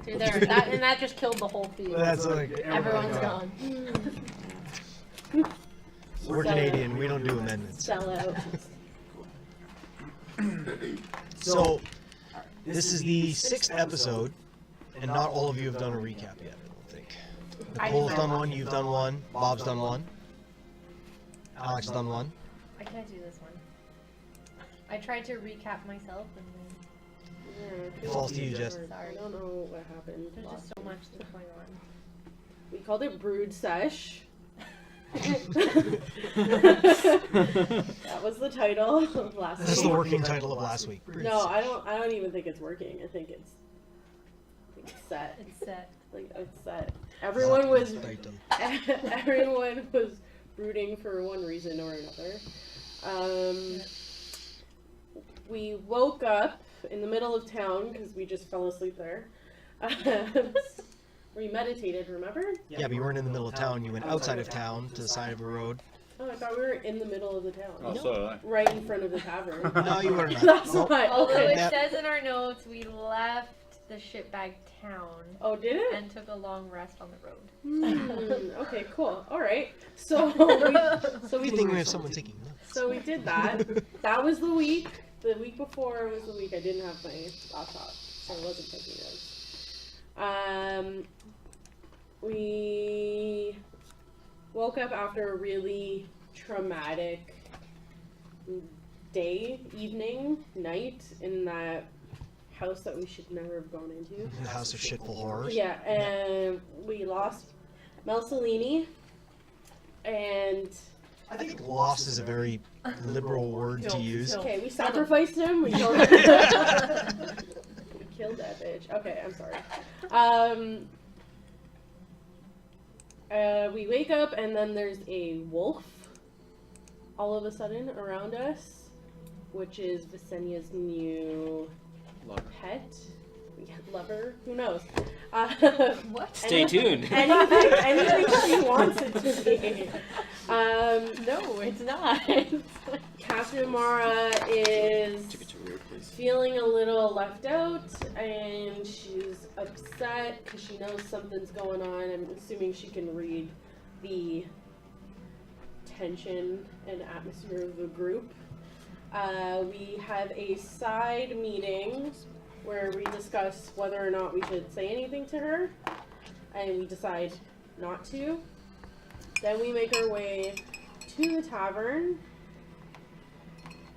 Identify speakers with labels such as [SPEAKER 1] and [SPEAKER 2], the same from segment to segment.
[SPEAKER 1] Dude, that just killed the whole theme.
[SPEAKER 2] That's like
[SPEAKER 1] Everyone's gone.
[SPEAKER 2] We're Canadian. We don't do amendments.
[SPEAKER 1] Sell out.
[SPEAKER 2] So, this is the 6th episode, and not all of you have done a recap yet, I don't think. Nicole's done one, you've done one, Bob's done one, Alex has done one.
[SPEAKER 1] I can't do this one. I tried to recap myself and then...
[SPEAKER 2] It falls to you, Jess.
[SPEAKER 1] Sorry.
[SPEAKER 3] I don't know what happened.
[SPEAKER 1] There's just so much that's going on.
[SPEAKER 3] We called it Brood Sesh. That was the title of last week.
[SPEAKER 2] This is the working title of last week.
[SPEAKER 3] No, I don't even think it's working. I think it's set.
[SPEAKER 1] It's set.
[SPEAKER 3] Like it's set. Everyone was brooding for one reason or another. We woke up in the middle of town because we just fell asleep there. We meditated, remember?
[SPEAKER 2] Yeah, but you weren't in the middle of town. You went outside of town to the side of a road.
[SPEAKER 3] Oh, I thought we were in the middle of the town.
[SPEAKER 4] Oh, so did I.
[SPEAKER 3] Right in front of the tavern.
[SPEAKER 2] No, you were not.
[SPEAKER 3] That's
[SPEAKER 2] Nope.
[SPEAKER 3] why.
[SPEAKER 1] Although
[SPEAKER 3] Okay.
[SPEAKER 1] it says in our notes we left the shitbag town
[SPEAKER 3] Oh, did it?
[SPEAKER 1] and took a long rest on the road.
[SPEAKER 3] Okay, cool. All right. So we
[SPEAKER 2] Good thing we have someone taking notes.
[SPEAKER 3] So we did that. That was the week. The week before was the week I didn't have my laptop, so I wasn't taking notes. We woke up after a really traumatic day, evening, night in that house that we should never have gone into.
[SPEAKER 2] The House of Shitful Horrors.
[SPEAKER 3] Yeah, and we lost Melsalini, and
[SPEAKER 2] I think lost is a very liberal word to use.
[SPEAKER 3] okay, we sacrificed him. We killed him. We killed that bitch. Okay, I'm sorry. We wake up and then there's a wolf all of a sudden around us, which is Visenia's new pet. Lover? Who knows?
[SPEAKER 1] What?
[SPEAKER 5] Stay tuned.
[SPEAKER 3] Anything she wants it to be.
[SPEAKER 1] No, it's not.
[SPEAKER 3] Catherine Mara is feeling a little left out, and she's upset because she knows something's going on. I'm assuming she can read the tension and atmosphere of the group. We have a side meeting where we discuss whether or not we should say anything to her, and we decide not to. Then we make our way to the tavern,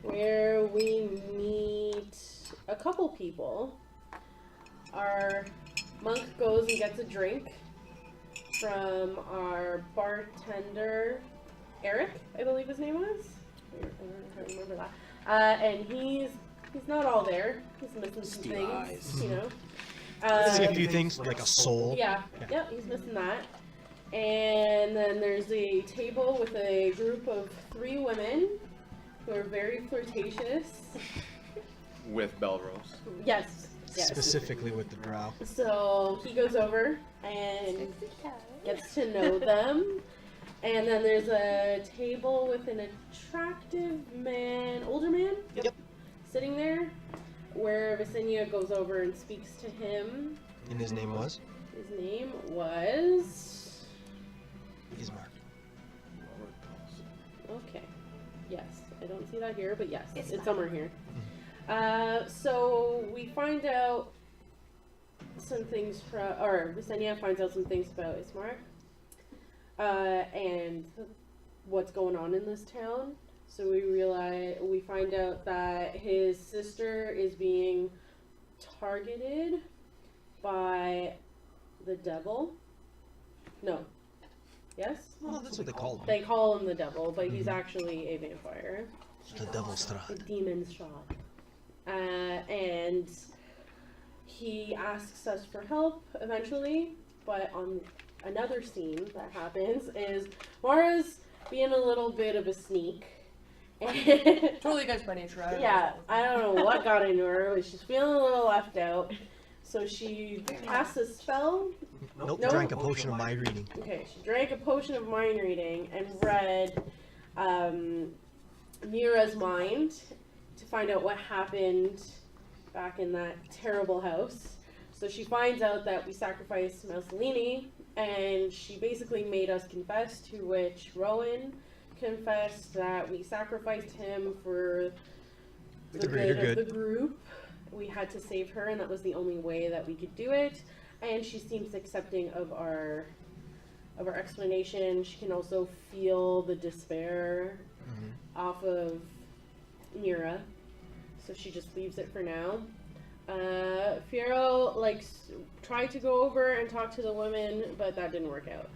[SPEAKER 3] where we meet a couple people. Our monk goes and gets a drink from our bartender, Eric, I believe his name was. I don't remember that. And he's not all there. He's missing some things, you know.
[SPEAKER 2] See a few things, like a soul.
[SPEAKER 3] Yeah, he's missing that. And then there's a table with a group of 3 women who are very flirtatious.
[SPEAKER 4] With Belrose.
[SPEAKER 3] Yes.
[SPEAKER 2] Specifically with the drow.
[SPEAKER 3] So he goes over and gets to know them. And then there's a table with an attractive man, older man,
[SPEAKER 2] Yep.
[SPEAKER 3] sitting there, where Visenia goes over and speaks to him.
[SPEAKER 2] And his name was?
[SPEAKER 3] His name was...
[SPEAKER 2] Ismark.
[SPEAKER 3] Okay. Yes. I don't see that here, but yes, it's somewhere here. So we find out some things from... Or Visenia finds out some things about Ismark. And what's going on in this town. So we find out that his sister is being targeted by the devil. No. Yes?
[SPEAKER 2] Well, that's what they call him.
[SPEAKER 3] They call him the devil, but he's actually a vampire.
[SPEAKER 2] The Devil's
[SPEAKER 3] The
[SPEAKER 2] Strahd.
[SPEAKER 3] demon Strahd. And he asks us for help eventually, but on another scene that happens is Mara's being a little bit of a sneak.
[SPEAKER 1] Totally gets by nature.
[SPEAKER 3] Yeah, I don't know what got into her, but she's feeling a little left out. So she casts a spell.
[SPEAKER 2] Nope,
[SPEAKER 3] Nope.
[SPEAKER 2] drank a potion of mind reading.
[SPEAKER 3] Okay, she drank a potion of mind reading and read Mira's mind to find out what happened back in that terrible house. So she finds out that we sacrificed Mussolini, and she basically made us confess, to which Rowan confessed that we sacrificed him for the
[SPEAKER 2] greater
[SPEAKER 3] good of
[SPEAKER 2] good.
[SPEAKER 3] the group. We had to save her, and that was the only way that we could do it. And she seems accepting of our explanation. She can also feel the despair off of Mira, so she just leaves it for now. Fiero tried to go over and talk to the women, but that didn't work out.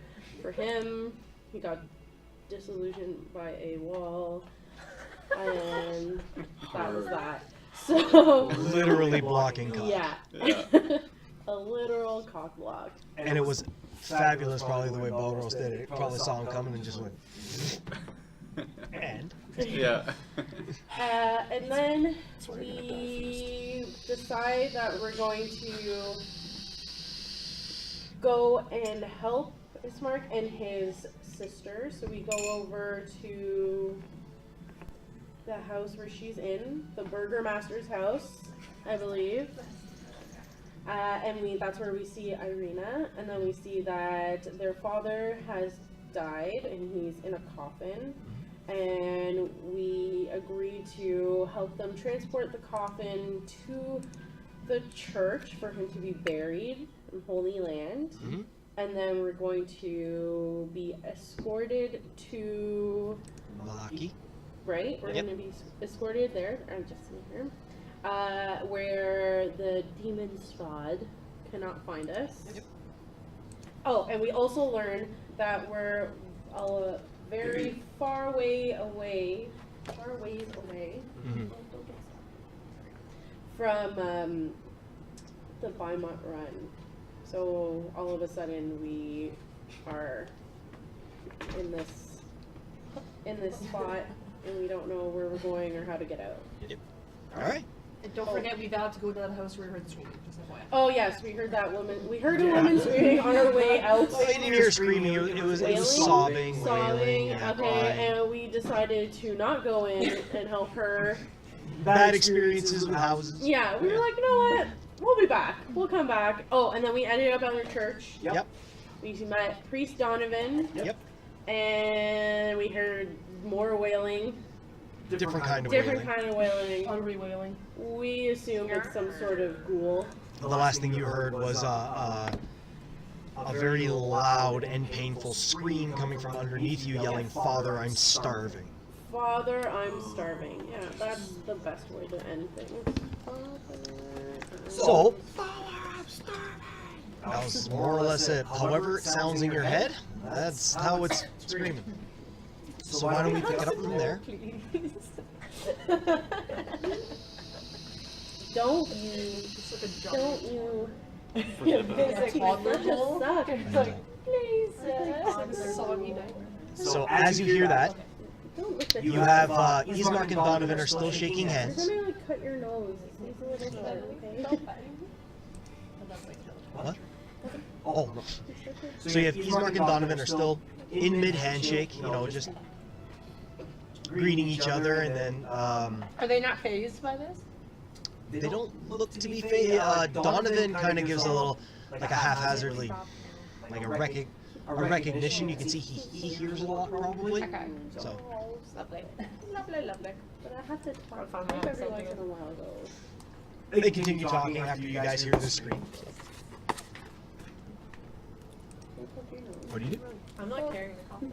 [SPEAKER 3] For him, he got disillusioned by a wall, and that was that. So
[SPEAKER 2] Literally blocking cock.
[SPEAKER 3] yeah. A literal cock block.
[SPEAKER 2] And it was fabulous, probably the way Balros did it. It probably saw him coming and just went. And.
[SPEAKER 4] Yeah.
[SPEAKER 3] And then we decide that we're going to go and help Ismark and his sister. So we go over to the house where she's in, the Burgermaster's house, I believe. And that's where we see Irina, and then we see that their father has died and he's in a coffin. And we agree to help them transport the coffin to the church for him to be buried in Holy Land.
[SPEAKER 2] Mm-hmm.
[SPEAKER 3] And then we're going to be escorted to...
[SPEAKER 2] Malaki.
[SPEAKER 3] Right? We're
[SPEAKER 2] Yep.
[SPEAKER 3] going to be escorted there. I'm just seeing here. Where the demon Strahd cannot find us.
[SPEAKER 2] Yep.
[SPEAKER 3] Oh, and we also learn that we're very far ways away
[SPEAKER 2] Mm-hmm.
[SPEAKER 3] from the Bymont Run. So all of a sudden we are in this spot, and we don't know where we're going or how to get out.
[SPEAKER 2] All right.
[SPEAKER 5] And don't forget, we vowed to go to that house where we heard the screaming. Just FYI.
[SPEAKER 3] Oh yes, we heard that woman. We heard a woman screaming on our way out.
[SPEAKER 2] Well, I didn't hear screaming. It was sobbing, wailing. Yeah,
[SPEAKER 3] Okay,
[SPEAKER 2] crying.
[SPEAKER 3] and we decided to not go in and help her.
[SPEAKER 2] Bad experiences with houses.
[SPEAKER 3] Yeah, we were like, you know what? We'll be back. We'll come back. Oh, and then we ended up at her church.
[SPEAKER 2] Yep.
[SPEAKER 3] We met Priest Donovan.
[SPEAKER 2] Yep.
[SPEAKER 3] And we heard more wailing.
[SPEAKER 2] Different kind of
[SPEAKER 3] Different
[SPEAKER 2] wailing.
[SPEAKER 3] kind of wailing.
[SPEAKER 5] Utterly wailing.
[SPEAKER 3] We assume it's some sort of ghoul.
[SPEAKER 2] The last thing you heard was a very loud and painful scream coming from underneath you, yelling, "Father, I'm starving."
[SPEAKER 3] Father, I'm starving. Yeah, that's the best way to end things.
[SPEAKER 2] So, that was more or less it. However it sounds in your head, that's how it's screaming. So why don't we pick it up from there?
[SPEAKER 3] Don't you?
[SPEAKER 5] It's like a jump.
[SPEAKER 3] Don't you?
[SPEAKER 5] It's like
[SPEAKER 3] Just suck.
[SPEAKER 5] It's like a soggy nightmare.
[SPEAKER 2] So as you hear that,
[SPEAKER 3] Don't lick the
[SPEAKER 2] you have Ismark and Donovan are still shaking
[SPEAKER 3] You're
[SPEAKER 2] hands.
[SPEAKER 3] gonna like cut your nose. It's a little blood, okay?
[SPEAKER 2] What? Oh, no. So you have Ismark and Donovan are still in mid-handshake, you know, just greeting each other, and then
[SPEAKER 1] Are they not phased by this?
[SPEAKER 2] they don't look to be Donovan kind of gives a little, like a haphazardly, like a recognition. You can see he hears it a lot, probably.
[SPEAKER 1] Okay.
[SPEAKER 2] So,
[SPEAKER 1] Lovely. Lovely.
[SPEAKER 3] But I have to
[SPEAKER 5] I'll find
[SPEAKER 3] type
[SPEAKER 5] out
[SPEAKER 3] every once
[SPEAKER 5] something.
[SPEAKER 3] in a while though.
[SPEAKER 2] they continue talking after you guys hear the scream. So, what do you do?
[SPEAKER 1] I'm not carrying the coffee.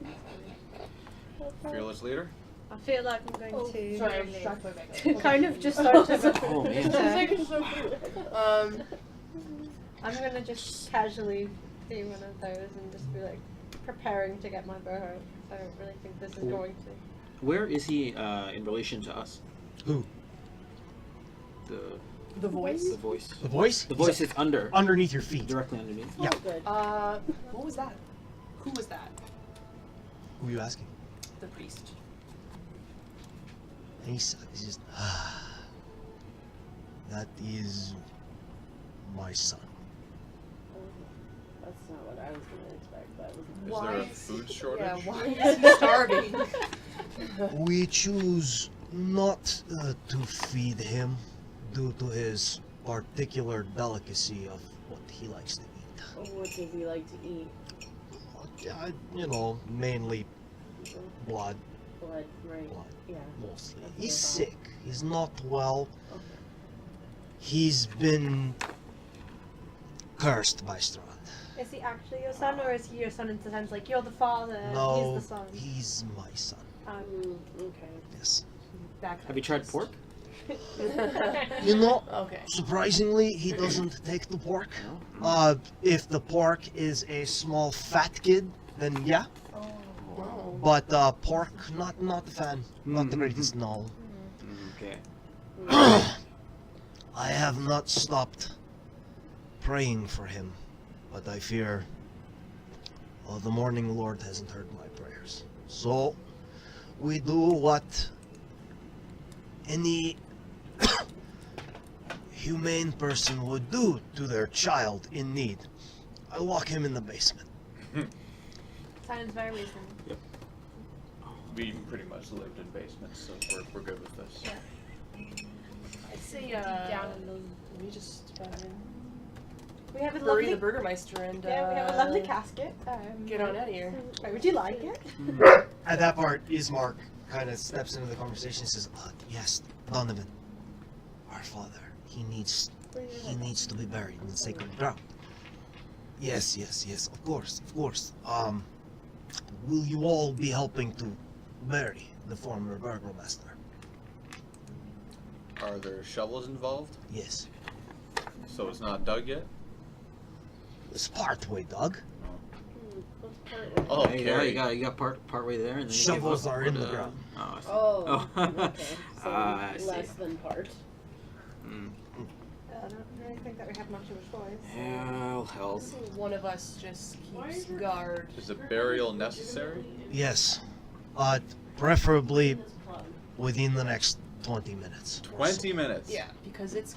[SPEAKER 4] Fearless leader.
[SPEAKER 1] I feel like I'm going to
[SPEAKER 3] Sorry, I'm distracted by my
[SPEAKER 1] kind of just start to.
[SPEAKER 6] Oh, man.
[SPEAKER 1] I'm gonna just casually do one of those and just be like preparing to get my bow out. I don't really think this is
[SPEAKER 6] Cool.
[SPEAKER 1] going to.
[SPEAKER 6] Where is he in relation to us?
[SPEAKER 2] Who?
[SPEAKER 6] The
[SPEAKER 5] The voice.
[SPEAKER 6] the voice.
[SPEAKER 2] The voice?
[SPEAKER 6] The voice is
[SPEAKER 2] Underneath your feet.
[SPEAKER 6] directly underneath.
[SPEAKER 2] Yeah.
[SPEAKER 3] Oh, good.
[SPEAKER 5] What was that? Who was that?
[SPEAKER 2] Who are you asking?
[SPEAKER 5] The priest.
[SPEAKER 2] And he's just, that is my son.
[SPEAKER 3] That's not what I was gonna expect, but
[SPEAKER 4] Is
[SPEAKER 5] Why
[SPEAKER 4] there a
[SPEAKER 5] is-
[SPEAKER 4] food shortage?
[SPEAKER 5] Yeah, why is he starving?
[SPEAKER 2] We choose not to feed him due to his particular delicacy of what he likes to eat.
[SPEAKER 3] What does he like to eat?
[SPEAKER 2] You know, mainly blood,
[SPEAKER 3] Blood, right?
[SPEAKER 2] Blood.
[SPEAKER 3] Yeah.
[SPEAKER 2] mostly.
[SPEAKER 3] That's
[SPEAKER 2] He's
[SPEAKER 3] what I
[SPEAKER 2] sick. He's not well.
[SPEAKER 3] Okay.
[SPEAKER 2] He's been cursed by Strahd.
[SPEAKER 1] Is he actually your son, or is he your son in the sense like you're the father,
[SPEAKER 2] No,
[SPEAKER 1] he's the son?
[SPEAKER 2] he's my son.
[SPEAKER 3] Okay.
[SPEAKER 2] Yes.
[SPEAKER 6] Have you tried pork?
[SPEAKER 2] You know,
[SPEAKER 5] Okay.
[SPEAKER 2] surprisingly, he doesn't take the pork.
[SPEAKER 6] No.
[SPEAKER 2] If the pork is a small fat kid, then yeah.
[SPEAKER 5] Wow.
[SPEAKER 2] But pork, not a fan. Not the greatest. No.
[SPEAKER 6] Okay.
[SPEAKER 2] I have not stopped praying for him, but I fear the morning Lord hasn't heard my prayers. So we do what any humane person would do to their child in need. I lock him in the basement.
[SPEAKER 1] Sounds very reasonable.
[SPEAKER 4] We pretty much lived in basements, so we're good with this.
[SPEAKER 1] Yeah.
[SPEAKER 5] I say,
[SPEAKER 1] Down in those.
[SPEAKER 5] let me just
[SPEAKER 1] We have a
[SPEAKER 5] bury
[SPEAKER 1] lovely.
[SPEAKER 5] the Burgermeister and
[SPEAKER 1] Yeah, we have a lovely casket.
[SPEAKER 5] get on out of here.
[SPEAKER 1] Wait, would you like it?
[SPEAKER 2] At that part, Ismark kind of steps into the conversation and says, yes, Donovan, our father, he needs to be buried in the sacred ground. Yes, of course. Will you all be helping to bury the former burgomaster?
[SPEAKER 4] Are there shovels involved?
[SPEAKER 2] Yes.
[SPEAKER 4] So it's not dug yet?
[SPEAKER 2] It's part way, Doug.
[SPEAKER 4] Oh,
[SPEAKER 6] Yeah, you
[SPEAKER 4] Carrie.
[SPEAKER 6] got part way there, and then
[SPEAKER 2] Shovels
[SPEAKER 6] you give up
[SPEAKER 2] are in
[SPEAKER 6] for
[SPEAKER 2] the ground.
[SPEAKER 6] Oh, I see.
[SPEAKER 3] Oh.
[SPEAKER 6] Oh.
[SPEAKER 3] Okay. So
[SPEAKER 6] I see.
[SPEAKER 3] less than part.
[SPEAKER 6] Mm.
[SPEAKER 1] I don't really think that we have much of a choice.
[SPEAKER 6] Hell, hell.
[SPEAKER 5] One of us just keeps guard.
[SPEAKER 4] Is a burial necessary?
[SPEAKER 2] Yes. Preferably within the next 20 minutes.
[SPEAKER 4] 20 minutes.
[SPEAKER 5] Yeah, because it's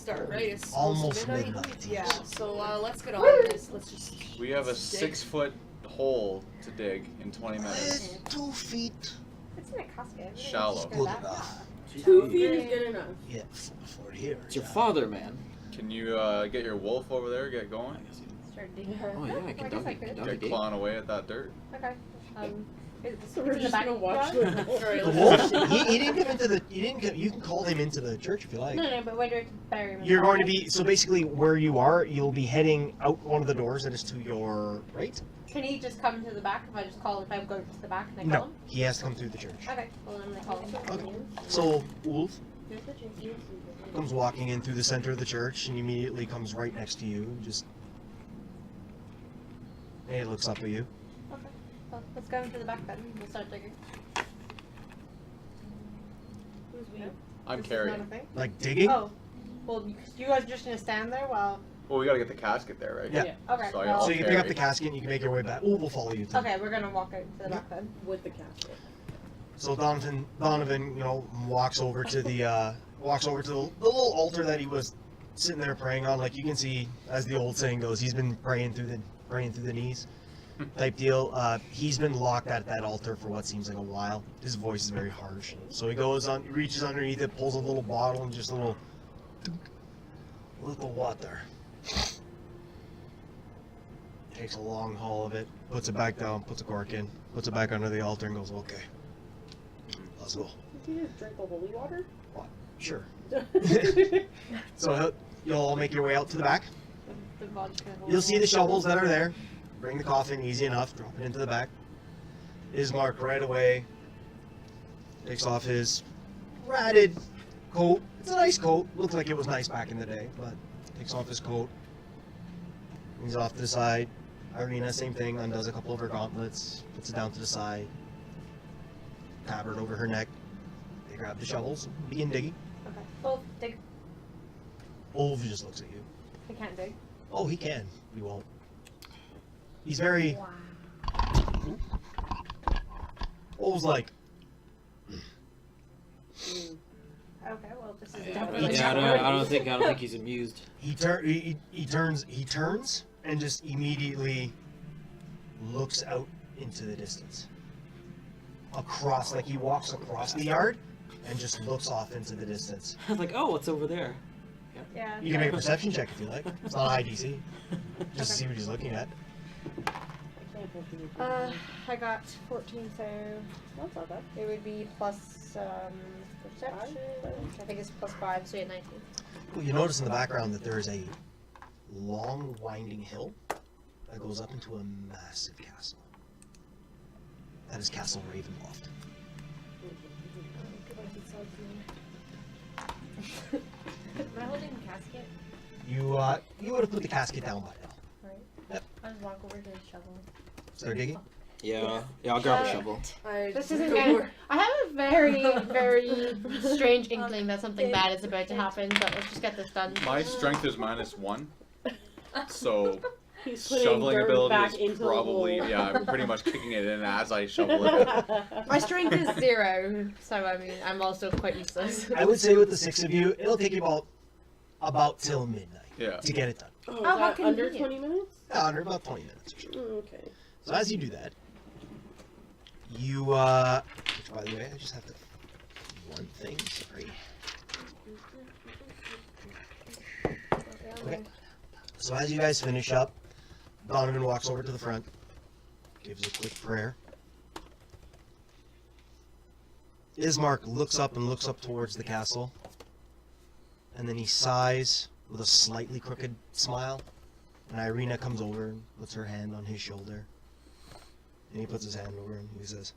[SPEAKER 5] dark, right? It's
[SPEAKER 2] Almost
[SPEAKER 5] midnight.
[SPEAKER 2] midnight,
[SPEAKER 5] Yeah.
[SPEAKER 2] yes.
[SPEAKER 5] So let's get on this. Let's just.
[SPEAKER 4] We have a
[SPEAKER 5] dig.
[SPEAKER 4] 6-foot hole to dig in 20 minutes.
[SPEAKER 2] 2 feet.
[SPEAKER 1] It's in a casket. We don't
[SPEAKER 4] Shallow.
[SPEAKER 1] need to go
[SPEAKER 2] Good
[SPEAKER 1] that
[SPEAKER 2] enough.
[SPEAKER 1] far.
[SPEAKER 3] 2 feet is good enough.
[SPEAKER 2] Yeah, for here.
[SPEAKER 6] It's your
[SPEAKER 2] yeah.
[SPEAKER 6] father, man.
[SPEAKER 4] Can you get your wolf over there, get going?
[SPEAKER 1] Start digging.
[SPEAKER 6] Oh yeah, I can
[SPEAKER 1] I guess
[SPEAKER 6] dug
[SPEAKER 1] I
[SPEAKER 6] it.
[SPEAKER 1] could.
[SPEAKER 6] Dug a
[SPEAKER 4] Get
[SPEAKER 6] dig.
[SPEAKER 4] clawing away at that dirt.
[SPEAKER 1] Okay.
[SPEAKER 3] So we're just gonna watch
[SPEAKER 1] the.
[SPEAKER 3] the
[SPEAKER 5] Alright,
[SPEAKER 2] The
[SPEAKER 5] let's
[SPEAKER 2] wolf, he didn't come into the. You can call him into the church if you like.
[SPEAKER 1] No, but where do we bury him? in
[SPEAKER 2] You're
[SPEAKER 1] the
[SPEAKER 2] going to
[SPEAKER 1] casket?
[SPEAKER 2] be so basically where you are. You'll be heading out one of the doors that is to your right.
[SPEAKER 1] Can he just come to the back if I just call if I go to the back and I call
[SPEAKER 2] No,
[SPEAKER 1] him?
[SPEAKER 2] he has to come through the church.
[SPEAKER 1] Okay. Well, then I'm gonna call him.
[SPEAKER 2] Okay. So Wolf
[SPEAKER 1] Here's the church.
[SPEAKER 2] comes walking in through the center of the church and immediately comes right next to you. And he looks up at you.
[SPEAKER 1] Okay. Well, let's go into the back then. We'll start digging.
[SPEAKER 3] Who's we?
[SPEAKER 4] I'm
[SPEAKER 1] This is
[SPEAKER 4] Carrie.
[SPEAKER 1] not a thing?
[SPEAKER 2] Like digging.
[SPEAKER 1] Oh. Well, you guys are just gonna stand there while.
[SPEAKER 4] Well, we gotta get the casket there, right?
[SPEAKER 2] Yeah.
[SPEAKER 1] Okay.
[SPEAKER 4] So I
[SPEAKER 1] well,
[SPEAKER 2] So you can pick up
[SPEAKER 4] Carry.
[SPEAKER 2] the casket and you can make your way back. Oh, we'll follow you. Too.
[SPEAKER 1] okay, we're gonna walk out to the back then.
[SPEAKER 3] With the casket.
[SPEAKER 2] So Donovan, walks over to the little altar that he was sitting there praying on. Like you can see, as the old saying goes, he's been praying through the knees, type deal. He's been locked at that altar for what seems like a while. His voice is very harsh. So he reaches underneath it, pulls a little bottle, and just a little water. Takes a long haul of it, puts it back down, puts a cork in, puts it back under the altar, and goes, "Okay, let's go."
[SPEAKER 3] Did you just drink the holy water?
[SPEAKER 2] Sure. So you'll all make your way out to the back.
[SPEAKER 1] The vodka.
[SPEAKER 2] You'll see the shovels that are there. Bring the coffin, easy enough. Drop it into the back. Ismark right away takes off his ratted coat. It's a nice coat. Looks like it was nice back in the day, but takes off his coat. He's off to the side. Irina, same thing. Undoes a couple of her gauntlets. Puts it down to the side. Tabard over her neck. They grab the shovels. Begin digging.
[SPEAKER 1] Okay. Well, dig.
[SPEAKER 2] Ulf just looks at you.
[SPEAKER 1] He can't dig.
[SPEAKER 2] Oh, he can. He won't. He's very.
[SPEAKER 1] Wow.
[SPEAKER 2] Ulf's like.
[SPEAKER 1] Okay. Well, this is
[SPEAKER 3] Yeah,
[SPEAKER 1] definitely.
[SPEAKER 6] Yeah, I don't think he's amused.
[SPEAKER 2] He turns and just immediately looks out into the distance. Across, like he walks across the yard and just looks off into the distance.
[SPEAKER 6] I was like, oh, what's over there?
[SPEAKER 1] Yeah.
[SPEAKER 2] You can make a perception check if you like. It's not high DC. Just to see what he's looking at.
[SPEAKER 1] I got 14, so
[SPEAKER 3] That's not bad.
[SPEAKER 1] it would be plus perception. I think it's plus 5, so you 19.
[SPEAKER 2] Well, you notice in the background that there is a long, winding hill that goes up into a massive castle. That is Castle Ravenloft.
[SPEAKER 1] Am I holding the casket?
[SPEAKER 2] You would have put the casket down by now.
[SPEAKER 1] Right.
[SPEAKER 2] Yep.
[SPEAKER 1] I'll just walk over to the shovel.
[SPEAKER 2] Start digging.
[SPEAKER 6] Yeah, I'll grab a shovel.
[SPEAKER 1] This isn't good. I have a very, very strange inkling that something bad is about to happen, but let's just get this done.
[SPEAKER 4] My strength is -1, so
[SPEAKER 3] He's putting
[SPEAKER 4] shoveling
[SPEAKER 3] dirt
[SPEAKER 4] ability
[SPEAKER 3] back
[SPEAKER 4] is
[SPEAKER 3] into
[SPEAKER 4] probably
[SPEAKER 3] the hole.
[SPEAKER 4] I'm pretty much kicking it in as I shovel it.
[SPEAKER 1] My strength is 0, so I mean, I'm also quite useless.
[SPEAKER 2] I would say with the 6 of you, it'll take you about till midnight
[SPEAKER 4] Yeah.
[SPEAKER 2] to get it done.
[SPEAKER 3] Oh,
[SPEAKER 1] how
[SPEAKER 3] is that under
[SPEAKER 1] convenient.
[SPEAKER 3] 20 minutes?
[SPEAKER 2] Under about 20 minutes or so.
[SPEAKER 3] Okay.
[SPEAKER 2] So as you do that, you, which by the way, I just have to, one thing, sorry. Okay. So as you guys finish up, Donovan walks over to the front, gives a quick prayer. Ismark looks up and looks up towards the castle, and then he sighs with a slightly crooked smile, and Irina comes over and puts her hand on his shoulder. And he puts his hand over and he says,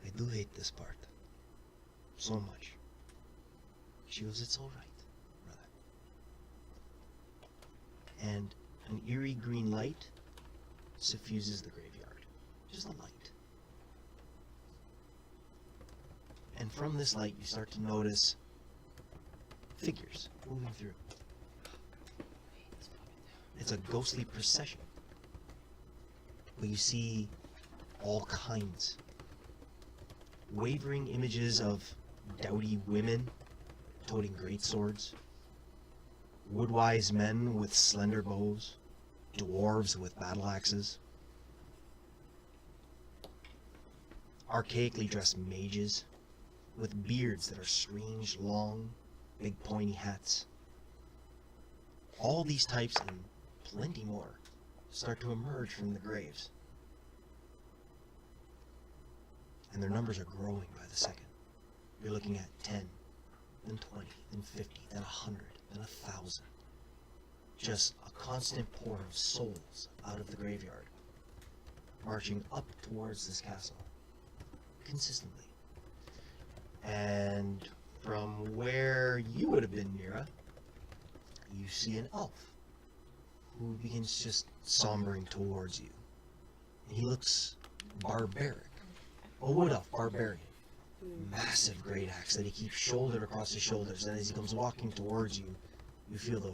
[SPEAKER 2] I do hate this part. So much. She goes, it's alright, brother. And an eerie green light suffuses the graveyard. Just a light. And from this light you start to notice figures moving through. It's a ghostly procession. But you see all kinds. Wavering images of dowdy women toting great swords, woodwise men with slender bows, dwarves with battle axes, archaically dressed mages with beards that are strange, long, big pointy hats. All these types and plenty more start to emerge from the graves. And their numbers are growing by the second. You're looking at 10, then 20, then 50, then 100, then 1,000. Just a constant pour of souls out of the graveyard, marching up towards this castle, consistently. And from where you would have been, Mira, you see an elf who begins just sombering towards you. And he looks barbaric. A wood elf, barbarian. Massive great axe that he keeps shouldered across his shoulders, and as he comes walking towards you, you feel the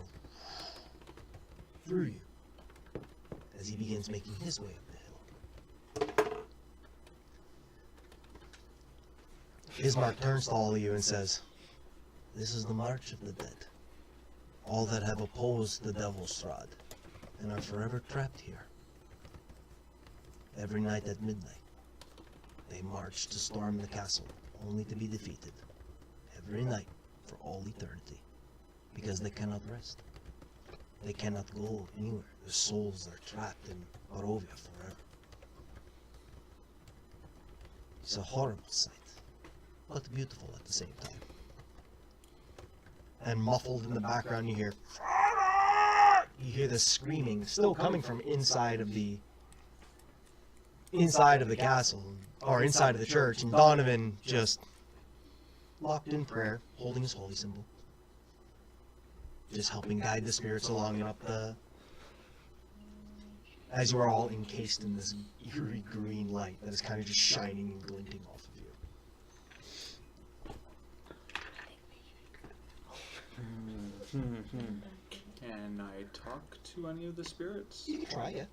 [SPEAKER 2] through you as he begins making his way up the hill. Ismark turns to all of you and says, this is the march of the dead. All that have opposed the devil Strahd and are forever trapped here. Every night at midnight, they march to storm the castle, only to be defeated. Every night, for all eternity. Because they cannot rest. They cannot go anywhere. Their souls are trapped in Barovia forever. It's a horrible sight, but beautiful at the same time. And muffled in the background you hear this screaming, still coming from inside of the castle, or inside of the church, and Donovan just locked in prayer, holding his holy symbol, just helping guide the spirits along and up the, as you are all encased in this eerie green light that is kind of just shining and glinting off of you.
[SPEAKER 4] Can I talk to any of the spirits?
[SPEAKER 2] You can try, yeah.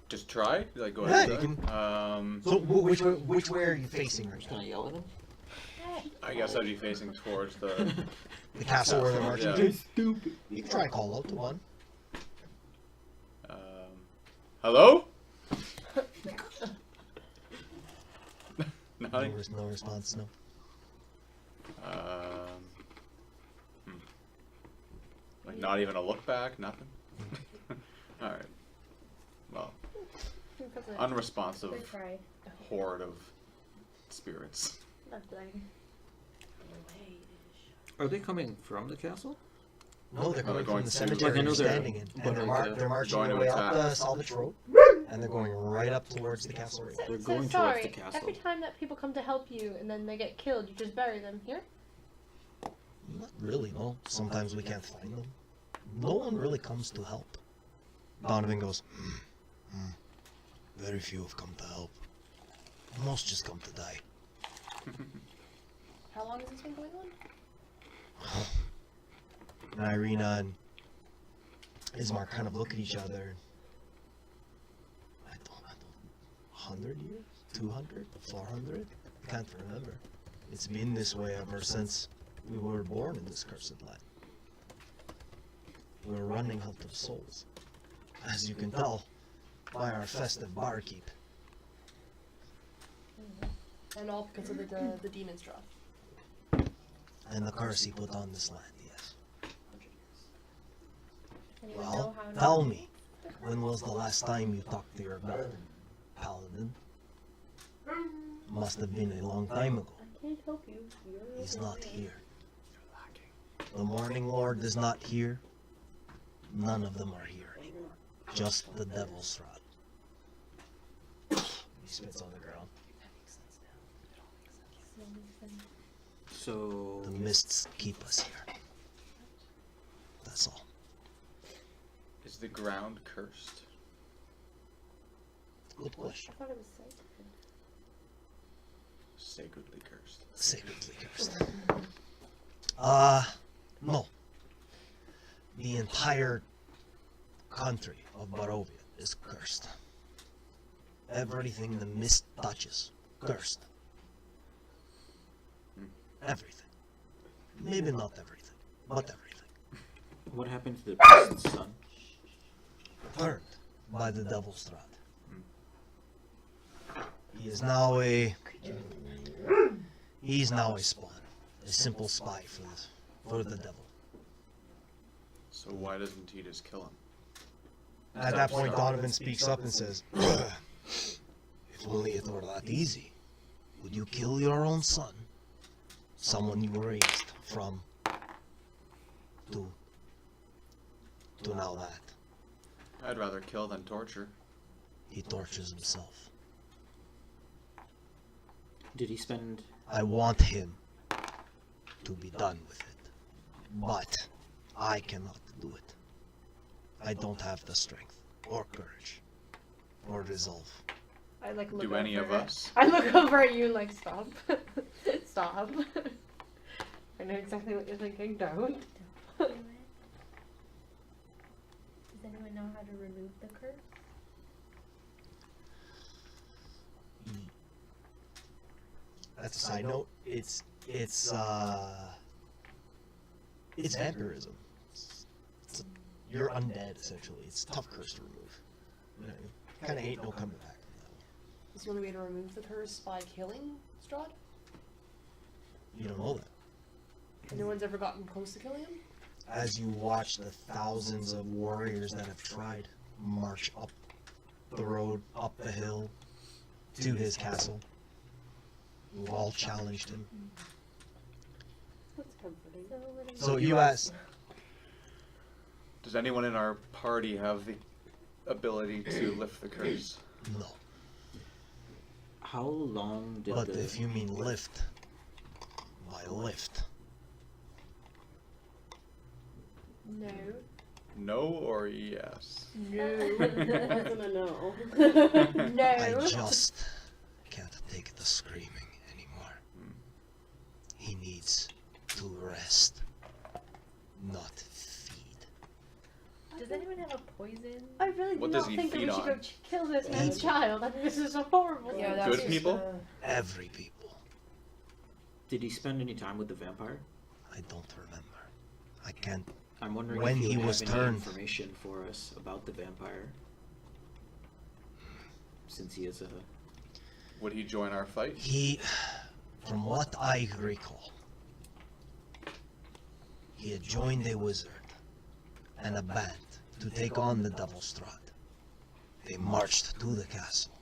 [SPEAKER 4] Just try? Like go
[SPEAKER 2] Yeah,
[SPEAKER 4] ahead.
[SPEAKER 2] you can.
[SPEAKER 4] So
[SPEAKER 2] Which way are you facing right
[SPEAKER 6] Can
[SPEAKER 2] now?
[SPEAKER 6] I yell at him?
[SPEAKER 4] I guess I'd be facing towards the.
[SPEAKER 2] The castle where they're marching
[SPEAKER 4] Yeah.
[SPEAKER 2] to? Stupid. You can try and call out to one.
[SPEAKER 4] Hello?
[SPEAKER 2] No,
[SPEAKER 4] Nothing.
[SPEAKER 2] no response, no.
[SPEAKER 4] Like, not even a look back, nothing? Alright. Well, unresponsive
[SPEAKER 1] Good try.
[SPEAKER 4] horde of spirits.
[SPEAKER 1] Lovely.
[SPEAKER 6] Are they coming from the castle?
[SPEAKER 2] No, they're coming from
[SPEAKER 4] going
[SPEAKER 2] the
[SPEAKER 4] to-
[SPEAKER 2] cemetery
[SPEAKER 6] Like, I know
[SPEAKER 2] you're
[SPEAKER 6] they're-
[SPEAKER 2] standing in.
[SPEAKER 6] but
[SPEAKER 2] And they're,
[SPEAKER 6] like,
[SPEAKER 2] they're marching
[SPEAKER 4] going
[SPEAKER 2] their
[SPEAKER 4] to
[SPEAKER 2] way up
[SPEAKER 4] attack.
[SPEAKER 2] the Salvage Road. And they're going right up towards the castle right now.
[SPEAKER 6] They're
[SPEAKER 1] So
[SPEAKER 6] going towards
[SPEAKER 1] sorry,
[SPEAKER 6] the castle.
[SPEAKER 1] every time that people come to help you and then they get killed, you just bury them here?
[SPEAKER 2] Not really, no. Sometimes we can't find them. No one really comes to help. Donovan goes, Very few have come to help. Most just come to die.
[SPEAKER 5] How long has this been going on?
[SPEAKER 2] And Irina and Ismar kind of look at each other. I don't, 100 years? 200? 400? I can't remember. It's been this way ever since we were born in this cursed land. We're running out of souls. As you can tell by our festive barkeep.
[SPEAKER 5] And all because of the demon Strahd.
[SPEAKER 2] And the curse he put on this land, yes.
[SPEAKER 1] Anyone know
[SPEAKER 2] Well,
[SPEAKER 1] how to-
[SPEAKER 2] tell me, when was the last time you talked to your god, Paladin? Must have been a long time ago.
[SPEAKER 3] I can't help you. You're
[SPEAKER 2] He's
[SPEAKER 3] over
[SPEAKER 2] not
[SPEAKER 3] there.
[SPEAKER 2] here. The Morning Lord is not here. None of them are here anymore. Just the Devil's Strahd. He spits on the ground.
[SPEAKER 6] So
[SPEAKER 2] The mists keep us here. That's all.
[SPEAKER 4] Is the ground cursed?
[SPEAKER 2] Good question.
[SPEAKER 1] I thought it was sacred.
[SPEAKER 4] Sacredly cursed.
[SPEAKER 2] Sacredly cursed. No. The entire country of Barovia is cursed. Everything the mist touches, cursed. Everything. Maybe not everything, but everything.
[SPEAKER 6] what happened to the priest's son?
[SPEAKER 2] Turned by the Devil's Strahd. He's now a spawn, a simple spy for the devil.
[SPEAKER 4] So why doesn't he just kill him?
[SPEAKER 2] At that point, Donovan speaks up and says, If only it were that easy. Would you kill your own son? Someone you raised from to now that.
[SPEAKER 4] I'd rather kill than torture.
[SPEAKER 2] He tortures himself.
[SPEAKER 6] Did he spend?
[SPEAKER 2] I want him to be done with it. But I cannot do it. I don't have the strength or courage or resolve.
[SPEAKER 1] I like look
[SPEAKER 4] Do any
[SPEAKER 1] over
[SPEAKER 4] of
[SPEAKER 1] at-
[SPEAKER 4] us?
[SPEAKER 1] I look over at you and like stop. Stop. I know exactly what you're thinking. Don't.
[SPEAKER 7] Does anyone know how to remove the curse?
[SPEAKER 2] That's a side note. It's vampirism. You're undead essentially. It's a tough curse to remove. Kind of ain't no coming back from that one.
[SPEAKER 5] Is the only way to remove the curse by killing Strahd?
[SPEAKER 2] You don't know that.
[SPEAKER 5] And no one's ever gotten close to killing him?
[SPEAKER 2] As you watch the thousands of warriors that have tried march up the road, up the hill, to his castle, who all challenged him.
[SPEAKER 3] That's comforting.
[SPEAKER 2] So you ask,
[SPEAKER 4] Does anyone in our party have the ability to lift the curse?
[SPEAKER 2] no.
[SPEAKER 6] How long did
[SPEAKER 2] But
[SPEAKER 6] the?
[SPEAKER 2] if you mean lift, by lift,
[SPEAKER 1] No.
[SPEAKER 4] No or yes?
[SPEAKER 1] No.
[SPEAKER 3] That's a no.
[SPEAKER 2] I
[SPEAKER 1] No.
[SPEAKER 2] just can't take the screaming anymore. He needs to rest, not feed.
[SPEAKER 7] Does anyone have a poison?
[SPEAKER 1] I really do
[SPEAKER 4] What does
[SPEAKER 1] not
[SPEAKER 4] he
[SPEAKER 1] think that we
[SPEAKER 4] feed
[SPEAKER 1] should go
[SPEAKER 4] on?
[SPEAKER 1] kill this
[SPEAKER 2] People.
[SPEAKER 1] man's child. I think this is a horrible.
[SPEAKER 5] Yeah,
[SPEAKER 1] thing.
[SPEAKER 5] that's
[SPEAKER 4] Good
[SPEAKER 5] just,
[SPEAKER 4] people?
[SPEAKER 2] Every people.
[SPEAKER 6] Did he spend any time with the vampire?
[SPEAKER 2] I don't remember. I can't.
[SPEAKER 6] I'm wondering
[SPEAKER 2] When
[SPEAKER 6] if you
[SPEAKER 2] he
[SPEAKER 6] would
[SPEAKER 2] was
[SPEAKER 6] have any
[SPEAKER 2] turned.
[SPEAKER 6] information for us about the vampire, since he is a.
[SPEAKER 4] Would he join our fight?
[SPEAKER 2] He, from what I recall, he had joined a wizard and a band to take on the double Strahd. They marched to the castle.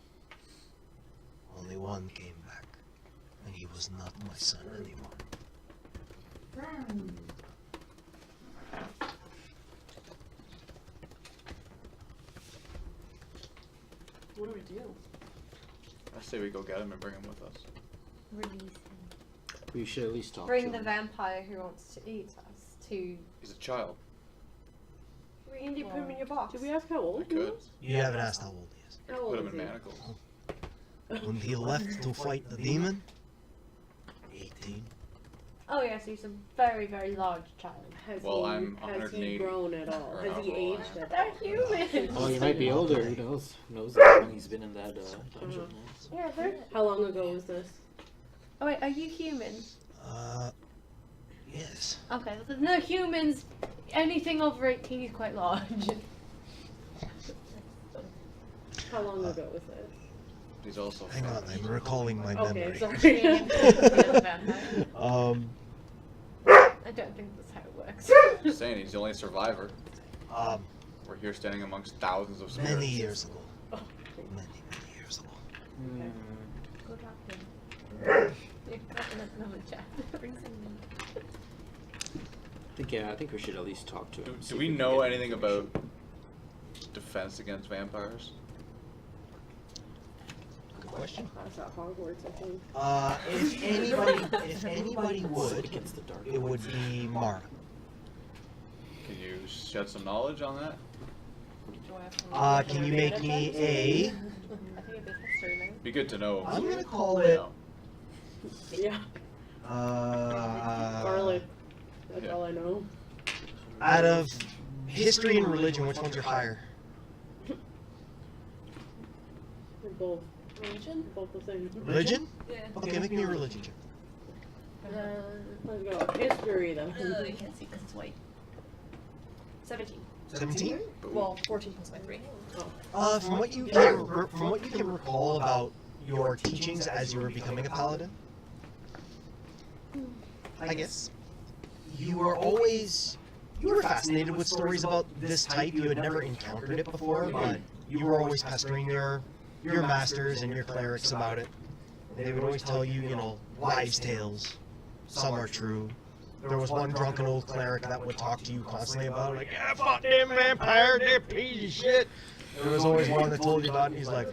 [SPEAKER 2] Only one came back, and he was not my son anymore.
[SPEAKER 5] What do we do?
[SPEAKER 4] I say we go get him and bring him with us.
[SPEAKER 7] Release him.
[SPEAKER 6] We should at least talk
[SPEAKER 1] Bring
[SPEAKER 6] to
[SPEAKER 1] the
[SPEAKER 6] him.
[SPEAKER 1] vampire who wants to eat us to.
[SPEAKER 4] He's a child.
[SPEAKER 1] We can put him in your box.
[SPEAKER 3] Did we ask how
[SPEAKER 4] I
[SPEAKER 3] old he
[SPEAKER 4] could.
[SPEAKER 3] was?
[SPEAKER 2] You haven't asked how old he is.
[SPEAKER 3] How old
[SPEAKER 4] Put him
[SPEAKER 3] is
[SPEAKER 4] in
[SPEAKER 3] he?
[SPEAKER 4] manacles.
[SPEAKER 2] When he left to fight the demon, 18.
[SPEAKER 1] Oh yes, he's a very, very large child.
[SPEAKER 3] Has
[SPEAKER 4] Well,
[SPEAKER 3] he,
[SPEAKER 4] I'm
[SPEAKER 3] has he
[SPEAKER 4] 180.
[SPEAKER 3] grown at all?
[SPEAKER 4] Or
[SPEAKER 3] Has he
[SPEAKER 4] how old
[SPEAKER 3] aged
[SPEAKER 4] I am.
[SPEAKER 3] at
[SPEAKER 1] They're
[SPEAKER 3] all?
[SPEAKER 1] humans.
[SPEAKER 6] Oh, he might be older. Who knows? Who knows how long he's been in that dungeon?
[SPEAKER 1] Yeah, they're.
[SPEAKER 3] How long ago was this?
[SPEAKER 1] Oh wait, are you human?
[SPEAKER 2] Yes.
[SPEAKER 1] Okay, no humans. Anything over 18 is quite large.
[SPEAKER 3] How long ago was this?
[SPEAKER 4] He's also.
[SPEAKER 2] Hang on, I'm recalling my
[SPEAKER 3] Okay,
[SPEAKER 2] memory.
[SPEAKER 3] sorry.
[SPEAKER 1] I don't think that's how it works.
[SPEAKER 4] Just saying, he's the only survivor.
[SPEAKER 2] Um,
[SPEAKER 4] We're here standing amongst thousands of spirits.
[SPEAKER 2] many years ago.
[SPEAKER 3] Oh.
[SPEAKER 2] Many years ago.
[SPEAKER 7] Go talk to him.
[SPEAKER 1] Another chat.
[SPEAKER 7] Bring some meat.
[SPEAKER 6] I think we should at least talk to him. see
[SPEAKER 4] Do
[SPEAKER 6] if
[SPEAKER 4] we
[SPEAKER 6] can
[SPEAKER 4] know
[SPEAKER 6] get
[SPEAKER 4] anything
[SPEAKER 6] information.
[SPEAKER 4] about defense against vampires?
[SPEAKER 2] Good question.
[SPEAKER 3] That's at Hogwarts, I think.
[SPEAKER 2] If anybody would,
[SPEAKER 6] Against the dark.
[SPEAKER 2] it would be Mara.
[SPEAKER 4] Can you shed some knowledge on that?
[SPEAKER 2] Can you make me a?
[SPEAKER 1] I think it'd be history,
[SPEAKER 4] Be good to know.
[SPEAKER 2] I'm gonna call it.
[SPEAKER 3] Yeah, garlic. That's
[SPEAKER 4] yeah.
[SPEAKER 3] all I know.
[SPEAKER 2] Out of history and religion, which ones are higher?
[SPEAKER 3] They're both.
[SPEAKER 5] Religion?
[SPEAKER 3] Both the same.
[SPEAKER 2] Religion?
[SPEAKER 5] Yeah.
[SPEAKER 2] Okay, make me a religion check.
[SPEAKER 3] Let's go. History then.
[SPEAKER 5] Oh, you can't see because it's white. 17.
[SPEAKER 2] 17.
[SPEAKER 5] Well, 14 plus my 3.
[SPEAKER 2] From what you can recall about your teachings as you were becoming a paladin, I guess you were fascinated with stories about this type. You had never encountered it before, but you were always pestering your masters and your clerics about it. They would always tell you, wives' tales. Some are true. There was one drunken old cleric that would talk to you constantly about it, like, yeah, fuck them vampires, they're piece of shit. There was always one that told you about it, and he's like,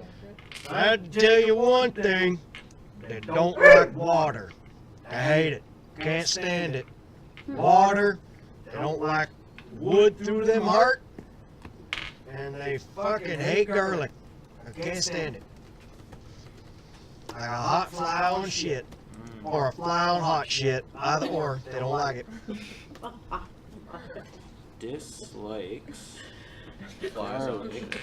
[SPEAKER 2] I had to tell you one thing, they don't like water. I hate it. Can't stand it. Water, they don't like wood through them heart, and they fucking hate garlic. I can't stand it. Like a hot fly on shit, or a fly on hot shit. Either or, they don't like it.
[SPEAKER 6] Dislikes
[SPEAKER 4] Flies on
[SPEAKER 6] garlic.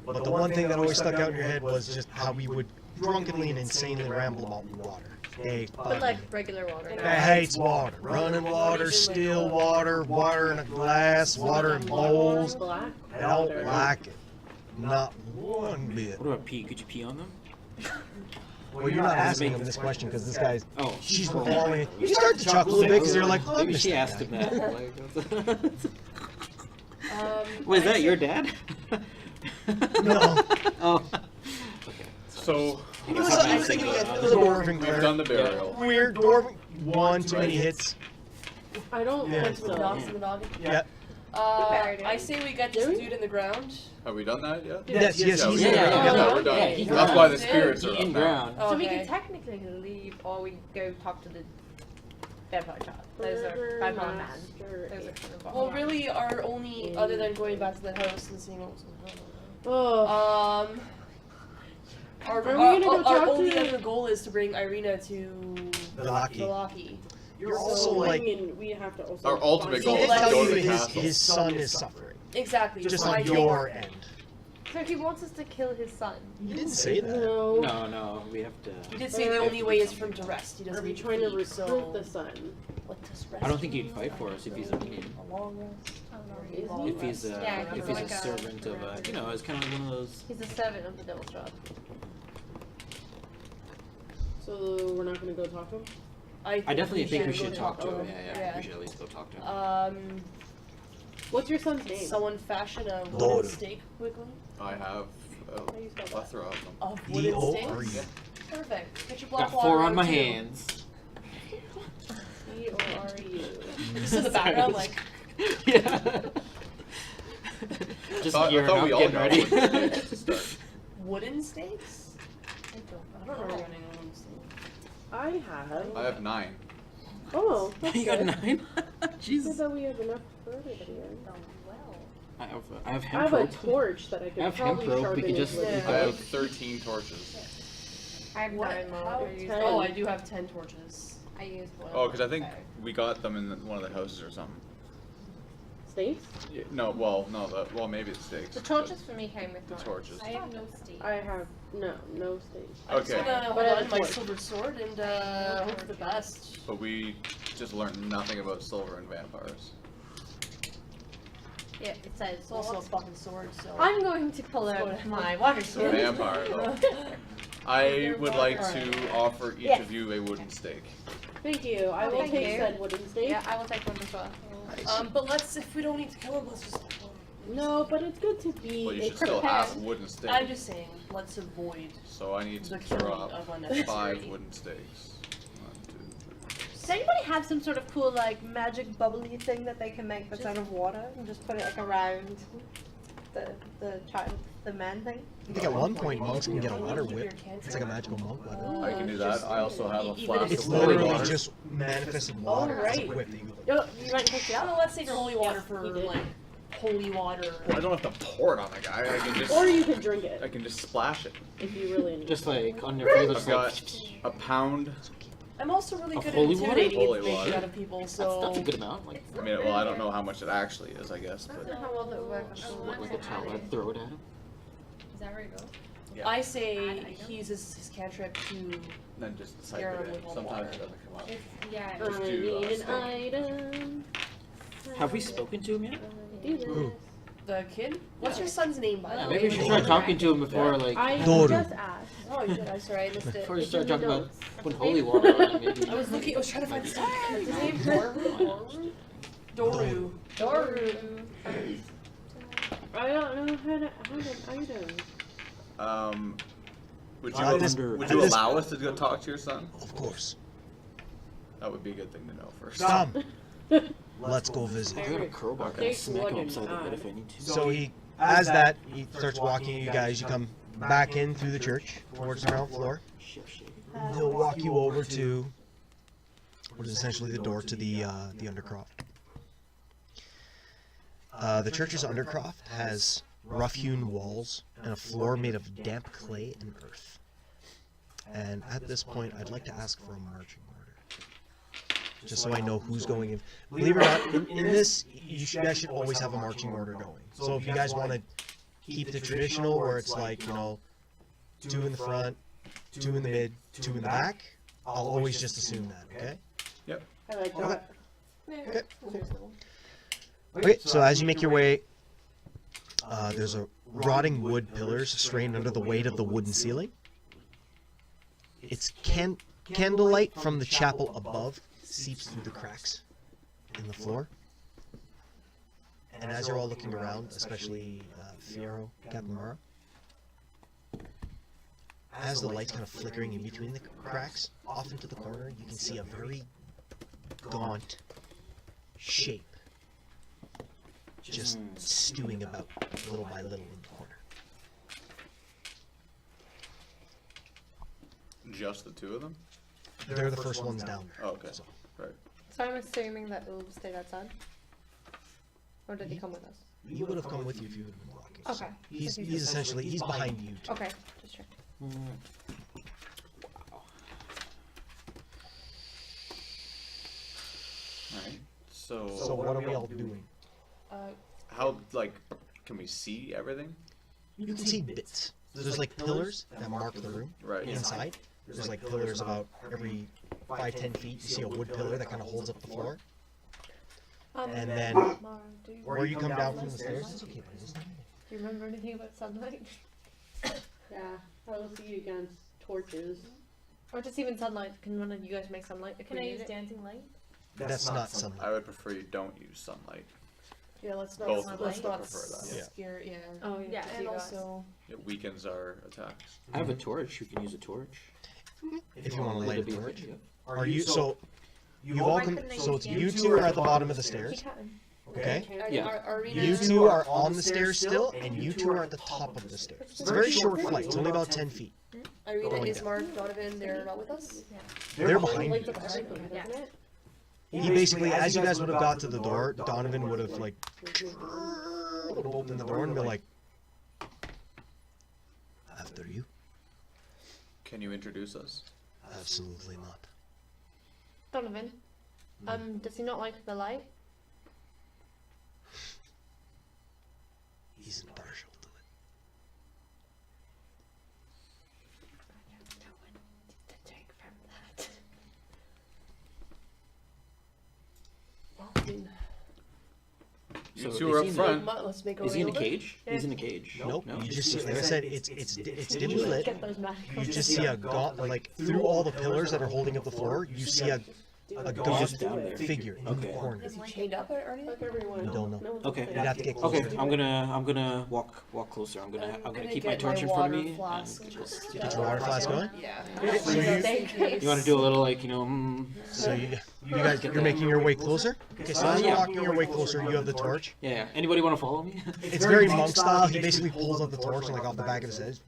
[SPEAKER 2] But the one thing that always stuck out in your head was just how we would drunkenly and insanely ramble about water. They
[SPEAKER 1] But like regular water.
[SPEAKER 2] hates water. Running water, still water, water in a glass, water in bowls.
[SPEAKER 3] Black.
[SPEAKER 2] They don't like it. Not one bit.
[SPEAKER 6] What about pee? Could you pee on them?
[SPEAKER 2] Well, you're not asking him this question because this guy's.
[SPEAKER 6] Oh,
[SPEAKER 2] She's recalling. You start to chuckle a bit because you're like, oh, I
[SPEAKER 6] maybe
[SPEAKER 2] missed
[SPEAKER 6] she
[SPEAKER 2] that
[SPEAKER 6] asked
[SPEAKER 2] guy.
[SPEAKER 6] him that.
[SPEAKER 5] Um,
[SPEAKER 6] Was
[SPEAKER 5] I
[SPEAKER 6] that
[SPEAKER 5] say-
[SPEAKER 6] your dad?
[SPEAKER 2] No.
[SPEAKER 6] Oh.
[SPEAKER 4] So
[SPEAKER 2] It was a dwarven
[SPEAKER 4] we've done the
[SPEAKER 2] cleric.
[SPEAKER 4] burial.
[SPEAKER 2] Weird dwarven. One too many hits.
[SPEAKER 3] I don't
[SPEAKER 2] Yeah.
[SPEAKER 3] think
[SPEAKER 5] the
[SPEAKER 3] so.
[SPEAKER 5] dogs and the dog.
[SPEAKER 2] Yeah.
[SPEAKER 1] buried him.
[SPEAKER 5] I say we get this
[SPEAKER 3] Did we?
[SPEAKER 5] dude in the ground.
[SPEAKER 4] Have we done that yet?
[SPEAKER 2] Yes, yes,
[SPEAKER 4] Yeah,
[SPEAKER 2] he's
[SPEAKER 4] we
[SPEAKER 2] in
[SPEAKER 4] did.
[SPEAKER 2] there.
[SPEAKER 6] Yeah,
[SPEAKER 4] Yeah, we're done.
[SPEAKER 6] yeah, he
[SPEAKER 4] That's why the
[SPEAKER 5] ground.
[SPEAKER 4] spirits are
[SPEAKER 6] He
[SPEAKER 4] up
[SPEAKER 6] in
[SPEAKER 4] now.
[SPEAKER 6] ground.
[SPEAKER 1] So we
[SPEAKER 5] Okay.
[SPEAKER 1] can technically leave, or we go talk to the vampire child. Those are
[SPEAKER 3] Burger
[SPEAKER 1] vampire man.
[SPEAKER 3] Master.
[SPEAKER 1] Those are kind of
[SPEAKER 5] Well, really, our only, other than going back to the house and seeing what was going
[SPEAKER 3] Oh.
[SPEAKER 5] on. Our,
[SPEAKER 3] Are we gonna go
[SPEAKER 5] our
[SPEAKER 3] talk
[SPEAKER 5] only
[SPEAKER 3] to-
[SPEAKER 5] other goal is to bring Irina to
[SPEAKER 2] Velaki.
[SPEAKER 5] Velaki.
[SPEAKER 2] You're
[SPEAKER 3] So,
[SPEAKER 2] also like.
[SPEAKER 3] we have to also.
[SPEAKER 4] Our ultimate
[SPEAKER 2] He
[SPEAKER 4] goal
[SPEAKER 2] did
[SPEAKER 4] is to
[SPEAKER 2] tell
[SPEAKER 4] go
[SPEAKER 2] you
[SPEAKER 4] to the
[SPEAKER 2] his
[SPEAKER 4] castle.
[SPEAKER 2] son is suffering.
[SPEAKER 5] Exactly.
[SPEAKER 2] Just
[SPEAKER 5] so I
[SPEAKER 2] on
[SPEAKER 5] think-
[SPEAKER 2] your end.
[SPEAKER 1] So he wants us to kill his son.
[SPEAKER 2] You didn't say that.
[SPEAKER 3] No.
[SPEAKER 6] No, we have to.
[SPEAKER 5] He did say the only way is for him to rest. He
[SPEAKER 3] Are
[SPEAKER 5] doesn't
[SPEAKER 3] we
[SPEAKER 5] need
[SPEAKER 3] trying to
[SPEAKER 5] feed,
[SPEAKER 3] recruit
[SPEAKER 5] so
[SPEAKER 3] the son?
[SPEAKER 5] let us rest.
[SPEAKER 6] I don't think he'd fight for us if he's a if he's a
[SPEAKER 1] Yeah, he's
[SPEAKER 6] if he's
[SPEAKER 1] like
[SPEAKER 6] a
[SPEAKER 1] a-
[SPEAKER 6] servant of a it's kind of like one of those.
[SPEAKER 1] He's a servant of the Devil's Rod.
[SPEAKER 3] So we're not gonna go talk to him.
[SPEAKER 6] I definitely think we
[SPEAKER 5] go
[SPEAKER 6] should talk to him. Yeah,
[SPEAKER 5] Yeah.
[SPEAKER 6] we should at least go talk to him.
[SPEAKER 3] What's your son's name?
[SPEAKER 5] Someone fashion a
[SPEAKER 2] Doru.
[SPEAKER 5] wooden stake quickly.
[SPEAKER 4] I have
[SPEAKER 3] How
[SPEAKER 4] a
[SPEAKER 3] you spell that?
[SPEAKER 4] plethora of them.
[SPEAKER 5] Of wooden
[SPEAKER 2] D-O-R-E.
[SPEAKER 5] stakes? Perfect. Get your black
[SPEAKER 6] Got
[SPEAKER 5] water
[SPEAKER 6] 4 on my
[SPEAKER 5] too.
[SPEAKER 6] hands.
[SPEAKER 3] C-O-R-U.
[SPEAKER 5] Just in the background, like,
[SPEAKER 6] Yeah. Just
[SPEAKER 4] I
[SPEAKER 6] gearing
[SPEAKER 4] thought
[SPEAKER 6] up,
[SPEAKER 4] we all
[SPEAKER 6] getting
[SPEAKER 4] know
[SPEAKER 6] ready.
[SPEAKER 4] to start.
[SPEAKER 5] wooden stakes?
[SPEAKER 7] I
[SPEAKER 5] I don't remember any wooden stakes.
[SPEAKER 3] I
[SPEAKER 4] I have 9.
[SPEAKER 3] Oh, that's
[SPEAKER 6] You got
[SPEAKER 3] good.
[SPEAKER 6] 9?
[SPEAKER 3] I
[SPEAKER 6] Jesus.
[SPEAKER 3] thought we have enough for everybody. Right?
[SPEAKER 7] don't well.
[SPEAKER 6] I have
[SPEAKER 3] I have
[SPEAKER 6] hemp
[SPEAKER 3] a
[SPEAKER 6] rope.
[SPEAKER 3] torch that I could
[SPEAKER 6] I have
[SPEAKER 3] probably
[SPEAKER 6] hemp rope, we
[SPEAKER 3] sharpen
[SPEAKER 6] could
[SPEAKER 3] it
[SPEAKER 6] just-
[SPEAKER 3] with.
[SPEAKER 5] Yeah.
[SPEAKER 4] I have 13 torches.
[SPEAKER 1] I have
[SPEAKER 5] What?
[SPEAKER 1] 9 more.
[SPEAKER 5] How?
[SPEAKER 1] I used
[SPEAKER 3] 10?
[SPEAKER 5] Oh,
[SPEAKER 1] one.
[SPEAKER 5] I do have 10 torches.
[SPEAKER 1] I used one.
[SPEAKER 4] Oh, because I think we got them in one of the houses or something.
[SPEAKER 3] Snakes?
[SPEAKER 4] Yeah, no, well, maybe the stakes.
[SPEAKER 1] The torches for me came with
[SPEAKER 4] The
[SPEAKER 1] mine.
[SPEAKER 4] torches.
[SPEAKER 7] I have no state.
[SPEAKER 3] I have no snakes.
[SPEAKER 5] I'm just
[SPEAKER 4] Okay.
[SPEAKER 5] gonna hold
[SPEAKER 3] But I have
[SPEAKER 5] on
[SPEAKER 3] a
[SPEAKER 5] my
[SPEAKER 3] torch.
[SPEAKER 5] silver sword and hope for the best.
[SPEAKER 4] But we just learned nothing about silver and vampires.
[SPEAKER 1] Yeah, it says.
[SPEAKER 5] It's also a fucking sword, so.
[SPEAKER 1] I'm going to pull
[SPEAKER 5] Let's go
[SPEAKER 1] out
[SPEAKER 5] to-
[SPEAKER 1] my water
[SPEAKER 4] It's a
[SPEAKER 1] sword.
[SPEAKER 4] vampire, though. I would like to offer each
[SPEAKER 1] Yes.
[SPEAKER 4] of you a wooden stake.
[SPEAKER 3] Thank you. I
[SPEAKER 1] Oh,
[SPEAKER 3] will
[SPEAKER 1] thank
[SPEAKER 3] take
[SPEAKER 1] you.
[SPEAKER 3] said wooden stake.
[SPEAKER 1] Yeah, I will take one as well.
[SPEAKER 5] But if we don't need to kill him, let's just.
[SPEAKER 3] No, but it's good to be
[SPEAKER 4] Well, you
[SPEAKER 3] a
[SPEAKER 4] should still
[SPEAKER 3] prepared.
[SPEAKER 4] have a wooden stake.
[SPEAKER 5] I'm just saying, let's avoid
[SPEAKER 4] So I need
[SPEAKER 5] the
[SPEAKER 4] to
[SPEAKER 5] killing
[SPEAKER 4] drop
[SPEAKER 5] of unnecessary.
[SPEAKER 4] 5 wooden stakes. 1, 2, 3.
[SPEAKER 1] Does anybody have some sort of cool like magic bubbly thing that they can make that's out of water and just put it like around the child, the man thing?
[SPEAKER 2] I think at one point monks can get a
[SPEAKER 5] Keep
[SPEAKER 2] water
[SPEAKER 5] your
[SPEAKER 2] whip.
[SPEAKER 5] cantrip.
[SPEAKER 2] It's like a magical monk weapon.
[SPEAKER 4] I can do that. I also have a
[SPEAKER 5] Even
[SPEAKER 4] flask
[SPEAKER 5] if
[SPEAKER 2] It's
[SPEAKER 4] of holy
[SPEAKER 2] literally
[SPEAKER 4] water.
[SPEAKER 2] just manifested water. It's a
[SPEAKER 3] right.
[SPEAKER 2] whip that you
[SPEAKER 1] Yo, you might take it
[SPEAKER 5] I don't
[SPEAKER 1] out.
[SPEAKER 5] know, let's save your holy water
[SPEAKER 3] Yes,
[SPEAKER 5] for
[SPEAKER 3] he did.
[SPEAKER 5] like holy water.
[SPEAKER 4] Well, I don't have to pour it on the guy. I can just.
[SPEAKER 3] Or you can drink
[SPEAKER 4] I
[SPEAKER 3] it
[SPEAKER 4] can just splash it.
[SPEAKER 3] if you really need.
[SPEAKER 6] Just like on your face,
[SPEAKER 4] I've
[SPEAKER 6] just
[SPEAKER 4] got
[SPEAKER 6] like.
[SPEAKER 4] a pound.
[SPEAKER 5] I'm also really
[SPEAKER 6] Of
[SPEAKER 5] good at
[SPEAKER 6] holy water?
[SPEAKER 5] intimidating
[SPEAKER 4] Holy
[SPEAKER 5] information
[SPEAKER 4] water.
[SPEAKER 5] out of people, so.
[SPEAKER 6] That's a good amount. Like,
[SPEAKER 4] I mean, well, I don't know how much it actually is, I guess,
[SPEAKER 1] I don't
[SPEAKER 4] but
[SPEAKER 1] know how well that would work.
[SPEAKER 6] like a towel, I'd throw it at him.
[SPEAKER 7] Is that where it goes?
[SPEAKER 4] yeah.
[SPEAKER 5] I say he uses his cantrip to.
[SPEAKER 4] Then just type
[SPEAKER 5] Scare
[SPEAKER 4] it
[SPEAKER 5] him
[SPEAKER 4] in.
[SPEAKER 5] with holy
[SPEAKER 4] Sometimes
[SPEAKER 5] water.
[SPEAKER 4] it doesn't come up.
[SPEAKER 7] It's, yeah.
[SPEAKER 3] I
[SPEAKER 4] Just do,
[SPEAKER 3] need an
[SPEAKER 4] steak.
[SPEAKER 3] item.
[SPEAKER 6] Have we spoken to him yet?
[SPEAKER 3] Do this.
[SPEAKER 2] Ooh.
[SPEAKER 5] The kid? What's your son's name, by the
[SPEAKER 6] Yeah,
[SPEAKER 5] way?
[SPEAKER 6] maybe we should start talking to him before, like,
[SPEAKER 3] I
[SPEAKER 2] Doru.
[SPEAKER 3] just asked.
[SPEAKER 5] Oh, you did. I'm sorry, I missed it.
[SPEAKER 6] before we
[SPEAKER 3] It's
[SPEAKER 6] start
[SPEAKER 3] in the
[SPEAKER 6] talking about
[SPEAKER 3] notes.
[SPEAKER 6] putting holy water on him. Maybe.
[SPEAKER 5] I was looking. I was trying to find his name. His name
[SPEAKER 6] Doru?
[SPEAKER 5] Doru.
[SPEAKER 1] Doru.
[SPEAKER 3] I don't know how to add an item.
[SPEAKER 4] Would
[SPEAKER 2] At this-
[SPEAKER 4] you, would
[SPEAKER 2] at
[SPEAKER 4] you
[SPEAKER 2] this-
[SPEAKER 4] allow us to go talk to your son?
[SPEAKER 2] Of course.
[SPEAKER 4] That would be a good thing to know first.
[SPEAKER 2] Come. Let's go visit.
[SPEAKER 6] I got a crowbar. I can
[SPEAKER 3] Take
[SPEAKER 6] smack
[SPEAKER 3] one
[SPEAKER 6] him
[SPEAKER 3] and
[SPEAKER 6] upside the head
[SPEAKER 3] add.
[SPEAKER 6] if I need to.
[SPEAKER 2] So he, as that, he starts walking you guys. You come back in through the church towards the ground floor.
[SPEAKER 6] Shit, shit.
[SPEAKER 2] He'll walk you over to what is essentially the door to the undercroft. The church's undercroft has rough-hewn walls and a floor made of damp clay and earth. And at this point, I'd like to ask for a marching order, just so I know who's going in. Believe it or not, in this, guys should always have a marching order going. So if you guys want to keep the traditional, where it's like, 2 in the front, 2 in the mid, 2 in the back, I'll always just assume that, okay?
[SPEAKER 3] I like
[SPEAKER 2] Okay.
[SPEAKER 3] that.
[SPEAKER 2] Okay, cool. Okay, so as you make your way, there's a rotting wood pillars strained under the weight of the wooden ceiling. It's candlelight from the chapel above seeps through the cracks in the floor. And as you're all looking around, especially Fierro, Captain Mara, as the light's kind of flickering in between the cracks, off into the corner, you can see a very gaunt shape just stewing about little by little in the corner.
[SPEAKER 4] Just the 2 of them?
[SPEAKER 2] They're the first ones down there.
[SPEAKER 4] Oh, okay.
[SPEAKER 2] So,
[SPEAKER 1] So I'm assuming that Ulv stayed outside? Or did he come with us?
[SPEAKER 2] he would have come with you if you would have been walking. so
[SPEAKER 1] Okay.
[SPEAKER 2] he's essentially behind you. Too.
[SPEAKER 1] Okay, just check.
[SPEAKER 4] Alright. So,
[SPEAKER 2] So what are we all doing?
[SPEAKER 4] how, can we see everything?
[SPEAKER 2] You can see bits. There's like pillars that mark the room
[SPEAKER 4] Right.
[SPEAKER 2] inside. There's like pillars about every 5-10 feet. You see a wood pillar that kind of holds up the floor. And then
[SPEAKER 1] Mara, do
[SPEAKER 2] where you come down from the stairs, it's okay. But it's not
[SPEAKER 1] you remember anything about sunlight?
[SPEAKER 3] Yeah, I will see you against torches.
[SPEAKER 1] Or just even sunlight? Can one of you guys make sunlight? If
[SPEAKER 7] Can
[SPEAKER 1] we
[SPEAKER 7] I
[SPEAKER 1] need
[SPEAKER 7] use
[SPEAKER 1] it?
[SPEAKER 7] dancing light?
[SPEAKER 2] That's not sunlight.
[SPEAKER 4] I would prefer you don't use sunlight.
[SPEAKER 5] Yeah, let's
[SPEAKER 4] Both
[SPEAKER 5] not
[SPEAKER 4] of
[SPEAKER 5] let's
[SPEAKER 4] us
[SPEAKER 5] not
[SPEAKER 4] prefer that.
[SPEAKER 2] Yeah.
[SPEAKER 5] scare. Yeah.
[SPEAKER 3] Oh yeah.
[SPEAKER 7] Yeah.
[SPEAKER 5] And
[SPEAKER 7] you guys.
[SPEAKER 5] also,
[SPEAKER 4] It weakens our attacks.
[SPEAKER 6] I have a torch. You can use a torch.
[SPEAKER 2] If you want to
[SPEAKER 6] Would
[SPEAKER 2] light
[SPEAKER 6] it
[SPEAKER 2] a
[SPEAKER 6] be
[SPEAKER 2] torch.
[SPEAKER 6] yeah.
[SPEAKER 2] Are you so? You've all
[SPEAKER 7] Why
[SPEAKER 2] come.
[SPEAKER 7] couldn't I
[SPEAKER 2] So it's
[SPEAKER 7] use
[SPEAKER 2] you
[SPEAKER 7] it?
[SPEAKER 2] two are at the bottom of the
[SPEAKER 5] he
[SPEAKER 2] stairs.
[SPEAKER 5] can.
[SPEAKER 2] Okay.
[SPEAKER 6] Yeah.
[SPEAKER 5] Arena.
[SPEAKER 2] You two are on the stairs still, and you two are at the top of the stairs. It's a very short flight. It's only about 10 feet.
[SPEAKER 5] Irina,
[SPEAKER 2] Going
[SPEAKER 5] is
[SPEAKER 2] down.
[SPEAKER 5] Mark, Donovan, they're not with us?
[SPEAKER 2] They're behind
[SPEAKER 3] Lights
[SPEAKER 2] you.
[SPEAKER 3] up everything,
[SPEAKER 7] Yeah.
[SPEAKER 3] doesn't it?
[SPEAKER 2] He basically, as you guys would have got to the door, Donovan would have like would have opened the door and be like, "After you."
[SPEAKER 4] Can you introduce us?
[SPEAKER 2] Absolutely not.
[SPEAKER 1] Donovan, does he not like the light?
[SPEAKER 2] He's impartial to it.
[SPEAKER 1] To take from that.
[SPEAKER 5] Well, I mean,
[SPEAKER 4] You
[SPEAKER 6] So
[SPEAKER 4] two
[SPEAKER 6] is
[SPEAKER 4] are
[SPEAKER 6] he
[SPEAKER 4] up
[SPEAKER 6] in
[SPEAKER 4] front.
[SPEAKER 5] let's make a
[SPEAKER 6] Is he in a
[SPEAKER 5] over.
[SPEAKER 6] cage? He's in a cage.
[SPEAKER 2] Nope.
[SPEAKER 6] No.
[SPEAKER 2] You just see, like I said, it's dimly lit.
[SPEAKER 1] Get those magic
[SPEAKER 2] You just see a gaunt, like through all the pillars that are holding up the floor, you see a gaunt
[SPEAKER 6] just down there.
[SPEAKER 2] figure in the
[SPEAKER 6] Okay.
[SPEAKER 2] corner.
[SPEAKER 5] Is he chained up or anything?
[SPEAKER 3] Like everyone.
[SPEAKER 2] You don't know.
[SPEAKER 3] No one's
[SPEAKER 6] Okay.
[SPEAKER 2] You'd have to get closer.
[SPEAKER 6] Okay, I'm gonna walk closer. I'm gonna keep my
[SPEAKER 5] get
[SPEAKER 6] torch
[SPEAKER 5] my
[SPEAKER 6] in front of
[SPEAKER 5] water
[SPEAKER 6] me and
[SPEAKER 5] flask.
[SPEAKER 6] just
[SPEAKER 2] Get your water flask going.
[SPEAKER 5] Yeah.
[SPEAKER 2] So you-
[SPEAKER 6] You want to do a little like
[SPEAKER 2] So you guys, you're making your way closer. Okay, so as you're walking your way closer, you have the torch.
[SPEAKER 6] yeah. Anybody want to follow me?
[SPEAKER 2] It's very monk style. He basically pulls up the torch and like off the back of his head,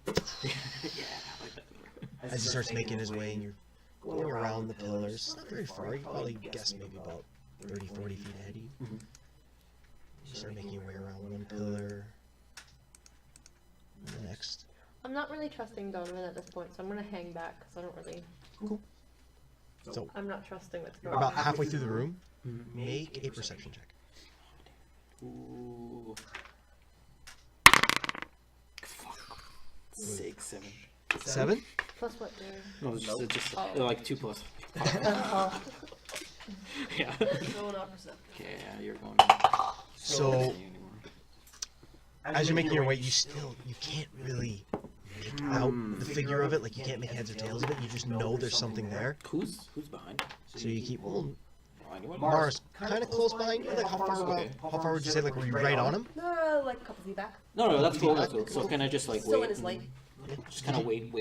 [SPEAKER 2] as he starts making his way, and you're going around the pillars. Not very far. You probably guess maybe about 30, 40 feet ahead of you.
[SPEAKER 6] Mhm.
[SPEAKER 2] You start making your way around one pillar, and the next.
[SPEAKER 1] I'm not really trusting Donovan at this point, so I'm gonna hang back because I don't really.
[SPEAKER 2] Cool. So
[SPEAKER 1] I'm not trusting what's going
[SPEAKER 2] about
[SPEAKER 1] on.
[SPEAKER 2] halfway through the room, make a perception check.
[SPEAKER 6] Ooh. Fuck. 6, 7.
[SPEAKER 2] 7.
[SPEAKER 1] Plus what, dude?
[SPEAKER 6] No, it's just
[SPEAKER 1] Oh.
[SPEAKER 6] like 2 plus.
[SPEAKER 1] Oh.
[SPEAKER 6] Yeah.
[SPEAKER 5] No, not percent.
[SPEAKER 6] Okay, yeah, you're going.
[SPEAKER 2] So as you're making your way, you can't really make out the figure of it. Like you can't make heads or tails of it. You just know there's something there.
[SPEAKER 6] Who's behind?
[SPEAKER 2] So you keep. Well,
[SPEAKER 6] Anyone?
[SPEAKER 2] Mars kind of close behind you. Like how far?
[SPEAKER 6] Okay.
[SPEAKER 2] How far would you say? Like were you right on him?
[SPEAKER 5] Like a couple feet back.
[SPEAKER 6] No, that's cool. That's cool. So can I just like
[SPEAKER 5] Still
[SPEAKER 6] wait?
[SPEAKER 5] in his light.
[SPEAKER 6] Just kind of wait.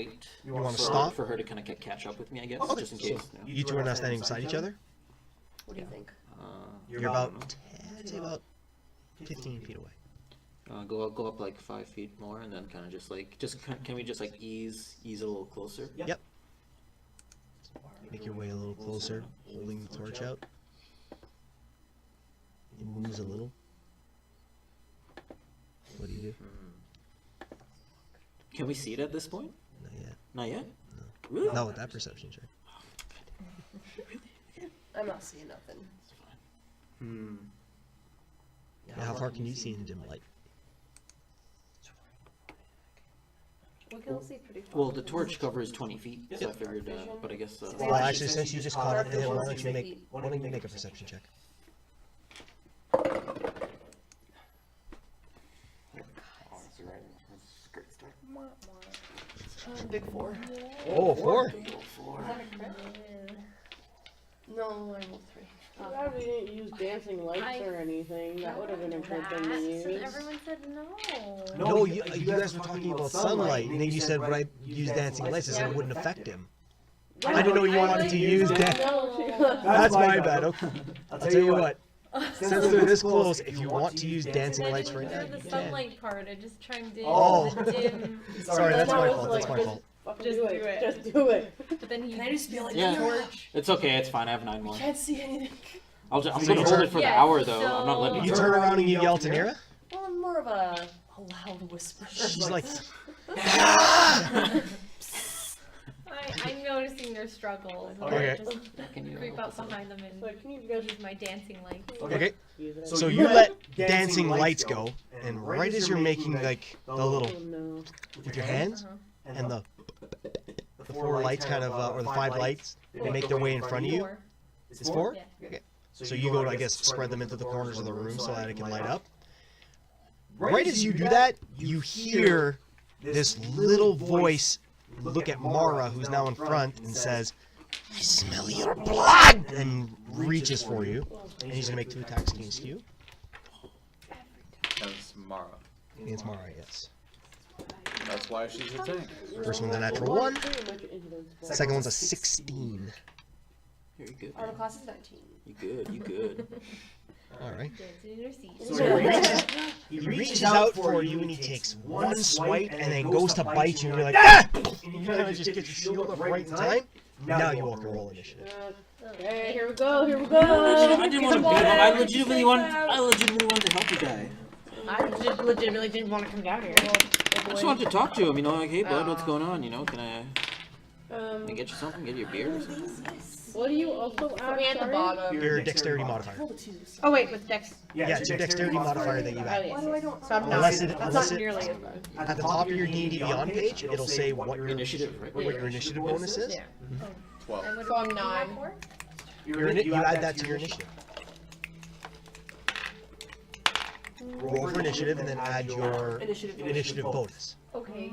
[SPEAKER 2] You want
[SPEAKER 6] for,
[SPEAKER 2] to stop?
[SPEAKER 6] for her to kind of catch up with me, I guess,
[SPEAKER 2] Okay,
[SPEAKER 6] just in
[SPEAKER 2] so
[SPEAKER 6] case.
[SPEAKER 2] you two are now standing beside each other.
[SPEAKER 5] What do you think?
[SPEAKER 2] You're about 10, I'd say about 15 feet away.
[SPEAKER 6] Go up like 5 feet more, and then kind of just like can we just like ease a little closer?
[SPEAKER 2] Yep. Make your way a little closer, holding the torch out. It moves a little. What do you do?
[SPEAKER 6] Can we see it at this point?
[SPEAKER 2] Not yet.
[SPEAKER 6] Not yet.
[SPEAKER 2] No.
[SPEAKER 6] Really?
[SPEAKER 2] Not with that perception check.
[SPEAKER 5] I'm not seeing nothing.
[SPEAKER 2] Yeah, how far can you see in dim light?
[SPEAKER 1] We can all see pretty far.
[SPEAKER 6] Well, the torch covers 20 feet, so I figured. But I guess.
[SPEAKER 2] Well, actually, since you just caught up to him, why don't you make a perception check?
[SPEAKER 5] Big 4.
[SPEAKER 2] Oh, 4.
[SPEAKER 5] No, I rolled 3.
[SPEAKER 3] Glad we didn't use dancing lights or anything. That would have been a good thing to
[SPEAKER 7] And
[SPEAKER 3] use.
[SPEAKER 7] everyone said no.
[SPEAKER 2] No, you guys were talking about sunlight, and then you said, would I use dancing lights? I said it wouldn't affect him. I didn't know you wanted to use that.
[SPEAKER 3] No,
[SPEAKER 2] That's my bad. Okay. I'll tell you what. Since they're this close, if you want to use dancing
[SPEAKER 7] I
[SPEAKER 2] lights
[SPEAKER 7] didn't
[SPEAKER 2] right now,
[SPEAKER 7] hear
[SPEAKER 2] you
[SPEAKER 7] the
[SPEAKER 2] can.
[SPEAKER 7] sunlight part. I just chimed in
[SPEAKER 2] Oh.
[SPEAKER 7] the dim.
[SPEAKER 2] Sorry, that's my
[SPEAKER 3] I was
[SPEAKER 2] fault. That's
[SPEAKER 3] like,
[SPEAKER 2] my fault.
[SPEAKER 3] Fucking
[SPEAKER 7] Just
[SPEAKER 3] do
[SPEAKER 7] do
[SPEAKER 3] it.
[SPEAKER 7] it.
[SPEAKER 3] Just do it.
[SPEAKER 7] But then he.
[SPEAKER 5] Can I just be like,
[SPEAKER 6] Yeah.
[SPEAKER 5] torch?
[SPEAKER 6] It's okay. It's fine. I have 9 more.
[SPEAKER 5] Can't see anything.
[SPEAKER 6] I'm
[SPEAKER 2] So
[SPEAKER 6] gonna
[SPEAKER 2] you
[SPEAKER 6] hold
[SPEAKER 2] turn-
[SPEAKER 6] it for the
[SPEAKER 7] Yeah,
[SPEAKER 6] hour though. I'm not
[SPEAKER 7] so-
[SPEAKER 6] letting
[SPEAKER 2] You
[SPEAKER 6] it
[SPEAKER 2] turn around and you yell to Nira.
[SPEAKER 5] Well, I'm more of a loud whisper.
[SPEAKER 2] She's like,
[SPEAKER 7] I'm noticing their struggles. And
[SPEAKER 2] Okay.
[SPEAKER 7] I just
[SPEAKER 6] Can you
[SPEAKER 7] creep up behind them and
[SPEAKER 3] So can you guys
[SPEAKER 7] use my dancing light.
[SPEAKER 2] okay.
[SPEAKER 3] use it?
[SPEAKER 2] So you let dancing lights go, and right as you're making like the little
[SPEAKER 3] Oh no.
[SPEAKER 2] with your hands,
[SPEAKER 7] Uh-huh.
[SPEAKER 2] and the 4 lights kind of, or the 5 lights, they make their way in front of you.
[SPEAKER 7] Four.
[SPEAKER 2] It's 4.
[SPEAKER 7] Yeah.
[SPEAKER 2] Okay. So you go to, I guess, spread them into the corners of the room so that it can light up. Right as you do that, you hear this little voice look at Mara, who's now in front, and says, "I smell your blood!" and reaches for you. And he's going to make 2 attacks against you.
[SPEAKER 4] Mara.
[SPEAKER 2] Against Mara, yes.
[SPEAKER 4] That's why she's a tank.
[SPEAKER 2] First one's a natural 1.
[SPEAKER 3] Pretty much invincible.
[SPEAKER 2] Second one's a 16.
[SPEAKER 6] You're good.
[SPEAKER 5] Armor
[SPEAKER 6] Man.
[SPEAKER 5] class is 19.
[SPEAKER 6] You good. You good.
[SPEAKER 2] Alright.
[SPEAKER 7] Dancing in your seat.
[SPEAKER 2] So he reaches out for you and he takes one swipe and then goes to bite you and you're like, ah! And you kind of just get your shield up right in time. Now you walk and roll initiative.
[SPEAKER 3] Okay, here we go. Here we go.
[SPEAKER 6] I didn't want to beat him. I legitimately wanted to help you guy.
[SPEAKER 5] I just legitimately didn't want to come down here.
[SPEAKER 6] I just wanted to talk to him. You know, like, hey bud, what's going on? You know, can I get you something? Get you a beer or something?
[SPEAKER 3] What do you also add?
[SPEAKER 5] Put me at the bottom.
[SPEAKER 2] Your dexterity modifier.
[SPEAKER 5] Oh wait, with dex.
[SPEAKER 2] Yeah, it's your dexterity modifier that you
[SPEAKER 5] Oh,
[SPEAKER 2] add.
[SPEAKER 5] yes, yes. So I'm not.
[SPEAKER 2] Unless it-
[SPEAKER 5] That's
[SPEAKER 2] unless
[SPEAKER 5] not
[SPEAKER 2] it-
[SPEAKER 5] nearly as bad.
[SPEAKER 2] At the top of your D&D Beyond page, it'll say what your
[SPEAKER 6] Initiative, right?
[SPEAKER 2] initiative bonus is.
[SPEAKER 5] Yeah.
[SPEAKER 4] 12.
[SPEAKER 7] And what
[SPEAKER 5] So I'm
[SPEAKER 7] do you have
[SPEAKER 5] 9.
[SPEAKER 7] for?
[SPEAKER 2] You add that to your initiative. Roll for initiative and then add your initiative bonus.
[SPEAKER 7] Okay.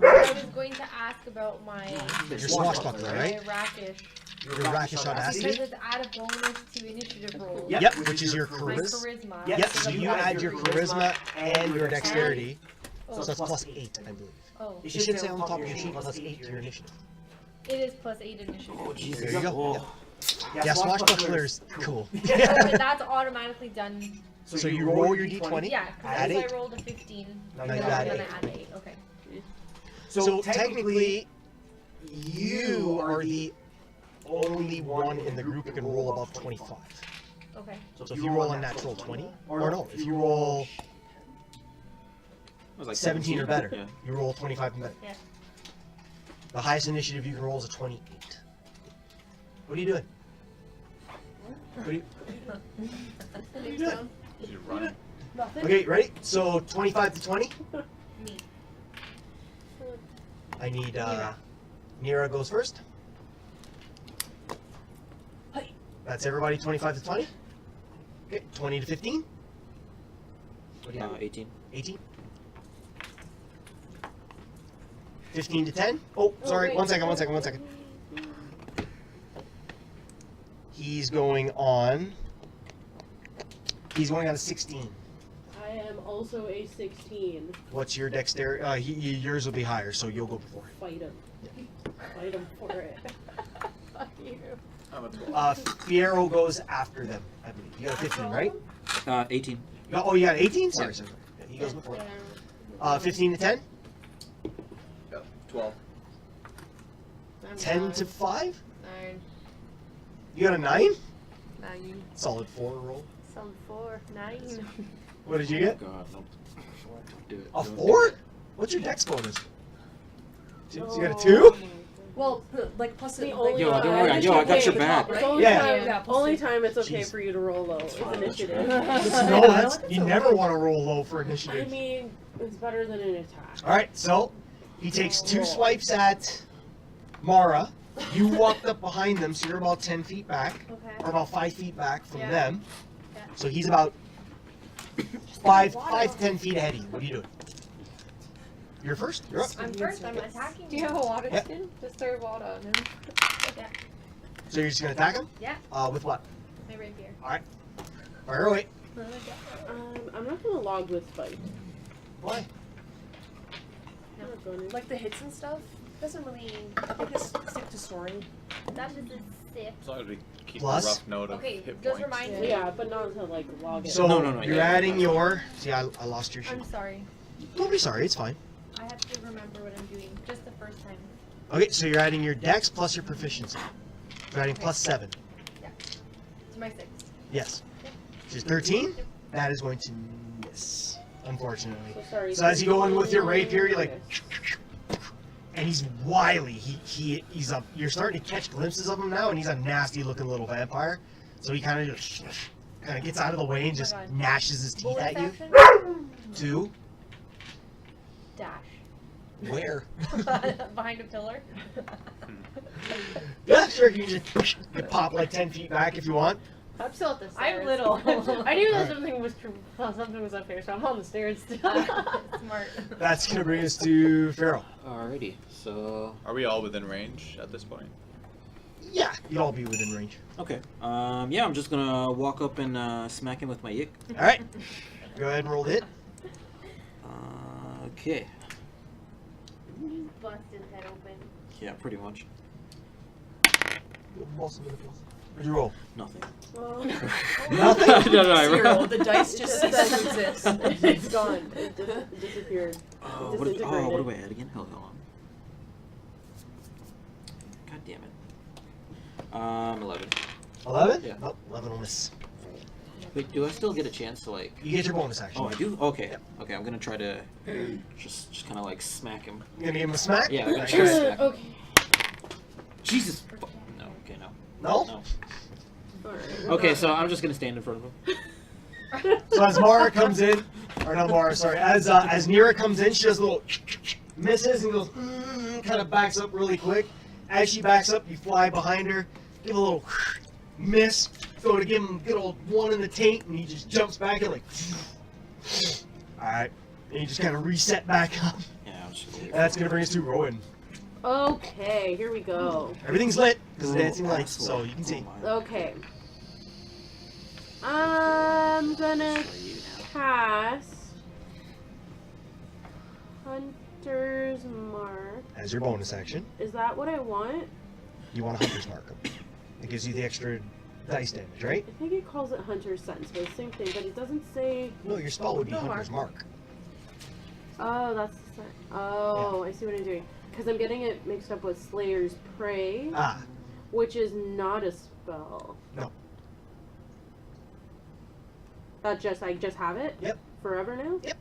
[SPEAKER 7] I was going to ask about my
[SPEAKER 2] Your swashbuckler, right?
[SPEAKER 7] rakish.
[SPEAKER 2] Your rakish
[SPEAKER 7] Because
[SPEAKER 2] audacity.
[SPEAKER 7] it's add a bonus to initiative rolls.
[SPEAKER 2] Yep, which is your
[SPEAKER 7] My
[SPEAKER 2] charisma.
[SPEAKER 7] charisma.
[SPEAKER 2] Yep, so you add your charisma and your dexterity.
[SPEAKER 7] Oh.
[SPEAKER 2] So that's plus 8, I believe.
[SPEAKER 7] Oh.
[SPEAKER 2] It should say on the top of your sheet plus 8 to your initiative.
[SPEAKER 7] It is plus 8 initiative.
[SPEAKER 6] Oh jeez.
[SPEAKER 2] There you go.
[SPEAKER 6] Oh.
[SPEAKER 2] Yeah, swashbuckler's cool.
[SPEAKER 7] So that's automatically done.
[SPEAKER 2] So you roll your d20.
[SPEAKER 7] Yeah,
[SPEAKER 2] Add
[SPEAKER 7] because
[SPEAKER 2] 8.
[SPEAKER 7] I rolled a 15.
[SPEAKER 2] Now
[SPEAKER 7] then
[SPEAKER 2] you
[SPEAKER 7] I'm
[SPEAKER 2] add
[SPEAKER 7] gonna
[SPEAKER 2] 8.
[SPEAKER 7] add 8. Okay.
[SPEAKER 2] So technically, you are the only one in the group who can roll above 25.
[SPEAKER 7] Okay.
[SPEAKER 2] So if you roll a natural 20, or no, if you roll
[SPEAKER 6] It was like
[SPEAKER 2] 17 or better,
[SPEAKER 6] Yeah.
[SPEAKER 2] you roll 25 and better.
[SPEAKER 7] Yeah.
[SPEAKER 2] The highest initiative you can roll is a 28. What are you doing? What are you doing?
[SPEAKER 4] She's running.
[SPEAKER 2] Okay, ready? So 25 to 20.
[SPEAKER 7] Me.
[SPEAKER 2] I need Nira goes first. That's everybody 25 to 20. Okay, 20 to 15. What do you have?
[SPEAKER 6] 18.
[SPEAKER 2] 18. 15 to 10. Oh, sorry.
[SPEAKER 3] wait.
[SPEAKER 2] One second. He's going on a 16.
[SPEAKER 3] I am also a 16.
[SPEAKER 2] What's your dexterity? Yours will be higher, so you'll go before.
[SPEAKER 3] Fight him. Fight him for it.
[SPEAKER 5] Fuck you.
[SPEAKER 4] I'm a 12.
[SPEAKER 2] Fiero goes after them, I believe. You got a 15, right?
[SPEAKER 6] 18.
[SPEAKER 2] Oh, you got 18? Sorry. Yeah, he goes before. 15 to 10?
[SPEAKER 4] Yep. 12.
[SPEAKER 2] 10 to 5?
[SPEAKER 5] 9.
[SPEAKER 2] You got a 9?
[SPEAKER 5] 9.
[SPEAKER 2] Solid 4 roll.
[SPEAKER 5] Some 4. 9.
[SPEAKER 2] What did you get?
[SPEAKER 6] God, no. Don't do it.
[SPEAKER 2] A
[SPEAKER 6] Don't
[SPEAKER 2] 4? What's your dex bonus? 2? So you got a 2?
[SPEAKER 3] Oh my
[SPEAKER 5] Well, like plus
[SPEAKER 3] The
[SPEAKER 5] it.
[SPEAKER 3] only
[SPEAKER 6] Yo,
[SPEAKER 3] time-
[SPEAKER 6] don't worry, yo, I got your back.
[SPEAKER 3] It's only
[SPEAKER 2] Yeah.
[SPEAKER 3] time,
[SPEAKER 5] Yeah, plus
[SPEAKER 3] only
[SPEAKER 5] 2.
[SPEAKER 3] time it's okay
[SPEAKER 2] Jeez.
[SPEAKER 3] for you to roll low is initiative.
[SPEAKER 2] No, that's, you never want to roll low for
[SPEAKER 3] I
[SPEAKER 2] initiative.
[SPEAKER 3] mean, it's better than an attack.
[SPEAKER 2] Alright, so he takes 2 swipes at Mara. You walked up behind them, so you're about 10 feet back,
[SPEAKER 7] Okay.
[SPEAKER 2] or about 5 feet back from
[SPEAKER 7] Yeah.
[SPEAKER 2] them.
[SPEAKER 7] Yeah.
[SPEAKER 2] So he's about 5 to 10 feet ahead of you. What are you doing? You're first. You're up.
[SPEAKER 7] I'm first. I'm attacking.
[SPEAKER 1] Do you have a water
[SPEAKER 2] Yep.
[SPEAKER 1] skin? Just throw water on him.
[SPEAKER 2] So you're just gonna attack him?
[SPEAKER 7] Yeah.
[SPEAKER 2] With what?
[SPEAKER 7] My rapier.
[SPEAKER 2] Fire away.
[SPEAKER 3] I'm not gonna log with fight.
[SPEAKER 2] Why?
[SPEAKER 3] I'm not gonna.
[SPEAKER 5] Like the hits and stuff doesn't really. I think it's stick to story.
[SPEAKER 7] That is a 6.
[SPEAKER 4] So as we keep
[SPEAKER 2] Plus?
[SPEAKER 4] a rough note of
[SPEAKER 7] Okay,
[SPEAKER 4] hit
[SPEAKER 7] just
[SPEAKER 4] points.
[SPEAKER 7] remind me.
[SPEAKER 3] Yeah, but not until like log in.
[SPEAKER 2] So
[SPEAKER 6] No,
[SPEAKER 2] you're
[SPEAKER 6] yeah.
[SPEAKER 2] adding your. See, I lost your sheet.
[SPEAKER 7] I'm sorry.
[SPEAKER 2] Don't be sorry. It's fine.
[SPEAKER 7] I have to remember what I'm doing. Just the first time.
[SPEAKER 2] Okay, so you're adding your dex plus your proficiency. You're adding plus 7.
[SPEAKER 7] To my 6.
[SPEAKER 2] Yes. Which is 13. That is going to miss, unfortunately.
[SPEAKER 3] So sorry.
[SPEAKER 2] So as you go in with your rapier, you're like, and he's wily. He's a. You're starting to catch glimpses of him now, and he's a nasty looking little vampire. So he kind of just gets out of the way and just
[SPEAKER 7] God.
[SPEAKER 2] gnashes his teeth
[SPEAKER 7] Bonus
[SPEAKER 2] at you.
[SPEAKER 7] action?
[SPEAKER 2] 2.
[SPEAKER 7] Dash.
[SPEAKER 2] Where?
[SPEAKER 7] Behind a pillar.
[SPEAKER 2] Yeah, sure. You can just you pop like 10 feet back if you want.
[SPEAKER 5] I'm still at the stairs.
[SPEAKER 7] I'm little.
[SPEAKER 5] I knew that
[SPEAKER 2] Alright.
[SPEAKER 5] something was up here, so I'm on the stairs still.
[SPEAKER 7] Smart.
[SPEAKER 2] That's gonna bring us to Pharaoh.
[SPEAKER 6] Alrighty, so
[SPEAKER 4] Are we all within range at this point?
[SPEAKER 2] Yeah, you'd all be within range.
[SPEAKER 6] okay. Yeah, I'm just gonna walk up and smack him with my yick.
[SPEAKER 2] All right. Go ahead and roll the hit.
[SPEAKER 6] Okay.
[SPEAKER 7] He busted his head open.
[SPEAKER 6] Yeah, pretty much.
[SPEAKER 2] What'd you roll?
[SPEAKER 6] Nothing.
[SPEAKER 3] Oh,
[SPEAKER 2] Nothing?
[SPEAKER 6] No, I
[SPEAKER 5] Zero. The dice just
[SPEAKER 3] It
[SPEAKER 5] ceased to exist.
[SPEAKER 3] it's gone. It disappeared.
[SPEAKER 6] Oh, what do I add again? Hold on. God damn it. 11.
[SPEAKER 2] 11?
[SPEAKER 6] Yeah.
[SPEAKER 2] Nope, 11 will miss.
[SPEAKER 6] Wait, do I still get a chance to like?
[SPEAKER 2] You get your bonus action.
[SPEAKER 6] Oh, I do. Okay. Okay, I'm gonna try to just kind of like smack him.
[SPEAKER 2] You gonna give him a smack?
[SPEAKER 6] Yeah, I'm gonna try to smack him.
[SPEAKER 3] Okay.
[SPEAKER 6] Jesus. No. Okay, no.
[SPEAKER 2] No?
[SPEAKER 6] No.
[SPEAKER 3] Alright.
[SPEAKER 6] Okay, so I'm just gonna stand in front of him.
[SPEAKER 2] So as Mara comes in, or not Mara, sorry, as Nira comes in, she does a little misses and goes, kind of backs up really quick. As she backs up, you fly behind her, give a little miss, go to give him a good old one in the taint, and he just jumps back and like, alright, and you just kind of reset back up.
[SPEAKER 6] Yeah, I'm just
[SPEAKER 2] And that's gonna bring us to Rowan.
[SPEAKER 3] Okay, here we go.
[SPEAKER 2] Everything's lit because of dancing lights, so you can see.
[SPEAKER 3] Okay. I'm gonna cast Hunter's Mark.
[SPEAKER 2] As your bonus action,
[SPEAKER 3] Is that what I want?
[SPEAKER 2] you want a Hunter's Mark. It gives you the extra dice damage, right?
[SPEAKER 3] I think it calls it Hunter's Sense, but it's the same thing, but it doesn't say...
[SPEAKER 2] No, your spell would be
[SPEAKER 5] No
[SPEAKER 2] Hunter's Mark.
[SPEAKER 3] Oh, that's the sense. Oh, I see what I'm doing. Because I'm getting it mixed up with Slayer's Prey,
[SPEAKER 2] Ah,
[SPEAKER 3] which is not a spell.
[SPEAKER 2] no.
[SPEAKER 3] I just have it?
[SPEAKER 2] Yep.
[SPEAKER 3] Forever now?
[SPEAKER 2] Yep.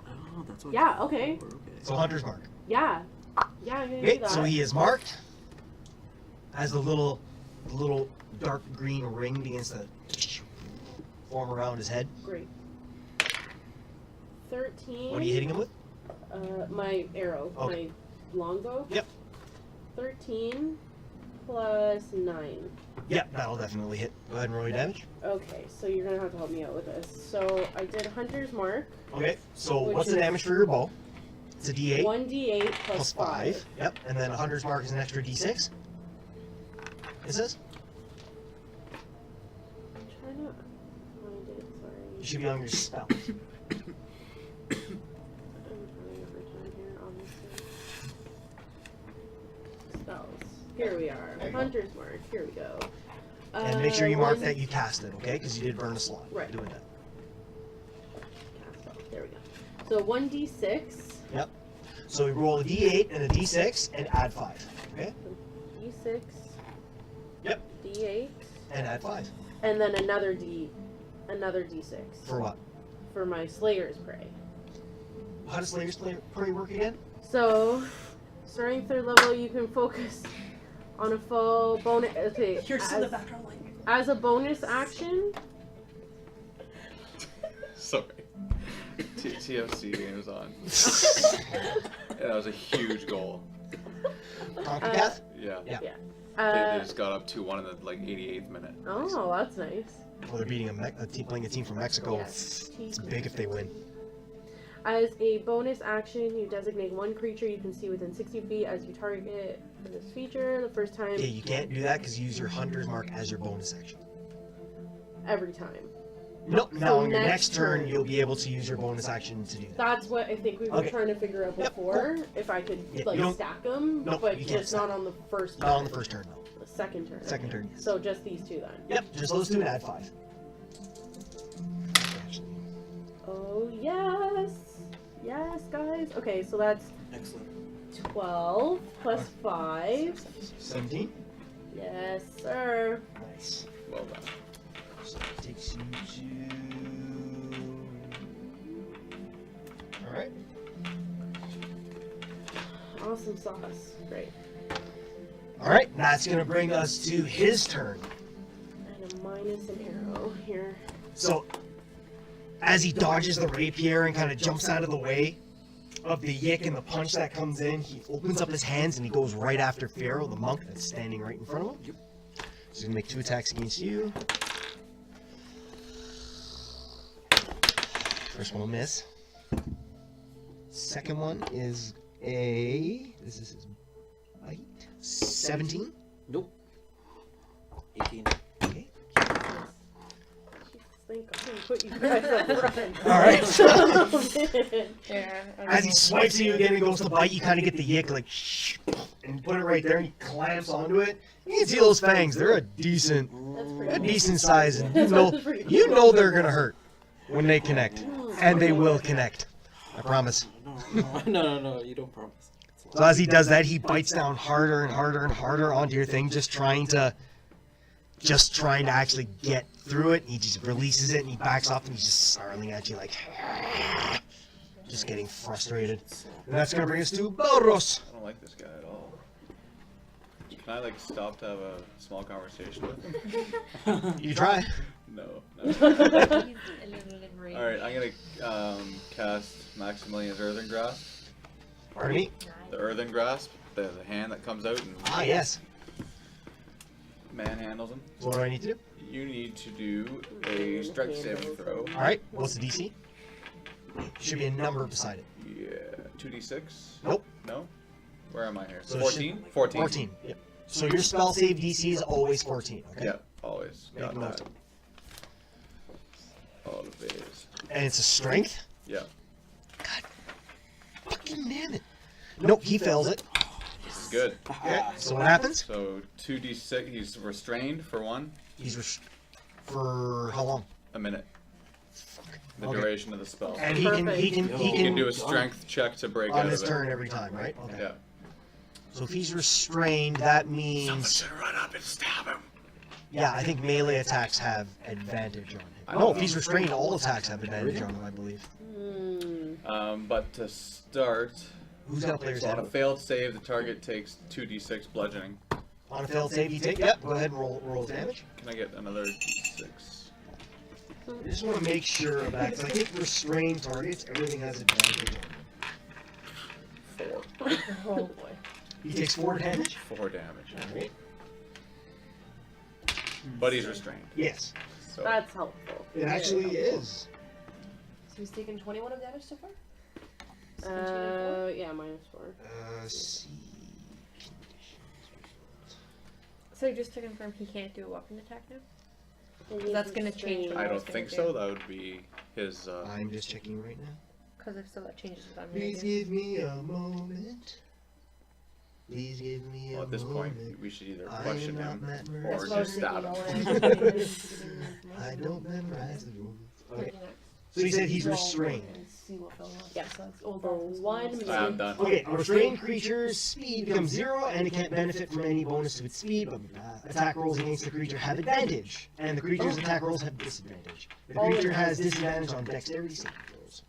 [SPEAKER 6] Oh, that's what.
[SPEAKER 3] Yeah, okay.
[SPEAKER 2] So Hunter's Mark.
[SPEAKER 3] Yeah. Yeah, I'm gonna
[SPEAKER 2] Okay,
[SPEAKER 3] do that.
[SPEAKER 2] so he is marked. Has the little dark green ring begins to form around his head.
[SPEAKER 3] Great. 13.
[SPEAKER 2] What are you hitting him with?
[SPEAKER 3] My arrow.
[SPEAKER 2] Okay.
[SPEAKER 3] My longbow.
[SPEAKER 2] Yep.
[SPEAKER 3] 13 plus 9.
[SPEAKER 2] Yep, that'll definitely hit. Go ahead and roll your damage.
[SPEAKER 3] Okay, so you're gonna have to help me out with this. So I did Hunter's Mark.
[SPEAKER 2] Okay, so
[SPEAKER 3] Which
[SPEAKER 2] what's the
[SPEAKER 3] is-
[SPEAKER 2] damage for your bow? It's a D8
[SPEAKER 3] 1d8
[SPEAKER 2] plus 5. Yep, and then a Hunter's Mark is an extra D6. It says?
[SPEAKER 3] I'm trying to find it. Sorry.
[SPEAKER 2] You should be on your spell.
[SPEAKER 3] I'm having a hard time here, obviously. Spells. Here we are.
[SPEAKER 2] There you go.
[SPEAKER 3] Hunter's Mark. Here we go.
[SPEAKER 2] And make sure you mark
[SPEAKER 3] one-
[SPEAKER 2] that you cast it, okay? Because you did burn a slot.
[SPEAKER 3] Right.
[SPEAKER 2] Doing that.
[SPEAKER 3] Cast spell. There we go. So 1d6.
[SPEAKER 2] Yep. So we roll a D8 and a D6 and add 5. Okay?
[SPEAKER 3] D6.
[SPEAKER 2] Yep.
[SPEAKER 3] D8.
[SPEAKER 2] And add 5.
[SPEAKER 3] And then another D6
[SPEAKER 2] For what?
[SPEAKER 3] for my Slayer's Prey.
[SPEAKER 2] How does Slayer's Prey work again?
[SPEAKER 3] So, starting 3rd level, you can focus on a foe bonus. Okay,
[SPEAKER 5] You're just in the background like.
[SPEAKER 3] as a bonus action.
[SPEAKER 4] Sorry. TFC game is on. Yeah, that was a huge goal.
[SPEAKER 2] CONCACAF?
[SPEAKER 4] Yeah.
[SPEAKER 2] Yeah.
[SPEAKER 4] They
[SPEAKER 3] Uh,
[SPEAKER 4] just got up 2-1 in the like 88th minute.
[SPEAKER 3] oh, that's nice.
[SPEAKER 2] Well, they're beating playing a team from Mexico.
[SPEAKER 3] Yes.
[SPEAKER 2] It's big if they win.
[SPEAKER 3] As a bonus action, you designate one creature you can see within 60 feet as you target for this feature. The first time,
[SPEAKER 2] Yeah, you can't do that because you use your Hunter's Mark as your bonus action.
[SPEAKER 3] every time.
[SPEAKER 2] Nope. Now
[SPEAKER 3] So
[SPEAKER 2] on your
[SPEAKER 3] next
[SPEAKER 2] next turn,
[SPEAKER 3] turn.
[SPEAKER 2] you'll be able to use your bonus action to do that.
[SPEAKER 3] That's what I think we were
[SPEAKER 2] Okay.
[SPEAKER 3] trying to figure out
[SPEAKER 2] Yep,
[SPEAKER 3] before. If I could
[SPEAKER 2] Yeah,
[SPEAKER 3] like
[SPEAKER 2] you don't-
[SPEAKER 3] stack them,
[SPEAKER 2] Nope,
[SPEAKER 3] but
[SPEAKER 2] you can't
[SPEAKER 3] just
[SPEAKER 2] stack
[SPEAKER 3] not on the first.
[SPEAKER 2] Not on the
[SPEAKER 3] turn.
[SPEAKER 2] first turn, no.
[SPEAKER 3] The second turn.
[SPEAKER 2] Second turn, yes.
[SPEAKER 3] So just these two then.
[SPEAKER 2] Yep, just those two and add 5.
[SPEAKER 3] Oh yes, yes, guys. Okay, so that's
[SPEAKER 6] Excellent.
[SPEAKER 3] 12 plus 5.
[SPEAKER 2] 17.
[SPEAKER 3] Yes, sir.
[SPEAKER 2] Nice.
[SPEAKER 4] Well done.
[SPEAKER 2] So that takes you to. Alright.
[SPEAKER 3] Awesome sauce. Great.
[SPEAKER 2] Alright, that's going to bring us to his turn.
[SPEAKER 3] And a minus an arrow here.
[SPEAKER 2] So, as he dodges the rapier and kind of jumps out of the way of the yick and the punch that comes in, he opens up his hands and he goes right after Pharaoh, the monk that's standing right in front of him. Yep. So he's going to make 2 attacks against you. First one will miss. Second one is this is his bite. 17.
[SPEAKER 6] Nope. 18.
[SPEAKER 2] Okay.
[SPEAKER 3] Jesus, thank God. put you guys up front.
[SPEAKER 2] Alright.
[SPEAKER 5] Yeah.
[SPEAKER 2] As he swipes at you again and goes to bite, you kind of get the yick, like, and you put it right there, and he clamps onto it. You can see those fangs. They're a decent size, and you know they're gonna hurt when they connect, and they will connect. I promise.
[SPEAKER 6] No, you don't promise.
[SPEAKER 2] So as he does that, he bites down harder and harder and harder onto your thing, just trying to actually get through it. He just releases it and he backs off and he's just snarling at you like, just getting frustrated. And that's gonna bring us to Balros.
[SPEAKER 4] I don't like this guy at all. Can I like stop to have a small conversation with him?
[SPEAKER 2] You try.
[SPEAKER 4] No.
[SPEAKER 7] He's a little enraged.
[SPEAKER 4] Alright, I'm gonna cast Maximilian's Earthen Grasp.
[SPEAKER 2] Pardon me?
[SPEAKER 4] The Earthen Grasp, the hand that comes out and
[SPEAKER 2] Ah, yes.
[SPEAKER 4] manhandles him.
[SPEAKER 2] So what do I need to do?
[SPEAKER 4] You need to do a strength saving throw.
[SPEAKER 2] Alright, what's the DC? Should be a number beside it.
[SPEAKER 4] Yeah, 2d6?
[SPEAKER 2] Nope.
[SPEAKER 4] No? Where am I here?
[SPEAKER 2] So it
[SPEAKER 4] 14? 14.
[SPEAKER 2] 14. Yep. So your spell save DC is always 14, okay?
[SPEAKER 4] Yeah, always.
[SPEAKER 2] Make
[SPEAKER 4] Got
[SPEAKER 2] note.
[SPEAKER 4] that. All of it is.
[SPEAKER 2] And it's a strength?
[SPEAKER 4] Yeah.
[SPEAKER 2] Fucking damn it. Nope, he fails it.
[SPEAKER 4] This is good.
[SPEAKER 2] Okay, so what happens?
[SPEAKER 4] So 2d6, he's restrained for 1,
[SPEAKER 2] He's for how long?
[SPEAKER 4] a minute. The
[SPEAKER 2] Okay.
[SPEAKER 4] duration of the spell.
[SPEAKER 2] And he can
[SPEAKER 4] He can do a strength check to break
[SPEAKER 2] on
[SPEAKER 4] out
[SPEAKER 2] his
[SPEAKER 4] of it.
[SPEAKER 2] turn every time, right? Okay.
[SPEAKER 4] Yeah.
[SPEAKER 2] So if he's restrained, that means
[SPEAKER 4] should run up and stab him.
[SPEAKER 2] yeah, I think melee attacks have advantage on him.
[SPEAKER 4] I
[SPEAKER 2] No,
[SPEAKER 4] don't
[SPEAKER 2] if
[SPEAKER 4] know.
[SPEAKER 2] he's restrained, all attacks have advantage on him, I believe.
[SPEAKER 4] But to start,
[SPEAKER 2] Who's got player's
[SPEAKER 4] on a
[SPEAKER 2] handbook?
[SPEAKER 4] failed save, the target takes 2d6 bludgeoning.
[SPEAKER 2] On a failed save, you take. Yep. Go ahead and roll damage.
[SPEAKER 4] Can I get another d6?
[SPEAKER 2] I just want to make sure of that because I think restrained targets, everything has advantage on him.
[SPEAKER 4] 4.
[SPEAKER 3] Oh boy.
[SPEAKER 2] He takes 4 damage.
[SPEAKER 4] 4 damage.
[SPEAKER 2] Alright.
[SPEAKER 4] But he's restrained.
[SPEAKER 2] Yes,
[SPEAKER 4] So
[SPEAKER 3] That's helpful.
[SPEAKER 2] it actually is.
[SPEAKER 5] So he's taken 21 of damage so far?
[SPEAKER 3] Yeah, -4.
[SPEAKER 2] See.
[SPEAKER 7] So just to confirm, he can't do a weapon attack now?
[SPEAKER 3] And
[SPEAKER 7] That's
[SPEAKER 3] he's
[SPEAKER 7] gonna change
[SPEAKER 3] restrained.
[SPEAKER 4] I
[SPEAKER 7] I
[SPEAKER 4] don't
[SPEAKER 7] was gonna
[SPEAKER 4] think
[SPEAKER 7] do.
[SPEAKER 4] so. That would be his.
[SPEAKER 2] I'm just checking right now.
[SPEAKER 7] Because if so, that changes what I'm
[SPEAKER 2] Please
[SPEAKER 7] gonna do.
[SPEAKER 2] give me a moment. Please give me a
[SPEAKER 4] Well, at this point,
[SPEAKER 2] moment.
[SPEAKER 4] we should either
[SPEAKER 2] I
[SPEAKER 4] question
[SPEAKER 2] am not
[SPEAKER 4] him
[SPEAKER 2] that
[SPEAKER 4] or
[SPEAKER 2] nervous.
[SPEAKER 4] just stab him.
[SPEAKER 2] I don't memorize the rules. Okay.
[SPEAKER 7] Looking at-
[SPEAKER 2] So you said he's restrained.
[SPEAKER 5] And see what fell off.
[SPEAKER 3] Yeah.
[SPEAKER 5] So it's old
[SPEAKER 3] For
[SPEAKER 5] office
[SPEAKER 3] 1
[SPEAKER 5] ones.
[SPEAKER 3] minute.
[SPEAKER 4] I am done.
[SPEAKER 2] Okay, a restrained creature's speed becomes 0, and it can't benefit from any bonus to its speed. But attack rolls against the creature have advantage, and the creature's attack rolls have disadvantage. The creature has disadvantage on dexterity saving throws.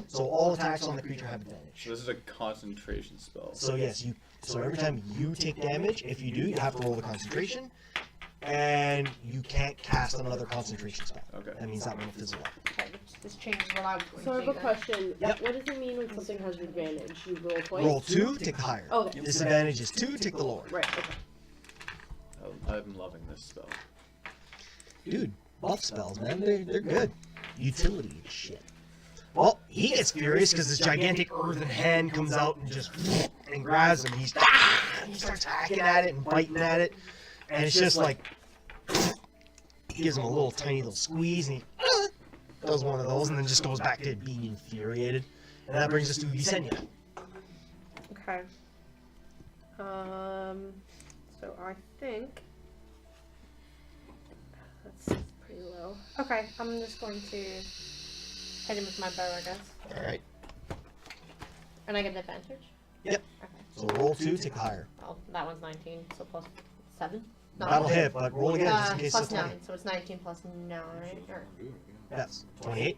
[SPEAKER 2] So all attacks on the creature have advantage.
[SPEAKER 4] So this is a concentration spell.
[SPEAKER 2] So yes, So every time you take damage, if you do, you have to roll the concentration, and you can't cast another concentration spell.
[SPEAKER 4] Okay.
[SPEAKER 2] That means that one will fizzle out.
[SPEAKER 5] Okay, this changes what I was going
[SPEAKER 3] So I
[SPEAKER 5] to
[SPEAKER 3] have
[SPEAKER 5] do
[SPEAKER 3] a
[SPEAKER 5] then.
[SPEAKER 3] question.
[SPEAKER 2] Yep.
[SPEAKER 3] What does it mean when something has advantage? You roll twice?
[SPEAKER 2] Roll 2, take the higher.
[SPEAKER 3] Okay.
[SPEAKER 2] Disadvantage is 2, take the lower.
[SPEAKER 3] Right, okay.
[SPEAKER 4] I'm loving this spell.
[SPEAKER 2] Dude, buff spells, man, they're good. Utility shit. Well, he gets furious because this gigantic earthen hand comes out and just and grabs him. He starts hacking at it and biting at it, and it's just like gives him a little tiny little squeeze, and he does one of those, and then just goes back to being infuriated. And that brings us to Visenya.
[SPEAKER 7] Okay. So I think that's pretty low. Okay, I'm just going to hit him with my bow, I guess.
[SPEAKER 2] All right.
[SPEAKER 7] And I get an advantage?
[SPEAKER 2] Yep.
[SPEAKER 7] Okay.
[SPEAKER 2] So roll 2, take the higher.
[SPEAKER 7] Well, that one's 19, so plus 7? No,
[SPEAKER 2] That'll hit, but roll again just in case
[SPEAKER 7] plus
[SPEAKER 2] it's 20.
[SPEAKER 7] 9, so it's 19 plus 9, or
[SPEAKER 2] Yes, 28.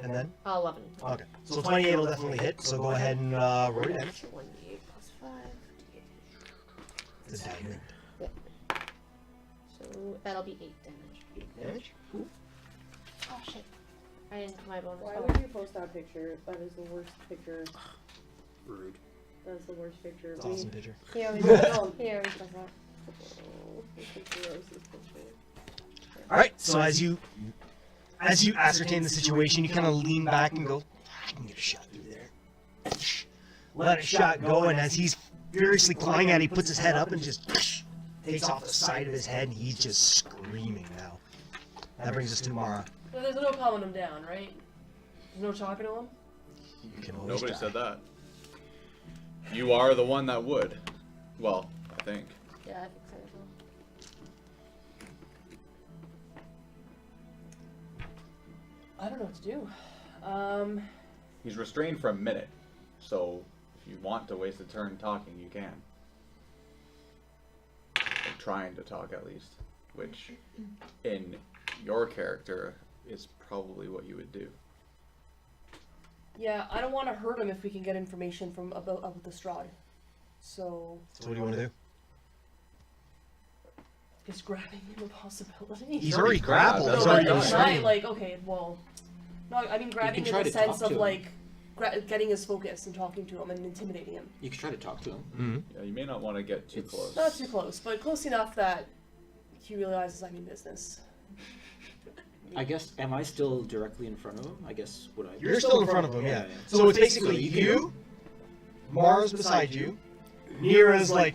[SPEAKER 2] And then?
[SPEAKER 7] 11.
[SPEAKER 2] Okay. So 28 will definitely hit, so go ahead and roll your damage.
[SPEAKER 7] 28 plus 5,
[SPEAKER 2] It's a diamond.
[SPEAKER 7] so that'll be 8 damage.
[SPEAKER 2] Damage?
[SPEAKER 7] Oh shit. I didn't put my bonus.
[SPEAKER 3] Why
[SPEAKER 7] Oh.
[SPEAKER 3] would you post that picture? That is the worst picture.
[SPEAKER 6] Rude.
[SPEAKER 3] That's the worst picture
[SPEAKER 2] It's
[SPEAKER 3] of
[SPEAKER 2] an
[SPEAKER 3] me.
[SPEAKER 2] awesome picture.
[SPEAKER 7] He always does that. He always does that.
[SPEAKER 3] Oh, this is the grossest picture.
[SPEAKER 2] Alright, so as you ascertain the situation, you kind of lean back and go, I can get a shot through there. Let a shot go, and as he's furiously clawing at it, he puts his head up and just takes off the side of his head, and he's just screaming now. That brings us to Mara.
[SPEAKER 5] So there's no calming him down, right? There's no talking to him?
[SPEAKER 2] You can always
[SPEAKER 4] Nobody
[SPEAKER 2] try.
[SPEAKER 4] said that. You are the one that would. Well, I think.
[SPEAKER 5] Yeah, I think so as well. I don't know what to do.
[SPEAKER 4] He's restrained for a minute, so if you want to waste a turn talking, you can. Or trying to talk at least, which in your character is probably what you would do.
[SPEAKER 5] Yeah, I don't want to hurt him if we can get information from about the Strahd. So
[SPEAKER 2] So what do you want to do?
[SPEAKER 5] is grabbing him a possibility?
[SPEAKER 2] He's already grappled.
[SPEAKER 4] No,
[SPEAKER 2] He's
[SPEAKER 5] No,
[SPEAKER 2] already
[SPEAKER 5] like,
[SPEAKER 2] restrained.
[SPEAKER 5] like, okay, well, no, I mean grabbing
[SPEAKER 6] can
[SPEAKER 5] in
[SPEAKER 6] try
[SPEAKER 5] the
[SPEAKER 6] to
[SPEAKER 5] sense
[SPEAKER 6] talk
[SPEAKER 5] of
[SPEAKER 6] to
[SPEAKER 5] like getting his focus and talking to him and intimidating him.
[SPEAKER 6] You can try to talk to him.
[SPEAKER 2] Mm-hmm.
[SPEAKER 4] Yeah, you may not want to get too close.
[SPEAKER 5] Not too close, but close enough that he realizes I mean business.
[SPEAKER 6] I guess, am I still directly in front of him? I guess, would I?
[SPEAKER 2] You're still in front of him, yeah. So it's basically you, Mara's beside you, Nira's like,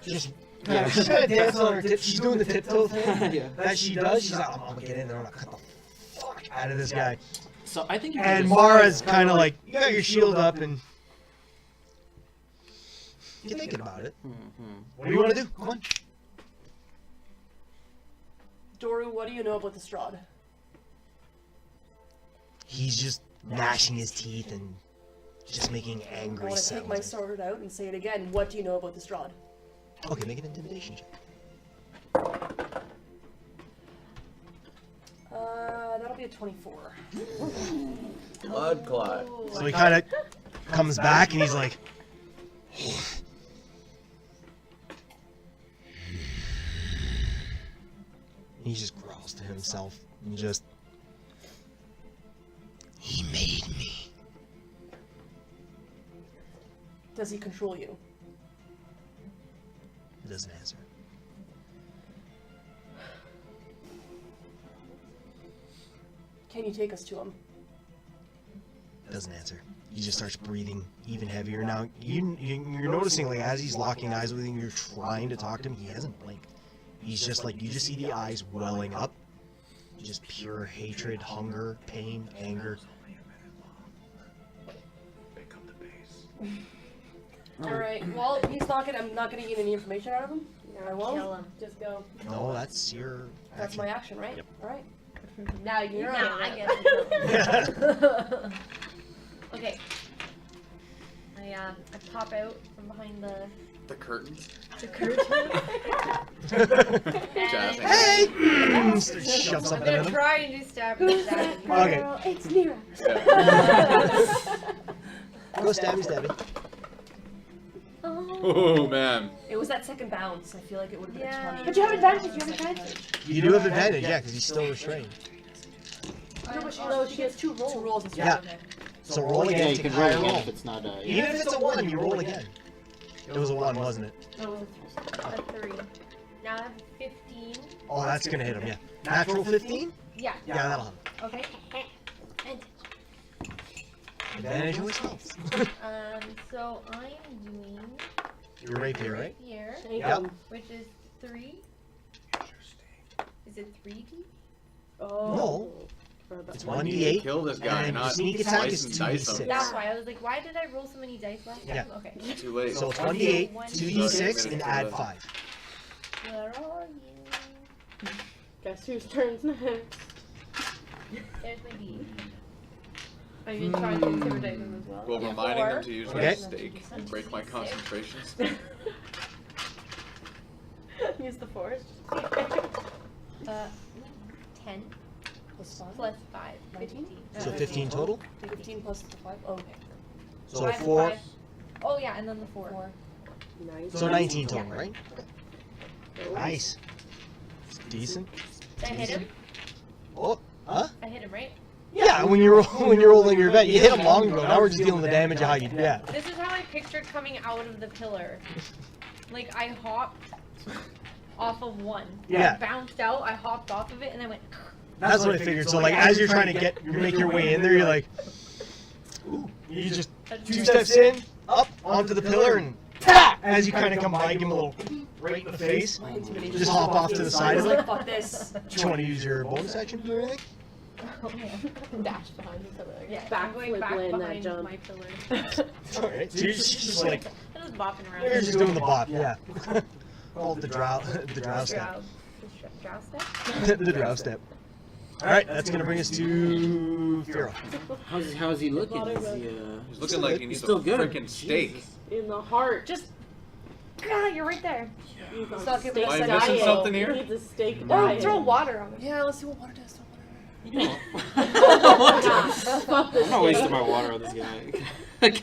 [SPEAKER 2] just, yeah, she's kind of dancing on her tip. She's doing the tiptoe thing
[SPEAKER 6] Yeah.
[SPEAKER 2] that she does. She's like, I'm gonna get in there, I'm gonna cut the fuck out of this guy.
[SPEAKER 6] So I think you can
[SPEAKER 2] And
[SPEAKER 6] just-
[SPEAKER 2] Mara's kind of like, you got your shield up and you're thinking about it.
[SPEAKER 6] Mhm.
[SPEAKER 2] What do you want to do? Come on.
[SPEAKER 5] Doru, what do you know about the Strahd?
[SPEAKER 2] He's just gnashing his teeth and just making
[SPEAKER 5] I
[SPEAKER 2] angry
[SPEAKER 5] want to take my
[SPEAKER 2] sounds.
[SPEAKER 5] sword out and say it again. What do you know about the Strahd?
[SPEAKER 2] Okay, make an intimidation check.
[SPEAKER 5] That'll be a 24.
[SPEAKER 4] Blood clot.
[SPEAKER 2] So he kind of comes back and he's like, he just growls to himself and just, he made me.
[SPEAKER 5] Does he control you?
[SPEAKER 2] He doesn't answer.
[SPEAKER 5] Can you take us to him?
[SPEAKER 2] Doesn't answer. He just starts breathing even heavier. Now, you're noticing, like, as he's locking eyes with you, you're trying to talk to him, he hasn't blinked. He's just like, you just see the eyes welling up. Just pure hatred, hunger, pain, anger.
[SPEAKER 4] Pick up the pace.
[SPEAKER 5] Alright, well, I'm not gonna get any information out of him. I won't.
[SPEAKER 1] Kill him.
[SPEAKER 5] Just go.
[SPEAKER 2] No, that's your
[SPEAKER 5] That's
[SPEAKER 2] action.
[SPEAKER 5] my action, right?
[SPEAKER 2] Yep.
[SPEAKER 5] Alright.
[SPEAKER 1] Now you're
[SPEAKER 7] Now
[SPEAKER 1] on
[SPEAKER 7] I
[SPEAKER 1] it.
[SPEAKER 7] Okay. I pop out from behind
[SPEAKER 4] The curtains.
[SPEAKER 7] the curtain.
[SPEAKER 4] Jazz
[SPEAKER 7] and
[SPEAKER 2] Hey! Shove
[SPEAKER 7] I'm
[SPEAKER 2] something
[SPEAKER 7] gonna
[SPEAKER 2] in him.
[SPEAKER 7] try and do stabby.
[SPEAKER 2] Okay.
[SPEAKER 5] It's Nira.
[SPEAKER 2] Go stabby.
[SPEAKER 4] Oh man.
[SPEAKER 5] It was that second bounce. I feel like it would have been
[SPEAKER 7] Yeah.
[SPEAKER 5] a 20.
[SPEAKER 7] But you have advantage,
[SPEAKER 2] You do have advantage, yeah, because he's still restrained.
[SPEAKER 5] No, but she gets two rolls. Two rolls instead.
[SPEAKER 2] Yeah.
[SPEAKER 5] Okay.
[SPEAKER 2] So roll
[SPEAKER 6] Yeah,
[SPEAKER 2] again,
[SPEAKER 6] you
[SPEAKER 2] take a
[SPEAKER 6] can roll
[SPEAKER 2] higher
[SPEAKER 6] again
[SPEAKER 2] roll.
[SPEAKER 6] if it's not.
[SPEAKER 2] Even if it's a 1, you roll again. It was a 1, wasn't it?
[SPEAKER 5] No, it was
[SPEAKER 7] A 3. Now I have 15.
[SPEAKER 2] Oh, that's gonna hit him, yeah. Natural 15?
[SPEAKER 7] Yeah.
[SPEAKER 2] Yeah, that'll hit him.
[SPEAKER 7] Okay. And
[SPEAKER 2] Advantage always helps.
[SPEAKER 7] so I'm doing
[SPEAKER 2] You're rapier, right?
[SPEAKER 7] here,
[SPEAKER 5] a
[SPEAKER 2] Yep.
[SPEAKER 7] which is 3. Is it 3D?
[SPEAKER 5] Oh.
[SPEAKER 2] No. It's
[SPEAKER 4] You
[SPEAKER 2] 1d8.
[SPEAKER 4] kill this guy,
[SPEAKER 2] and
[SPEAKER 4] not
[SPEAKER 2] sneak attack
[SPEAKER 4] slice
[SPEAKER 2] is
[SPEAKER 4] and dice
[SPEAKER 2] 2d6.
[SPEAKER 4] him.
[SPEAKER 7] That's why I was like, why did I roll so many dice last
[SPEAKER 2] Yeah.
[SPEAKER 7] time? Okay.
[SPEAKER 4] Too late.
[SPEAKER 2] So it's 1d8, 2d6, and add 5.
[SPEAKER 7] Where are you?
[SPEAKER 3] Guess whose turn's next?
[SPEAKER 7] There's my D.
[SPEAKER 1] Are you trying to intimidate him as well?
[SPEAKER 4] Well,
[SPEAKER 7] Yeah.
[SPEAKER 4] reminding them
[SPEAKER 7] Or-
[SPEAKER 4] to use
[SPEAKER 2] Okay.
[SPEAKER 4] their stake and break my concentrations.
[SPEAKER 1] Use the force.
[SPEAKER 7] 10
[SPEAKER 5] Plus 5.
[SPEAKER 7] plus 5. 15.
[SPEAKER 2] So 15 total?
[SPEAKER 5] 15 plus the 5. Oh, okay.
[SPEAKER 2] So
[SPEAKER 7] 5 and
[SPEAKER 2] 4.
[SPEAKER 7] 5. Oh yeah, and then the 4.
[SPEAKER 3] Nice.
[SPEAKER 2] So 19 total,
[SPEAKER 7] Yeah.
[SPEAKER 2] right? Nice. It's decent.
[SPEAKER 7] Did I hit him?
[SPEAKER 2] Oh, huh?
[SPEAKER 7] I hit him, right?
[SPEAKER 2] Yeah, when you're rolling your bet, you hit him long ago. Now we're just dealing the damage of how you. Yeah.
[SPEAKER 7] This is how I pictured coming out of the pillar. Like I hopped off of one.
[SPEAKER 2] Yeah.
[SPEAKER 7] I bounced out, I hopped off of it, and I went.
[SPEAKER 2] That's what I figured. So like, as you're trying to make your way in there, you're like, ooh. You just 2 steps in, up onto the pillar, and as you kind of come by, give him a little right in the face.
[SPEAKER 5] My intimidation
[SPEAKER 2] Just hop off to the side of
[SPEAKER 5] He's
[SPEAKER 2] it.
[SPEAKER 5] like, fuck this.
[SPEAKER 2] Do you want to use your bonus action to do anything?
[SPEAKER 1] Dash behind each other.
[SPEAKER 7] Yeah,
[SPEAKER 3] Back
[SPEAKER 7] I'm going
[SPEAKER 3] flip
[SPEAKER 7] back
[SPEAKER 3] land that
[SPEAKER 7] behind
[SPEAKER 3] jump.
[SPEAKER 7] my pillar.
[SPEAKER 2] Alright, so you're just like,
[SPEAKER 7] I'm just bopping around.
[SPEAKER 2] you're just doing the bop, yeah. Call it the drow step.
[SPEAKER 7] Drow step?
[SPEAKER 2] The drow step. Alright, that's gonna bring us to Pharaoh.
[SPEAKER 6] How's he looking? Is he,
[SPEAKER 4] He's looking like he needs a
[SPEAKER 6] still good.
[SPEAKER 4] freaking steak.
[SPEAKER 6] Jesus.
[SPEAKER 3] In the heart.
[SPEAKER 7] Just, God, you're right there.
[SPEAKER 3] He's on
[SPEAKER 5] Stop giving
[SPEAKER 3] steak
[SPEAKER 5] us
[SPEAKER 4] Am I
[SPEAKER 3] diet.
[SPEAKER 4] missing something here?
[SPEAKER 3] He needs a steak
[SPEAKER 1] Or
[SPEAKER 3] diet.
[SPEAKER 1] throw water on it.
[SPEAKER 5] Yeah, let's see what water does.
[SPEAKER 6] You know.
[SPEAKER 3] Nah, fuck this
[SPEAKER 6] I'm not wasting
[SPEAKER 3] steak.
[SPEAKER 6] my water on this guy.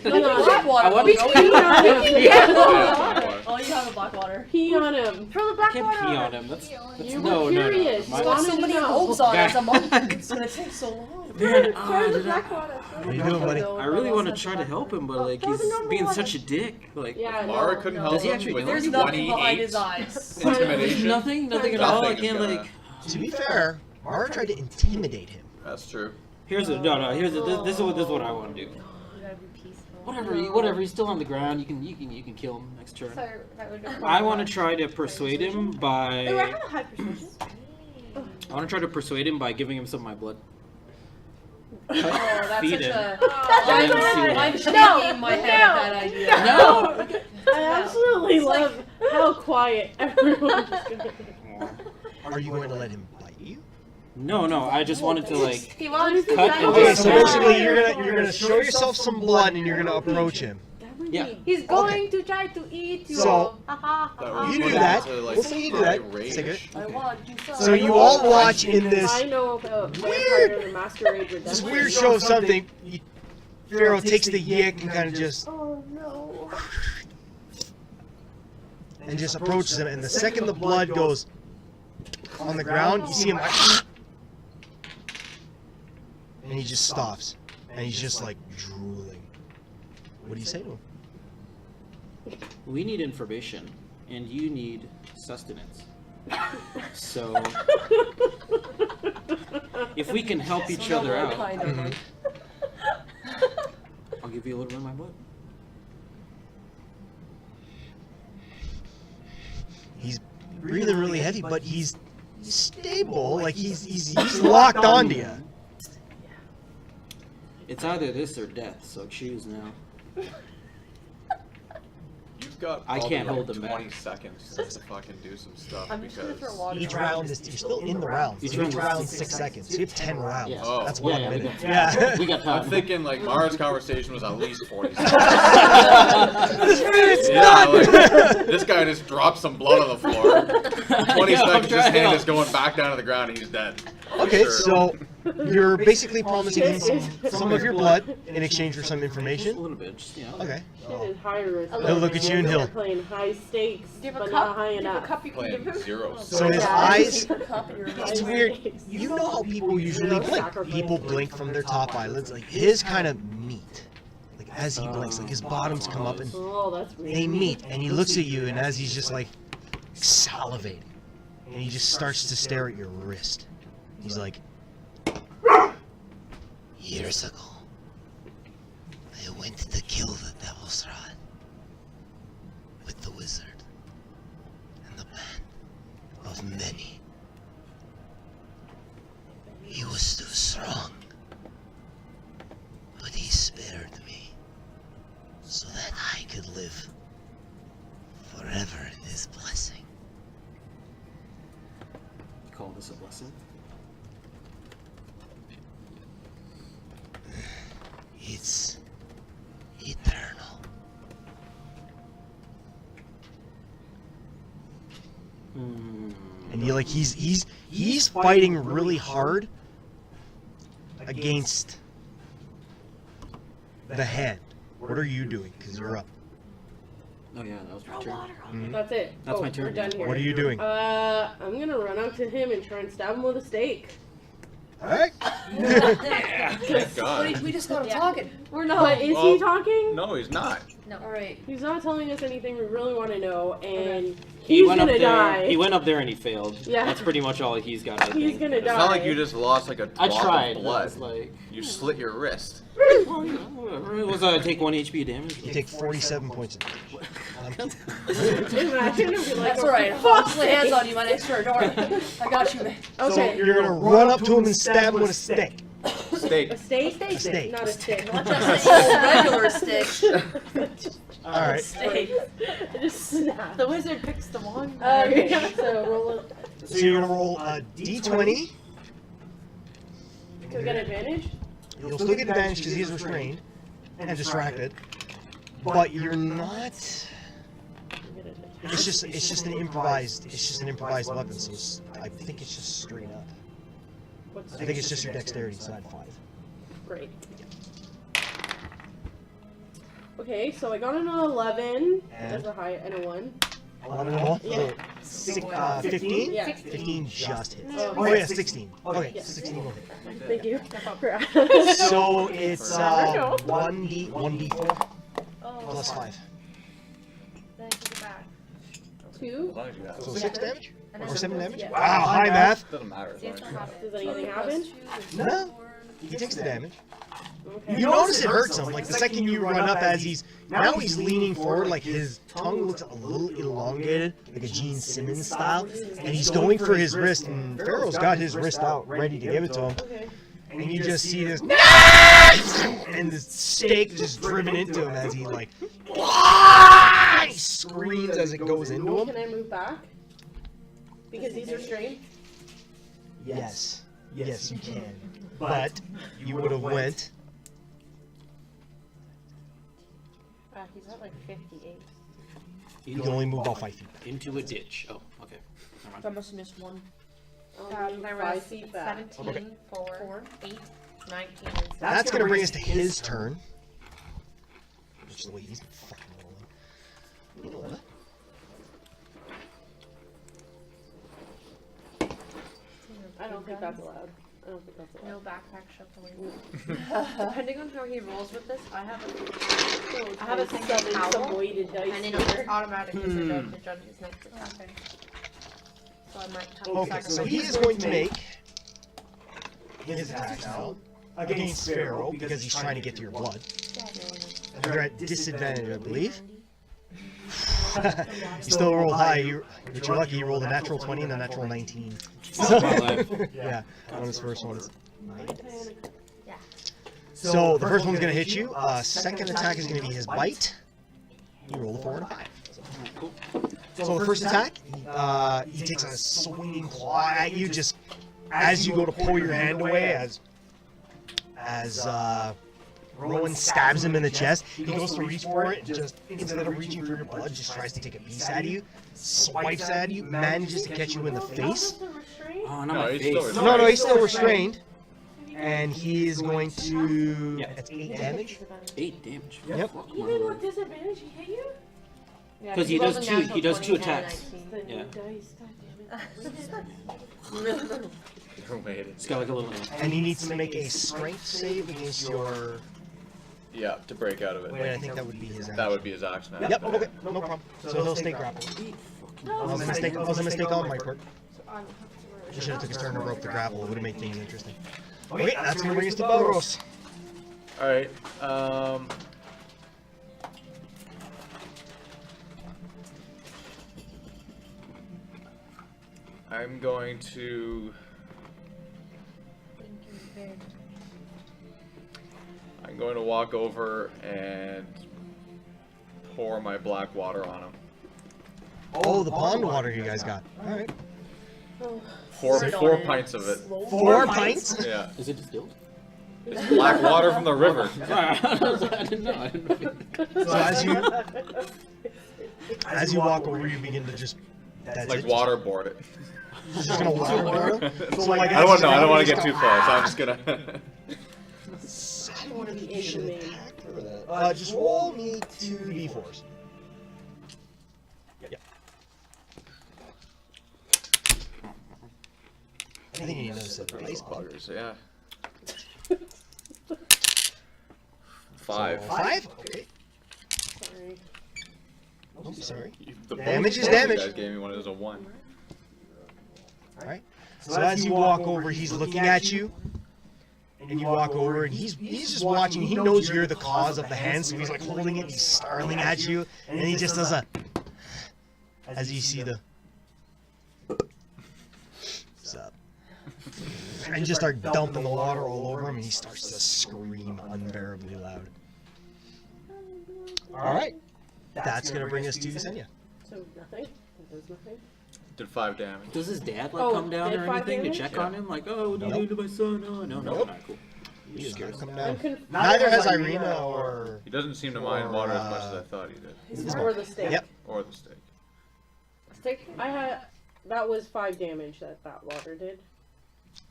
[SPEAKER 3] No, no,
[SPEAKER 5] Black water.
[SPEAKER 6] I want
[SPEAKER 3] We
[SPEAKER 6] to
[SPEAKER 3] can pee on him.
[SPEAKER 4] Yeah,
[SPEAKER 5] Oh, you have a black water.
[SPEAKER 3] Pee on him.
[SPEAKER 1] Throw the black
[SPEAKER 6] can't
[SPEAKER 1] water
[SPEAKER 6] pee
[SPEAKER 1] on
[SPEAKER 6] on
[SPEAKER 1] it.
[SPEAKER 6] him. That's
[SPEAKER 3] You
[SPEAKER 6] no,
[SPEAKER 3] were
[SPEAKER 6] no, no.
[SPEAKER 3] curious.
[SPEAKER 6] My-
[SPEAKER 3] You
[SPEAKER 5] Got
[SPEAKER 3] wanted
[SPEAKER 5] so
[SPEAKER 3] to
[SPEAKER 5] many
[SPEAKER 3] know.
[SPEAKER 5] hopes on
[SPEAKER 6] Guy.
[SPEAKER 5] us. I'm like, it's gonna take so long.
[SPEAKER 6] Man,
[SPEAKER 1] Throw the
[SPEAKER 6] dude,
[SPEAKER 1] black water.
[SPEAKER 2] What are you doing, buddy?
[SPEAKER 6] I really want to try to help him, but like
[SPEAKER 1] throw
[SPEAKER 6] he's
[SPEAKER 1] the normal
[SPEAKER 6] being
[SPEAKER 1] water.
[SPEAKER 6] such a dick. Like
[SPEAKER 3] Yeah,
[SPEAKER 4] Mara
[SPEAKER 3] no,
[SPEAKER 4] couldn't
[SPEAKER 3] no.
[SPEAKER 4] help
[SPEAKER 6] Does he
[SPEAKER 4] him
[SPEAKER 6] actually
[SPEAKER 4] with
[SPEAKER 6] know?
[SPEAKER 5] There's nothing behind
[SPEAKER 4] 28
[SPEAKER 5] his eyes.
[SPEAKER 4] intimidation.
[SPEAKER 6] nothing at all. I
[SPEAKER 4] Nothing is
[SPEAKER 6] can't
[SPEAKER 4] gonna-
[SPEAKER 6] like.
[SPEAKER 2] To be fair, Mara tried to intimidate him.
[SPEAKER 4] That's true.
[SPEAKER 6] Here's a no. Here's a, this is what I want to do.
[SPEAKER 7] You gotta be peaceful.
[SPEAKER 6] Whatever. He's still on the ground. You can kill him next turn.
[SPEAKER 1] So that would go
[SPEAKER 6] I want to try to persuade him
[SPEAKER 1] Ooh, I
[SPEAKER 6] by.
[SPEAKER 1] have a high persuasion.
[SPEAKER 6] I want to try to persuade him by giving him some of my blood.
[SPEAKER 5] Oh, that's
[SPEAKER 6] Feed
[SPEAKER 5] such
[SPEAKER 6] him.
[SPEAKER 5] a.
[SPEAKER 6] Let him see what
[SPEAKER 5] I'm
[SPEAKER 6] happens.
[SPEAKER 5] shaking my head at that idea.
[SPEAKER 6] No.
[SPEAKER 3] I absolutely love how quiet everyone is going to be.
[SPEAKER 2] Are you going to let him bite you?
[SPEAKER 6] No. I just wanted to like.
[SPEAKER 1] He wants to
[SPEAKER 6] Cut
[SPEAKER 1] bite
[SPEAKER 6] and
[SPEAKER 2] Okay,
[SPEAKER 1] you.
[SPEAKER 2] so basically you're gonna show yourself some blood and you're gonna approach him.
[SPEAKER 3] That would
[SPEAKER 6] Yeah.
[SPEAKER 3] be-
[SPEAKER 1] He's going to try to eat you.
[SPEAKER 2] So-
[SPEAKER 1] Haha.
[SPEAKER 4] That
[SPEAKER 1] haha.
[SPEAKER 4] would
[SPEAKER 2] You
[SPEAKER 4] put
[SPEAKER 2] do
[SPEAKER 4] him
[SPEAKER 2] that.
[SPEAKER 4] into, like,
[SPEAKER 2] We'll say you do that.
[SPEAKER 4] high rage.
[SPEAKER 2] Take it.
[SPEAKER 5] I want to do something.
[SPEAKER 2] So you all watch in this
[SPEAKER 3] I know about
[SPEAKER 2] weird-
[SPEAKER 3] Vampire the Masquerade
[SPEAKER 2] this
[SPEAKER 3] Redemption.
[SPEAKER 2] weird show of something. Pharaoh takes the yick and kind of just
[SPEAKER 1] Oh no.
[SPEAKER 2] approaches him, and the second the blood goes on the ground, you see him like, and he just stops, and he's just like drooling. What do you say to him?
[SPEAKER 6] We need information, and you need sustenance. So if we can help each
[SPEAKER 5] So
[SPEAKER 6] other
[SPEAKER 5] no,
[SPEAKER 6] out,
[SPEAKER 5] kind of, like,
[SPEAKER 6] I'll give you a little bit of my blood.
[SPEAKER 2] He's breathing really heavy, but he's stable. Like he's locked onto you.
[SPEAKER 6] It's either this or death, so choose now.
[SPEAKER 4] You've got
[SPEAKER 6] I
[SPEAKER 4] probably
[SPEAKER 6] can't
[SPEAKER 4] like
[SPEAKER 6] hold them
[SPEAKER 4] 20
[SPEAKER 6] back.
[SPEAKER 4] seconds to fucking do some stuff
[SPEAKER 5] I'm just gonna throw
[SPEAKER 4] because
[SPEAKER 5] water.
[SPEAKER 2] Each round is you're still in the round.
[SPEAKER 6] Each
[SPEAKER 2] Each
[SPEAKER 6] round is
[SPEAKER 2] round 6 seconds. So you have 10 rounds.
[SPEAKER 6] Yeah.
[SPEAKER 4] Oh.
[SPEAKER 2] That's
[SPEAKER 6] Yeah,
[SPEAKER 2] 1
[SPEAKER 6] we
[SPEAKER 2] minute.
[SPEAKER 6] got-
[SPEAKER 2] Yeah.
[SPEAKER 6] We got
[SPEAKER 4] I'm
[SPEAKER 6] time.
[SPEAKER 4] thinking like Mara's conversation was at least 40 seconds.
[SPEAKER 2] It's
[SPEAKER 4] Yeah,
[SPEAKER 2] not.
[SPEAKER 4] like, this guy just dropped some blood on the floor. 20
[SPEAKER 6] Yeah,
[SPEAKER 4] seconds, his
[SPEAKER 6] I'm
[SPEAKER 4] hand
[SPEAKER 6] trying.
[SPEAKER 4] is going back down to the ground and he's dead.
[SPEAKER 2] Okay,
[SPEAKER 4] Sure.
[SPEAKER 2] so you're basically promising him some of your blood in exchange for some
[SPEAKER 6] Just a
[SPEAKER 2] information.
[SPEAKER 6] little bit, just, you know.
[SPEAKER 2] Okay.
[SPEAKER 3] Shit is high risk.
[SPEAKER 1] He'll
[SPEAKER 2] look at you and
[SPEAKER 3] We're
[SPEAKER 2] he'll-
[SPEAKER 3] playing high stakes,
[SPEAKER 1] Do you have a
[SPEAKER 3] but
[SPEAKER 1] cup?
[SPEAKER 3] not high
[SPEAKER 1] Do you have a
[SPEAKER 3] enough.
[SPEAKER 1] cup you can give
[SPEAKER 4] Playing
[SPEAKER 1] him?
[SPEAKER 4] zeros.
[SPEAKER 2] So his
[SPEAKER 3] Yeah.
[SPEAKER 2] eyes,
[SPEAKER 5] Take a cup and you're
[SPEAKER 2] it's weird. You know how people usually blink. People blink from their top eyelids. Like his kind of meet. Like as he blinks, like his bottoms come up and
[SPEAKER 3] Oh, that's weird.
[SPEAKER 2] they meet, and he looks at you, and as he's just like salivating, and he just starts to stare at your wrist. He's like, years ago, I went to kill the devil Strahd with the wizard and the band of many. He was too strong, but he spared me so that I could live forever in his blessing.
[SPEAKER 6] You call this a blessing?
[SPEAKER 2] It's eternal. And you like he's fighting really hard against the hand. What are you doing? Because you're up.
[SPEAKER 6] Oh yeah, that was my turn.
[SPEAKER 2] Mhm.
[SPEAKER 3] That's it.
[SPEAKER 6] That's
[SPEAKER 3] Oh,
[SPEAKER 6] my turn.
[SPEAKER 3] We're done here.
[SPEAKER 2] What are you doing?
[SPEAKER 3] I'm gonna run up to him and try and stab him with a stake.
[SPEAKER 2] Alright.
[SPEAKER 4] Thank God.
[SPEAKER 5] We just got him talking.
[SPEAKER 1] We're
[SPEAKER 3] But
[SPEAKER 1] not.
[SPEAKER 3] is
[SPEAKER 4] Well,
[SPEAKER 3] he talking?
[SPEAKER 4] No, he's not.
[SPEAKER 7] No.
[SPEAKER 5] Alright.
[SPEAKER 3] He's not telling us anything we really want to know, and
[SPEAKER 6] He
[SPEAKER 3] he's
[SPEAKER 6] went up
[SPEAKER 3] gonna
[SPEAKER 6] there.
[SPEAKER 3] die.
[SPEAKER 6] He went up there and he failed.
[SPEAKER 3] Yeah.
[SPEAKER 6] That's pretty much all he's got. I
[SPEAKER 3] He's
[SPEAKER 6] think.
[SPEAKER 3] gonna
[SPEAKER 4] It's
[SPEAKER 3] die.
[SPEAKER 4] not like you just lost like a
[SPEAKER 6] I
[SPEAKER 4] drop
[SPEAKER 6] tried.
[SPEAKER 4] of
[SPEAKER 6] But
[SPEAKER 4] blood.
[SPEAKER 6] it's like,
[SPEAKER 4] You slit your wrist.
[SPEAKER 6] well, you know, whatever. It was take 1 HP damage.
[SPEAKER 2] You take 47 points of damage.
[SPEAKER 3] Imagine if we like,
[SPEAKER 5] That's alright. I'll lay hands on you, my next door. Don't worry. I got you, man.
[SPEAKER 3] Okay.
[SPEAKER 2] So you're gonna run up to him and stab him with a stick.
[SPEAKER 4] Steak.
[SPEAKER 3] A steak?
[SPEAKER 2] A steak.
[SPEAKER 3] Not a stick.
[SPEAKER 5] Not just a regular stick.
[SPEAKER 2] All right.
[SPEAKER 5] Steak.
[SPEAKER 3] Just snap.
[SPEAKER 1] The wizard picks the wand.
[SPEAKER 3] Okay, so roll it.
[SPEAKER 2] So you're gonna roll a d20.
[SPEAKER 3] Do we get advantage?
[SPEAKER 2] You'll still get advantage because he's restrained and distracted, but you're not. It's just an improvised weapon. So I think it's just straight up. I think it's just your dexterity side 5.
[SPEAKER 3] Great. Okay, so I got an 11 as a high and a 1.
[SPEAKER 2] 11 and 1.
[SPEAKER 3] Yeah.
[SPEAKER 2] So 15.
[SPEAKER 3] Yeah.
[SPEAKER 2] 15 just hits.
[SPEAKER 3] Oh,
[SPEAKER 2] Oh yeah, 16. Okay,
[SPEAKER 3] Yeah.
[SPEAKER 2] 16 will hit.
[SPEAKER 3] Thank you.
[SPEAKER 2] So it's 1d4
[SPEAKER 1] Oh,
[SPEAKER 2] plus 5.
[SPEAKER 1] then take it back.
[SPEAKER 3] 2.
[SPEAKER 4] As long as you have
[SPEAKER 2] So
[SPEAKER 4] it.
[SPEAKER 2] 6 damage
[SPEAKER 1] And
[SPEAKER 2] or
[SPEAKER 1] then
[SPEAKER 2] 7 damage.
[SPEAKER 3] Yeah.
[SPEAKER 2] Wow, high math.
[SPEAKER 4] Doesn't matter. As
[SPEAKER 1] See
[SPEAKER 4] long
[SPEAKER 1] if
[SPEAKER 4] as
[SPEAKER 1] it'll
[SPEAKER 4] you have
[SPEAKER 1] happen.
[SPEAKER 3] Does anything happen?
[SPEAKER 2] No, he takes the damage.
[SPEAKER 3] Okay.
[SPEAKER 2] You notice it hurts him. Like the second you run up, as he's leaning forward, like his tongue looks a little elongated, like a Gene Simmons style, and he's going for his wrist, and Pharaoh's got his wrist out, ready to give it to him,
[SPEAKER 3] Okay.
[SPEAKER 2] and you just see this, and the stake just driven into him as he like he screams as it goes into him.
[SPEAKER 3] Can I move back? Because he's restrained?
[SPEAKER 2] Yes, yes, you can, but you would have went.
[SPEAKER 1] He's at like 58.
[SPEAKER 2] You can only move about 5 feet.
[SPEAKER 6] Into a ditch. Oh, okay. Never mind.
[SPEAKER 5] I must have missed one.
[SPEAKER 1] My
[SPEAKER 3] 5
[SPEAKER 1] rest
[SPEAKER 3] feet
[SPEAKER 1] is
[SPEAKER 3] back.
[SPEAKER 1] 17, 4, 8, 19, and 7.
[SPEAKER 2] That's gonna bring us to his turn. Which is the way he's fucking rolling. You know what?
[SPEAKER 3] I don't think that's allowed. I don't think that's
[SPEAKER 1] No
[SPEAKER 3] allowed.
[SPEAKER 1] backpack shoved away. Depending on how he rolls with this, I have a single
[SPEAKER 3] Seven, some
[SPEAKER 1] towel,
[SPEAKER 3] weighted dice
[SPEAKER 1] and
[SPEAKER 3] here.
[SPEAKER 1] it's automatic disadvantage on his next attack. So I might have to
[SPEAKER 2] Okay, so
[SPEAKER 1] sacrifice.
[SPEAKER 2] he is going to make his attack now against Pharaoh because he's trying to get to your blood. You're at disadvantage, I believe. You still rolled high, but you're lucky you rolled a natural 20 and a natural 19.
[SPEAKER 6] Oh, my life.
[SPEAKER 2] Yeah, on his first ones.
[SPEAKER 1] Yeah.
[SPEAKER 2] So the first one's going to hit you. Second attack is going to be his bite. You roll a 4 and a 5. So the first attack, he takes a swinging claw at you just as you go to pull your hand away as Rowan stabs him in the chest. He goes to reach for it, just instead of reaching for your blood, just tries to take a piece out of you, swipes at you, manages to catch you in the face.
[SPEAKER 6] Oh, not
[SPEAKER 4] No,
[SPEAKER 6] my
[SPEAKER 4] he's
[SPEAKER 6] face.
[SPEAKER 4] still restrained.
[SPEAKER 2] No, he's still restrained. And he is going to... That's 8 damage.
[SPEAKER 6] 8 damage.
[SPEAKER 2] Yep.
[SPEAKER 6] Fuck my
[SPEAKER 3] Even with
[SPEAKER 6] lord.
[SPEAKER 3] disadvantage, he hit you?
[SPEAKER 1] Yeah,
[SPEAKER 6] 'Cause he
[SPEAKER 1] rolled
[SPEAKER 6] does
[SPEAKER 1] a
[SPEAKER 6] two-
[SPEAKER 1] natural
[SPEAKER 6] he does
[SPEAKER 1] 20
[SPEAKER 6] two
[SPEAKER 1] and a
[SPEAKER 6] attacks.
[SPEAKER 1] 19.
[SPEAKER 3] The
[SPEAKER 6] Yeah.
[SPEAKER 3] new dice, goddammit.
[SPEAKER 4] You're weighted.
[SPEAKER 6] It's got like a little.
[SPEAKER 2] And he needs to make a strength save against your...
[SPEAKER 4] Yeah, to break out of it.
[SPEAKER 2] Wait, I think that would be his action.
[SPEAKER 4] That would be his action.
[SPEAKER 2] Yep, okay, no problem. So he'll stay grappled. That was a mistake on my part. I should have took his turn to rope the grapple. It would have made things interesting. Okay, that's going to bring us to Belros.
[SPEAKER 4] Alright, I'm going to... I'm going to walk over and pour my black water on him.
[SPEAKER 2] Oh, the pond water you guys got. Alright.
[SPEAKER 4] Four pints of it.
[SPEAKER 2] 4 pints?
[SPEAKER 4] Yeah.
[SPEAKER 6] Is it distilled?
[SPEAKER 4] It's black water from the river.
[SPEAKER 6] I didn't know.
[SPEAKER 2] So as you walk over, you begin to just... That's
[SPEAKER 4] Like
[SPEAKER 2] it?
[SPEAKER 4] waterboard it.
[SPEAKER 2] You're just gonna waterboard him? So like,
[SPEAKER 4] I don't want to get too close. I'm just gonna...
[SPEAKER 3] I don't want to be in the main.
[SPEAKER 2] Just roll me 2 d4s. Yep. I think you notice that the ice bug.
[SPEAKER 4] Buggers, yeah. 5.
[SPEAKER 2] 5? Okay.
[SPEAKER 3] Sorry.
[SPEAKER 2] sorry.
[SPEAKER 4] The
[SPEAKER 2] Damage is
[SPEAKER 4] bonus
[SPEAKER 2] damage.
[SPEAKER 4] You guys gave me one. It was a 1.
[SPEAKER 2] Alright. So as you walk over, he's looking at you. And you walk over, and he's just watching. He knows you're the cause of the hand, so he's like holding it, he's snarling at you, and he just does a. As you see the. What's up? And you just start dumping the water all over him, and he starts to scream unbearably loud. Alright. That's gonna bring us to Yesenia.
[SPEAKER 3] So nothing? There's nothing?
[SPEAKER 4] Did 5 damage.
[SPEAKER 6] Does his dad like
[SPEAKER 3] Oh,
[SPEAKER 6] come down
[SPEAKER 3] did
[SPEAKER 6] or
[SPEAKER 3] 5
[SPEAKER 6] anything to
[SPEAKER 3] damage?
[SPEAKER 6] check on him? Like, oh, what do you
[SPEAKER 2] Nope.
[SPEAKER 6] do to my son? Oh, no,
[SPEAKER 2] Nope.
[SPEAKER 6] Alright, cool.
[SPEAKER 2] He is not coming
[SPEAKER 3] I'm
[SPEAKER 2] down.
[SPEAKER 3] conf-
[SPEAKER 2] Neither has Irina or.
[SPEAKER 4] He doesn't seem to mind water as much as I thought he did.
[SPEAKER 3] or the steak.
[SPEAKER 2] Yep.
[SPEAKER 4] Or the steak.
[SPEAKER 3] Steak? I had. That was 5 damage that water did.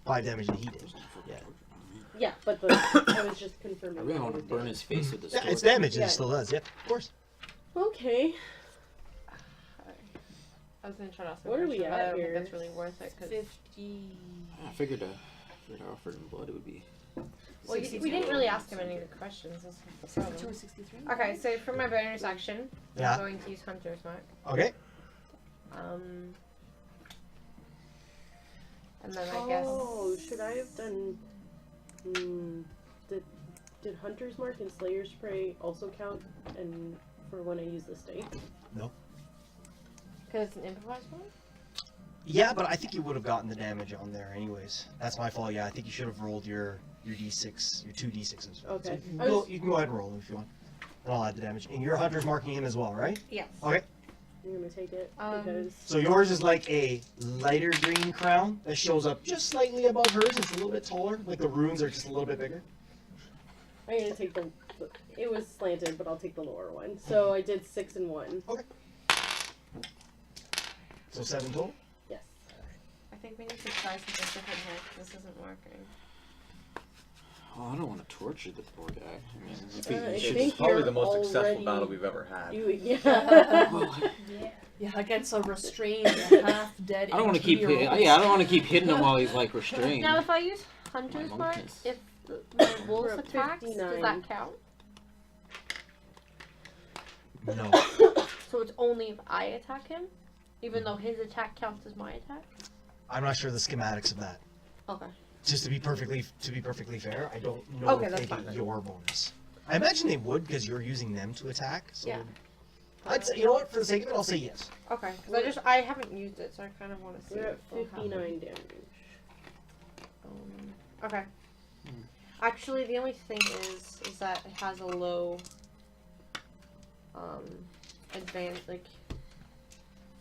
[SPEAKER 2] 5 damage that he did. Yeah.
[SPEAKER 3] Yeah, but I was just confirming.
[SPEAKER 6] I really
[SPEAKER 3] that
[SPEAKER 6] want to
[SPEAKER 3] it
[SPEAKER 6] burn
[SPEAKER 3] did.
[SPEAKER 6] his face with this
[SPEAKER 2] Yeah,
[SPEAKER 6] sword.
[SPEAKER 2] it's damage,
[SPEAKER 3] Yeah.
[SPEAKER 2] it still does. Yep, of course.
[SPEAKER 3] Okay.
[SPEAKER 1] I was gonna try to ask.
[SPEAKER 3] What are we
[SPEAKER 1] question, but I
[SPEAKER 3] at
[SPEAKER 1] don't think
[SPEAKER 3] here?
[SPEAKER 1] that's really worth it. 'Cause
[SPEAKER 7] 50.
[SPEAKER 6] I figured offered in blood it would be.
[SPEAKER 1] well, we didn't really ask him any of the questions. That's the problem.
[SPEAKER 5] 63.
[SPEAKER 1] Okay, so for my bonus action,
[SPEAKER 2] Yeah.
[SPEAKER 1] I'm going to use Hunter's Mark.
[SPEAKER 2] Okay.
[SPEAKER 1] And then I guess.
[SPEAKER 3] Oh, should I have done? Did Hunter's Mark and Slayer's Spray also count? And for when I use the steak?
[SPEAKER 1] Because it's an improvised one?
[SPEAKER 2] Yeah, but I think you would have gotten the damage on there anyways. That's my fault. Yeah, I think you should have rolled your d6, your 2 d6s.
[SPEAKER 3] Okay.
[SPEAKER 2] So you can go ahead and roll them if you want. And I'll add the damage. And your hunter's marking him as well, right?
[SPEAKER 1] Yes.
[SPEAKER 2] Okay.
[SPEAKER 3] You're gonna take it because
[SPEAKER 2] So yours is like a lighter green crown that shows up just slightly above hers. It's a little bit taller. Like the runes are just a little bit bigger.
[SPEAKER 3] I'm gonna take the. It was slanted, but I'll take the lower one. So I did 6 and 1.
[SPEAKER 2] So 7 total.
[SPEAKER 3] Yes.
[SPEAKER 1] I think we need to try something different here, 'cause this isn't working.
[SPEAKER 6] Oh, I don't want to torture the poor guy. I mean, if
[SPEAKER 3] I
[SPEAKER 6] he should
[SPEAKER 3] think
[SPEAKER 4] It's probably
[SPEAKER 3] you're
[SPEAKER 4] the most successful
[SPEAKER 3] already-
[SPEAKER 4] battle we've ever had.
[SPEAKER 3] Yeah.
[SPEAKER 6] Well,
[SPEAKER 5] Yeah, against a restrained, half-dead.
[SPEAKER 6] I don't want to keep. I
[SPEAKER 5] 18-year-old.
[SPEAKER 6] don't want to keep hitting him while he's like restrained.
[SPEAKER 1] Now, if I use Hunter's
[SPEAKER 6] My
[SPEAKER 1] Mark,
[SPEAKER 6] monkness.
[SPEAKER 1] if my wolf
[SPEAKER 3] We're at
[SPEAKER 1] attacks, does
[SPEAKER 3] 59.
[SPEAKER 1] that count?
[SPEAKER 2] No.
[SPEAKER 1] So it's only if I attack him, even though his attack counts as my attack.
[SPEAKER 2] I'm not sure the schematics of that.
[SPEAKER 1] Okay.
[SPEAKER 2] Just to be perfectly fair, I don't know
[SPEAKER 1] Okay,
[SPEAKER 2] if
[SPEAKER 1] that's
[SPEAKER 2] they
[SPEAKER 1] fine
[SPEAKER 2] get
[SPEAKER 1] then.
[SPEAKER 2] your bonus. I imagine they would because you're using them to attack. So
[SPEAKER 1] Yeah.
[SPEAKER 2] I'd say, you know what? For the sake of it, I'll say yes.
[SPEAKER 1] Okay. Because I haven't used it, so I kind of want to see.
[SPEAKER 3] We're at
[SPEAKER 1] what will happen.
[SPEAKER 3] 59 damage.
[SPEAKER 1] Okay. Actually, the only thing is that it has a low advantage. Like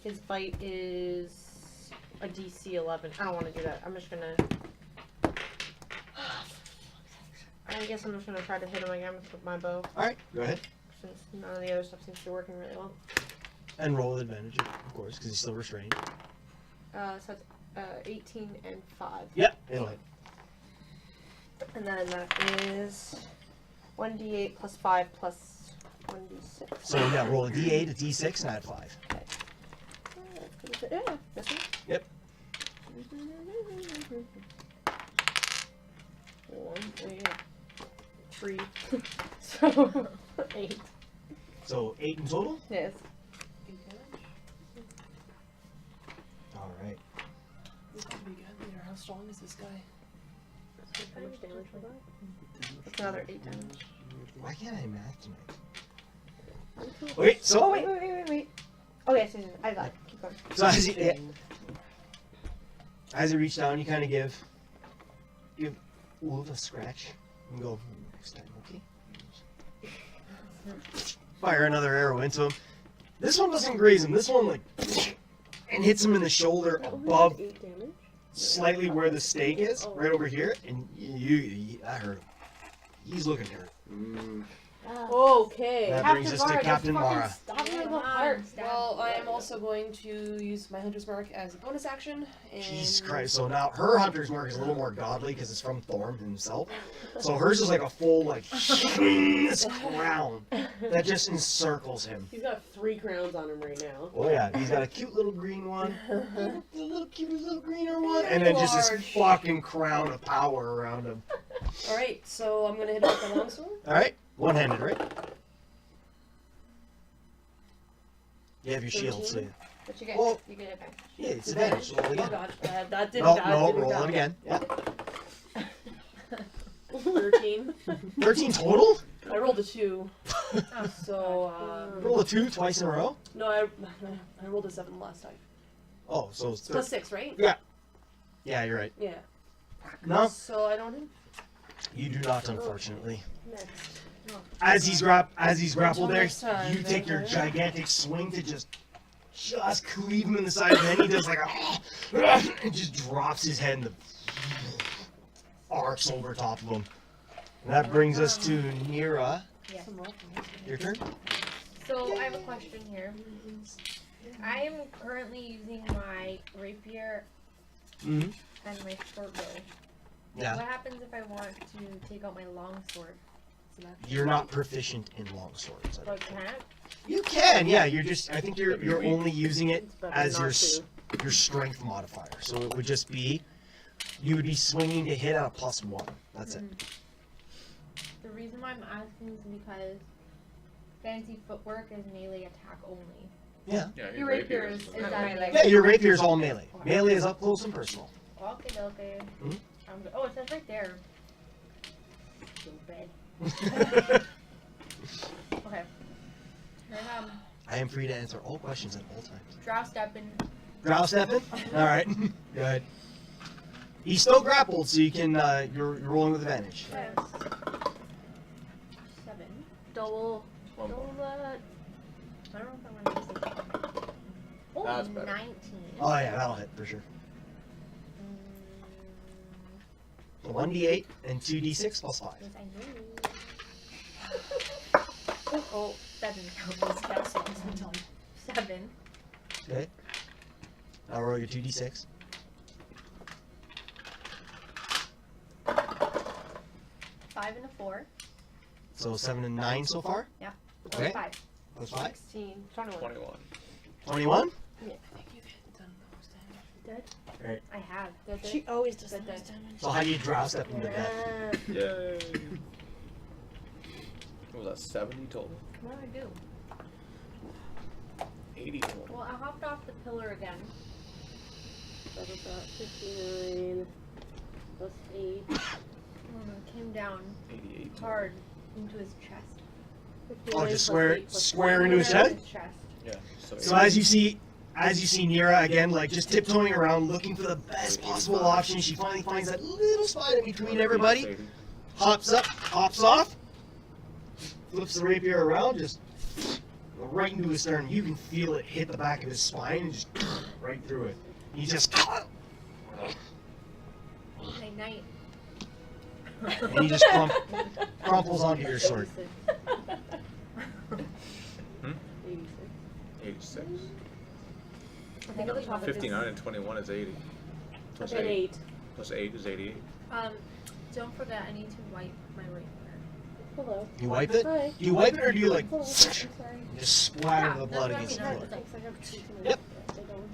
[SPEAKER 1] his bite is a DC 11. I don't want to do that. I'm just gonna. I guess I'm just gonna try to hit him again with my bow,
[SPEAKER 2] All right, go ahead
[SPEAKER 1] since none of the other stuff seems to be working really well.
[SPEAKER 2] and roll with advantage, of course, because he's still restrained.
[SPEAKER 1] So it's 18 and 5.
[SPEAKER 2] Yep, it'll hit.
[SPEAKER 1] And then that is 1d8 plus 5 plus 1d6.
[SPEAKER 2] So yeah, roll a d8, a d6, and add 5.
[SPEAKER 1] Yeah, this one.
[SPEAKER 2] Yep.
[SPEAKER 1] 1, 3. So 8.
[SPEAKER 2] So 8 in total.
[SPEAKER 1] Yes.
[SPEAKER 2] All right.
[SPEAKER 5] This could be good later. How strong is this guy?
[SPEAKER 3] How much damage was that?
[SPEAKER 1] That's another 8 damage.
[SPEAKER 2] Why can't I math tonight? Wait, so
[SPEAKER 1] Oh wait. Oh yes, I got it. Keep going.
[SPEAKER 2] So as you reach down, you kind of give Wolf a scratch and go next time, okay? Fire another arrow into him. This one doesn't graze him. This one like and hits him in the shoulder
[SPEAKER 3] That only
[SPEAKER 2] above,
[SPEAKER 3] did 8 damage?
[SPEAKER 2] slightly where the stake is, right over here, and you that hurt him. He's looking hurt.
[SPEAKER 3] Okay.
[SPEAKER 2] That brings us to Captain Mara.
[SPEAKER 5] Stop me in the heart. Well, I am also going to use my Hunter's Mark as a bonus action. And
[SPEAKER 2] Jesus Christ! So now her hunter's mark is a little more godly because it's from Thorm himself. So hers is like a full like this crown that just encircles him.
[SPEAKER 3] He's got 3 crowns on him right now.
[SPEAKER 2] Oh yeah, he's got a cute little green one, the little cute little greener one, and then just this fucking crown of power around him.
[SPEAKER 5] Alright, so I'm going to hit him with my longsword.
[SPEAKER 2] All right, one-handed, right? You have your shield, so
[SPEAKER 3] 13?
[SPEAKER 1] But you get
[SPEAKER 2] Well,
[SPEAKER 1] you get advantage.
[SPEAKER 2] yeah, it's advantage. So roll
[SPEAKER 3] Oh
[SPEAKER 2] again.
[SPEAKER 3] god, that didn't
[SPEAKER 2] No,
[SPEAKER 3] that
[SPEAKER 2] no,
[SPEAKER 3] didn't
[SPEAKER 2] roll
[SPEAKER 3] count.
[SPEAKER 2] it again. Yeah.
[SPEAKER 3] 13.
[SPEAKER 2] 13 total?
[SPEAKER 3] I rolled a 2. So,
[SPEAKER 2] Roll a 2 twice in a row?
[SPEAKER 3] no, I rolled a 7 last time.
[SPEAKER 2] Oh, so it's
[SPEAKER 3] Plus 6, right?
[SPEAKER 2] Yeah, you're right.
[SPEAKER 3] Yeah.
[SPEAKER 2] No,
[SPEAKER 3] So I don't hit.
[SPEAKER 2] you do not, unfortunately.
[SPEAKER 3] Next.
[SPEAKER 2] As he's grappled there,
[SPEAKER 3] Next time,
[SPEAKER 2] you take your
[SPEAKER 3] okay.
[SPEAKER 2] gigantic swing to just cleave him in the side, and then he does like a and just drops his head and the arcs over top of him. And that brings us to Nira.
[SPEAKER 7] Yes.
[SPEAKER 2] Your turn.
[SPEAKER 7] So I have a question here. I am currently using my rapier
[SPEAKER 2] Mm-hmm.
[SPEAKER 7] and my short bow.
[SPEAKER 2] Yeah.
[SPEAKER 7] What happens if I want to take out my long sword?
[SPEAKER 2] You're not proficient in long swords.
[SPEAKER 7] So I can't?
[SPEAKER 2] You can, yeah. You're just. I think you're only using it
[SPEAKER 3] It's better
[SPEAKER 2] as
[SPEAKER 3] not
[SPEAKER 2] your
[SPEAKER 3] to.
[SPEAKER 2] your strength modifier. So it would just be, you would be swinging to hit at a +1. That's it.
[SPEAKER 7] The reason why I'm asking is because fancy footwork is melee attack only.
[SPEAKER 2] Yeah.
[SPEAKER 4] Yeah,
[SPEAKER 1] Your rapier is
[SPEAKER 7] Is that melee?
[SPEAKER 2] Yeah, your rapier is all melee. Melee is up close and personal.
[SPEAKER 7] Okay, okay.
[SPEAKER 2] Mhm.
[SPEAKER 7] I'm good. Oh, it says right there. Stupid. Okay. Then
[SPEAKER 2] I am free to answer all questions at all times.
[SPEAKER 7] draw stepping.
[SPEAKER 2] Growl stepping? Alright. Good. He's still grappled, so you can, you're rolling with advantage.
[SPEAKER 7] 7.
[SPEAKER 3] Double.
[SPEAKER 4] One more.
[SPEAKER 7] that. I don't know if I'm gonna use this. Oh,
[SPEAKER 4] That's better.
[SPEAKER 7] 19.
[SPEAKER 2] Oh yeah, that'll hit for sure.
[SPEAKER 7] Mm,
[SPEAKER 2] 1d8 and 2d6 plus 5.
[SPEAKER 7] yes, I knew. Oh, 7 counts. 7.
[SPEAKER 2] Okay. Now roll your 2d6.
[SPEAKER 7] 5 and a 4.
[SPEAKER 2] So 7 and 9 so far?
[SPEAKER 7] Yeah.
[SPEAKER 2] Okay.
[SPEAKER 7] 5.
[SPEAKER 2] Plus 5.
[SPEAKER 1] 16, 21.
[SPEAKER 4] 21.
[SPEAKER 2] 21?
[SPEAKER 3] Dead?
[SPEAKER 7] I have. Does
[SPEAKER 1] She
[SPEAKER 7] it?
[SPEAKER 1] always does
[SPEAKER 7] Does
[SPEAKER 1] that.
[SPEAKER 7] it?
[SPEAKER 2] So how do you drow step into death?
[SPEAKER 4] Yay. What was that, 70 total?
[SPEAKER 7] What do I do?
[SPEAKER 4] 80 total.
[SPEAKER 7] Well, I hopped off the pillar again.
[SPEAKER 3] That was 59 plus 8.
[SPEAKER 7] Came down
[SPEAKER 4] 88 total.
[SPEAKER 7] hard into his chest.
[SPEAKER 2] Oh,
[SPEAKER 3] 59
[SPEAKER 2] just
[SPEAKER 3] plus 8 plus
[SPEAKER 2] square into his
[SPEAKER 7] Right
[SPEAKER 2] chest?
[SPEAKER 7] in his chest.
[SPEAKER 4] Yeah.
[SPEAKER 2] So as you see Nira again, like just tiptoeing around looking for the best possible option, she finally finds that little spot in between everybody, hops up, hops off, flips the rapier around, just right into his sternum. You can feel it hit the back of his spine and just right through it. He just
[SPEAKER 7] Night night.
[SPEAKER 2] and he just crumples onto your sword.
[SPEAKER 4] 86.
[SPEAKER 3] I think at the top of
[SPEAKER 4] 59 and 21 is 80. Plus
[SPEAKER 3] At 8.
[SPEAKER 4] Plus 8 is 88.
[SPEAKER 7] Don't forget, I need to wipe my rapier.
[SPEAKER 3] Hello.
[SPEAKER 2] You wipe it?
[SPEAKER 3] Hi.
[SPEAKER 2] Do you wipe it or do you like
[SPEAKER 3] Hello. I'm sorry.
[SPEAKER 2] just splatter
[SPEAKER 7] Yeah,
[SPEAKER 2] the
[SPEAKER 7] that's
[SPEAKER 2] blood
[SPEAKER 7] what I
[SPEAKER 2] against the
[SPEAKER 7] mean,
[SPEAKER 2] floor?
[SPEAKER 3] Thanks, I have 2
[SPEAKER 2] Yep.
[SPEAKER 3] I don't.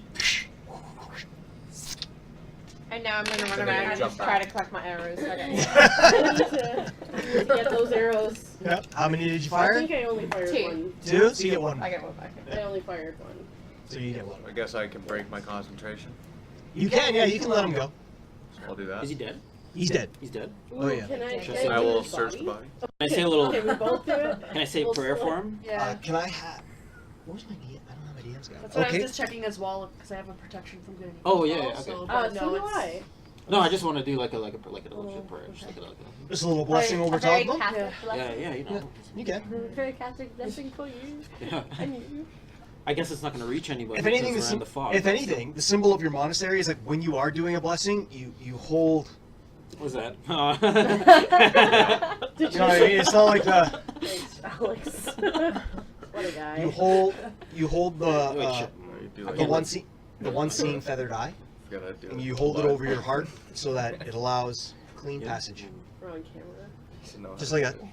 [SPEAKER 1] And now I'm gonna run
[SPEAKER 4] then
[SPEAKER 1] around
[SPEAKER 4] you
[SPEAKER 1] and
[SPEAKER 4] jump
[SPEAKER 1] just
[SPEAKER 4] back.
[SPEAKER 1] try to collect my arrows. Okay.
[SPEAKER 3] I need to get those arrows.
[SPEAKER 2] Yep. How many did you
[SPEAKER 3] I
[SPEAKER 2] fire?
[SPEAKER 3] think I only fired
[SPEAKER 1] 2.
[SPEAKER 3] 1.
[SPEAKER 2] 2? So you get 1.
[SPEAKER 1] I get one back.
[SPEAKER 3] I only fired 1.
[SPEAKER 2] So you get 1.
[SPEAKER 4] I guess I can break my concentration.
[SPEAKER 2] You can, yeah, you can let him go.
[SPEAKER 4] So I'll do that.
[SPEAKER 6] Is he dead?
[SPEAKER 2] He's dead.
[SPEAKER 6] He's dead.
[SPEAKER 2] Oh, yeah.
[SPEAKER 3] Can I,
[SPEAKER 6] Just
[SPEAKER 3] can
[SPEAKER 4] I
[SPEAKER 3] do
[SPEAKER 4] will
[SPEAKER 3] his
[SPEAKER 4] search the
[SPEAKER 3] body?
[SPEAKER 4] body.
[SPEAKER 6] Can I say a little?
[SPEAKER 3] Can we both do it?
[SPEAKER 6] Can I say a
[SPEAKER 3] We'll
[SPEAKER 6] prayer
[SPEAKER 3] split.
[SPEAKER 6] for him?
[SPEAKER 5] Yeah.
[SPEAKER 2] Can I have... Where's my DM? I don't have my DM's guy.
[SPEAKER 5] That's what I
[SPEAKER 2] Okay.
[SPEAKER 5] was just checking as well because I have a protection from getting.
[SPEAKER 6] Oh, yeah,
[SPEAKER 5] alcohol,
[SPEAKER 6] yeah, okay.
[SPEAKER 5] So,
[SPEAKER 3] Oh,
[SPEAKER 5] but
[SPEAKER 3] so
[SPEAKER 5] no,
[SPEAKER 3] do
[SPEAKER 5] it's,
[SPEAKER 3] I.
[SPEAKER 6] No, I just want to do like a legit prayer. Just
[SPEAKER 3] okay.
[SPEAKER 6] like a,
[SPEAKER 2] Just a little blessing over
[SPEAKER 1] A
[SPEAKER 2] top
[SPEAKER 1] very
[SPEAKER 2] of him.
[SPEAKER 1] Catholic
[SPEAKER 6] yeah,
[SPEAKER 1] blessing.
[SPEAKER 6] yeah, you know.
[SPEAKER 2] You can.
[SPEAKER 1] Very Catholic blessing for you.
[SPEAKER 6] Yeah.
[SPEAKER 1] And you.
[SPEAKER 6] I guess it's not going to reach anybody.
[SPEAKER 2] If anything,
[SPEAKER 6] because we're in the fog.
[SPEAKER 2] if anything, the symbol of your monastery is like when you are doing a blessing, you hold.
[SPEAKER 6] What was that?
[SPEAKER 3] Did
[SPEAKER 2] You know what I mean? It's not like the
[SPEAKER 3] Thanks, Alex. What a guy.
[SPEAKER 2] you hold the
[SPEAKER 6] Wait, shit.
[SPEAKER 4] You do
[SPEAKER 2] the one seeing feathered eye,
[SPEAKER 4] You gotta do
[SPEAKER 2] and
[SPEAKER 4] it.
[SPEAKER 2] you hold it
[SPEAKER 4] But-
[SPEAKER 2] over your heart so that it allows clean
[SPEAKER 6] Yeah.
[SPEAKER 2] passage.
[SPEAKER 3] We're on camera.
[SPEAKER 4] So no,
[SPEAKER 2] Just like that,
[SPEAKER 3] It's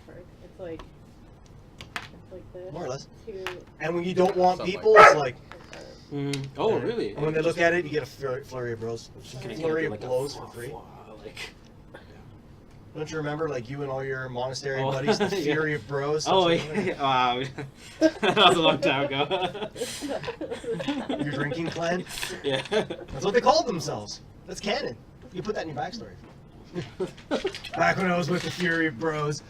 [SPEAKER 3] hard. It's like this.
[SPEAKER 2] more or less.
[SPEAKER 3] Two.
[SPEAKER 2] And when you don't want
[SPEAKER 4] Something
[SPEAKER 2] people,
[SPEAKER 4] like
[SPEAKER 2] it's like.
[SPEAKER 6] Oh, really?
[SPEAKER 2] And when they look at it, you get a flurry of blows.
[SPEAKER 6] Can I
[SPEAKER 2] Flurry
[SPEAKER 6] do
[SPEAKER 2] of
[SPEAKER 6] like a
[SPEAKER 2] blows for free.
[SPEAKER 6] Like,
[SPEAKER 2] Don't you remember, like, you and all your monastery buddies, the Fury of Bros?
[SPEAKER 6] Oh, yeah. Wow. That was a long time ago.
[SPEAKER 2] Your drinking clan?
[SPEAKER 6] Yeah.
[SPEAKER 2] That's what they called themselves. That's canon. You put that in your backstory. Back when I was with the Fury of Bros,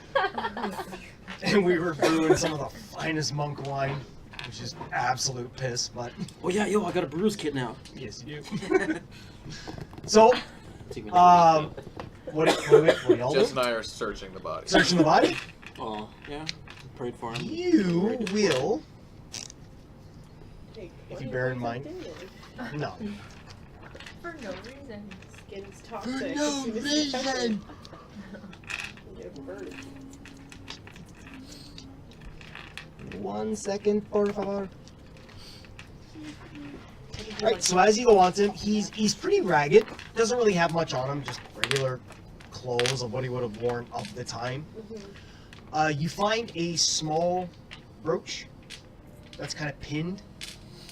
[SPEAKER 2] and we were brewing some of the finest monk wine, which is absolute piss, but...
[SPEAKER 6] Oh, yeah, yo, I got a brewer's kit now.
[SPEAKER 2] Yes, you do. So, what y'all
[SPEAKER 4] Jess
[SPEAKER 2] do?
[SPEAKER 4] and I are searching the body.
[SPEAKER 2] Searching the body?
[SPEAKER 6] Oh, yeah. Prayed for him.
[SPEAKER 2] You will...
[SPEAKER 3] Take
[SPEAKER 2] If you
[SPEAKER 3] 20
[SPEAKER 2] bear in
[SPEAKER 3] points
[SPEAKER 2] mind-
[SPEAKER 3] of damage.
[SPEAKER 2] No.
[SPEAKER 7] For no reason.
[SPEAKER 3] Skin's toxic. as soon as you touch it. You get burned.
[SPEAKER 2] 1 second, por favor. Alright, so as you go on to him, he's pretty ragged. Doesn't really have much on him, just regular clothes of what he would have worn of the time. You find a small brooch that's kind of pinned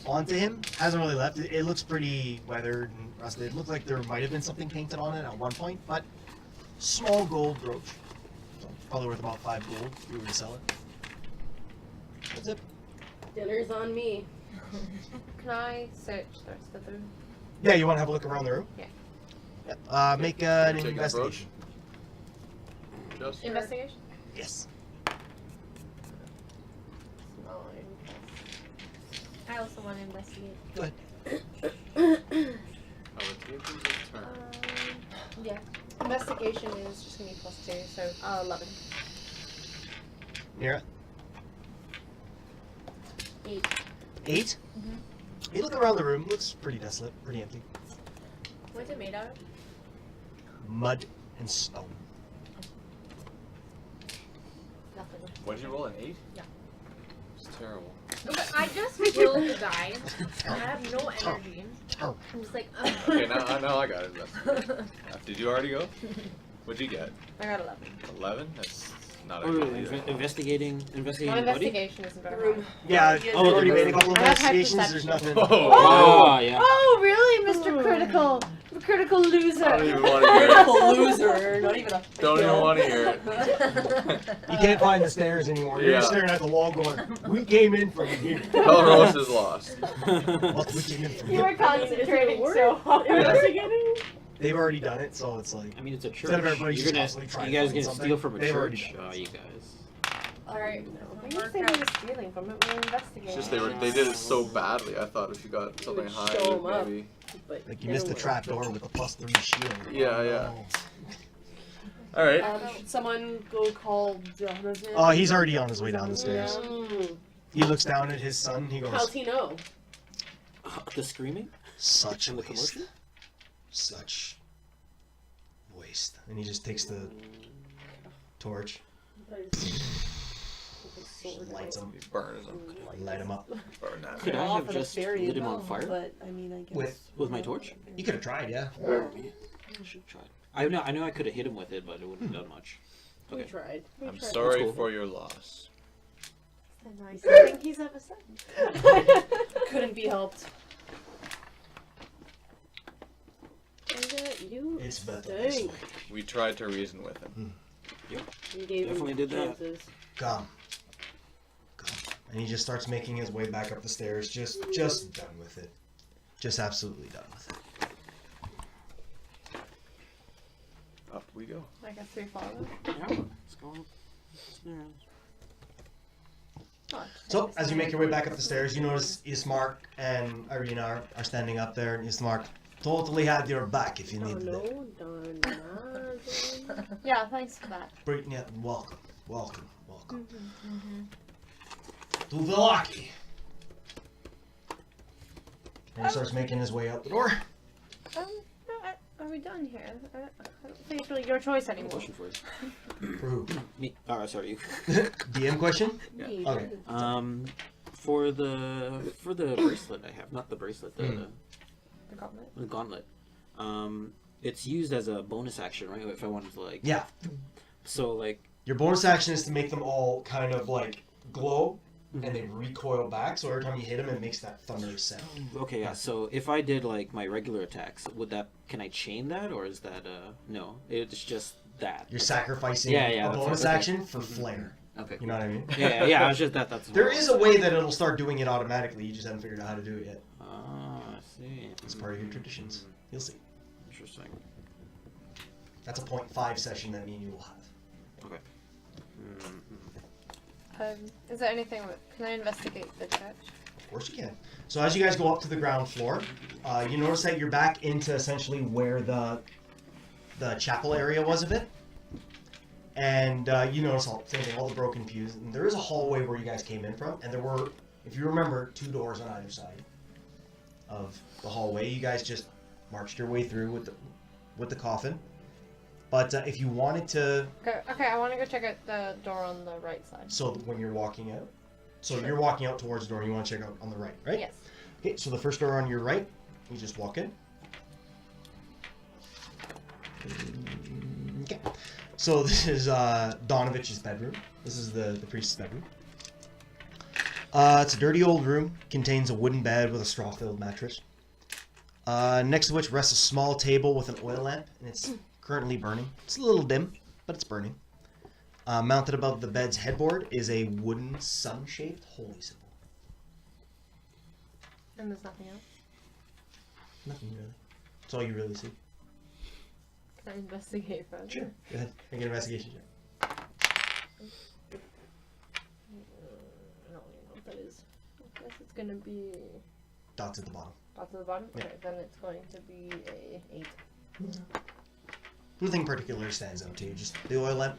[SPEAKER 2] onto him. Hasn't really left. It looks pretty weathered and rusted. It looks like there might have been something painted on it at one point, but small gold brooch. So probably worth about 5 gold if you were to sell it. That's it.
[SPEAKER 3] Dinner's on me.
[SPEAKER 1] Can I search the rest of the room?
[SPEAKER 2] Yeah, you want to have a look around the room?
[SPEAKER 1] Yeah.
[SPEAKER 2] Yep. Make an
[SPEAKER 4] Taking a
[SPEAKER 2] investigation.
[SPEAKER 4] Jess?
[SPEAKER 1] Investigation?
[SPEAKER 2] Yes.
[SPEAKER 1] I also want to investigate.
[SPEAKER 2] Go ahead.
[SPEAKER 4] I would take him his turn.
[SPEAKER 1] Yeah. Investigation is just gonna be +2, so 11.
[SPEAKER 2] Mira?
[SPEAKER 1] 8.
[SPEAKER 2] 8? You look around the room, looks pretty desolate, pretty empty.
[SPEAKER 1] What's it made out of?
[SPEAKER 2] Mud and stone.
[SPEAKER 1] Nothing.
[SPEAKER 4] What did you roll, an 8?
[SPEAKER 1] Yeah.
[SPEAKER 4] It's terrible.
[SPEAKER 7] But I just killed the guy. I have no energy.
[SPEAKER 2] Oh.
[SPEAKER 7] I'm just like,
[SPEAKER 4] Okay, now I got it. Did you already go? What'd you get?
[SPEAKER 1] I got 11.
[SPEAKER 4] 11? That's not a
[SPEAKER 6] Oh,
[SPEAKER 4] good either.
[SPEAKER 6] investigating
[SPEAKER 1] My
[SPEAKER 6] the body?
[SPEAKER 1] investigation isn't very
[SPEAKER 3] Room.
[SPEAKER 1] high.
[SPEAKER 2] Yeah,
[SPEAKER 6] Oh,
[SPEAKER 2] I've already
[SPEAKER 6] the
[SPEAKER 2] made a couple of
[SPEAKER 1] I have high
[SPEAKER 2] investigations, there's
[SPEAKER 1] perception.
[SPEAKER 2] nothing.
[SPEAKER 6] Oh, yeah.
[SPEAKER 1] Oh, really, Mr. Critical? Critical loser.
[SPEAKER 4] I don't even want to hear it.
[SPEAKER 3] Critical loser. Not even a.
[SPEAKER 4] Don't even want to hear it.
[SPEAKER 2] You can't find the stairs anymore. You're
[SPEAKER 4] Yeah.
[SPEAKER 2] just staring at the wall going, we came in from here.
[SPEAKER 4] Belrose is lost.
[SPEAKER 2] What? We came in from
[SPEAKER 1] You
[SPEAKER 2] here.
[SPEAKER 1] were concentrating so hard.
[SPEAKER 3] Investigating?
[SPEAKER 2] They've already done it, so it's like...
[SPEAKER 6] I mean, it's a church.
[SPEAKER 2] Instead of everybody
[SPEAKER 6] You're
[SPEAKER 2] just
[SPEAKER 6] gonna,
[SPEAKER 2] constantly trying
[SPEAKER 6] you
[SPEAKER 2] to
[SPEAKER 6] guys
[SPEAKER 2] find
[SPEAKER 6] gonna
[SPEAKER 2] something,
[SPEAKER 6] steal from a
[SPEAKER 2] they've already
[SPEAKER 6] church?
[SPEAKER 2] done
[SPEAKER 6] Oh,
[SPEAKER 2] it.
[SPEAKER 6] you guys.
[SPEAKER 7] alright.
[SPEAKER 1] I didn't say we were stealing from it, we were investigating.
[SPEAKER 4] It's just they did it so badly. I thought if you got something
[SPEAKER 3] would
[SPEAKER 4] high,
[SPEAKER 3] show
[SPEAKER 4] it
[SPEAKER 3] 'em
[SPEAKER 4] would
[SPEAKER 3] up.
[SPEAKER 4] maybe.
[SPEAKER 3] But
[SPEAKER 2] Like you missed the trap door with a +3 shield.
[SPEAKER 4] Yeah, yeah.
[SPEAKER 2] Oh,
[SPEAKER 4] All right.
[SPEAKER 3] Should someone go call Jonathan?
[SPEAKER 2] Oh, he's already on his way down the stairs.
[SPEAKER 3] Mm.
[SPEAKER 2] He looks down at his son, he
[SPEAKER 3] How's
[SPEAKER 2] goes,
[SPEAKER 3] he know?
[SPEAKER 6] The screaming?
[SPEAKER 2] such
[SPEAKER 6] And the
[SPEAKER 2] waste.
[SPEAKER 6] commotion?
[SPEAKER 2] Such waste. And he just takes the torch, lights him,
[SPEAKER 4] He burns him.
[SPEAKER 2] light him up.
[SPEAKER 4] Burn that.
[SPEAKER 6] Could I
[SPEAKER 3] Off
[SPEAKER 6] have
[SPEAKER 3] in a
[SPEAKER 6] just
[SPEAKER 3] fairy
[SPEAKER 6] lit him on
[SPEAKER 3] above,
[SPEAKER 6] fire?
[SPEAKER 3] But I mean, I guess.
[SPEAKER 2] With
[SPEAKER 6] my torch?
[SPEAKER 2] You could have tried, yeah.
[SPEAKER 6] I should have tried. I know I could have hit him with it, but it wouldn't have done much.
[SPEAKER 3] We
[SPEAKER 6] Okay.
[SPEAKER 3] tried.
[SPEAKER 4] I'm sorry
[SPEAKER 6] That's cool.
[SPEAKER 4] for your loss.
[SPEAKER 1] The nicest thing he's ever said.
[SPEAKER 3] Couldn't be helped. You
[SPEAKER 2] It's better this
[SPEAKER 3] stink.
[SPEAKER 2] way.
[SPEAKER 4] We tried to reason with him.
[SPEAKER 3] You gave
[SPEAKER 6] Definitely
[SPEAKER 3] him
[SPEAKER 6] did that.
[SPEAKER 3] chances.
[SPEAKER 2] Come. Come. And he just starts making his way back up the stairs, just done with it. Just absolutely done with it.
[SPEAKER 4] Up we go.
[SPEAKER 1] I guess we follow.
[SPEAKER 6] Yeah, let's go.
[SPEAKER 1] Oh,
[SPEAKER 2] So, as you make your way back up the stairs, you notice Ismark and Irina are standing up there, and Ismark totally had your back if you
[SPEAKER 3] Oh
[SPEAKER 2] needed it.
[SPEAKER 3] no, darn.
[SPEAKER 1] Yeah, thanks for that.
[SPEAKER 2] Yeah, welcome, welcome, welcome. To Velaki. And he starts making his way out the door.
[SPEAKER 1] No, are we done here? I don't think it's really your choice anymore.
[SPEAKER 6] Question for you.
[SPEAKER 2] For who?
[SPEAKER 6] Me. Oh, sorry, you.
[SPEAKER 2] DM question?
[SPEAKER 3] Yeah.
[SPEAKER 2] Okay.
[SPEAKER 6] For the bracelet I have, not the bracelet, the
[SPEAKER 1] The gauntlet.
[SPEAKER 6] the gauntlet. It's used as a bonus action, right? If I wanted to like.
[SPEAKER 2] Yeah.
[SPEAKER 6] So like.
[SPEAKER 2] Your bonus action is to make them all kind of like glow, and they recoil back, so every time you hit them, it makes that thunderous sound.
[SPEAKER 6] Okay, yeah. So if I did like my regular attacks, can I chain that, or is that no? It's just that.
[SPEAKER 2] You're sacrificing
[SPEAKER 6] Yeah,
[SPEAKER 2] a
[SPEAKER 6] that's
[SPEAKER 2] bonus
[SPEAKER 6] okay.
[SPEAKER 2] action for flair.
[SPEAKER 6] Okay.
[SPEAKER 2] You know what I mean?
[SPEAKER 6] Yeah. I was just that's.
[SPEAKER 2] There is a way that it'll start doing it automatically. You just haven't figured out how to do it yet.
[SPEAKER 6] Ah, I see.
[SPEAKER 2] It's part of your traditions. You'll see.
[SPEAKER 6] Interesting.
[SPEAKER 2] That's a 0.5 session that me and you will have.
[SPEAKER 6] Okay.
[SPEAKER 1] Is there anything? Can I investigate the church?
[SPEAKER 2] Of course you can. So as you guys go up to the ground floor, you notice that you're back into essentially where the chapel area was of it. And you notice all the broken pews. And there is a hallway where you guys came in from. And there were, if you remember, 2 doors on either side of the hallway. You guys just marched your way through with the coffin. But if you wanted to...
[SPEAKER 1] Okay, I want to go check out the door on the right side.
[SPEAKER 2] So when you're walking out. So
[SPEAKER 1] Sure.
[SPEAKER 2] you're walking out towards the door and you want to check out on the right, right?
[SPEAKER 1] Yes.
[SPEAKER 2] Okay, so the first door on your right, you just walk in. Okay. So this is Donovich's bedroom. This is the priest's bedroom. It's a dirty old room. Contains a wooden bed with a straw-filled mattress. Next to which rests a small table with an oil lamp, and it's currently burning. It's a little dim, but it's burning. Mounted above the bed's headboard is a wooden sun-shaped holy symbol.
[SPEAKER 1] And there's nothing else?
[SPEAKER 2] Nothing really. That's all you really see.
[SPEAKER 1] Can I investigate further?
[SPEAKER 2] Sure. Go ahead. Make an investigation check.
[SPEAKER 1] I don't even know what that is. I guess it's gonna be
[SPEAKER 2] Dots at the bottom.
[SPEAKER 1] dots at the bottom?
[SPEAKER 2] Yeah.
[SPEAKER 1] Okay, then it's going to be a 8.
[SPEAKER 2] Nothing particular stands out to you. Just the oil lamp.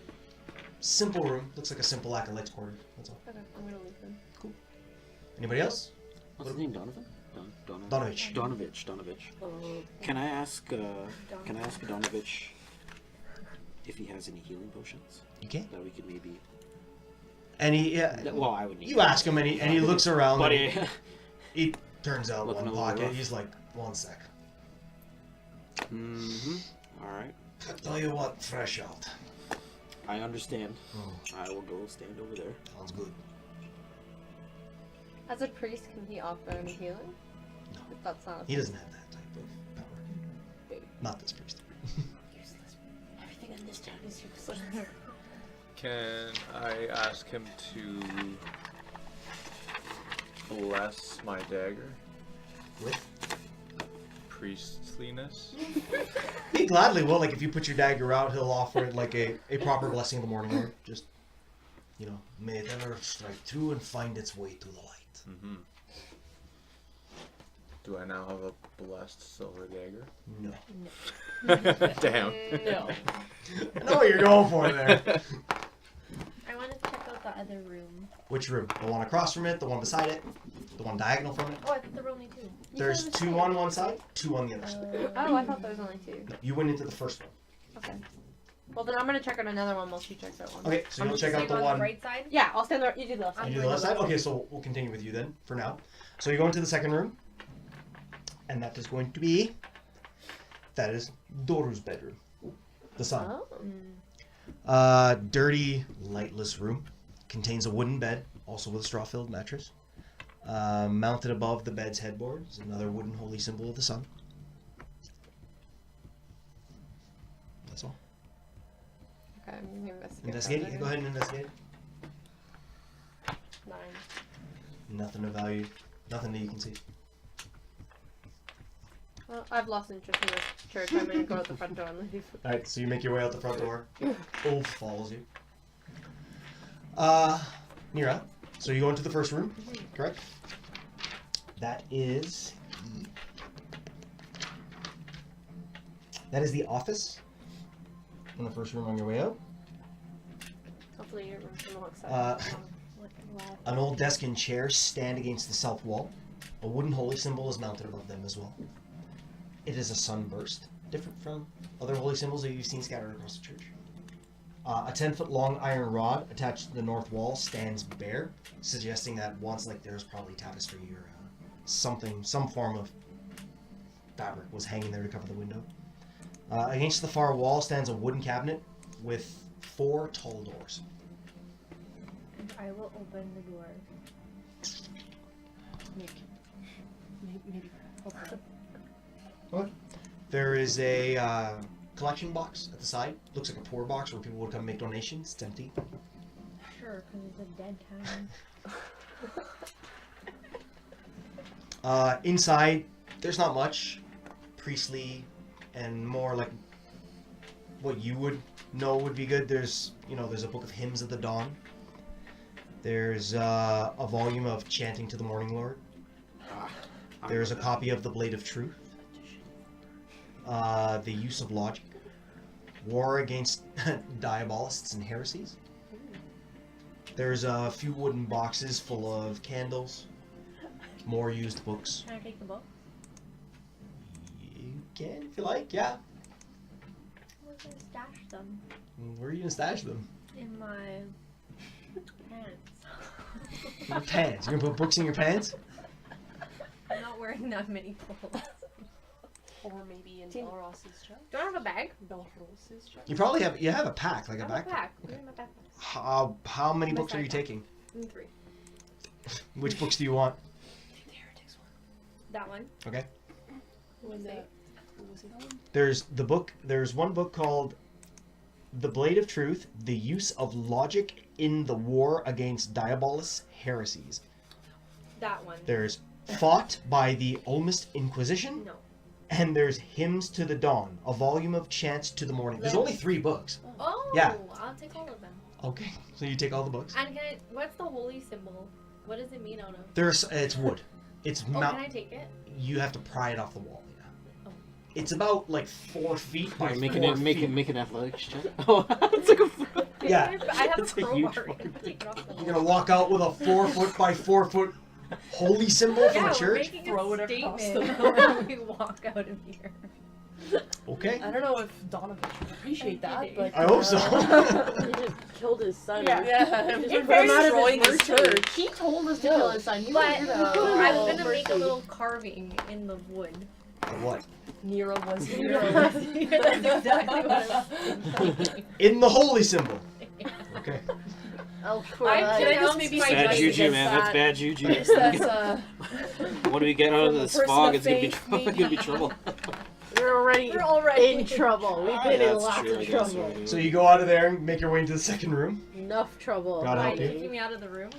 [SPEAKER 2] Simple room. Looks like a simple acolyte's quarters. That's all.
[SPEAKER 1] Okay, I'm gonna leave them.
[SPEAKER 2] Anybody else?
[SPEAKER 6] What's his name? Donovan?
[SPEAKER 2] Donovich.
[SPEAKER 6] Donovich. Can I ask Donovich if he has any healing potions
[SPEAKER 2] You can.
[SPEAKER 6] that we could maybe?
[SPEAKER 2] And he,
[SPEAKER 6] Well, I would need.
[SPEAKER 2] you ask him, and he looks around.
[SPEAKER 6] But
[SPEAKER 2] and he turns out
[SPEAKER 6] Looking
[SPEAKER 2] one
[SPEAKER 6] a little
[SPEAKER 2] pocket.
[SPEAKER 6] rough.
[SPEAKER 2] He's like, 1 sec.
[SPEAKER 6] All right.
[SPEAKER 2] I tell you what, fresh out.
[SPEAKER 6] I understand.
[SPEAKER 2] Oh,
[SPEAKER 6] I will go stand over there.
[SPEAKER 2] sounds good.
[SPEAKER 1] As a priest, can he offer any healing?
[SPEAKER 2] No.
[SPEAKER 1] If that's not a
[SPEAKER 2] He doesn't have that type of power. Not this priest.
[SPEAKER 3] Useless. Everything in this town is useless.
[SPEAKER 8] Can I ask him to bless my dagger?
[SPEAKER 2] With?
[SPEAKER 8] Priestliness?
[SPEAKER 2] He gladly will. Like, if you put your dagger out, he'll offer it like a proper blessing of the morning Lord. Just, may the earth strike through and find its way to the light.
[SPEAKER 8] Mm-hmm. Do I now have a blessed silver dagger?
[SPEAKER 2] No.
[SPEAKER 8] Damn.
[SPEAKER 3] No.
[SPEAKER 2] I know what you're going for there.
[SPEAKER 7] I want to check out the other room.
[SPEAKER 2] Which room? The one across from it, the one beside it, the one diagonal from it?
[SPEAKER 7] Oh, I thought there were only 2.
[SPEAKER 2] There's 2 on one side, 2 on the other side.
[SPEAKER 1] Oh, I thought there was only 2.
[SPEAKER 2] No, you went into the first one.
[SPEAKER 1] Okay. Well, then I'm gonna check out another one while she checks out one.
[SPEAKER 2] Okay, so you'll check
[SPEAKER 7] So
[SPEAKER 2] out
[SPEAKER 7] you
[SPEAKER 2] the
[SPEAKER 7] go on
[SPEAKER 2] one.
[SPEAKER 7] the right side?
[SPEAKER 1] Yeah, I'll stand there. You do the left
[SPEAKER 2] You
[SPEAKER 1] side.
[SPEAKER 2] do the left side? Okay, so we'll continue with you then, for now. So you go into the second room, and that is going to be... That is Doru's bedroom. The son.
[SPEAKER 1] Oh.
[SPEAKER 2] Dirty, lightless room. Contains a wooden bed, also with a straw-filled mattress. Mounted above the bed's headboard is another wooden holy symbol of the sun. That's all.
[SPEAKER 1] Okay, I'm gonna investigate.
[SPEAKER 2] Investigate.
[SPEAKER 1] further.
[SPEAKER 2] Go ahead and investigate.
[SPEAKER 1] 9.
[SPEAKER 2] Nothing of value. Nothing that you can see.
[SPEAKER 1] Well, I've lost interest in this church. I'm gonna go out the front door and leave.
[SPEAKER 2] Alright, so you make your way out the front door. Ulf follows you. Nira, so you go into the first room, correct? That is the office. In the first room on your way out.
[SPEAKER 1] Hopefully your room's gonna look side.
[SPEAKER 2] An old desk and chair stand against the south wall. A wooden holy symbol is mounted above them as well. It is a sunburst, different from other holy symbols that you've seen scattered across the church. A 10-foot long iron rod attached to the north wall stands bare, suggesting that once, there's probably tapestry or some form of fabric was hanging there to cover the window. Against the far wall stands a wooden cabinet with 4 tall doors.
[SPEAKER 7] And I will open the door.
[SPEAKER 3] Maybe.
[SPEAKER 2] There is a collection box at the side. Looks like a poor box where people would come make donations. It's empty.
[SPEAKER 7] Sure, because it's a dead town.
[SPEAKER 2] Inside, there's not much. Priestly and more like what you would know would be good. There's a book of hymns of the dawn. There's a volume of Chanting to the Morning Lord. There's a copy of The Blade of Truth. The Use of Logic. War Against Diabolists and Heresies. There's a few wooden boxes full of candles. More used books.
[SPEAKER 7] Can I take the book?
[SPEAKER 2] You can if you like, yeah.
[SPEAKER 7] Where can I stash them?
[SPEAKER 2] Where are you gonna stash them?
[SPEAKER 7] In my pants.
[SPEAKER 2] In your pants. You're gonna put books in your pants?
[SPEAKER 7] I'm not wearing that many clothes.
[SPEAKER 5] Or maybe in Belros's chest.
[SPEAKER 7] Do I have a bag?
[SPEAKER 5] Belros's chest.
[SPEAKER 2] You probably have a pack, like
[SPEAKER 7] I
[SPEAKER 2] a
[SPEAKER 7] have
[SPEAKER 2] backpack.
[SPEAKER 7] a pack.
[SPEAKER 2] Okay.
[SPEAKER 7] Where's my backpack?
[SPEAKER 2] How many
[SPEAKER 7] My
[SPEAKER 2] books are you
[SPEAKER 7] backpack.
[SPEAKER 2] taking?
[SPEAKER 7] 3.
[SPEAKER 2] Which books do you want?
[SPEAKER 7] That one.
[SPEAKER 2] Okay.
[SPEAKER 5] What was it called?
[SPEAKER 2] There's one book called The Blade of Truth, The Use of Logic in the War Against Diabolist Heresies.
[SPEAKER 7] That one.
[SPEAKER 2] There's Fought by the Olmist Inquisition.
[SPEAKER 7] No.
[SPEAKER 2] And there's Hymns to the Dawn, a volume of Chants to the Morning. There's only 3 books.
[SPEAKER 7] Oh,
[SPEAKER 2] Yeah.
[SPEAKER 7] I'll take all of them.
[SPEAKER 2] Okay. So you take all the books.
[SPEAKER 7] And what's the holy symbol? What does it mean out of?
[SPEAKER 2] It's wood. It's
[SPEAKER 7] Oh, can I take it?
[SPEAKER 2] You have to pry it off the wall. Yeah.
[SPEAKER 7] Oh.
[SPEAKER 2] It's about like 4 feet by 4
[SPEAKER 6] Make
[SPEAKER 2] feet.
[SPEAKER 6] an athletics check. Oh, it's like a.
[SPEAKER 2] Yeah.
[SPEAKER 7] I have
[SPEAKER 6] It's
[SPEAKER 7] a
[SPEAKER 6] a huge
[SPEAKER 7] crowbar.
[SPEAKER 6] fucking
[SPEAKER 7] Take it off the
[SPEAKER 2] You're
[SPEAKER 7] wall.
[SPEAKER 2] gonna walk out with a 4 foot by 4 foot holy symbol from
[SPEAKER 7] Yeah,
[SPEAKER 2] a
[SPEAKER 7] we're
[SPEAKER 2] church.
[SPEAKER 7] making
[SPEAKER 5] Throw
[SPEAKER 7] a
[SPEAKER 5] it across
[SPEAKER 7] statement
[SPEAKER 5] the
[SPEAKER 7] when we walk out of here.
[SPEAKER 2] Okay.
[SPEAKER 5] I don't know if Donovan would appreciate that, but
[SPEAKER 2] I hope so.
[SPEAKER 3] He just killed his son.
[SPEAKER 5] Yeah,
[SPEAKER 3] Just
[SPEAKER 5] just
[SPEAKER 3] from out of
[SPEAKER 5] destroying
[SPEAKER 3] his
[SPEAKER 5] his
[SPEAKER 3] mercy.
[SPEAKER 5] church.
[SPEAKER 1] He told us to kill his son. You
[SPEAKER 7] But
[SPEAKER 1] were
[SPEAKER 7] I
[SPEAKER 1] gonna.
[SPEAKER 7] was gonna make a little carving in the wood.
[SPEAKER 2] What?
[SPEAKER 5] Nero was
[SPEAKER 7] That's exactly what I was thinking.
[SPEAKER 2] In the holy symbol. Okay.
[SPEAKER 1] Oh,
[SPEAKER 5] Can I just maybe
[SPEAKER 7] Bad
[SPEAKER 5] say
[SPEAKER 6] Bad
[SPEAKER 5] nice
[SPEAKER 6] juju,
[SPEAKER 5] against
[SPEAKER 6] man.
[SPEAKER 5] that?
[SPEAKER 6] That's bad juju.
[SPEAKER 5] Yes, that's
[SPEAKER 6] What do we get out of
[SPEAKER 5] From a
[SPEAKER 6] this
[SPEAKER 5] person
[SPEAKER 6] fog?
[SPEAKER 5] of
[SPEAKER 6] It's gonna be,
[SPEAKER 5] faith,
[SPEAKER 6] it's gonna be trouble.
[SPEAKER 3] We're already in trouble. We've been in
[SPEAKER 6] That's
[SPEAKER 3] lots
[SPEAKER 6] true,
[SPEAKER 3] of
[SPEAKER 6] I guess,
[SPEAKER 3] trouble.
[SPEAKER 6] right.
[SPEAKER 2] So you go out of there and make your way into the second room.
[SPEAKER 3] Enough trouble.
[SPEAKER 2] God
[SPEAKER 7] Why
[SPEAKER 2] help you.
[SPEAKER 7] kicking me out of the room?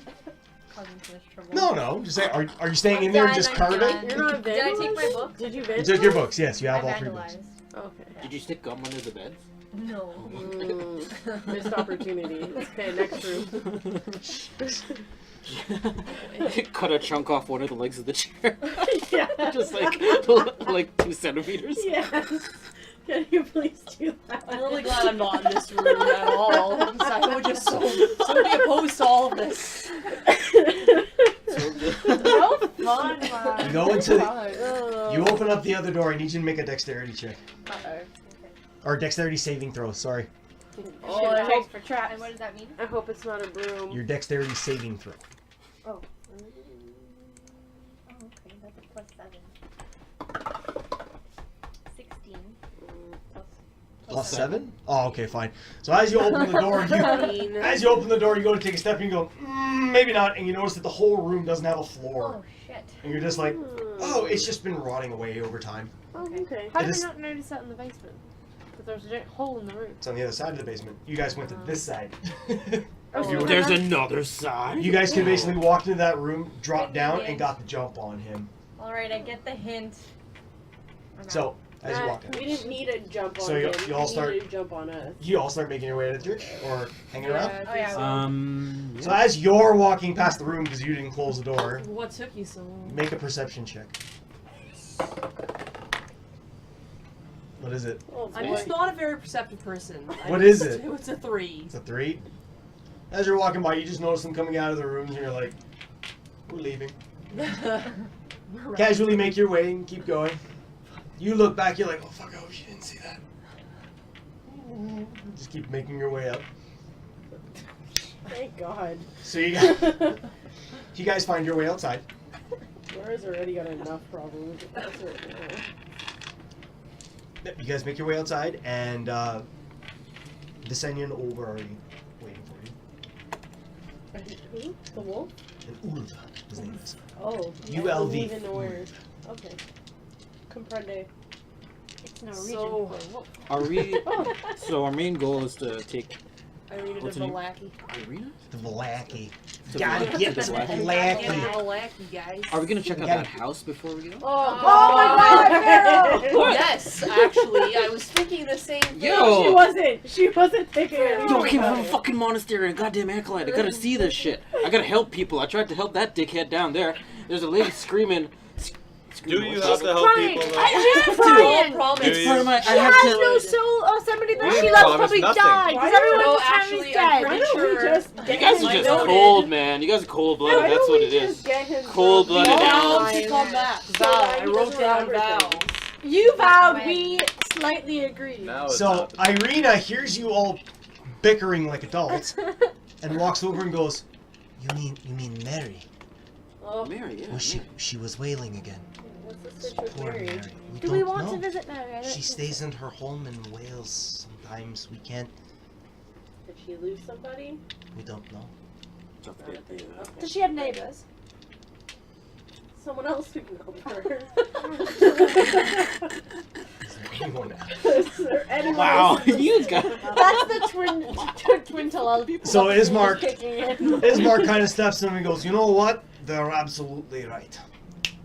[SPEAKER 7] Causing too much trouble.
[SPEAKER 2] No. Just say, are you staying
[SPEAKER 7] I'm
[SPEAKER 2] in there and
[SPEAKER 7] done,
[SPEAKER 2] just
[SPEAKER 7] I'm
[SPEAKER 2] carving?
[SPEAKER 7] done.
[SPEAKER 3] You're not
[SPEAKER 7] Did I take my
[SPEAKER 3] vandalizing?
[SPEAKER 7] book?
[SPEAKER 3] Did you
[SPEAKER 2] You
[SPEAKER 3] vandalize?
[SPEAKER 2] took your books. Yes, you
[SPEAKER 7] I
[SPEAKER 2] have all 3 books.
[SPEAKER 7] vandalized.
[SPEAKER 3] Okay.
[SPEAKER 6] Did you stick gum under the bed?
[SPEAKER 7] No.
[SPEAKER 3] Missed opportunity. Okay, next room.
[SPEAKER 6] Cut a chunk off one of the legs of the chair.
[SPEAKER 3] Yeah.
[SPEAKER 6] Just like 2 centimeters.
[SPEAKER 3] Yes. Can you please do that?
[SPEAKER 5] I'm really glad I'm not in this room at all. I would just so be opposed to all of this.
[SPEAKER 1] No fun, man.
[SPEAKER 2] You go into the,
[SPEAKER 3] Oh.
[SPEAKER 2] you open up the other door. I need you to make a dexterity check.
[SPEAKER 3] Uh-oh.
[SPEAKER 2] Or dexterity saving throw, sorry.
[SPEAKER 3] Oh, I hope,
[SPEAKER 1] for traps.
[SPEAKER 7] And what does that mean?
[SPEAKER 3] I hope it's not a broom.
[SPEAKER 2] Your dexterity saving throw.
[SPEAKER 7] Oh, okay, that's a plus 7. 16.
[SPEAKER 2] Plus 7? Oh, okay, fine. So as you open the door, you go to take a step and you go, maybe not, and you notice that the whole room doesn't have a floor.
[SPEAKER 7] Oh, shit.
[SPEAKER 2] And you're just like, oh, it's just been rotting away over time.
[SPEAKER 3] Oh, okay.
[SPEAKER 1] How
[SPEAKER 2] It
[SPEAKER 1] did we
[SPEAKER 2] is-
[SPEAKER 1] not notice that in the basement? Because there was a giant hole in the roof.
[SPEAKER 2] It's on the other side of the basement. You guys went to this side.
[SPEAKER 3] Oh,
[SPEAKER 2] You-
[SPEAKER 6] There's another side.
[SPEAKER 2] You guys can basically walk into that room, drop down,
[SPEAKER 7] Yeah.
[SPEAKER 2] and got the jump on him.
[SPEAKER 7] Alright, I get the hint. I'm out.
[SPEAKER 2] So, as you walk
[SPEAKER 3] we
[SPEAKER 2] in,
[SPEAKER 3] didn't need a jump on
[SPEAKER 2] So you-
[SPEAKER 3] him.
[SPEAKER 2] you all
[SPEAKER 3] He
[SPEAKER 2] start-
[SPEAKER 3] needed to jump on us.
[SPEAKER 2] you all start making your way to the church, or hanging around.
[SPEAKER 3] I
[SPEAKER 7] Oh,
[SPEAKER 3] think
[SPEAKER 7] yeah,
[SPEAKER 3] so.
[SPEAKER 6] Um.
[SPEAKER 2] So as you're walking past the room because you didn't close the door,
[SPEAKER 5] What took you so long?
[SPEAKER 2] make a perception check. What is it?
[SPEAKER 3] Oh,
[SPEAKER 5] I'm
[SPEAKER 3] boy.
[SPEAKER 5] just not a very perceptive person.
[SPEAKER 2] What is it?
[SPEAKER 5] It's a 3.
[SPEAKER 2] It's a 3. As you're walking by, you just notice them coming out of the rooms, and you're like, "We're leaving." Casually make your way and keep going. You look back, you're like, "Oh fuck! I hope she didn't see that." Just keep making your way up.
[SPEAKER 3] Thank God.
[SPEAKER 2] So you guys find your way outside.
[SPEAKER 3] Laura's already got enough problems. That's right now.
[SPEAKER 2] Yep, you guys make your way outside, and the Senyan Ulva are already waiting for you.
[SPEAKER 3] Who? The wolf?
[SPEAKER 2] And Ulva, his name is.
[SPEAKER 3] Oh.
[SPEAKER 2] ULV.
[SPEAKER 3] I don't even know where. Okay. Comprende.
[SPEAKER 1] It's Norwegian
[SPEAKER 5] So-
[SPEAKER 1] for wolf.
[SPEAKER 6] Are we? So our main goal is to take
[SPEAKER 5] Irina
[SPEAKER 6] What's
[SPEAKER 5] the
[SPEAKER 6] her name?
[SPEAKER 5] Valaki.
[SPEAKER 6] Irina.
[SPEAKER 2] The Vlacky.
[SPEAKER 6] To
[SPEAKER 2] Gotta
[SPEAKER 6] Vlacky.
[SPEAKER 2] get
[SPEAKER 6] To
[SPEAKER 2] the
[SPEAKER 6] Vlacky.
[SPEAKER 5] Get the
[SPEAKER 2] Vlacky.
[SPEAKER 5] Valaki, guys.
[SPEAKER 6] Are we gonna check out
[SPEAKER 2] Yeah.
[SPEAKER 6] that house before we go?
[SPEAKER 1] Oh my god,
[SPEAKER 5] Yes, actually, I was thinking the same thing.
[SPEAKER 6] Yo!
[SPEAKER 3] She wasn't thinking anything.
[SPEAKER 6] Yo, I came from a
[SPEAKER 3] about it.
[SPEAKER 6] fucking monastery and a goddamn acolyte. I gotta see this shit. I gotta help people. I tried to help that dickhead down there. There's a lady screaming.
[SPEAKER 8] Do you
[SPEAKER 6] She's
[SPEAKER 8] have to help
[SPEAKER 1] crying.
[SPEAKER 8] people though?
[SPEAKER 1] She's
[SPEAKER 5] All
[SPEAKER 1] crying.
[SPEAKER 5] promise.
[SPEAKER 6] It's part of my. I
[SPEAKER 1] She
[SPEAKER 6] have
[SPEAKER 1] has
[SPEAKER 6] to.
[SPEAKER 1] no soul or somebody that
[SPEAKER 8] We
[SPEAKER 1] she loves
[SPEAKER 8] promised
[SPEAKER 1] probably
[SPEAKER 8] nothing.
[SPEAKER 1] died.
[SPEAKER 3] Why
[SPEAKER 1] Because
[SPEAKER 3] don't
[SPEAKER 1] everyone
[SPEAKER 5] No,
[SPEAKER 1] in the town
[SPEAKER 5] actually,
[SPEAKER 1] is
[SPEAKER 5] I'm
[SPEAKER 1] dead.
[SPEAKER 5] pretty
[SPEAKER 3] Why don't we
[SPEAKER 5] sure.
[SPEAKER 3] just
[SPEAKER 6] You
[SPEAKER 3] get
[SPEAKER 6] guys
[SPEAKER 3] him
[SPEAKER 6] are just
[SPEAKER 5] noted.
[SPEAKER 6] cold, man. You guys are cold blooded.
[SPEAKER 3] Why
[SPEAKER 6] That's
[SPEAKER 3] don't
[SPEAKER 6] what
[SPEAKER 3] we
[SPEAKER 6] it is.
[SPEAKER 3] just get him
[SPEAKER 6] Cold-blooded
[SPEAKER 3] to
[SPEAKER 6] elves.
[SPEAKER 3] Val's
[SPEAKER 5] To come back.
[SPEAKER 3] so
[SPEAKER 5] Val.
[SPEAKER 3] that
[SPEAKER 5] I
[SPEAKER 3] he
[SPEAKER 5] wrote
[SPEAKER 3] doesn't
[SPEAKER 5] down
[SPEAKER 3] remember
[SPEAKER 5] Val.
[SPEAKER 3] things.
[SPEAKER 1] You vowed,
[SPEAKER 7] When?
[SPEAKER 1] we slightly agreed.
[SPEAKER 8] Now it's
[SPEAKER 2] So
[SPEAKER 8] not the-
[SPEAKER 2] Irina hears you all bickering like adults and walks over and goes, You mean Mary?
[SPEAKER 3] Oh,
[SPEAKER 6] Mary, yeah.
[SPEAKER 2] Well, she was wailing again.
[SPEAKER 3] what's the stitch with
[SPEAKER 2] Poor
[SPEAKER 3] Mary?
[SPEAKER 2] Mary.
[SPEAKER 1] Do we
[SPEAKER 2] don't
[SPEAKER 1] want
[SPEAKER 2] know.
[SPEAKER 1] to visit Mary? I don't
[SPEAKER 2] She
[SPEAKER 1] think-
[SPEAKER 2] stays in her home in Wales. Sometimes we can't.
[SPEAKER 3] Did she lose somebody?
[SPEAKER 2] We don't know.
[SPEAKER 3] Okay.
[SPEAKER 1] Does she have neighbors?
[SPEAKER 3] Someone else who can help her.
[SPEAKER 2] Is there anyone else?
[SPEAKER 3] Is there anyone
[SPEAKER 6] Wow,
[SPEAKER 3] else?
[SPEAKER 6] you got.
[SPEAKER 1] That's the twin telepathy.
[SPEAKER 2] So Ismark-
[SPEAKER 1] kicking in.
[SPEAKER 2] Ismark kind of steps in and goes, You know what? They're absolutely right.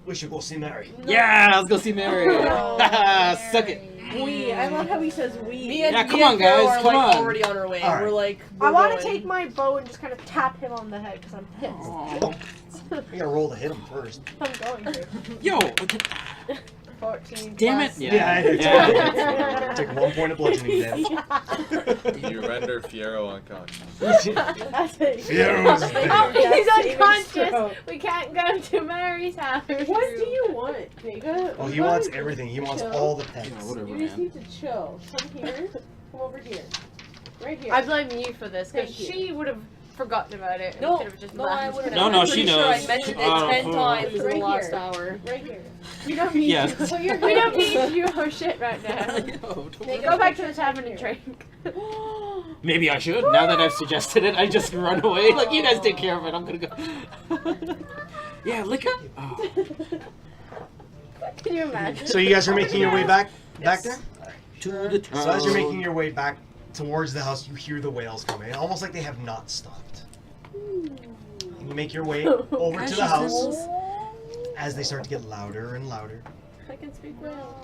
[SPEAKER 2] We should go see Mary.
[SPEAKER 6] Yeah, let's go see Mary.
[SPEAKER 1] No.
[SPEAKER 6] Suck it.
[SPEAKER 3] We. I love how he says we.
[SPEAKER 5] Me and,
[SPEAKER 6] Yeah,
[SPEAKER 5] me
[SPEAKER 6] come
[SPEAKER 5] and
[SPEAKER 6] on,
[SPEAKER 5] Pharaoh
[SPEAKER 6] guys,
[SPEAKER 5] are
[SPEAKER 6] come
[SPEAKER 5] like
[SPEAKER 6] on.
[SPEAKER 5] already on our way.
[SPEAKER 2] All right.
[SPEAKER 5] We're like.
[SPEAKER 1] I want to
[SPEAKER 5] going.
[SPEAKER 1] take my bow and just kind of tap him on the head because I'm pissed.
[SPEAKER 6] Aw.
[SPEAKER 2] We gotta roll to hit him first.
[SPEAKER 1] I'm going to.
[SPEAKER 6] Yo,
[SPEAKER 1] 14.
[SPEAKER 6] damn it.
[SPEAKER 1] plus.
[SPEAKER 2] Yeah, I do.
[SPEAKER 6] Yeah.
[SPEAKER 2] Take 1 point of bludgeoning damage.
[SPEAKER 8] You render Fiero unconscious.
[SPEAKER 3] That's it.
[SPEAKER 2] Fiero's
[SPEAKER 1] Oh,
[SPEAKER 2] dead.
[SPEAKER 1] he's
[SPEAKER 3] Saving
[SPEAKER 1] unconscious.
[SPEAKER 3] throw.
[SPEAKER 1] We can't go to Mary's house.
[SPEAKER 3] What do you want, Vega?
[SPEAKER 2] Oh, he wants everything. He wants all the
[SPEAKER 6] Yeah,
[SPEAKER 2] pets.
[SPEAKER 6] whatever,
[SPEAKER 3] You just
[SPEAKER 6] man.
[SPEAKER 3] need to chill. Come here. Come over here. Right here.
[SPEAKER 1] I blame you for this because
[SPEAKER 3] Thank you.
[SPEAKER 1] she would have forgotten about it. And
[SPEAKER 5] No,
[SPEAKER 1] could have just
[SPEAKER 5] no,
[SPEAKER 1] left.
[SPEAKER 5] I wouldn't.
[SPEAKER 6] No,
[SPEAKER 5] I'm
[SPEAKER 6] no,
[SPEAKER 5] pretty
[SPEAKER 6] she
[SPEAKER 5] sure
[SPEAKER 6] knows.
[SPEAKER 5] I mentioned it
[SPEAKER 6] Oh,
[SPEAKER 5] 10
[SPEAKER 6] oh.
[SPEAKER 5] times in the
[SPEAKER 3] Right
[SPEAKER 5] last
[SPEAKER 3] here.
[SPEAKER 5] hour.
[SPEAKER 3] Right here. We don't need
[SPEAKER 6] Yeah.
[SPEAKER 3] you. So you're
[SPEAKER 1] We don't need to do our shit right now.
[SPEAKER 6] Yo, don't worry.
[SPEAKER 1] Go back to the tavern and drink.
[SPEAKER 6] Maybe I should. Now that I've suggested it, I just run away. Like, you guys take care of it. I'm gonna go. Yeah, lick it. Oh.
[SPEAKER 1] Can you imagine?
[SPEAKER 2] So you guys are making your way back there?
[SPEAKER 6] To the town.
[SPEAKER 2] So as you're making your way back towards the house, you hear the wails coming, almost like they have not stopped. And you make your way over to the house as they start to get louder and louder.
[SPEAKER 3] I can speak well.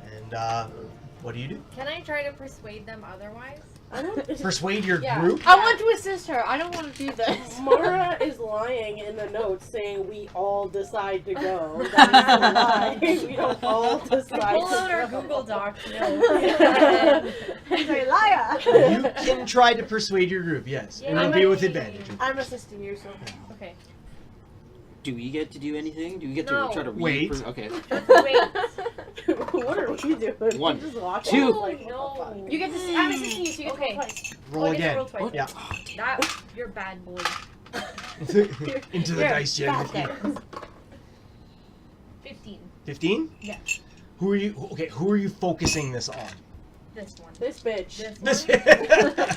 [SPEAKER 2] And what do you do?
[SPEAKER 7] Can I try to persuade them otherwise?
[SPEAKER 3] I don't.
[SPEAKER 2] Persuade your
[SPEAKER 3] Yeah.
[SPEAKER 2] group?
[SPEAKER 1] I want to assist her. I don't want to do this.
[SPEAKER 3] Mara is lying in the notes saying we all decide to go. That is a lie. We don't all decide
[SPEAKER 7] Pull
[SPEAKER 3] to
[SPEAKER 7] out our
[SPEAKER 3] go.
[SPEAKER 7] Google Doc
[SPEAKER 3] Yeah.
[SPEAKER 1] He's a liar.
[SPEAKER 2] You can try to persuade your group, yes. And it'll be with advantage.
[SPEAKER 1] I'm assisting you, so.
[SPEAKER 7] Okay.
[SPEAKER 6] Do we get to do anything? Do we get to
[SPEAKER 7] No.
[SPEAKER 6] try to
[SPEAKER 2] Wait.
[SPEAKER 6] Okay.
[SPEAKER 7] Wait.
[SPEAKER 3] What are we doing?
[SPEAKER 6] One,
[SPEAKER 3] We're just walking.
[SPEAKER 6] two.
[SPEAKER 3] Like,
[SPEAKER 7] No.
[SPEAKER 3] what the fuck?
[SPEAKER 1] You get to. I'm assisting you, so you get to
[SPEAKER 7] Okay.
[SPEAKER 1] roll twice.
[SPEAKER 2] Roll
[SPEAKER 7] I get to
[SPEAKER 2] again.
[SPEAKER 7] roll twice.
[SPEAKER 6] What?
[SPEAKER 2] Yeah.
[SPEAKER 7] That you're bad boy.
[SPEAKER 2] Into the
[SPEAKER 1] Here,
[SPEAKER 2] dice jam with
[SPEAKER 1] back
[SPEAKER 2] you.
[SPEAKER 7] 15.
[SPEAKER 2] 15?
[SPEAKER 7] Yeah.
[SPEAKER 2] Who are you focusing this on?
[SPEAKER 7] This one.
[SPEAKER 3] This bitch.
[SPEAKER 2] This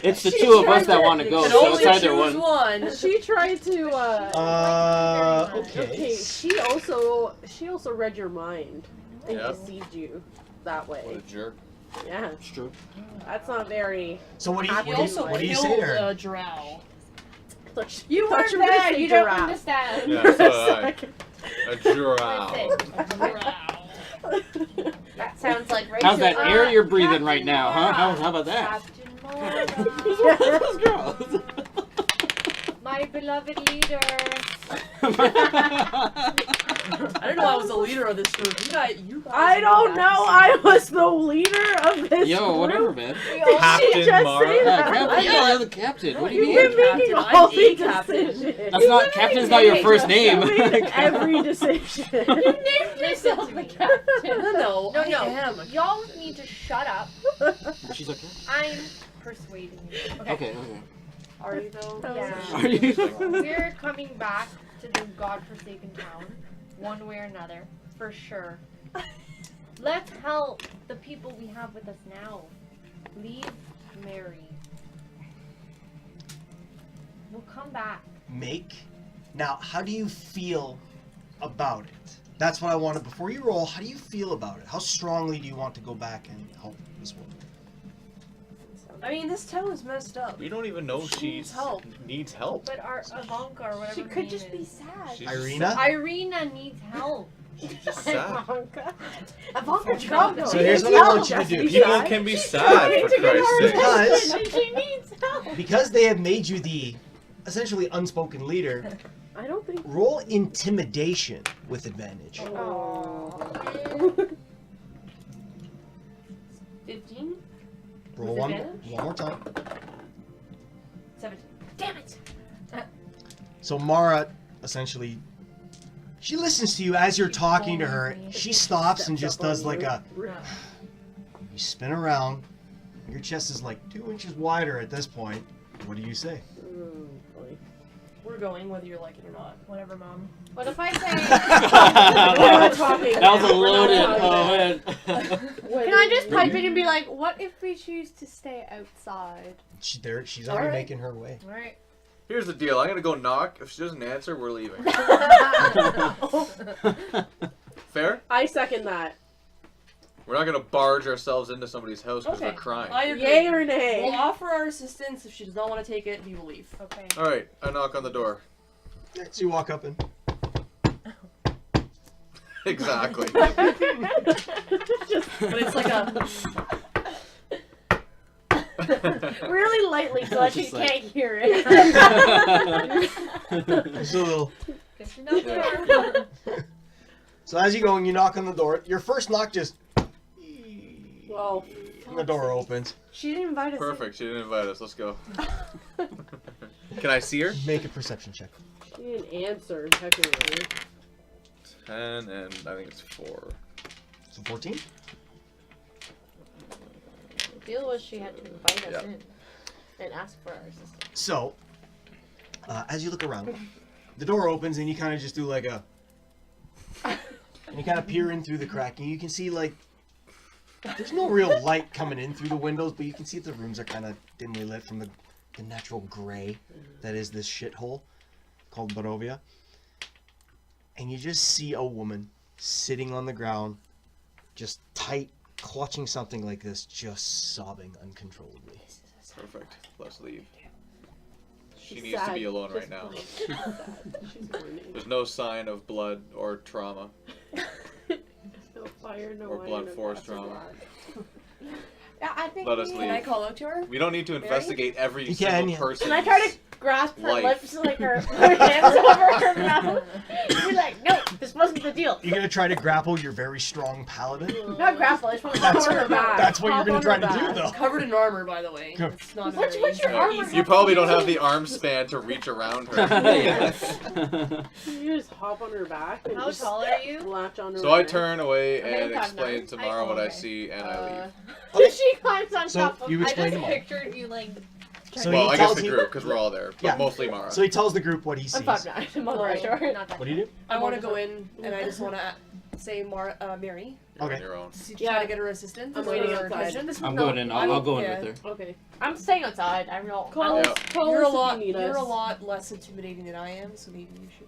[SPEAKER 6] It's the
[SPEAKER 3] She
[SPEAKER 6] two of
[SPEAKER 3] tried
[SPEAKER 6] us that
[SPEAKER 3] to-
[SPEAKER 6] want to go,
[SPEAKER 5] Can
[SPEAKER 6] so
[SPEAKER 5] only
[SPEAKER 6] it's either
[SPEAKER 5] choose
[SPEAKER 6] one.
[SPEAKER 5] one.
[SPEAKER 3] She tried to.
[SPEAKER 2] okay.
[SPEAKER 3] Okay. She also read your mind and
[SPEAKER 8] Yep.
[SPEAKER 3] deceived you that
[SPEAKER 8] What a
[SPEAKER 3] way.
[SPEAKER 8] jerk.
[SPEAKER 3] Yeah,
[SPEAKER 6] It's true.
[SPEAKER 3] that's not very.
[SPEAKER 2] So what do you
[SPEAKER 5] He
[SPEAKER 2] what do
[SPEAKER 5] also
[SPEAKER 2] you, what do you say
[SPEAKER 5] killed
[SPEAKER 2] to her?
[SPEAKER 5] Drow.
[SPEAKER 1] You
[SPEAKER 3] Thought
[SPEAKER 1] weren't
[SPEAKER 3] you were gonna
[SPEAKER 1] there.
[SPEAKER 3] say
[SPEAKER 1] You don't
[SPEAKER 3] giraffe.
[SPEAKER 1] understand.
[SPEAKER 8] Yeah, so a drow.
[SPEAKER 7] Listen,
[SPEAKER 1] That sounds like racism.
[SPEAKER 6] How's that air you're breathing
[SPEAKER 7] Captain
[SPEAKER 6] right now, huh?
[SPEAKER 7] Mara.
[SPEAKER 6] How about that?
[SPEAKER 7] Captain Mara.
[SPEAKER 6] Those girls.
[SPEAKER 7] My beloved leader.
[SPEAKER 5] I don't know I was the leader of this group. You guys
[SPEAKER 3] I don't know. I was the leader of this.
[SPEAKER 6] Yo,
[SPEAKER 3] group.
[SPEAKER 6] whatever, man.
[SPEAKER 8] Captain
[SPEAKER 3] just
[SPEAKER 8] Mara.
[SPEAKER 3] say
[SPEAKER 6] Yeah,
[SPEAKER 3] that.
[SPEAKER 6] Captain, yeah, you're the captain. What do you
[SPEAKER 3] You've
[SPEAKER 6] mean?
[SPEAKER 3] been making
[SPEAKER 5] Captain.
[SPEAKER 3] all
[SPEAKER 5] I'm
[SPEAKER 3] the
[SPEAKER 5] a captain.
[SPEAKER 3] decisions.
[SPEAKER 6] That's not Captain's not your first name.
[SPEAKER 3] Every decision.
[SPEAKER 1] You named yourself the captain.
[SPEAKER 5] No,
[SPEAKER 7] No,
[SPEAKER 5] I
[SPEAKER 7] no.
[SPEAKER 5] am.
[SPEAKER 7] Y'all need to shut up.
[SPEAKER 6] She's okay.
[SPEAKER 7] I'm persuading you.
[SPEAKER 6] Okay.
[SPEAKER 3] Are you though?
[SPEAKER 7] Yeah.
[SPEAKER 6] Are you?
[SPEAKER 7] We're coming back to this godforsaken town, one way or another, for sure. Let's help the people we have with us now. Leave Mary. We'll come back.
[SPEAKER 2] Now, how do you feel about it? that's what I wanted. Before you roll, how do you feel about it? How strongly do you want to go back and help this woman?
[SPEAKER 5] I mean, this town is messed up.
[SPEAKER 8] We don't even know
[SPEAKER 5] She needs
[SPEAKER 8] she
[SPEAKER 5] help.
[SPEAKER 8] needs help.
[SPEAKER 7] But our Ivanka or whatever
[SPEAKER 3] She
[SPEAKER 7] her
[SPEAKER 3] could
[SPEAKER 7] name
[SPEAKER 3] just be
[SPEAKER 7] is.
[SPEAKER 3] sad.
[SPEAKER 8] She's
[SPEAKER 2] Irina?
[SPEAKER 7] Irina needs help.
[SPEAKER 8] She's just sad.
[SPEAKER 3] Ivanka Drago.
[SPEAKER 2] So here's what I want you to do.
[SPEAKER 8] People can be sad, for Christ's sake.
[SPEAKER 2] Because,
[SPEAKER 7] She needs help.
[SPEAKER 2] because they have made you the essentially unspoken leader,
[SPEAKER 3] I don't think.
[SPEAKER 2] roll intimidation with advantage.
[SPEAKER 3] Oh.
[SPEAKER 5] 15?
[SPEAKER 2] Roll
[SPEAKER 5] With
[SPEAKER 2] one
[SPEAKER 5] advantage?
[SPEAKER 2] more time.
[SPEAKER 5] 17.
[SPEAKER 7] Damn it.
[SPEAKER 2] So Mara, essentially, she listens to you as you're talking to her. She stops and just does like a, you spin around. Your chest is like 2 inches wider at this point. What do you say?
[SPEAKER 5] We're going whether you like it or not.
[SPEAKER 7] Whatever, Mom.
[SPEAKER 1] What if I say?
[SPEAKER 3] We're not talking.
[SPEAKER 6] That was a
[SPEAKER 3] We're not
[SPEAKER 6] loaded.
[SPEAKER 3] talking.
[SPEAKER 6] Oh man.
[SPEAKER 1] Can I just pipe in and be like, what if we choose to stay outside?
[SPEAKER 2] She's already
[SPEAKER 5] Alright.
[SPEAKER 2] making her way.
[SPEAKER 1] Right.
[SPEAKER 8] Here's the deal. I'm gonna go knock. If she doesn't answer, we're leaving. Fair?
[SPEAKER 3] I second that.
[SPEAKER 8] We're not gonna barge ourselves into somebody's house because
[SPEAKER 5] Okay.
[SPEAKER 8] they're crying.
[SPEAKER 5] I agree.
[SPEAKER 3] Yay or nay?
[SPEAKER 5] We'll offer our assistance. If she does not want to take it, we will leave.
[SPEAKER 7] Okay.
[SPEAKER 8] All right. I knock on the door.
[SPEAKER 2] So you walk up and
[SPEAKER 8] Exactly.
[SPEAKER 5] But it's like a.
[SPEAKER 1] Really lightly so that she
[SPEAKER 6] Just like-
[SPEAKER 1] can't hear it.
[SPEAKER 2] there's a little.
[SPEAKER 7] Good to know her.
[SPEAKER 2] So as you go and you knock on the door, your first knock just.
[SPEAKER 3] Well,
[SPEAKER 2] And the door opens.
[SPEAKER 1] She didn't invite us.
[SPEAKER 8] Perfect. She didn't invite us. Let's go. Can I see her?
[SPEAKER 2] Make a perception check.
[SPEAKER 3] she didn't answer technically.
[SPEAKER 8] 10 and I think it's 4.
[SPEAKER 2] So 14.
[SPEAKER 1] The deal was she had to invite us
[SPEAKER 8] Yeah.
[SPEAKER 1] in and ask for our assistance.
[SPEAKER 2] So, as you look around, the door opens and you kind of just do like a. And you kind of peer in through the crack and you can see like. There's no real light coming in through the windows, but you can see the rooms are kind of dimly lit from the natural gray that is this shithole called Barovia. And you just see a woman sitting on the ground, just tight, clutching something like this, just sobbing uncontrollably.
[SPEAKER 8] Perfect. Let's leave. She
[SPEAKER 3] She's
[SPEAKER 8] needs to
[SPEAKER 3] sad.
[SPEAKER 8] be alone right
[SPEAKER 3] Just
[SPEAKER 8] now.
[SPEAKER 3] plain. She's sad. She's mourning.
[SPEAKER 8] There's no sign of blood or trauma.
[SPEAKER 3] No fire, no
[SPEAKER 8] Or
[SPEAKER 3] wine,
[SPEAKER 8] blunt
[SPEAKER 3] no
[SPEAKER 8] force
[SPEAKER 3] glass of
[SPEAKER 8] trauma.
[SPEAKER 3] wine.
[SPEAKER 1] Yeah, I think
[SPEAKER 8] Let us
[SPEAKER 1] we-
[SPEAKER 5] Can I
[SPEAKER 8] leave.
[SPEAKER 5] call out to her?
[SPEAKER 8] We don't need to
[SPEAKER 5] Mary?
[SPEAKER 8] investigate every
[SPEAKER 2] You
[SPEAKER 8] single
[SPEAKER 2] can, yeah.
[SPEAKER 8] person.
[SPEAKER 1] Can I try to grasp her
[SPEAKER 8] Life.
[SPEAKER 1] lips like her hands over her mouth? Be like, no, this wasn't the deal.
[SPEAKER 2] You're gonna try to grapple your very strong paladin?
[SPEAKER 1] Not grapple, I just want to
[SPEAKER 2] That's-
[SPEAKER 1] cover her back.
[SPEAKER 2] That's what you're
[SPEAKER 3] Hop
[SPEAKER 2] gonna
[SPEAKER 3] on
[SPEAKER 2] try
[SPEAKER 3] her
[SPEAKER 2] to do,
[SPEAKER 3] back.
[SPEAKER 2] though.
[SPEAKER 5] Covered in armor, by the way.
[SPEAKER 2] Good.
[SPEAKER 5] It's not
[SPEAKER 1] What's
[SPEAKER 5] very
[SPEAKER 1] your
[SPEAKER 5] easy.
[SPEAKER 1] armor?
[SPEAKER 8] You probably don't have the arm span to reach around her.
[SPEAKER 6] Yeah.
[SPEAKER 3] You just hop on her back and
[SPEAKER 7] How
[SPEAKER 3] just
[SPEAKER 7] tall are you?
[SPEAKER 3] latch on her.
[SPEAKER 8] So I
[SPEAKER 3] neck.
[SPEAKER 8] turn away
[SPEAKER 1] Okay,
[SPEAKER 8] and
[SPEAKER 1] I'm
[SPEAKER 8] explain
[SPEAKER 1] 5'9".
[SPEAKER 8] to Mara what I
[SPEAKER 7] okay.
[SPEAKER 8] see, and I leave.
[SPEAKER 1] She climbs on
[SPEAKER 2] So
[SPEAKER 1] top of
[SPEAKER 2] you
[SPEAKER 1] me.
[SPEAKER 7] I
[SPEAKER 2] explain
[SPEAKER 7] just
[SPEAKER 2] to Mara.
[SPEAKER 7] pictured you like.
[SPEAKER 2] So
[SPEAKER 8] Well,
[SPEAKER 2] he
[SPEAKER 8] I guess
[SPEAKER 2] tells
[SPEAKER 8] the
[SPEAKER 2] you-
[SPEAKER 8] group, because we're all there, but
[SPEAKER 2] Yeah.
[SPEAKER 8] mostly Mara.
[SPEAKER 2] So he tells the group what he sees.
[SPEAKER 1] I'm 5'9". I'm on the right shore.
[SPEAKER 7] Not that
[SPEAKER 2] What do you do?
[SPEAKER 5] I want to go in, and I just want to say Mary.
[SPEAKER 8] You're
[SPEAKER 2] Okay.
[SPEAKER 8] on your own.
[SPEAKER 5] To
[SPEAKER 3] Yeah.
[SPEAKER 5] try to get her assistance.
[SPEAKER 3] I'm
[SPEAKER 5] or
[SPEAKER 3] waiting
[SPEAKER 5] her
[SPEAKER 3] outside.
[SPEAKER 5] attention.
[SPEAKER 6] I'm going in. I'll go in
[SPEAKER 5] yeah.
[SPEAKER 6] with her.
[SPEAKER 3] Okay.
[SPEAKER 1] I'm staying outside. I'm not.
[SPEAKER 3] Call
[SPEAKER 8] Yeah.
[SPEAKER 3] us. Call
[SPEAKER 5] You're
[SPEAKER 3] us
[SPEAKER 5] a
[SPEAKER 3] if
[SPEAKER 5] lot.
[SPEAKER 3] you need
[SPEAKER 5] You're
[SPEAKER 3] us.
[SPEAKER 5] a lot less intimidating than I am, so maybe you should.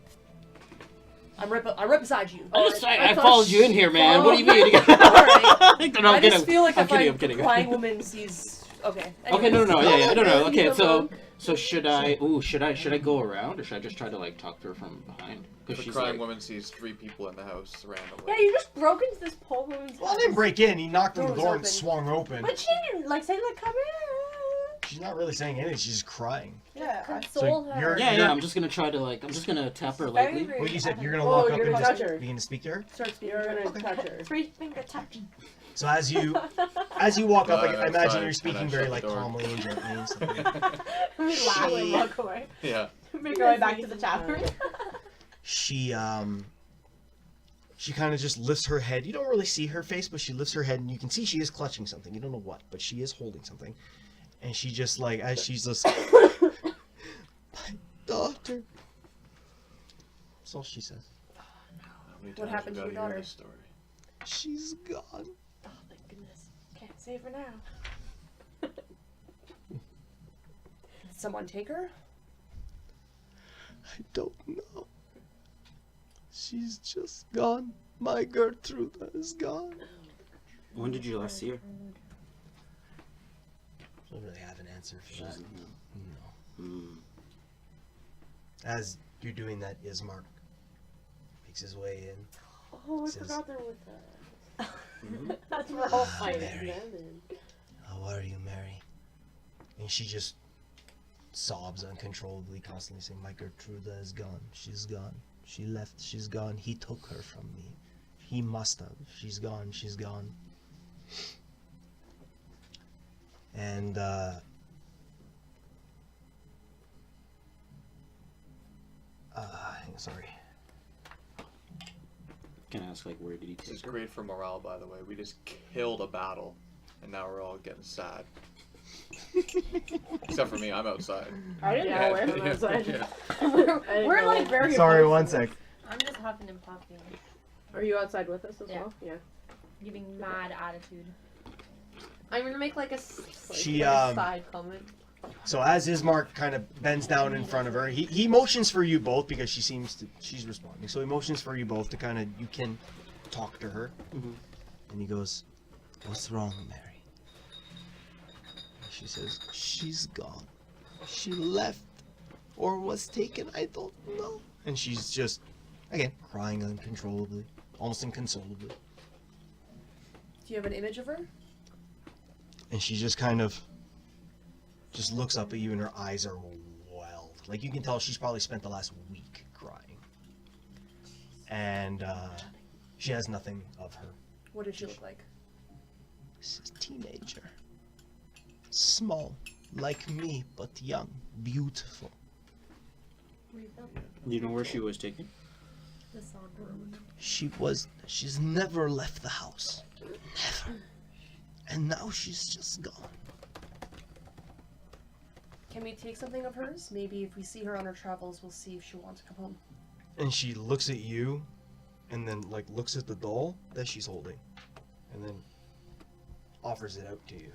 [SPEAKER 5] I'm right beside you.
[SPEAKER 6] I followed you in here, man. What do you mean?
[SPEAKER 5] Alright.
[SPEAKER 6] No,
[SPEAKER 5] I
[SPEAKER 6] I'm
[SPEAKER 5] just
[SPEAKER 6] kidding.
[SPEAKER 5] feel like
[SPEAKER 6] I'm
[SPEAKER 5] if
[SPEAKER 6] kidding.
[SPEAKER 5] a
[SPEAKER 6] I'm kidding.
[SPEAKER 5] crying woman sees. Okay.
[SPEAKER 6] Okay, no, yeah, no. Okay,
[SPEAKER 3] Come
[SPEAKER 6] so
[SPEAKER 3] on.
[SPEAKER 6] should I? Ooh, should I go around or should I just try to like talk to her from behind?
[SPEAKER 8] The
[SPEAKER 6] Because she's
[SPEAKER 8] crying
[SPEAKER 6] like,
[SPEAKER 8] woman sees 3 people in the house randomly.
[SPEAKER 1] Yeah, you just broke into this poor woman's
[SPEAKER 2] Well, I
[SPEAKER 1] house.
[SPEAKER 2] didn't break in. He knocked on the
[SPEAKER 5] Door was
[SPEAKER 2] door and
[SPEAKER 5] open.
[SPEAKER 2] swung open.
[SPEAKER 1] But she didn't like say like come here.
[SPEAKER 2] She's not really saying anything. She's just crying.
[SPEAKER 1] Yeah.
[SPEAKER 7] console her.
[SPEAKER 2] you're-
[SPEAKER 6] yeah. I'm just gonna try to like, I'm just gonna tap her lightly.
[SPEAKER 2] Well, you said you're gonna
[SPEAKER 3] Oh,
[SPEAKER 2] walk up
[SPEAKER 3] you're
[SPEAKER 2] and
[SPEAKER 3] gonna
[SPEAKER 2] just
[SPEAKER 3] touch her.
[SPEAKER 2] begin to speak to her.
[SPEAKER 5] Start speaking.
[SPEAKER 3] You're gonna touch her.
[SPEAKER 1] 3-finger touch.
[SPEAKER 2] So as you walk up, I imagine
[SPEAKER 8] outside,
[SPEAKER 2] you're speaking
[SPEAKER 8] and I
[SPEAKER 2] very
[SPEAKER 8] shut
[SPEAKER 2] like
[SPEAKER 8] the door.
[SPEAKER 2] calmly and gently and stuff.
[SPEAKER 1] We laugh and walk away.
[SPEAKER 8] Yeah.
[SPEAKER 1] Make our way back to the tavern.
[SPEAKER 2] She kind of just lifts her head. You don't really see her face, but she lifts her head and you can see she is clutching something. You don't know what, but she is holding something. And she just like, as she's just, my daughter. That's all she says.
[SPEAKER 8] How many
[SPEAKER 5] What
[SPEAKER 8] times
[SPEAKER 5] happened
[SPEAKER 8] we
[SPEAKER 5] to your
[SPEAKER 8] gotta hear
[SPEAKER 5] daughter?
[SPEAKER 8] this story?
[SPEAKER 2] She's gone.
[SPEAKER 1] Oh, thank goodness. Can't save her now.
[SPEAKER 5] Did someone take her?
[SPEAKER 2] I don't know. She's just gone. My Gertrude is gone.
[SPEAKER 6] When did you last see her?
[SPEAKER 2] I don't really have an answer for
[SPEAKER 6] She
[SPEAKER 2] that.
[SPEAKER 6] doesn't know.
[SPEAKER 2] No.
[SPEAKER 6] Hmm.
[SPEAKER 2] As you're doing that, Ismark makes his way in.
[SPEAKER 3] Oh, I
[SPEAKER 2] Says-
[SPEAKER 3] forgot they're with us.
[SPEAKER 1] That's what I'll fight.
[SPEAKER 2] Mary.
[SPEAKER 3] Lemon.
[SPEAKER 2] How are you, Mary? And she just sobs uncontrollably, constantly saying, my Gertruda is gone. She's gone. She left. She's gone. He took her from me. He must have. She's gone. She's gone. And, sorry.
[SPEAKER 6] Can I ask, like, where did he
[SPEAKER 4] This
[SPEAKER 6] take
[SPEAKER 4] is
[SPEAKER 6] her?
[SPEAKER 4] great for morale, by the way. We just killed a battle, and now we're all getting sad. Except for me, I'm outside.
[SPEAKER 3] I didn't know where from outside.
[SPEAKER 4] Yeah.
[SPEAKER 1] We're like very.
[SPEAKER 2] Sorry,
[SPEAKER 1] opposed
[SPEAKER 2] one
[SPEAKER 1] to
[SPEAKER 2] sec.
[SPEAKER 1] this.
[SPEAKER 7] I'm just huffing and puffing,
[SPEAKER 3] Are you outside with us as
[SPEAKER 7] Yeah.
[SPEAKER 3] well? Yeah.
[SPEAKER 7] giving mad attitude.
[SPEAKER 1] I'm gonna make like a
[SPEAKER 2] She,
[SPEAKER 1] side comment.
[SPEAKER 2] So as Ismark kind of bends down in front of her, he motions for you both because she's responding. So he motions for you both to kind of, you can talk to her.
[SPEAKER 6] Mhm.
[SPEAKER 2] And he goes, what's wrong, Mary? And she says, she's gone. She left or was taken, I don't know. And she's just, again, crying uncontrollably, almost inconsolably.
[SPEAKER 5] Do you have an image of her?
[SPEAKER 2] And she just kind of just looks up at you and her eyes are welled. Like you can tell she's probably spent the last week crying. And she has nothing of her.
[SPEAKER 5] What did she look like?
[SPEAKER 2] This is a teenager. Small, like me, but young, beautiful.
[SPEAKER 6] You know where she was taken?
[SPEAKER 7] The song room.
[SPEAKER 2] She's never left the house. Never. And now she's just gone.
[SPEAKER 5] Can we take something of hers? Maybe if we see her on her travels, we'll see if she'll want to come home.
[SPEAKER 2] And she looks at you and then like looks at the doll that she's holding and then offers it out to you.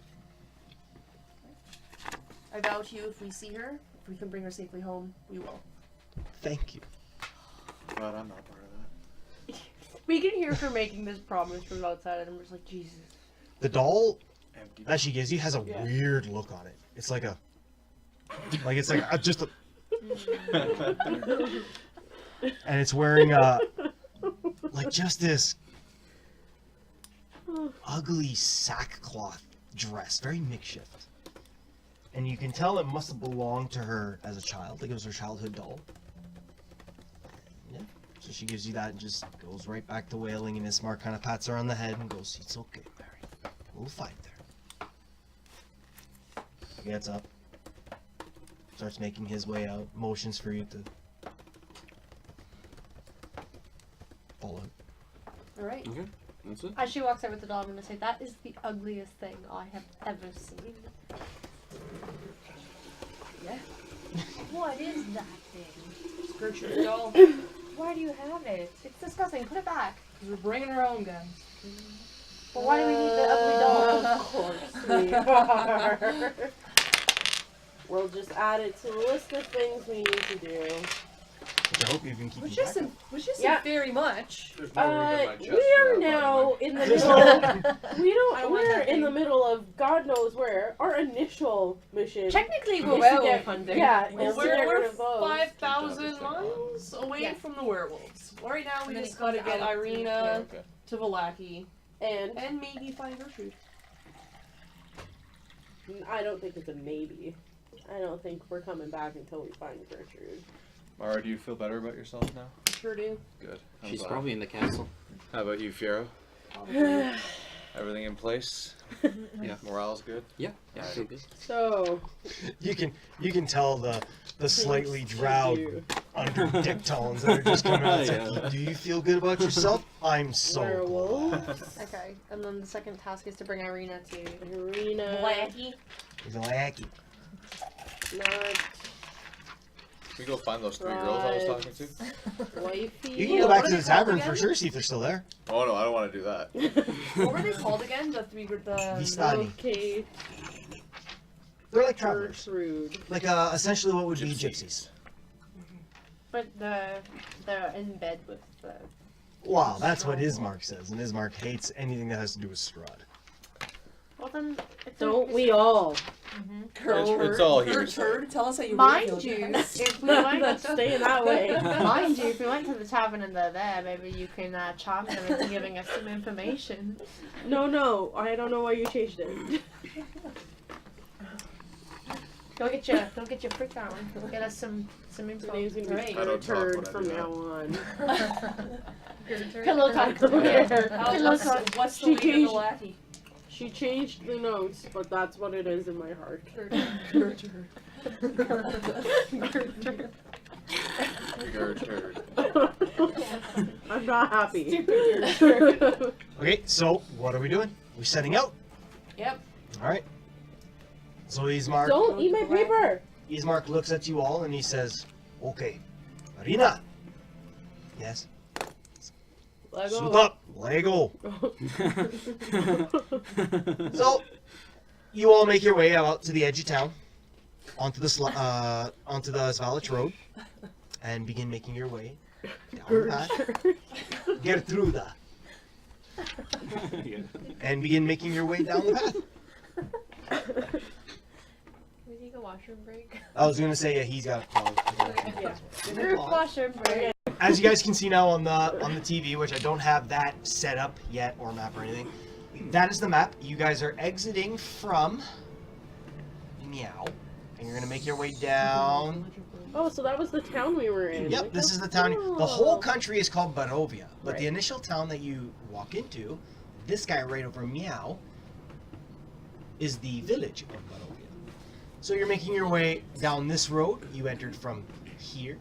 [SPEAKER 5] I vow to you, if we see her, if we can bring her safely home, we will.
[SPEAKER 2] Thank you.
[SPEAKER 4] Glad I'm not part of that.
[SPEAKER 1] We can hear her making this promise from outside, and I'm just like, Jesus.
[SPEAKER 2] The doll
[SPEAKER 4] Empty.
[SPEAKER 2] that she gives you has a weird look on it. It's like just a and it's wearing like just this ugly sackcloth dress, very makeshift. And you can tell it must have belonged to her as a child. Like it was her childhood doll. Yeah. So she gives you that and just goes right back to wailing, and Ismark kind of pats her on the head and goes, it's okay, Mary. We'll find her. He gets up. Starts making his way out. Motions for you to follow.
[SPEAKER 5] Alright.
[SPEAKER 6] Okay, that's it.
[SPEAKER 1] As she walks out with the doll, I'm gonna say, that is the ugliest thing I have ever seen.
[SPEAKER 5] Yeah.
[SPEAKER 1] What is that thing?
[SPEAKER 5] It's Gertrude's doll.
[SPEAKER 1] Why do you have it? It's disgusting. Put it back.
[SPEAKER 5] We're bringing her home, guys.
[SPEAKER 1] But why do we need the ugly doll?
[SPEAKER 3] Of course we are. We'll just add it to the list of things we need to do.
[SPEAKER 2] Which I hope you've been keeping
[SPEAKER 5] Which
[SPEAKER 2] track
[SPEAKER 5] isn't,
[SPEAKER 2] of.
[SPEAKER 5] yeah. Very much.
[SPEAKER 4] There's more room in my chest
[SPEAKER 3] We
[SPEAKER 4] for
[SPEAKER 3] are
[SPEAKER 4] that,
[SPEAKER 3] now
[SPEAKER 4] by the way.
[SPEAKER 3] in the
[SPEAKER 2] There's
[SPEAKER 3] middle.
[SPEAKER 5] I don't want
[SPEAKER 3] We're
[SPEAKER 5] that
[SPEAKER 3] in
[SPEAKER 5] thing.
[SPEAKER 3] the middle of God knows where. Our initial mission.
[SPEAKER 1] Technically, we're
[SPEAKER 3] is to
[SPEAKER 1] well
[SPEAKER 3] get-
[SPEAKER 1] funded.
[SPEAKER 3] Yeah,
[SPEAKER 5] Well,
[SPEAKER 3] is to get rid of those.
[SPEAKER 5] 5,000 miles away
[SPEAKER 1] Yes.
[SPEAKER 5] from the werewolves. Right now, we
[SPEAKER 7] And then
[SPEAKER 5] just
[SPEAKER 7] it comes
[SPEAKER 5] gotta get
[SPEAKER 7] out
[SPEAKER 5] Irina
[SPEAKER 4] Okay.
[SPEAKER 5] to Valaki
[SPEAKER 3] And
[SPEAKER 5] and maybe find Gertrude.
[SPEAKER 3] I don't think it's a maybe. I don't think we're coming back until we find Gertrude.
[SPEAKER 4] Mara, do you feel better about yourself now?
[SPEAKER 5] Sure do.
[SPEAKER 4] Good. I'm
[SPEAKER 6] She's
[SPEAKER 4] glad.
[SPEAKER 6] probably in the castle.
[SPEAKER 4] How about you, Fiero? Everything in place?
[SPEAKER 6] Yeah.
[SPEAKER 4] Morale's good?
[SPEAKER 6] Yeah, I feel good.
[SPEAKER 3] So
[SPEAKER 2] You can tell the slightly
[SPEAKER 3] things to
[SPEAKER 2] drowned
[SPEAKER 3] do.
[SPEAKER 2] under dick tones that are just coming out. It's
[SPEAKER 6] Yeah.
[SPEAKER 2] like, do you feel good about yourself? I'm so glad.
[SPEAKER 3] Werewolves.
[SPEAKER 1] Okay, and then the second task is to bring Irina to
[SPEAKER 3] Irina.
[SPEAKER 1] Blackie.
[SPEAKER 2] Wacky.
[SPEAKER 3] Not
[SPEAKER 4] Can we go find those three girls I was talking to?
[SPEAKER 3] wifey.
[SPEAKER 2] You can go back
[SPEAKER 5] what
[SPEAKER 2] to
[SPEAKER 5] are
[SPEAKER 2] the
[SPEAKER 5] they called
[SPEAKER 2] tavern for
[SPEAKER 5] again?
[SPEAKER 2] sure, see if they're still there.
[SPEAKER 4] Oh no, I don't want to do that.
[SPEAKER 5] What were they called again? The three group. The
[SPEAKER 2] Vistani.
[SPEAKER 3] Okay,
[SPEAKER 2] They're like travelers.
[SPEAKER 3] Gertrude.
[SPEAKER 2] Like essentially what would be
[SPEAKER 4] Gypsies.
[SPEAKER 2] gypsies.
[SPEAKER 1] But they're in bed with the
[SPEAKER 2] Wow, that's what Ismark says, and Ismark hates anything that has to do with Strahd.
[SPEAKER 1] Well then, it's
[SPEAKER 3] Don't we all?
[SPEAKER 4] It's all here.
[SPEAKER 5] Turd, tell us how you
[SPEAKER 1] Mind
[SPEAKER 5] really feel.
[SPEAKER 1] you, if we went
[SPEAKER 3] That's staying that way.
[SPEAKER 1] mind you, if we went to the tavern and they're there, maybe you can charm them into giving us some information.
[SPEAKER 3] No, I don't know why you changed it.
[SPEAKER 1] Go get your freak on. Get us some info.
[SPEAKER 3] Danae's gonna be
[SPEAKER 1] Great.
[SPEAKER 4] I don't talk
[SPEAKER 3] turd
[SPEAKER 4] when I
[SPEAKER 3] from
[SPEAKER 4] do that.
[SPEAKER 3] now on.
[SPEAKER 1] Pillow talk. Pillow talk.
[SPEAKER 5] What's the
[SPEAKER 3] She
[SPEAKER 5] weight of
[SPEAKER 3] changed-
[SPEAKER 5] the lackey?
[SPEAKER 3] She changed the notes, but that's what it is in my heart.
[SPEAKER 4] Bigger turd.
[SPEAKER 3] I'm not happy.
[SPEAKER 2] Okay, so what are we doing? We're setting out.
[SPEAKER 5] Yep.
[SPEAKER 2] Alright. So Ismark
[SPEAKER 3] Don't eat my paper!
[SPEAKER 2] Ismark looks at you all and he says, okay, Arena. Yes.
[SPEAKER 3] Let
[SPEAKER 2] Suit
[SPEAKER 3] go.
[SPEAKER 2] up. Lego. So you all make your way out to the edge of town, onto the Svalich Road, and begin making your way down the path. Gertruda. And begin making your way down the path.
[SPEAKER 7] We take a washroom break.
[SPEAKER 2] I was gonna say, yeah, he's got.
[SPEAKER 7] Group washroom break.
[SPEAKER 2] As you guys can see now on the TV, which I don't have that set up yet or map or anything, that is the map. You guys are exiting from Meow, and you're gonna make your way down.
[SPEAKER 3] Oh, so that was the town we were in.
[SPEAKER 2] Yep, this is the town. The whole country is called Barovia, but the initial town that you walk into, this guy right over Meow, is the village of Barovia. So you're making your way down this road. You entered from here.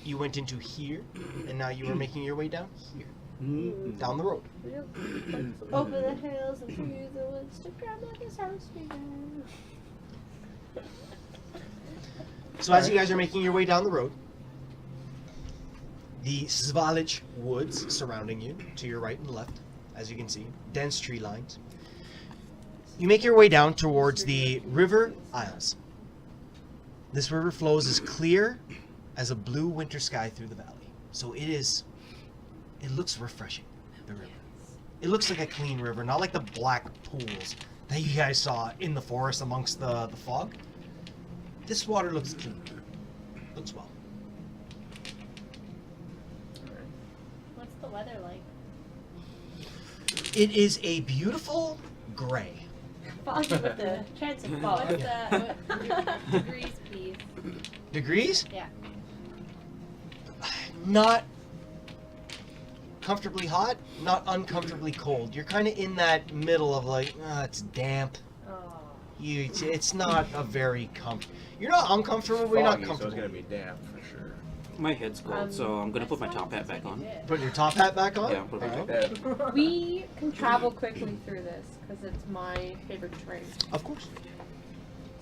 [SPEAKER 2] You went into here, and now you are making your way down here, down the road.
[SPEAKER 1] Over the hills and through the woods to grandmother's house we go.
[SPEAKER 2] So as you guys are making your way down the road, the Svalich woods surrounding you, to your right and left, as you can see, dense tree lines. You make your way down towards the River Isles. This river flows as clear as a blue winter sky through the valley. So it looks refreshing, the river. It looks like a clean river, not like the black pools that you guys saw in the forest amongst the fog. This water looks clean. Looks well.
[SPEAKER 7] What's the weather like?
[SPEAKER 2] It is a beautiful gray.
[SPEAKER 1] Foggy with the chance of fog.
[SPEAKER 7] What's what degrees, please?
[SPEAKER 2] Degrees?
[SPEAKER 7] Yeah.
[SPEAKER 2] Not comfortably hot, not uncomfortably cold. You're kind of in that middle of like, it's damp.
[SPEAKER 7] Oh.
[SPEAKER 2] It's not a very comfortable. You're not uncomfortable, but you're not
[SPEAKER 4] Foggy, so it's
[SPEAKER 2] comfortable.
[SPEAKER 4] gonna be damp for sure.
[SPEAKER 6] My head's cold, so I'm gonna put my top hat back on.
[SPEAKER 2] Put your top hat back on?
[SPEAKER 6] Yeah, put my top
[SPEAKER 2] Alright.
[SPEAKER 6] hat.
[SPEAKER 1] We can travel quickly through this because it's my favorite terrain.
[SPEAKER 2] Of course.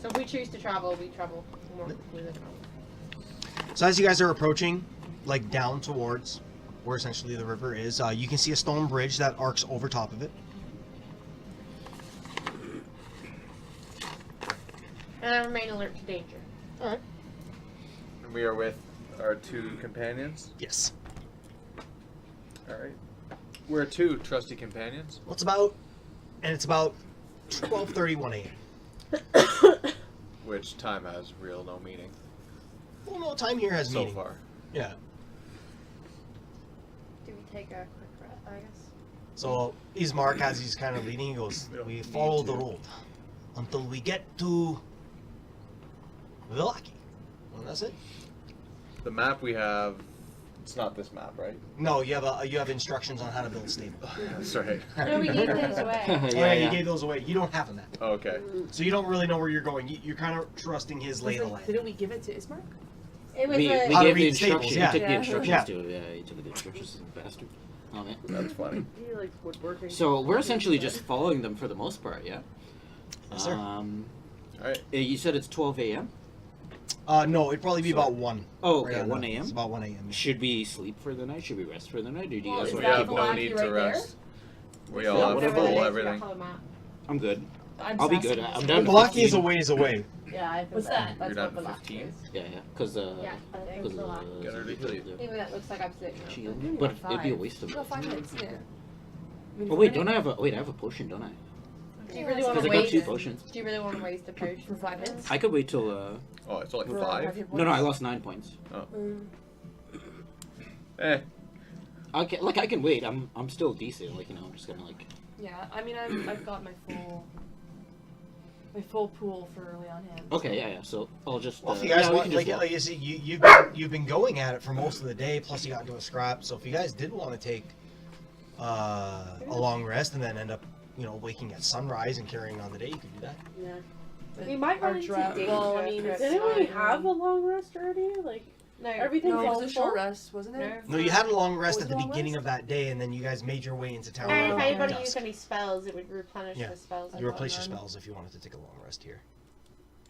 [SPEAKER 1] So if we choose to travel, we travel more quickly than normal.
[SPEAKER 2] So as you guys are approaching, like down towards where essentially the river is, you can see a stone bridge that arcs over top of it.
[SPEAKER 1] And I remain alert to danger.
[SPEAKER 2] Alright.
[SPEAKER 4] And we are with our two companions.
[SPEAKER 2] Yes.
[SPEAKER 4] Alright. We're two trusty companions.
[SPEAKER 2] Well, it's about 12:31 a.m.
[SPEAKER 4] Which time has real no meaning
[SPEAKER 2] Well, no, time here has
[SPEAKER 4] so
[SPEAKER 2] meaning.
[SPEAKER 4] far.
[SPEAKER 2] Yeah.
[SPEAKER 1] Do we take a quick breath, I guess?
[SPEAKER 2] So Ismark, as he's kind of leading, he goes, we follow the road until we get to Villaki. And that's it.
[SPEAKER 4] The map we have, it's not this map, right?
[SPEAKER 2] No, you have instructions on how to build a stable.
[SPEAKER 4] That's right.
[SPEAKER 1] No, we gave those away.
[SPEAKER 2] Oh, yeah, you gave those away. You don't have a map.
[SPEAKER 4] Oh, okay.
[SPEAKER 2] So you don't really know where you're going. You're kind of trusting his lay of the land.
[SPEAKER 5] Didn't we give it to Ismark?
[SPEAKER 1] It was
[SPEAKER 6] We
[SPEAKER 1] a...
[SPEAKER 2] How to
[SPEAKER 6] gave the
[SPEAKER 2] read the stables,
[SPEAKER 6] instructions.
[SPEAKER 2] yeah.
[SPEAKER 6] He took the
[SPEAKER 5] Yeah.
[SPEAKER 6] instructions
[SPEAKER 2] Yeah.
[SPEAKER 6] to it. Yeah, he took the instructions, bastard. On it.
[SPEAKER 4] That's funny.
[SPEAKER 3] He likes woodworking.
[SPEAKER 6] So we're essentially just following them for the most part, yeah.
[SPEAKER 2] Yes, sir.
[SPEAKER 4] Alright.
[SPEAKER 6] You said it's 12 a.m.
[SPEAKER 2] No, it'd probably be about 1.
[SPEAKER 6] Oh,
[SPEAKER 2] Right
[SPEAKER 6] okay,
[SPEAKER 2] on
[SPEAKER 6] 1
[SPEAKER 2] that.
[SPEAKER 6] a.m.
[SPEAKER 2] It's about 1 a.m.
[SPEAKER 6] Should we sleep for the night? Should we rest for the night? Or do you
[SPEAKER 5] Well,
[SPEAKER 6] guys
[SPEAKER 5] is
[SPEAKER 6] want
[SPEAKER 4] We
[SPEAKER 5] that
[SPEAKER 4] have
[SPEAKER 5] the
[SPEAKER 4] no
[SPEAKER 5] lackey
[SPEAKER 4] need
[SPEAKER 5] right
[SPEAKER 4] to
[SPEAKER 5] there?
[SPEAKER 4] rest. We
[SPEAKER 6] Yeah,
[SPEAKER 4] all have
[SPEAKER 6] whatever
[SPEAKER 4] full
[SPEAKER 6] it is.
[SPEAKER 4] everything.
[SPEAKER 6] I'm good.
[SPEAKER 5] I'm
[SPEAKER 6] I'll be
[SPEAKER 5] just
[SPEAKER 6] good.
[SPEAKER 5] asking
[SPEAKER 6] I'm
[SPEAKER 5] this.
[SPEAKER 6] done.
[SPEAKER 2] Villaki is a ways away.
[SPEAKER 1] Yeah, I think
[SPEAKER 5] What's that?
[SPEAKER 1] That's
[SPEAKER 4] You're
[SPEAKER 1] what
[SPEAKER 4] down to
[SPEAKER 1] the last
[SPEAKER 4] 15?
[SPEAKER 1] is.
[SPEAKER 6] Yeah, because
[SPEAKER 7] Yeah, I think
[SPEAKER 6] because
[SPEAKER 7] so.
[SPEAKER 4] Get her to heal you.
[SPEAKER 1] Even that looks like I'm sitting up.
[SPEAKER 6] shield. But it'd be a waste of
[SPEAKER 5] No,
[SPEAKER 6] it.
[SPEAKER 5] 5 minutes. Yeah.
[SPEAKER 6] Oh wait, don't I have a I have a potion, don't I?
[SPEAKER 1] Do you really
[SPEAKER 5] Yeah,
[SPEAKER 1] want
[SPEAKER 6] Because
[SPEAKER 1] to
[SPEAKER 6] I got
[SPEAKER 1] waste?
[SPEAKER 6] 2 potions.
[SPEAKER 1] Do you really want to waste a potion
[SPEAKER 5] For 5 minutes?
[SPEAKER 6] I could wait till
[SPEAKER 4] Oh, it's like
[SPEAKER 5] For
[SPEAKER 4] 5?
[SPEAKER 6] no, I lost 9 points.
[SPEAKER 4] Eh.
[SPEAKER 6] I can wait. I'm still decent. Like, you know, I'm just gonna like.
[SPEAKER 5] Yeah, I mean, I've got my full pool for early on hand.
[SPEAKER 6] Okay, yeah. So I'll just.
[SPEAKER 2] Well, if you guys
[SPEAKER 6] yeah, we
[SPEAKER 2] want,
[SPEAKER 6] can just walk.
[SPEAKER 2] like you see, you've been going at it for most of the day. Plus, you got into a scrap. So if you guys did want to take a long rest and then end up, waking at sunrise and carrying on the day, you could do that.
[SPEAKER 3] Yeah.
[SPEAKER 1] We might
[SPEAKER 5] Our
[SPEAKER 1] run into
[SPEAKER 5] drought-
[SPEAKER 1] danger.
[SPEAKER 3] Well, I mean,
[SPEAKER 1] if
[SPEAKER 3] didn't we
[SPEAKER 1] it's
[SPEAKER 3] have a
[SPEAKER 1] not-
[SPEAKER 3] long rest already? Like,
[SPEAKER 1] No,
[SPEAKER 3] everything's
[SPEAKER 5] No, it
[SPEAKER 3] all
[SPEAKER 5] was a
[SPEAKER 3] full?
[SPEAKER 5] short rest, wasn't it?
[SPEAKER 2] No, you had a long rest
[SPEAKER 5] was
[SPEAKER 2] at the
[SPEAKER 5] the long
[SPEAKER 2] beginning
[SPEAKER 5] rest?
[SPEAKER 2] of that day, and then you guys made your way into town.
[SPEAKER 1] And if
[SPEAKER 2] around
[SPEAKER 1] anybody
[SPEAKER 2] dusk.
[SPEAKER 1] used any spells, it would replenish
[SPEAKER 2] Yeah.
[SPEAKER 1] the spells.
[SPEAKER 2] You replace your
[SPEAKER 1] and whatnot.
[SPEAKER 2] spells if you wanted to take a long rest here.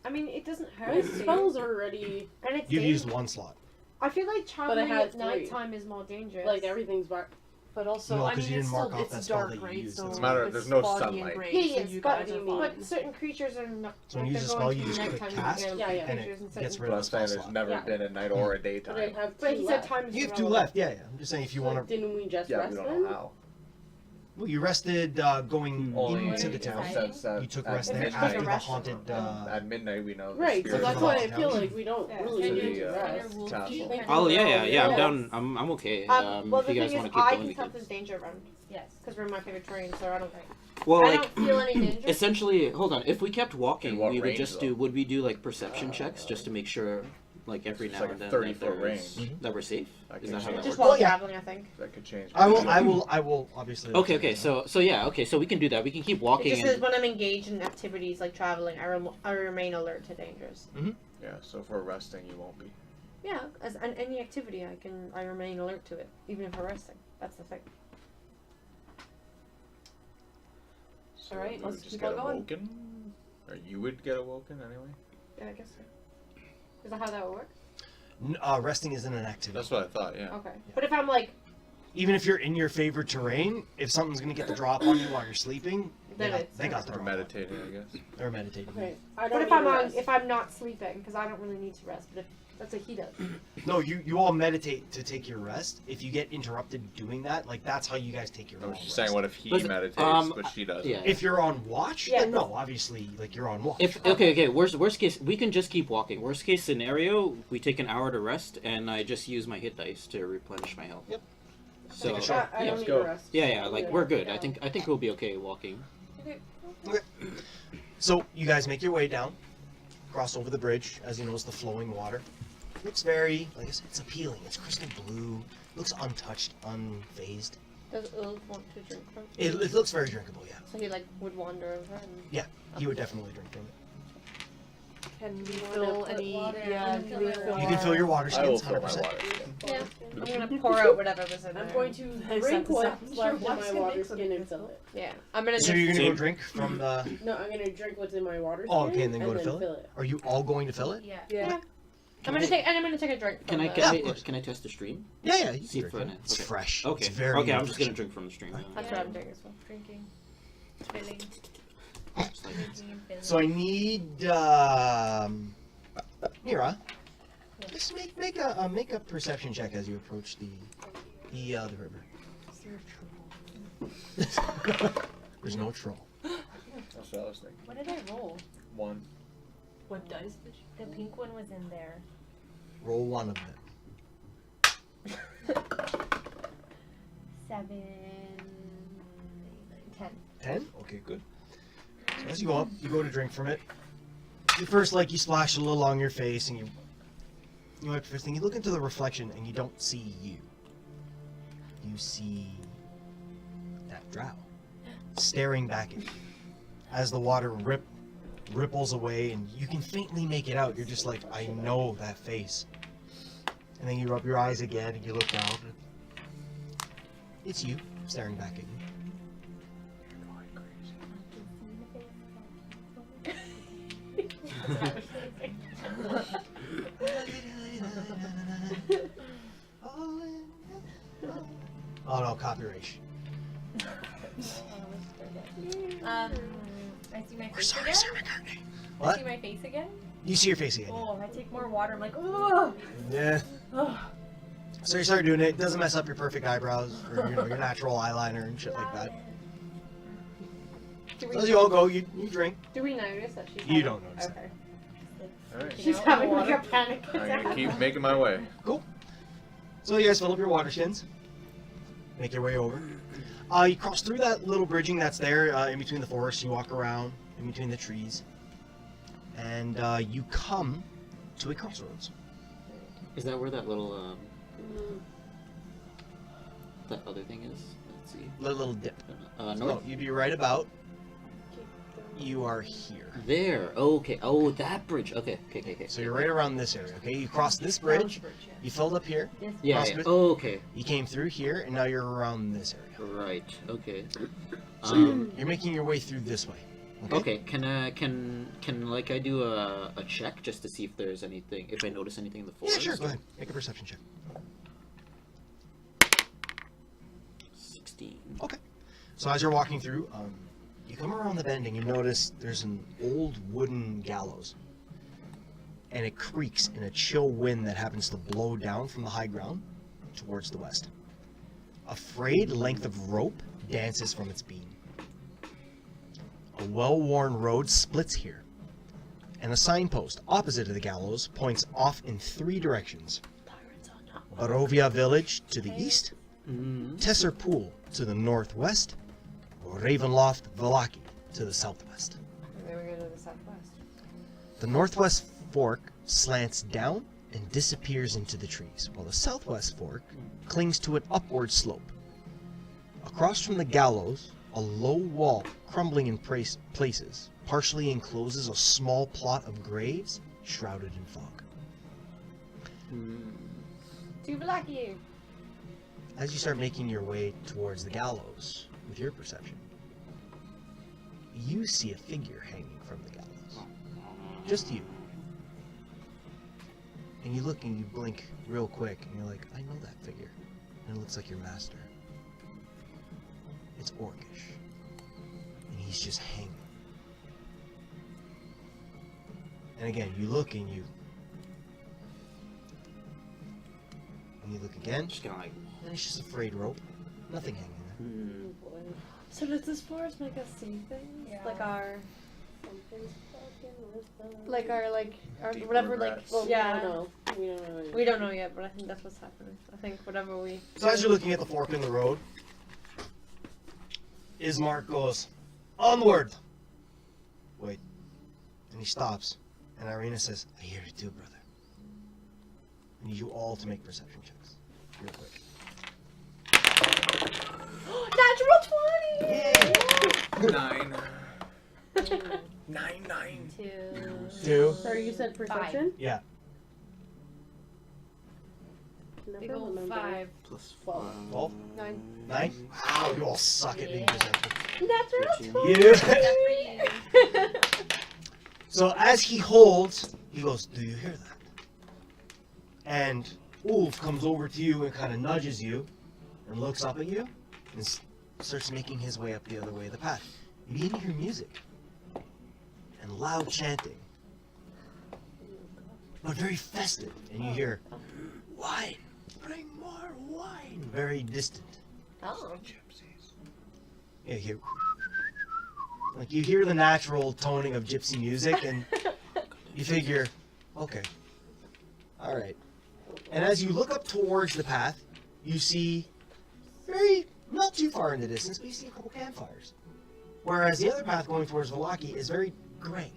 [SPEAKER 1] I mean, it doesn't hurt.
[SPEAKER 3] My
[SPEAKER 1] to.
[SPEAKER 3] spells are already,
[SPEAKER 1] And it's
[SPEAKER 2] You've
[SPEAKER 1] dangerous.
[SPEAKER 2] used one slot.
[SPEAKER 1] I feel like traveling
[SPEAKER 3] had
[SPEAKER 1] at
[SPEAKER 3] 3.
[SPEAKER 1] nighttime is more dangerous.
[SPEAKER 3] like, everything's back.
[SPEAKER 5] But also,
[SPEAKER 2] No,
[SPEAKER 5] I
[SPEAKER 2] 'cause
[SPEAKER 5] mean,
[SPEAKER 2] you
[SPEAKER 5] it's
[SPEAKER 2] didn't mark
[SPEAKER 5] still,
[SPEAKER 2] off that
[SPEAKER 5] it's
[SPEAKER 2] spell
[SPEAKER 5] dark,
[SPEAKER 2] that you
[SPEAKER 5] right?
[SPEAKER 2] used.
[SPEAKER 5] So
[SPEAKER 2] It's
[SPEAKER 4] a matter of-
[SPEAKER 5] it's
[SPEAKER 4] there's no
[SPEAKER 5] foggy and
[SPEAKER 4] sunlight.
[SPEAKER 5] gray,
[SPEAKER 1] Yeah,
[SPEAKER 5] so
[SPEAKER 1] yes,
[SPEAKER 5] you
[SPEAKER 1] but,
[SPEAKER 5] guys are
[SPEAKER 3] but
[SPEAKER 5] fine.
[SPEAKER 1] certain creatures are not.
[SPEAKER 2] So when
[SPEAKER 1] like,
[SPEAKER 2] you use
[SPEAKER 1] they're
[SPEAKER 2] a
[SPEAKER 1] going
[SPEAKER 2] spell, you
[SPEAKER 1] to
[SPEAKER 2] just click
[SPEAKER 1] nighttime
[SPEAKER 2] cast,
[SPEAKER 1] and
[SPEAKER 3] Yeah, yeah.
[SPEAKER 2] and
[SPEAKER 1] creatures and
[SPEAKER 2] it
[SPEAKER 1] certain-
[SPEAKER 2] gets rid
[SPEAKER 4] But
[SPEAKER 2] of
[SPEAKER 4] I'm
[SPEAKER 2] the
[SPEAKER 4] saying
[SPEAKER 2] spell
[SPEAKER 4] there's
[SPEAKER 2] slot.
[SPEAKER 4] never
[SPEAKER 3] Yeah.
[SPEAKER 4] been a night or a
[SPEAKER 3] But I
[SPEAKER 4] daytime.
[SPEAKER 3] have
[SPEAKER 1] But
[SPEAKER 3] 2
[SPEAKER 1] he said
[SPEAKER 3] left.
[SPEAKER 1] time is
[SPEAKER 2] You have
[SPEAKER 1] zero
[SPEAKER 2] 2 left, yeah. I'm just saying if you
[SPEAKER 3] So
[SPEAKER 2] want to.
[SPEAKER 3] didn't we just
[SPEAKER 4] Yeah,
[SPEAKER 3] rest
[SPEAKER 4] we don't
[SPEAKER 3] then?
[SPEAKER 4] know how.
[SPEAKER 2] Well, you rested going
[SPEAKER 4] Only
[SPEAKER 2] into the
[SPEAKER 7] What
[SPEAKER 2] town.
[SPEAKER 7] did
[SPEAKER 4] since,
[SPEAKER 2] You took
[SPEAKER 4] at
[SPEAKER 2] rest there
[SPEAKER 4] midnight-
[SPEAKER 2] after the
[SPEAKER 1] rest
[SPEAKER 2] haunted.
[SPEAKER 4] At midnight, we know. the
[SPEAKER 3] Right, so
[SPEAKER 4] spirits
[SPEAKER 3] that's
[SPEAKER 2] of
[SPEAKER 3] why
[SPEAKER 2] the
[SPEAKER 3] I feel
[SPEAKER 2] town.
[SPEAKER 3] like we don't
[SPEAKER 1] Yeah.
[SPEAKER 3] really
[SPEAKER 4] So
[SPEAKER 3] need
[SPEAKER 4] the,
[SPEAKER 3] to rest.
[SPEAKER 4] castle.
[SPEAKER 6] Oh yeah.
[SPEAKER 3] Yeah.
[SPEAKER 6] I'm down. I'm okay.
[SPEAKER 1] Well,
[SPEAKER 6] if
[SPEAKER 1] the
[SPEAKER 6] you guys
[SPEAKER 1] thing
[SPEAKER 6] want
[SPEAKER 1] is,
[SPEAKER 6] to keep
[SPEAKER 1] I
[SPEAKER 6] going,
[SPEAKER 1] can
[SPEAKER 6] we
[SPEAKER 1] tell
[SPEAKER 6] can.
[SPEAKER 1] there's danger around
[SPEAKER 7] Yes.
[SPEAKER 1] because we're my favorite terrain, so I don't think.
[SPEAKER 6] Well,
[SPEAKER 1] I
[SPEAKER 6] like
[SPEAKER 1] don't feel any danger.
[SPEAKER 6] essentially, hold on. If we kept walking,
[SPEAKER 4] In what
[SPEAKER 6] we would
[SPEAKER 4] range,
[SPEAKER 6] just
[SPEAKER 4] though?
[SPEAKER 6] would we do like perception checks just to make sure, like every
[SPEAKER 4] It's
[SPEAKER 6] now
[SPEAKER 4] like
[SPEAKER 6] and
[SPEAKER 4] a
[SPEAKER 6] then,
[SPEAKER 4] 30-foot
[SPEAKER 6] there's-
[SPEAKER 4] range.
[SPEAKER 6] that we're safe.
[SPEAKER 4] I
[SPEAKER 6] Is
[SPEAKER 4] can
[SPEAKER 6] that how
[SPEAKER 4] change
[SPEAKER 6] that
[SPEAKER 1] Just
[SPEAKER 6] works?
[SPEAKER 1] while
[SPEAKER 2] Well, yeah.
[SPEAKER 1] traveling, I think.
[SPEAKER 4] That could change.
[SPEAKER 2] I will obviously.
[SPEAKER 6] Okay. So yeah. Okay. So we can do that. We can keep
[SPEAKER 1] It
[SPEAKER 6] walking.
[SPEAKER 1] just says
[SPEAKER 6] And,
[SPEAKER 1] when I'm engaged in activities like traveling, I remain alert to dangers.
[SPEAKER 4] Yeah, so if we're resting, you won't be.
[SPEAKER 1] Yeah, as an any activity, I remain alert to it, even if we're resting. That's the thing.
[SPEAKER 4] So
[SPEAKER 5] Alright,
[SPEAKER 4] we
[SPEAKER 5] let's
[SPEAKER 4] would just
[SPEAKER 5] keep
[SPEAKER 4] get
[SPEAKER 5] on going.
[SPEAKER 4] awoken? Or you would get awoken anyway?
[SPEAKER 1] Yeah, I guess so. Is that how that would work?
[SPEAKER 2] Resting isn't an activity.
[SPEAKER 4] That's what I thought, yeah.
[SPEAKER 1] Okay. But if I'm like,
[SPEAKER 2] Even if you're in your favorite terrain, if something's gonna get the drop on you while you're sleeping,
[SPEAKER 1] Then
[SPEAKER 2] they got the
[SPEAKER 4] Or
[SPEAKER 2] drop on you.
[SPEAKER 4] meditating, I guess.
[SPEAKER 2] Or meditating.
[SPEAKER 3] Okay, I
[SPEAKER 1] what
[SPEAKER 3] don't
[SPEAKER 1] if
[SPEAKER 3] need
[SPEAKER 1] I'm
[SPEAKER 3] to
[SPEAKER 1] on,
[SPEAKER 3] rest.
[SPEAKER 1] if I'm not sleeping? Because I don't really need to rest. But if that's what he does.
[SPEAKER 2] No, you all meditate to take your rest. If you get interrupted doing that, like that's how you guys take your
[SPEAKER 4] I was
[SPEAKER 2] long
[SPEAKER 4] just
[SPEAKER 2] rest.
[SPEAKER 4] saying, what if he
[SPEAKER 6] But,
[SPEAKER 4] meditates, but she doesn't?
[SPEAKER 6] yeah.
[SPEAKER 2] If you're on watch,
[SPEAKER 1] Yeah,
[SPEAKER 2] then
[SPEAKER 1] no.
[SPEAKER 2] no, obviously, like you're on watch.
[SPEAKER 6] If okay. Worst case, we can just keep walking. Worst case scenario, we take an hour to rest, and I just use my hit dice to replenish my health.
[SPEAKER 2] Yep.
[SPEAKER 6] So
[SPEAKER 2] Take a shot.
[SPEAKER 3] I
[SPEAKER 6] yeah,
[SPEAKER 3] don't need
[SPEAKER 4] go.
[SPEAKER 3] to rest.
[SPEAKER 6] yeah, like we're good. I
[SPEAKER 1] Yeah.
[SPEAKER 6] think we'll be okay walking.
[SPEAKER 2] So you guys make your way down, cross over the bridge as you notice the flowing water. Looks very, like I said, it's appealing. It's crystal blue. Looks untouched, unfazed.
[SPEAKER 1] Does Ulf want to drink from it?
[SPEAKER 2] It looks very drinkable, yeah.
[SPEAKER 1] So he like would wander over and.
[SPEAKER 2] He would definitely drink from it.
[SPEAKER 5] Can we
[SPEAKER 3] wanna
[SPEAKER 5] fill
[SPEAKER 7] put
[SPEAKER 5] any?
[SPEAKER 7] water
[SPEAKER 5] Yeah,
[SPEAKER 7] in
[SPEAKER 5] can
[SPEAKER 7] the
[SPEAKER 5] we
[SPEAKER 7] filler?
[SPEAKER 5] fill?
[SPEAKER 2] You can fill your water
[SPEAKER 4] I will
[SPEAKER 2] skins,
[SPEAKER 4] fill my
[SPEAKER 2] 100%.
[SPEAKER 4] water.
[SPEAKER 1] Yeah. I'm gonna pour out whatever was in there.
[SPEAKER 3] I'm going to
[SPEAKER 5] Nice
[SPEAKER 3] drink
[SPEAKER 5] set this
[SPEAKER 3] what's
[SPEAKER 5] up.
[SPEAKER 3] left
[SPEAKER 5] Your
[SPEAKER 3] in my
[SPEAKER 5] wife's gonna
[SPEAKER 3] water
[SPEAKER 5] make some
[SPEAKER 3] skin and
[SPEAKER 5] good
[SPEAKER 3] fill
[SPEAKER 5] stuff.
[SPEAKER 3] it.
[SPEAKER 1] Yeah. I'm gonna
[SPEAKER 2] So
[SPEAKER 1] just.
[SPEAKER 2] you're gonna go
[SPEAKER 6] Same.
[SPEAKER 2] drink from the.
[SPEAKER 3] No, I'm gonna drink what's in my water
[SPEAKER 2] Oh,
[SPEAKER 3] skin
[SPEAKER 2] okay, and then go to
[SPEAKER 3] fill
[SPEAKER 2] fill it? Are you all going to fill it?
[SPEAKER 7] Yeah.
[SPEAKER 3] Yeah.
[SPEAKER 1] I'm gonna take a drink.
[SPEAKER 6] Can
[SPEAKER 1] from
[SPEAKER 6] I
[SPEAKER 1] the-
[SPEAKER 6] can
[SPEAKER 2] Yeah,
[SPEAKER 6] I
[SPEAKER 2] of course.
[SPEAKER 6] can I test the stream?
[SPEAKER 2] Yeah, you
[SPEAKER 6] See
[SPEAKER 2] can
[SPEAKER 6] if
[SPEAKER 2] drink
[SPEAKER 6] I-
[SPEAKER 2] it. It's
[SPEAKER 6] okay.
[SPEAKER 2] fresh.
[SPEAKER 6] Okay.
[SPEAKER 2] It's very
[SPEAKER 6] okay. I'm just gonna
[SPEAKER 2] refreshing.
[SPEAKER 6] drink from the stream.
[SPEAKER 1] That's what I'm doing as well.
[SPEAKER 7] Drinking. Filling.
[SPEAKER 6] Just like-
[SPEAKER 7] Drinking and filling.
[SPEAKER 2] So I need Mira. Just make a perception check as you approach the river. There's no troll.
[SPEAKER 4] That's what I was thinking.
[SPEAKER 7] What did I roll?
[SPEAKER 4] 1.
[SPEAKER 5] What dice did you?
[SPEAKER 7] The pink one was in there.
[SPEAKER 2] Roll one of them.
[SPEAKER 7] 7, 10.
[SPEAKER 2] 10? Okay, good. So as you go up, you go to drink from it. You first, you splash a little on your face, and you wipe your face, and you look into the reflection, and you don't see you. You see that drow staring back at you as the water ripples away, and you can faintly make it out. You're just like, I know that face. And then you rub your eyes again, and you look down. It's you staring back at you. Oh no, copyright.
[SPEAKER 7] I see my
[SPEAKER 2] We're
[SPEAKER 7] face
[SPEAKER 2] sorry,
[SPEAKER 7] again?
[SPEAKER 2] Sarah McCartney.
[SPEAKER 7] I
[SPEAKER 2] What?
[SPEAKER 7] see my face again?
[SPEAKER 2] You see your face again.
[SPEAKER 7] Oh, if I take more water, I'm like, oh.
[SPEAKER 2] Yeah. So you start doing it. It doesn't mess up your perfect eyebrows or your natural eyeliner and shit like that. So as you all go, you drink.
[SPEAKER 3] Do we notice that she's
[SPEAKER 2] You
[SPEAKER 3] having-
[SPEAKER 2] don't notice
[SPEAKER 3] Okay.
[SPEAKER 4] Alright.
[SPEAKER 3] She's having like a panic
[SPEAKER 4] I'm gonna
[SPEAKER 3] attack.
[SPEAKER 4] keep making my way.
[SPEAKER 2] So you guys fill up your water skins. Make your way over. You cross through that little bridging that's there in between the forest. You walk around in between the trees. And you come to a crossroads.
[SPEAKER 6] Is that where that little that other thing is? Let's see.
[SPEAKER 2] Little dip.
[SPEAKER 6] North.
[SPEAKER 2] No, you'd be right about. You are here.
[SPEAKER 6] There. Okay. Oh, that bridge. Okay.
[SPEAKER 2] So you're right around this area, okay? You crossed this bridge, you filled up here,
[SPEAKER 6] Yeah.
[SPEAKER 2] crossed
[SPEAKER 6] yeah.
[SPEAKER 2] it,
[SPEAKER 6] Oh, okay.
[SPEAKER 2] you came through here, and now you're around this area.
[SPEAKER 6] Right. Okay.
[SPEAKER 2] So you're making your way through this way.
[SPEAKER 6] Okay. Can like I do a check just to see if there's anything, if I notice anything in the
[SPEAKER 2] Yeah,
[SPEAKER 6] forest?
[SPEAKER 2] sure, go ahead. Make a perception check.
[SPEAKER 6] 16.
[SPEAKER 2] So as you're walking through, you come around the bend and you notice there's an old wooden gallows. And it creaks in a chill wind that happens to blow down from the high ground towards the west. A frayed length of rope dances from its beam. A well-worn road splits here, and a signpost opposite of the gallows points off in 3 directions. Barovia village to the east, Tesser Pool to the northwest, or Ravenloft Vallaki to the southwest.
[SPEAKER 3] Then we go to the southwest.
[SPEAKER 2] The northwest fork slants down and disappears into the trees, while the southwest fork clings to an upward slope. Across from the gallows, a low wall, crumbling in places, partially encloses a small plot of graves shrouded in fog.
[SPEAKER 3] Too lucky.
[SPEAKER 2] As you start making your way towards the gallows with your perception, you see a figure hanging from the gallows. Just you. And you look and you blink real quick and you're like, I know that figure. And it looks like your master. It's orcish. And he's just hanging. And again, you look and you look again,
[SPEAKER 6] Just kind of like.
[SPEAKER 2] and it's just a frayed rope. Nothing hanging there.
[SPEAKER 3] So does this forest make us see things?
[SPEAKER 7] Yeah.
[SPEAKER 3] Like our, our
[SPEAKER 4] Deep
[SPEAKER 3] whatever,
[SPEAKER 4] regrets.
[SPEAKER 3] well,
[SPEAKER 1] Yeah.
[SPEAKER 3] we don't know.
[SPEAKER 1] We don't know yet, but I think that's what's happening. I think whatever we.
[SPEAKER 2] So as you're looking at the fork in the road, Ismark goes, onward! Wait. And he stops, and Irina says, I hear it too, brother. I need you all to make perception checks. Real quick.
[SPEAKER 3] Natural 20!
[SPEAKER 4] 9. 9.
[SPEAKER 2] 2.
[SPEAKER 3] Sorry, you said perception?
[SPEAKER 2] Yeah.
[SPEAKER 7] Big old 5.
[SPEAKER 6] Plus
[SPEAKER 3] 12.
[SPEAKER 2] 12?
[SPEAKER 3] 9.
[SPEAKER 2] 9? Wow, you all suck at being
[SPEAKER 7] Yeah.
[SPEAKER 2] perception.
[SPEAKER 3] Natural
[SPEAKER 2] Yeah. So as he holds, he goes, do you hear that? And Ulf comes over to you and kind of nudges you and looks up at you and starts making his way up the other way of the path. You begin to hear music and loud chanting, but very festive. And you hear, wine, bring more wine, very distant.
[SPEAKER 3] Oh.
[SPEAKER 2] You hear, like you hear the natural toning of gypsy music, and you figure, okay, all right. And as you look up towards the path, you see not too far in the distance, but you see a couple campfires. Whereas the other path going towards Vallaki is very gray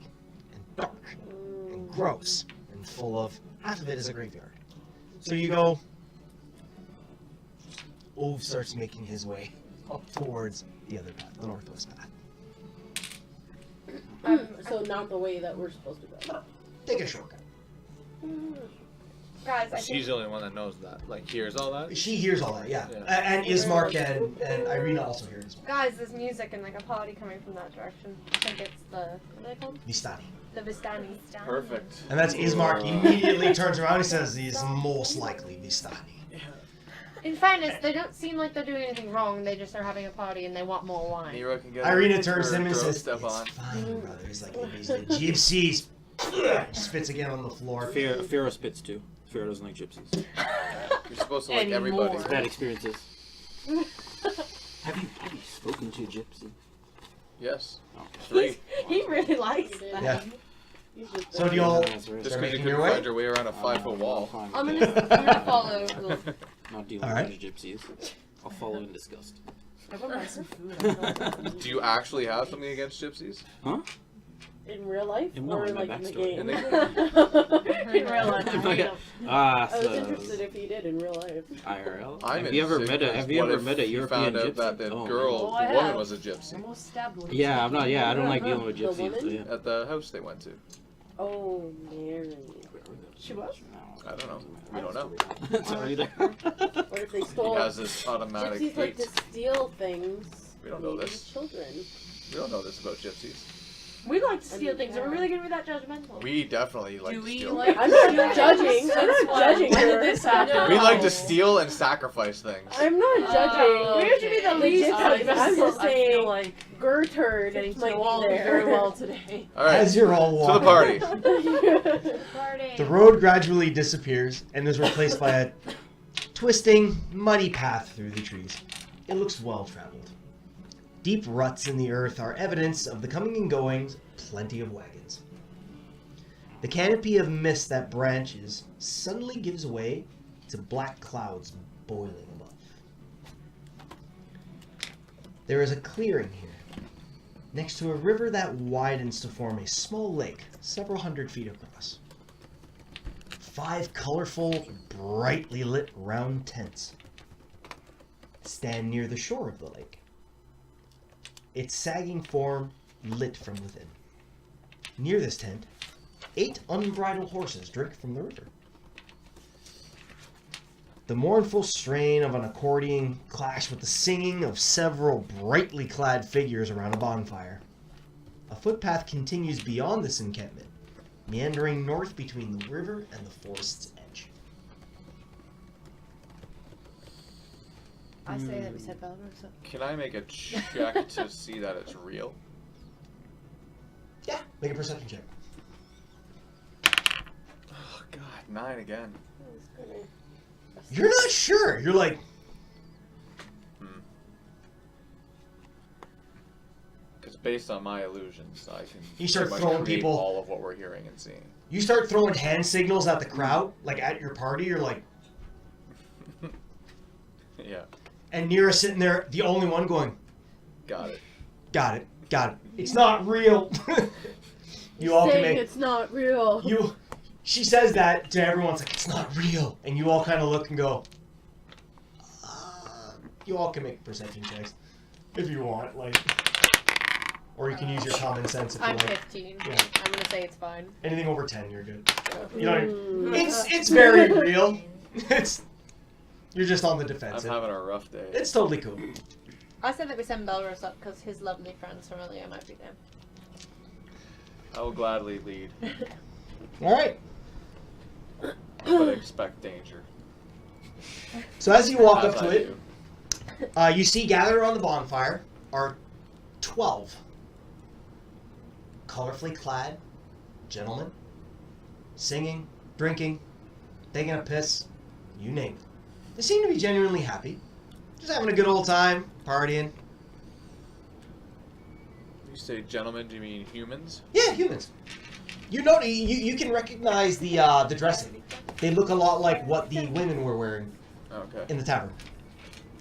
[SPEAKER 2] and dark and gross and full of, half of it is a graveyard. So you go, Ulf starts making his way up towards the other path, the northwest path.
[SPEAKER 3] So not the way that we're supposed to go.
[SPEAKER 2] Take a shortcut.
[SPEAKER 1] Guys, I
[SPEAKER 4] She's
[SPEAKER 1] think
[SPEAKER 4] the only one that knows that. Like, hears all that.
[SPEAKER 2] She hears all that, yeah.
[SPEAKER 4] Yeah.
[SPEAKER 2] And Ismark and Irina also hear it as well.
[SPEAKER 1] guys, there's music and like a party coming from that direction. I think it's the what are they called?
[SPEAKER 2] Vistani.
[SPEAKER 1] The Vistani.
[SPEAKER 4] Perfect.
[SPEAKER 2] And that's Ismark immediately turns around and says, he's most likely Vistani.
[SPEAKER 1] In fairness, they don't seem like they're doing anything wrong. They just are having a party and they want more wine.
[SPEAKER 4] Nero can get
[SPEAKER 2] Irina turns to
[SPEAKER 4] her
[SPEAKER 2] him and
[SPEAKER 4] throat
[SPEAKER 2] says,
[SPEAKER 4] step
[SPEAKER 2] it's
[SPEAKER 4] on.
[SPEAKER 2] fine, brother. He's like, these are gypsies. spits again on the floor.
[SPEAKER 6] Pharaoh spits too. Pharaoh doesn't like gypsies.
[SPEAKER 4] You're supposed to like everybody.
[SPEAKER 5] Anymore.
[SPEAKER 6] Bad experiences. Have you spoken to a gypsy?
[SPEAKER 4] Yes.
[SPEAKER 6] Oh.
[SPEAKER 4] 3.
[SPEAKER 3] He really likes that.
[SPEAKER 2] Yeah.
[SPEAKER 3] He's just
[SPEAKER 2] So do y'all
[SPEAKER 6] That's right.
[SPEAKER 4] Just
[SPEAKER 2] start
[SPEAKER 4] because you
[SPEAKER 2] making
[SPEAKER 4] couldn't
[SPEAKER 2] your way?
[SPEAKER 4] find your way around a 5-foot wall.
[SPEAKER 6] Fine.
[SPEAKER 5] I'm gonna follow.
[SPEAKER 6] Not dealing
[SPEAKER 2] All right.
[SPEAKER 6] with gypsies. I'll follow in disgust.
[SPEAKER 5] I want buy some food. I don't know.
[SPEAKER 4] Do you actually have something against gypsies?
[SPEAKER 6] Huh?
[SPEAKER 3] in real life
[SPEAKER 6] No,
[SPEAKER 3] or
[SPEAKER 6] in my
[SPEAKER 3] like in the
[SPEAKER 6] backstory.
[SPEAKER 3] game.
[SPEAKER 4] In
[SPEAKER 3] In real life.
[SPEAKER 6] Ah,
[SPEAKER 3] I was
[SPEAKER 6] so
[SPEAKER 3] interested if he did in real life.
[SPEAKER 6] IRL.
[SPEAKER 4] I'm
[SPEAKER 6] Have you ever met a
[SPEAKER 4] because
[SPEAKER 6] Have you
[SPEAKER 4] what
[SPEAKER 6] ever
[SPEAKER 4] if
[SPEAKER 6] met a
[SPEAKER 4] you
[SPEAKER 6] European
[SPEAKER 4] found out
[SPEAKER 6] gypsy?
[SPEAKER 4] that the
[SPEAKER 6] Oh,
[SPEAKER 4] girl,
[SPEAKER 5] Oh, I
[SPEAKER 4] the woman
[SPEAKER 5] have.
[SPEAKER 4] was a gypsy
[SPEAKER 5] Almost stabbed one.
[SPEAKER 6] Yeah, I'm not. Yeah, I don't like dealing with
[SPEAKER 3] The
[SPEAKER 6] gypsies.
[SPEAKER 3] woman?
[SPEAKER 6] So yeah.
[SPEAKER 4] at the house they went to?
[SPEAKER 3] Oh, Mary.
[SPEAKER 1] She was?
[SPEAKER 4] I don't know. We don't know.
[SPEAKER 6] Sorry there.
[SPEAKER 3] What if they
[SPEAKER 4] He
[SPEAKER 3] stole?
[SPEAKER 4] has this automatic
[SPEAKER 3] Gypsies like
[SPEAKER 4] hate.
[SPEAKER 3] to steal things.
[SPEAKER 4] We don't know
[SPEAKER 3] maybe
[SPEAKER 4] this.
[SPEAKER 3] Children.
[SPEAKER 4] We don't know this about gypsies.
[SPEAKER 1] We like to
[SPEAKER 3] I
[SPEAKER 1] steal
[SPEAKER 3] mean,
[SPEAKER 1] things. Are we really gonna be that judgmental?
[SPEAKER 4] We definitely like
[SPEAKER 5] Do
[SPEAKER 4] to
[SPEAKER 5] we
[SPEAKER 4] steal.
[SPEAKER 5] like?
[SPEAKER 3] I'm not judging. I'm not judging.
[SPEAKER 5] When
[SPEAKER 3] her.
[SPEAKER 5] did this happen?
[SPEAKER 4] We like to steal and sacrifice things.
[SPEAKER 3] I'm not judging.
[SPEAKER 1] We should be the least
[SPEAKER 3] Legit, I'm just
[SPEAKER 5] I feel
[SPEAKER 3] saying.
[SPEAKER 5] like
[SPEAKER 3] Gertrude
[SPEAKER 5] getting to
[SPEAKER 3] might
[SPEAKER 5] know all
[SPEAKER 3] be
[SPEAKER 5] of you
[SPEAKER 3] there.
[SPEAKER 5] very well today.
[SPEAKER 4] All right,
[SPEAKER 2] As you're all
[SPEAKER 4] to the
[SPEAKER 2] walking,
[SPEAKER 4] party.
[SPEAKER 1] Party.
[SPEAKER 2] the road gradually disappears and is replaced by a twisting, muddy path through the trees. It looks well traveled. Deep ruts in the earth are evidence of the coming and goings of plenty of wagons. The canopy of mist that branches suddenly gives way to black clouds boiling above. There is a clearing here, next to a river that widens to form a small lake several hundred feet across. 5 colorful, brightly lit round tents stand near the shore of the lake, its sagging form lit from within. Near this tent, 8 unbridled horses drink from the river. The mournful strain of an accordion clash with the singing of several brightly clad figures around a bonfire. A footpath continues beyond this encampment, meandering north between the river and the forest's edge.
[SPEAKER 1] I say that we said Belarus.
[SPEAKER 4] Can I make a check to see that it's real?
[SPEAKER 2] Yeah, make a perception check.
[SPEAKER 4] Oh God, 9 again.
[SPEAKER 2] You're not sure. You're like,
[SPEAKER 4] Because based on my illusions, I can
[SPEAKER 2] You start
[SPEAKER 4] pretty much
[SPEAKER 2] throwing
[SPEAKER 4] create
[SPEAKER 2] people-
[SPEAKER 4] all of what we're hearing and seeing.
[SPEAKER 2] you start throwing hand signals at the crowd, like at your party. You're like,
[SPEAKER 4] Yeah,
[SPEAKER 2] and Nira's sitting there, the only one going,
[SPEAKER 4] got it.
[SPEAKER 2] got it, got it. It's not real. You all can
[SPEAKER 3] Saying
[SPEAKER 2] make
[SPEAKER 3] it's not real.
[SPEAKER 2] you. She says that to everyone. It's like it's not real, and you all kind of look and go. You all can make perception checks if you want, like, or you can use your common sense if you
[SPEAKER 1] I'm
[SPEAKER 2] like.
[SPEAKER 1] 15.
[SPEAKER 2] Yeah.
[SPEAKER 1] I'm gonna say it's fine.
[SPEAKER 2] Anything over 10, you're good. You know,
[SPEAKER 3] Mm.
[SPEAKER 2] it's very real. It's you're just on the
[SPEAKER 4] I'm
[SPEAKER 2] defensive.
[SPEAKER 4] having a rough day.
[SPEAKER 2] It's totally cool.
[SPEAKER 1] I said that we send Belarus up because his lovely friends from earlier might be there.
[SPEAKER 4] I will gladly lead,
[SPEAKER 2] All right.
[SPEAKER 4] but expect danger.
[SPEAKER 2] So as you walk
[SPEAKER 4] As
[SPEAKER 2] up to
[SPEAKER 4] I
[SPEAKER 2] it,
[SPEAKER 4] do.
[SPEAKER 2] you see gathered around the bonfire are 12 colorfully clad gentlemen, singing, drinking, taking a piss, you name it. They seem to be genuinely happy, just having a good old time, partying.
[SPEAKER 4] You say gentlemen, do you mean humans?
[SPEAKER 2] Yeah, humans. You know, you can recognize the dressing. They look a lot like what the women were wearing
[SPEAKER 4] Okay.
[SPEAKER 2] in the tavern.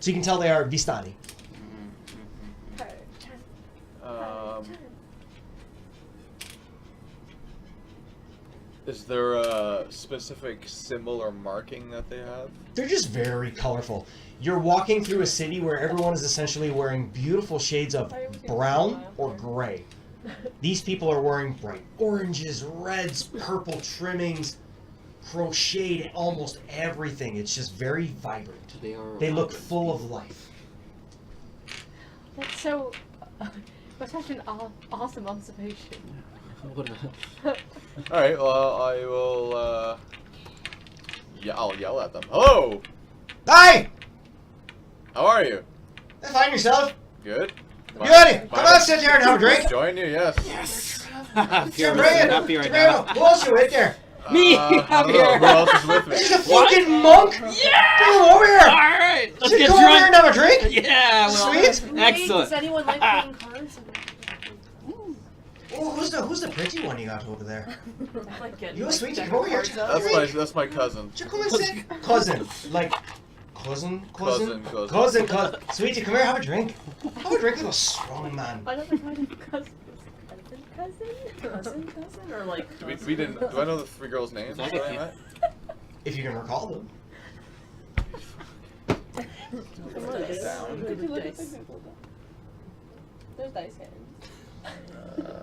[SPEAKER 2] So you can tell they are Vistani.
[SPEAKER 4] Is there a specific symbol or marking that they have?
[SPEAKER 2] They're just very colorful. You're walking through a city where everyone is essentially wearing beautiful shades of brown or gray. These people are wearing bright oranges, reds, purple trimmings, crocheted, almost everything. It's just very vibrant. They look full of life.
[SPEAKER 7] That's so. That's such an awesome observation.
[SPEAKER 6] What a-
[SPEAKER 4] All right. Well, I will. Yeah, I'll yell at them. Hello.
[SPEAKER 2] Hi!
[SPEAKER 4] How are you?
[SPEAKER 2] Find yourself.
[SPEAKER 4] Good.
[SPEAKER 2] Good. Come on, sit here and have a drink.
[SPEAKER 4] Join you. Yes.
[SPEAKER 6] Pure
[SPEAKER 2] Bring it.
[SPEAKER 6] happy right
[SPEAKER 2] Bring it.
[SPEAKER 6] now.
[SPEAKER 2] Who else you with there?
[SPEAKER 6] Me,
[SPEAKER 4] I
[SPEAKER 6] I'm
[SPEAKER 4] don't know.
[SPEAKER 6] here.
[SPEAKER 4] Who else is with me?
[SPEAKER 2] He's a fucking monk.
[SPEAKER 6] Yeah!
[SPEAKER 2] Bring him over here.
[SPEAKER 6] Alright, let's
[SPEAKER 2] Should
[SPEAKER 6] get
[SPEAKER 2] come over here and
[SPEAKER 6] drunk.
[SPEAKER 2] have a drink.
[SPEAKER 6] Yeah, well,
[SPEAKER 2] Sweet.
[SPEAKER 6] excellent.
[SPEAKER 5] Does anyone like playing cards?
[SPEAKER 2] Oh, who's the pretty one you got over there?
[SPEAKER 5] Like getting,
[SPEAKER 2] You
[SPEAKER 5] like,
[SPEAKER 2] sweet,
[SPEAKER 5] deck
[SPEAKER 2] come over
[SPEAKER 5] of
[SPEAKER 2] here.
[SPEAKER 5] cards
[SPEAKER 2] Come
[SPEAKER 5] out.
[SPEAKER 2] over here.
[SPEAKER 4] That's my cousin.
[SPEAKER 2] Should come and sit. Cousin, like cousin. Sweetie, come here, have a drink. Have a drink with a strong man.
[SPEAKER 7] I don't know how to cousin.
[SPEAKER 5] Cousin, or like
[SPEAKER 4] We didn't. Do I know the 3 girls' names?
[SPEAKER 6] Is that
[SPEAKER 4] that I
[SPEAKER 6] a-
[SPEAKER 4] met?
[SPEAKER 2] If you can recall them.
[SPEAKER 5] There's dice hands.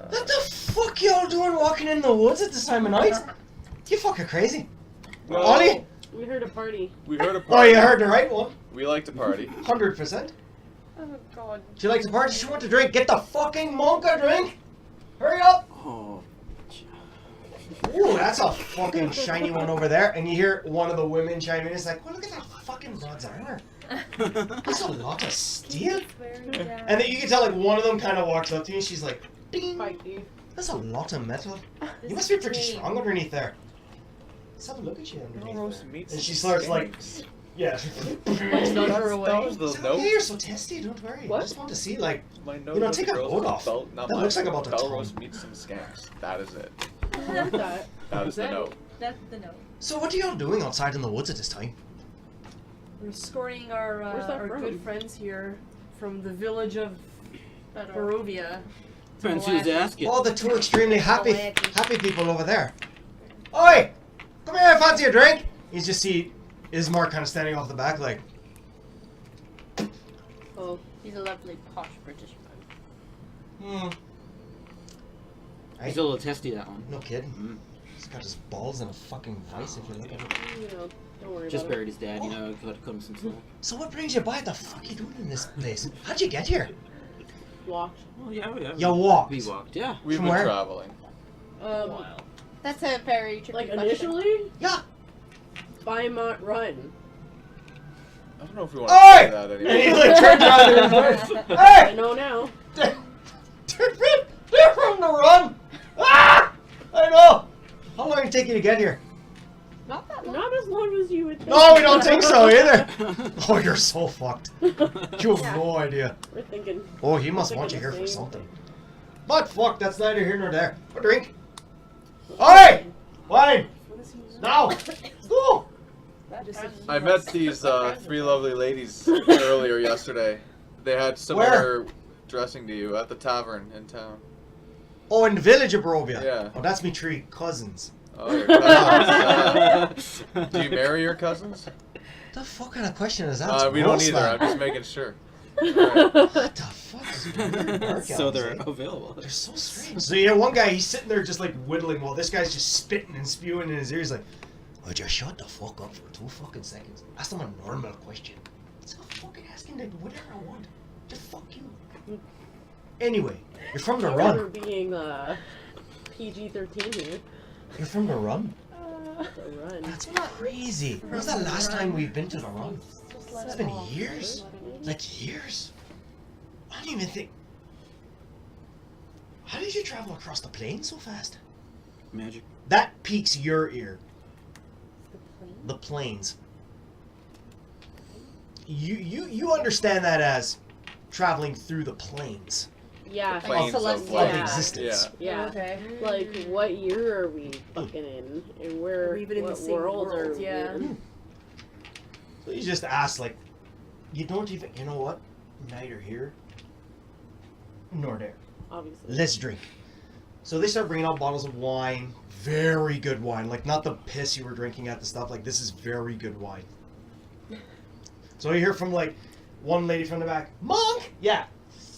[SPEAKER 2] What the fuck y'all doing walking in the woods at this time of night? You fucking crazy.
[SPEAKER 4] No,
[SPEAKER 2] Ollie?
[SPEAKER 3] We heard a party.
[SPEAKER 4] we heard a
[SPEAKER 2] Oh,
[SPEAKER 4] party.
[SPEAKER 2] you heard the right one.
[SPEAKER 4] We like to party.
[SPEAKER 2] 100%.
[SPEAKER 7] Oh god.
[SPEAKER 2] She likes to party, she wants to drink. Get the fucking monk a drink. Hurry up.
[SPEAKER 6] Oh,
[SPEAKER 2] Ooh, that's a fucking shiny one over there. And you hear one of the women chime in. It's like, well, look at that fucking broad's armor. That's a lot of steel. And then you can tell, like, one of them kind of walks up to you. And she's like, ding. That's a lot of metal. You must be pretty strong underneath there. Let's have a look at you underneath there. And she starts like, yeah.
[SPEAKER 4] Those
[SPEAKER 2] So, hey, you're so testy. Don't worry. I just want to see, like,
[SPEAKER 4] My nose
[SPEAKER 2] you know,
[SPEAKER 4] with
[SPEAKER 2] take
[SPEAKER 4] the
[SPEAKER 2] a
[SPEAKER 4] girls
[SPEAKER 2] boat
[SPEAKER 4] with
[SPEAKER 2] off.
[SPEAKER 4] belt- not
[SPEAKER 2] That
[SPEAKER 4] my
[SPEAKER 2] looks like about a ton.
[SPEAKER 4] Belrose meets some scamps. That is it.
[SPEAKER 3] That.
[SPEAKER 4] That is the note.
[SPEAKER 5] That's the note.
[SPEAKER 2] So what are y'all doing outside in the woods at this time?
[SPEAKER 5] We're escorting our
[SPEAKER 3] Where's that
[SPEAKER 5] our
[SPEAKER 3] from?
[SPEAKER 5] good friends here from the village of Barovia.
[SPEAKER 6] depends who's asking.
[SPEAKER 2] Oh, the two extremely happy people over there. Oi! Come here, fancy a drink? You just see Ismar kind of standing off the back like,
[SPEAKER 3] Oh.
[SPEAKER 1] He's a lovely posh British man.
[SPEAKER 6] He's a little testy, that one.
[SPEAKER 2] No kidding.
[SPEAKER 6] Mm.
[SPEAKER 2] He's got his balls in a fucking vice if you look at it.
[SPEAKER 3] You know, don't worry
[SPEAKER 6] Just
[SPEAKER 3] about
[SPEAKER 6] buried his dad, you know, cut him some slack.
[SPEAKER 2] So what brings you by? The fuck you doing in this place? How'd you get here?
[SPEAKER 3] it. Walked.
[SPEAKER 6] Well, yeah,
[SPEAKER 2] You walked.
[SPEAKER 6] We walked, yeah.
[SPEAKER 4] We've
[SPEAKER 2] From
[SPEAKER 4] been
[SPEAKER 2] where?
[SPEAKER 4] traveling.
[SPEAKER 1] That's a very tricky
[SPEAKER 3] Like
[SPEAKER 1] question.
[SPEAKER 3] initially,
[SPEAKER 2] Yeah.
[SPEAKER 3] by Mont Run.
[SPEAKER 4] I don't know if we want to
[SPEAKER 2] Oi!
[SPEAKER 4] say that
[SPEAKER 2] And he
[SPEAKER 4] anymore.
[SPEAKER 2] like turns around to his wife.
[SPEAKER 3] I
[SPEAKER 2] Hey!
[SPEAKER 3] know now.
[SPEAKER 2] They're from the run! Ah! I know! How long did it take you to get here?
[SPEAKER 1] Not that long.
[SPEAKER 3] Not as long as you would think.
[SPEAKER 2] No, we don't think so either. Oh, you're so fucked. You have no idea.
[SPEAKER 3] We're thinking.
[SPEAKER 2] Oh, he must
[SPEAKER 3] Thinking
[SPEAKER 2] want you
[SPEAKER 3] the
[SPEAKER 2] here for
[SPEAKER 3] same
[SPEAKER 2] something. But fuck, that's neither here nor there. A drink. Oi! Wine! Now! Let's go!
[SPEAKER 4] I met these 3 lovely ladies earlier yesterday. They had similar dressing to you at the tavern in town.
[SPEAKER 2] Oh, in the village of Barovia.
[SPEAKER 4] Yeah.
[SPEAKER 2] Oh, that's me 3 cousins.
[SPEAKER 4] Oh, your cousins. Do you marry your cousins?
[SPEAKER 2] The fuck kind of question is that?
[SPEAKER 4] We don't
[SPEAKER 2] Gross,
[SPEAKER 4] either.
[SPEAKER 2] man.
[SPEAKER 4] I'm just making sure.
[SPEAKER 2] What the fuck is weird dark
[SPEAKER 6] So
[SPEAKER 2] elves,
[SPEAKER 6] they're
[SPEAKER 2] eh?
[SPEAKER 6] available.
[SPEAKER 2] They're so strange. So yeah, one guy, he's sitting there just like whittling while this guy's just spitting and spewing in his ear. He's like, would you shut the fuck up for 2 fucking seconds? Ask them a normal question. It's not fucking asking them whatever I want. Just fuck you. Anyway, you're from the
[SPEAKER 3] We're
[SPEAKER 2] run.
[SPEAKER 3] being PG-13 here.
[SPEAKER 2] You're from the run?
[SPEAKER 3] The Run.
[SPEAKER 2] That's crazy. When was the last time we've been to the run? It's been years. Like years. I don't even think. How did you travel across the plains so fast?
[SPEAKER 6] Magic.
[SPEAKER 2] That piques your ear. The plains. You understand that as traveling through the plains
[SPEAKER 3] Yeah.
[SPEAKER 4] Planes of
[SPEAKER 1] Celestial.
[SPEAKER 4] life.
[SPEAKER 2] of
[SPEAKER 3] Yeah.
[SPEAKER 2] existence.
[SPEAKER 3] Yeah.
[SPEAKER 5] Okay.
[SPEAKER 3] Like, what year are we fucking in? And where,
[SPEAKER 5] Are we even in
[SPEAKER 3] what
[SPEAKER 5] the same
[SPEAKER 3] world are
[SPEAKER 5] world?
[SPEAKER 3] we
[SPEAKER 5] Yeah.
[SPEAKER 3] in?
[SPEAKER 2] So you just ask, like, you don't even, you know what? Neither here nor there.
[SPEAKER 3] Obviously.
[SPEAKER 2] Let's drink. So they start bringing out bottles of wine. Very good wine. Like, not the piss you were drinking at the stuff. Like, this is very good wine. So you hear from, like, one lady from the back, Monk! Yeah.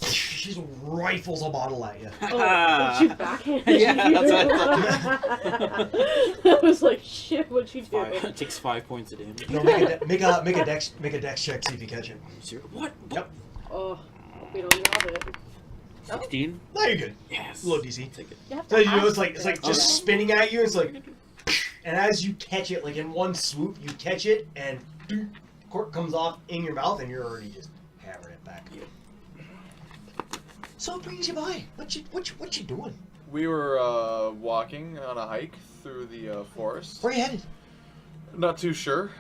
[SPEAKER 2] She just rifles a bottle at you.
[SPEAKER 3] Oh, did you backhand?
[SPEAKER 6] Yeah, that's what
[SPEAKER 3] I was like, shit, what'd you do?
[SPEAKER 6] It takes 5 points of damage.
[SPEAKER 2] No, make a dex check, see if you catch it.
[SPEAKER 6] What?
[SPEAKER 2] Yep.
[SPEAKER 3] Oh, hope we don't drop it.
[SPEAKER 6] 16?
[SPEAKER 2] No, you're good.
[SPEAKER 6] Yes.
[SPEAKER 2] Low DC.
[SPEAKER 6] Take it.
[SPEAKER 1] You have
[SPEAKER 2] So
[SPEAKER 1] to
[SPEAKER 2] you know,
[SPEAKER 1] ask
[SPEAKER 2] it's like
[SPEAKER 1] for
[SPEAKER 2] just
[SPEAKER 1] it.
[SPEAKER 2] spinning at you. It's like, and as you catch it, like in one swoop, you catch it, and cork comes off in your mouth, and you're already just hammering it back. So it brings you by. What you doing?
[SPEAKER 4] We were walking on a hike through the forest.
[SPEAKER 2] Where are you headed?
[SPEAKER 4] Not too sure.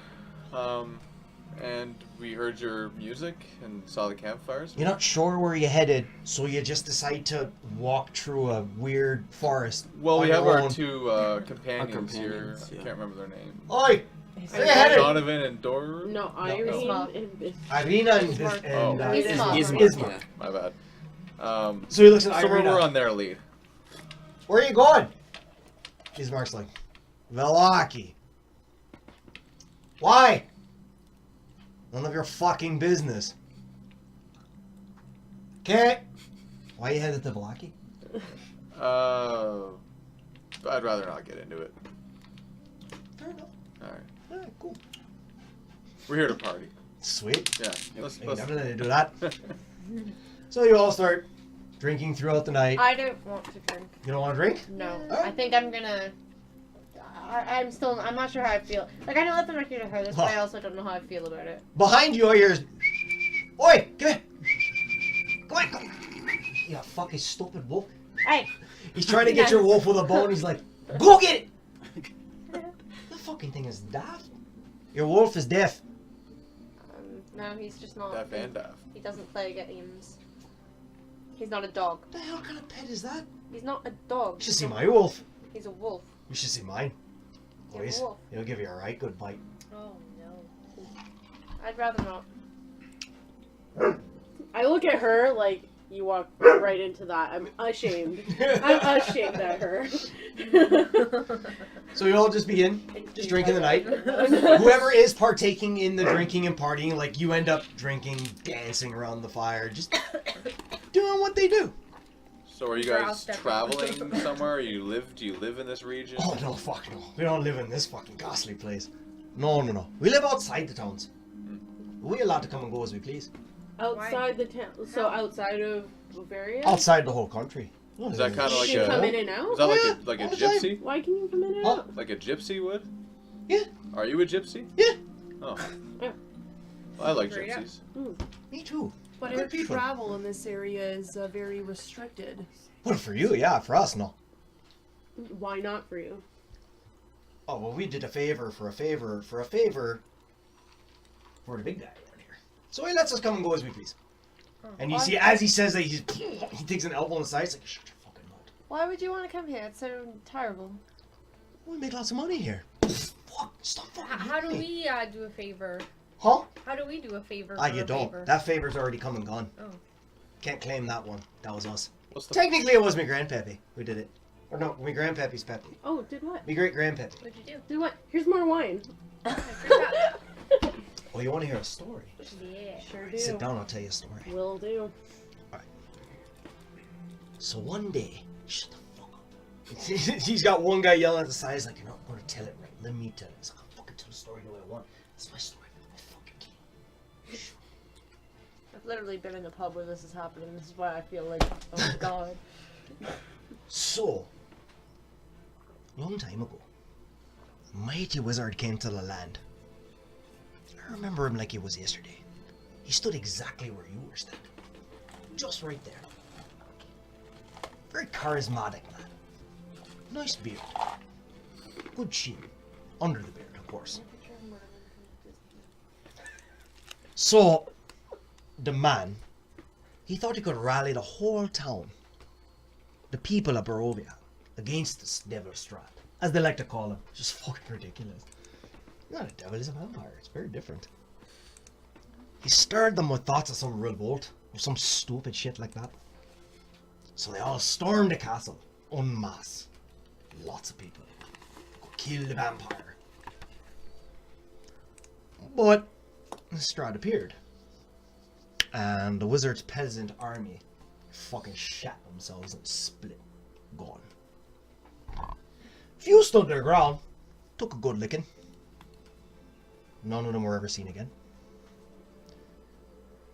[SPEAKER 4] And we heard your music and saw the campfires.
[SPEAKER 2] You're not sure where you're headed, so you just decide to walk through a weird forest.
[SPEAKER 4] Well, we
[SPEAKER 2] on
[SPEAKER 4] have
[SPEAKER 2] your
[SPEAKER 4] our
[SPEAKER 2] own.
[SPEAKER 4] two companions here.
[SPEAKER 6] companions, yeah.
[SPEAKER 4] I can't remember their name.
[SPEAKER 2] Oi! Where you headed?
[SPEAKER 4] Donovan and Dor.
[SPEAKER 3] No,
[SPEAKER 2] no.
[SPEAKER 3] Irene and Bis-
[SPEAKER 2] Irina and,
[SPEAKER 1] Ismark.
[SPEAKER 2] Ismark.
[SPEAKER 1] Ismark.
[SPEAKER 6] Yeah.
[SPEAKER 4] My bad.
[SPEAKER 2] So he looks at
[SPEAKER 4] So
[SPEAKER 2] Irina.
[SPEAKER 4] we're on their lead.
[SPEAKER 2] Where are you going? Ismark's like, Velaki. Why? None of your fucking business. Okay. Why you headed to Velaki?
[SPEAKER 4] I'd rather not get into it.
[SPEAKER 2] Fair enough.
[SPEAKER 4] Alright.
[SPEAKER 2] Alright, cool.
[SPEAKER 4] We're here to party.
[SPEAKER 2] Sweet.
[SPEAKER 4] Yeah. Let's,
[SPEAKER 2] Ain't never let you do that. So you all start drinking throughout the night.
[SPEAKER 1] I don't want to drink.
[SPEAKER 2] You don't want to drink?
[SPEAKER 1] No.
[SPEAKER 2] Alright.
[SPEAKER 1] I think I'm gonna. I'm not sure how I feel. Like, I know that the record heard this, but I also don't know how I feel about it.
[SPEAKER 2] Behind you, all yours. Oi, come here. Come on, come. You fucking stupid wolf.
[SPEAKER 1] Hey!
[SPEAKER 2] He's trying to get your wolf with a bone. He's like, go get it. The fucking thing is daft. Your wolf is deaf.
[SPEAKER 1] No, he's just not.
[SPEAKER 4] Deaf and daft.
[SPEAKER 1] He doesn't play games. He's not a dog.
[SPEAKER 2] What the hell kind of pet is that?
[SPEAKER 1] He's not a dog.
[SPEAKER 2] You should see my wolf.
[SPEAKER 1] He's a wolf.
[SPEAKER 2] You should see mine.
[SPEAKER 1] You're a
[SPEAKER 2] Boys,
[SPEAKER 1] wolf.
[SPEAKER 2] he'll give you a right good bite.
[SPEAKER 7] Oh no.
[SPEAKER 1] I'd rather not.
[SPEAKER 3] I look at her like you walk right into that. I'm ashamed. I'm ashamed at her.
[SPEAKER 2] So you all just begin, just drinking the night. Whoever is partaking in the drinking and partying, like you end up drinking, dancing around the fire, just doing what they do.
[SPEAKER 4] So are you
[SPEAKER 7] Sure, I'll
[SPEAKER 4] guys
[SPEAKER 7] step in.
[SPEAKER 4] traveling somewhere? Do you live in this region?
[SPEAKER 2] Oh no, fuck no. We don't live in this fucking ghastly place. No. We live outside the towns. We allowed to come and go as we please.
[SPEAKER 3] Outside the town, so outside of Bavaria.
[SPEAKER 2] Outside the whole country.
[SPEAKER 4] Is that kind of like
[SPEAKER 3] you can come
[SPEAKER 4] a?
[SPEAKER 3] in and out.
[SPEAKER 4] Is that
[SPEAKER 2] Yeah,
[SPEAKER 4] like a
[SPEAKER 2] all the time.
[SPEAKER 4] gypsy?
[SPEAKER 3] Why can you come in and
[SPEAKER 2] Huh?
[SPEAKER 3] out?
[SPEAKER 4] Like a gypsy would?
[SPEAKER 2] Yeah.
[SPEAKER 4] Are you a gypsy?
[SPEAKER 2] Yeah.
[SPEAKER 4] Oh.
[SPEAKER 3] Yeah.
[SPEAKER 4] Well, I like
[SPEAKER 7] Straight up.
[SPEAKER 4] gypsies.
[SPEAKER 2] Me too.
[SPEAKER 5] But
[SPEAKER 2] Good
[SPEAKER 5] our
[SPEAKER 2] people.
[SPEAKER 5] travel in this area is very restricted.
[SPEAKER 2] Well, for you, yeah. For us, no.
[SPEAKER 3] Why not for you?
[SPEAKER 2] Oh, well, we did a favor for a favor for a favor for the big guy around here. So he lets us come and go as we please. And you see, as he says that, he takes an elbow on the side. It's like, shut your fucking mouth.
[SPEAKER 1] Why would you want to come here? It's so terrible.
[SPEAKER 2] We make lots of money here. Fuck, stop fucking
[SPEAKER 7] How do
[SPEAKER 2] hitting me.
[SPEAKER 7] we do a favor?
[SPEAKER 2] Huh?
[SPEAKER 7] How do we do a favor?
[SPEAKER 2] Ah,
[SPEAKER 7] for
[SPEAKER 2] you
[SPEAKER 7] a
[SPEAKER 2] don't.
[SPEAKER 7] favor?
[SPEAKER 2] That favor's already come and gone.
[SPEAKER 7] Oh.
[SPEAKER 2] Can't claim that one. That was us.
[SPEAKER 4] What's the?
[SPEAKER 2] Technically, it was my grandpappy who did it. Or no, my grandpappy's peppy.
[SPEAKER 3] Oh, did what?
[SPEAKER 2] My great-grandpappy.
[SPEAKER 7] What'd you do?
[SPEAKER 3] Did what? Here's more wine.
[SPEAKER 7] I forgot.
[SPEAKER 2] Oh, you want to hear a story?
[SPEAKER 7] Yeah.
[SPEAKER 3] Sure do.
[SPEAKER 2] Sit down, I'll tell you a story.
[SPEAKER 3] Will do.
[SPEAKER 2] So one day, shut the fuck up. He's got one guy yelling at the side. He's like, you're not going to tell it right. Let me tell it. He's like, I'll fucking tell the story the way I want. It's my story. I fucking can't.
[SPEAKER 1] I've literally been in a pub where this is happening. This is why I feel like, oh my god.
[SPEAKER 2] So, long time ago, a mighty wizard came to the land. I remember him like it was yesterday. He stood exactly where you were standing. Just right there. Very charismatic man. Nice beard. Good chin. Under the beard, of course. So, the man, he thought he could rally the whole town, the people of Barovia, against this devil Strahd, as they like to call him. Just fucking ridiculous. He's not a devil, he's a vampire. It's very different. He stirred them with thoughts of some revolt, or some stupid shit like that. So they all stormed the castle, en masse. Lots of people. Go kill the vampire. But Strahd appeared. And the wizard's peasant army fucking shat themselves and split. Gone. Few stood their ground. Took a good licking. None of them were ever seen again.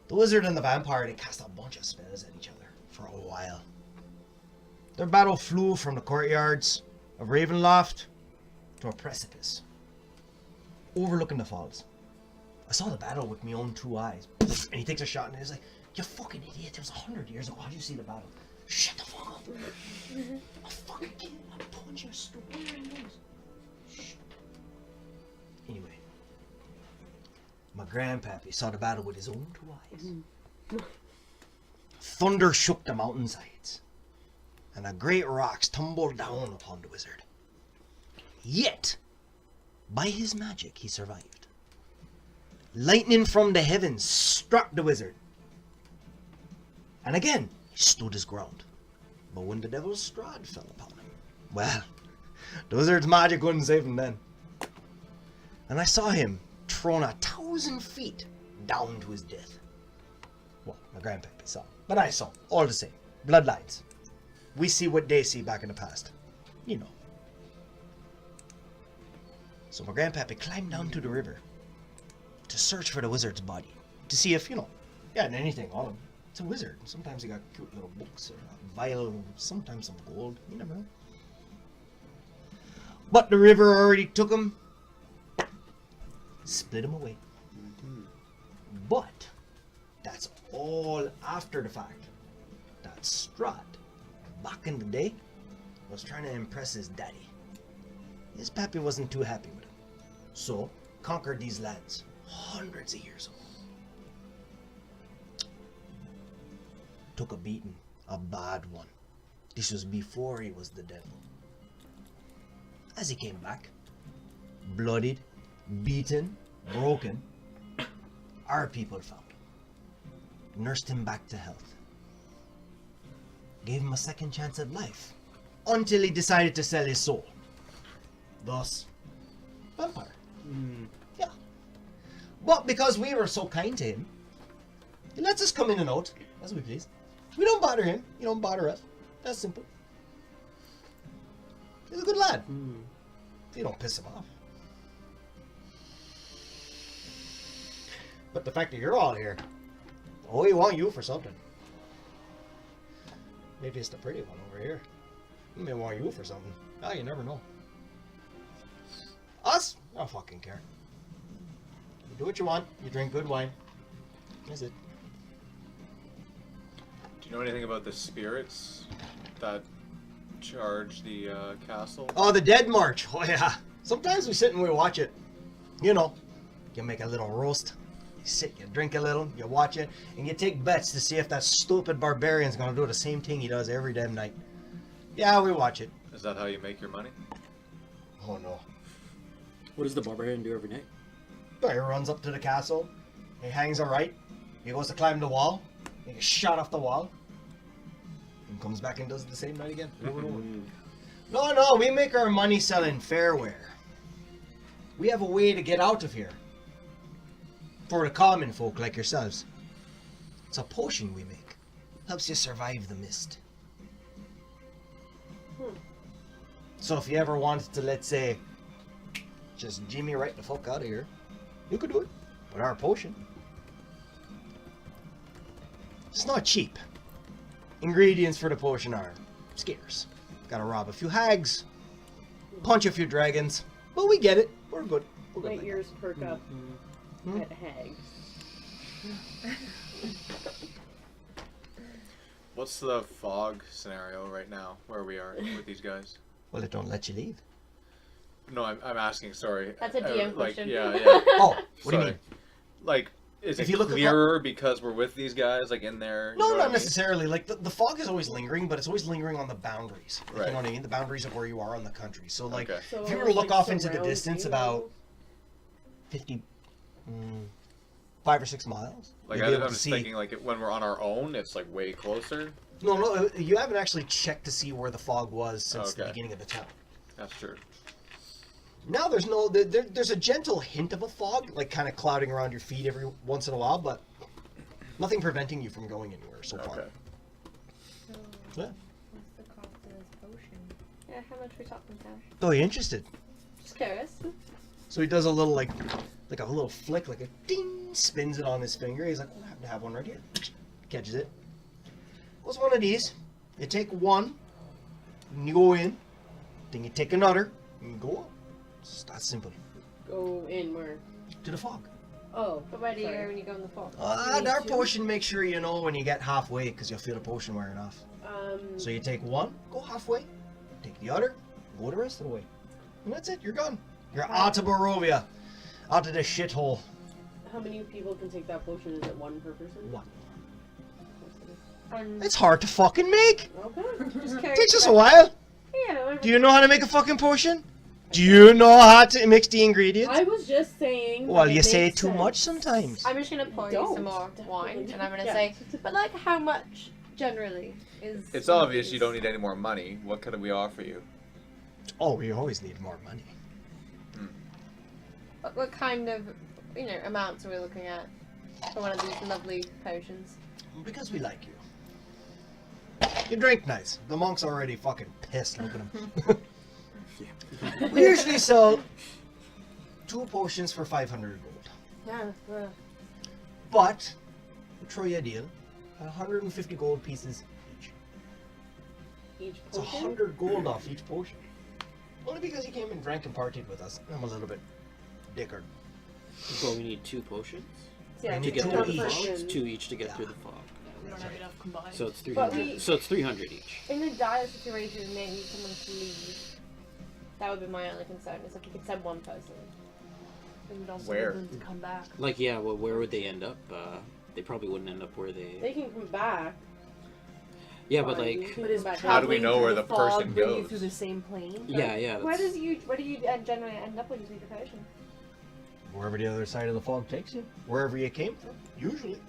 [SPEAKER 2] The wizard and the vampire, they cast a bunch of spells at each other for a while. Their battle flew from the courtyards of Ravenloft to a precipice overlooking the falls. I saw the battle with my own two eyes. And he takes a shot and he's like, you fucking idiot, it was 100 years ago. How do you see the battle? Shut the fuck up. I fucking can't. I'm punching you stupid. Shh. Anyway, my grandpappy saw the battle with his own 2 eyes. Thunder shook the mountainsides, and the great rocks tumbled down upon the wizard. Yet, by his magic, he survived. Lightning from the heavens struck the wizard. And again, he stood his ground. But when the devil's Strahd fell upon him, well, the wizard's magic couldn't save him then. And I saw him thrown 1,000 feet down to his death. Well, my grandpappy saw, but I saw, all the same. Bloodlines. We see what they see back in the past. You know. So my grandpappy climbed down to the river to search for the wizard's body. To see if, he had anything on him. It's a wizard. Sometimes he got cute little books or a vial, sometimes some gold. You never know. But the river already took him. Split him away. But that's all after the fact. That Strahd, back in the day, was trying to impress his daddy. His pappy wasn't too happy with him. So, conquered these lands hundreds of years ago. Took a beating, a bad one. This was before he was the devil. As he came back, bloodied, beaten, broken, our people found him, nursed him back to health, gave him a second chance at life, until he decided to sell his soul. Thus, vampire. Yeah. But because we were so kind to him, he lets us come in and out, as we please. We don't bother him, he don't bother us. That's simple. He's a good lad. You don't piss him off. But the fact that you're all here, we want you for something. Maybe it's the pretty one over here. He may want you for something. You never know. Us? I don't fucking care. You do what you want. You drink good wine. That's it.
[SPEAKER 4] Do you know anything about the spirits that charge the castle?
[SPEAKER 2] Oh, the Dead March. Oh, yeah. Sometimes we sit and we watch it. You make a little roast. You sit, you drink a little, you watch it, and you take bets to see if that stupid barbarian's gonna do the same thing he does every damn night. Yeah, we watch it.
[SPEAKER 4] Is that how you make your money?
[SPEAKER 2] Oh, no.
[SPEAKER 6] What does the barbarian do every night?
[SPEAKER 2] He runs up to the castle, he hangs a right, he goes to climb the wall, he gets shot off the wall, and comes back and does it the same night again. No, we make our money selling fairware. We have a way to get out of here. For the common folk like yourselves. It's a potion we make. Helps you survive the mist. So if you ever wanted to, let's say, just Jimmy right the fuck out of here, you could do it. With our potion. It's not cheap. Ingredients for the potion are scarce. Gotta rob a few hags, punch a few dragons, but we get it. We're good. We're good.
[SPEAKER 3] My
[SPEAKER 2] like
[SPEAKER 3] ears perk up at hags.
[SPEAKER 4] What's the fog scenario right now, where we are with these guys?
[SPEAKER 2] Well, it don't let you leave.
[SPEAKER 4] No, I'm asking, sorry.
[SPEAKER 7] That's a DM question.
[SPEAKER 4] Yeah.
[SPEAKER 2] Oh, what do you mean?
[SPEAKER 4] Like, is
[SPEAKER 2] If
[SPEAKER 4] it
[SPEAKER 2] you look
[SPEAKER 4] clearer because we're with these guys, like in there?
[SPEAKER 2] No, not necessarily. Like, the fog is always lingering, but it's always lingering on the boundaries. Like,
[SPEAKER 4] Right.
[SPEAKER 2] You know what I mean? The boundaries of where you are on the country. So, like,
[SPEAKER 4] Okay.
[SPEAKER 3] So
[SPEAKER 2] if you were to look
[SPEAKER 3] like
[SPEAKER 2] off into the
[SPEAKER 3] surround
[SPEAKER 2] distance
[SPEAKER 3] you?
[SPEAKER 2] about 5 or 6 miles,
[SPEAKER 4] Like,
[SPEAKER 2] you'll be
[SPEAKER 4] I'm
[SPEAKER 2] able to
[SPEAKER 4] just
[SPEAKER 2] see.
[SPEAKER 4] thinking, like, when we're on our own, it's, like, way closer.
[SPEAKER 2] No, you haven't actually checked to see where the fog was since the
[SPEAKER 4] Okay.
[SPEAKER 2] beginning of the town.
[SPEAKER 4] That's true.
[SPEAKER 2] Now there's there's a gentle hint of a fog, like kind of clouding around your feet every once in a while, but nothing preventing you from going anywhere so far.
[SPEAKER 4] Okay.
[SPEAKER 7] So,
[SPEAKER 2] Yeah.
[SPEAKER 7] what's the cost of this potion?
[SPEAKER 1] Yeah, how much we talking about?
[SPEAKER 2] Oh, you interested?
[SPEAKER 1] Just curious.
[SPEAKER 2] So he does a little like a little flick, like a ding, spins it on his finger. He's like, I happen to have one right here. Catches it. What's one of these? You take one, and you go in. Then you take another, and you go up. It's that simple.
[SPEAKER 3] Go in where?
[SPEAKER 2] To the fog.
[SPEAKER 3] Oh,
[SPEAKER 1] But where do you
[SPEAKER 3] sorry.
[SPEAKER 1] go when you go in the fog?
[SPEAKER 3] Me
[SPEAKER 2] Our
[SPEAKER 3] too.
[SPEAKER 2] potion makes sure you know when you get halfway, because you'll feel the potion wearing off. So you take one, go halfway, take the other, go the rest of the way. And that's it, you're gone. You're out of Barovia. Out of the shithole.
[SPEAKER 3] How many people can take that potion? Is it one per person?
[SPEAKER 2] One.
[SPEAKER 1] And
[SPEAKER 2] It's hard to fucking make.
[SPEAKER 3] Okay.
[SPEAKER 1] just carry
[SPEAKER 2] Takes
[SPEAKER 1] it
[SPEAKER 2] us a
[SPEAKER 1] back.
[SPEAKER 2] while.
[SPEAKER 1] Yeah.
[SPEAKER 2] Do you know how to make a fucking potion? Do you know how to mix the ingredients?
[SPEAKER 3] I was just saying.
[SPEAKER 2] Well,
[SPEAKER 3] that
[SPEAKER 2] you
[SPEAKER 3] it
[SPEAKER 2] say
[SPEAKER 3] makes
[SPEAKER 2] too
[SPEAKER 3] sense.
[SPEAKER 2] much sometimes.
[SPEAKER 1] I'm just gonna pour you
[SPEAKER 3] Don't.
[SPEAKER 1] some more wine, and I'm gonna
[SPEAKER 3] Yeah.
[SPEAKER 1] say, but like, how much generally is?
[SPEAKER 4] It's obvious you don't need any more money. What can we offer you?
[SPEAKER 2] Oh, we always need more money.
[SPEAKER 1] What kind of, amounts are we looking at for one of these lovely potions?
[SPEAKER 2] Because we like you. You drink nice. The monk's already fucking pissed. Look at him. We usually sell 2 potions for 500 gold.
[SPEAKER 1] Yeah.
[SPEAKER 2] But, we'll throw you a deal. 150 gold pieces each.
[SPEAKER 3] Each
[SPEAKER 2] It's
[SPEAKER 3] potion.
[SPEAKER 2] 100 gold off each potion. Only because you came and drank and partied with us. I'm a little bit dickard.
[SPEAKER 6] So we need 2 potions
[SPEAKER 1] Yeah.
[SPEAKER 2] We
[SPEAKER 6] to
[SPEAKER 2] need
[SPEAKER 6] get
[SPEAKER 2] two
[SPEAKER 6] through the
[SPEAKER 2] each.
[SPEAKER 6] fog. 2 each to get
[SPEAKER 2] Yeah.
[SPEAKER 6] through the fog.
[SPEAKER 5] We don't have enough combined.
[SPEAKER 6] So it's
[SPEAKER 3] But
[SPEAKER 6] 300.
[SPEAKER 3] we-
[SPEAKER 6] So it's 300 each.
[SPEAKER 1] In a dire situation, we may need someone to leave. That would be my only concern, is if we could send one person.
[SPEAKER 5] And we'd also
[SPEAKER 4] Where?
[SPEAKER 5] need them to come back.
[SPEAKER 6] Like, yeah, well, where would they end up? They probably wouldn't end up where
[SPEAKER 3] They
[SPEAKER 6] they.
[SPEAKER 3] can come back.
[SPEAKER 6] Yeah, but
[SPEAKER 3] Fine, you
[SPEAKER 6] like,
[SPEAKER 3] can
[SPEAKER 5] But is
[SPEAKER 3] come back.
[SPEAKER 4] How do we
[SPEAKER 5] traveling
[SPEAKER 4] know
[SPEAKER 5] through
[SPEAKER 4] where
[SPEAKER 5] the
[SPEAKER 4] the person
[SPEAKER 5] fog bring you
[SPEAKER 4] goes?
[SPEAKER 5] through the same plane?
[SPEAKER 6] yeah.
[SPEAKER 1] Where
[SPEAKER 6] That's,
[SPEAKER 1] do you generally end up when you take the potion?
[SPEAKER 2] Wherever the other side of the fog takes you. Wherever you came from. Usually.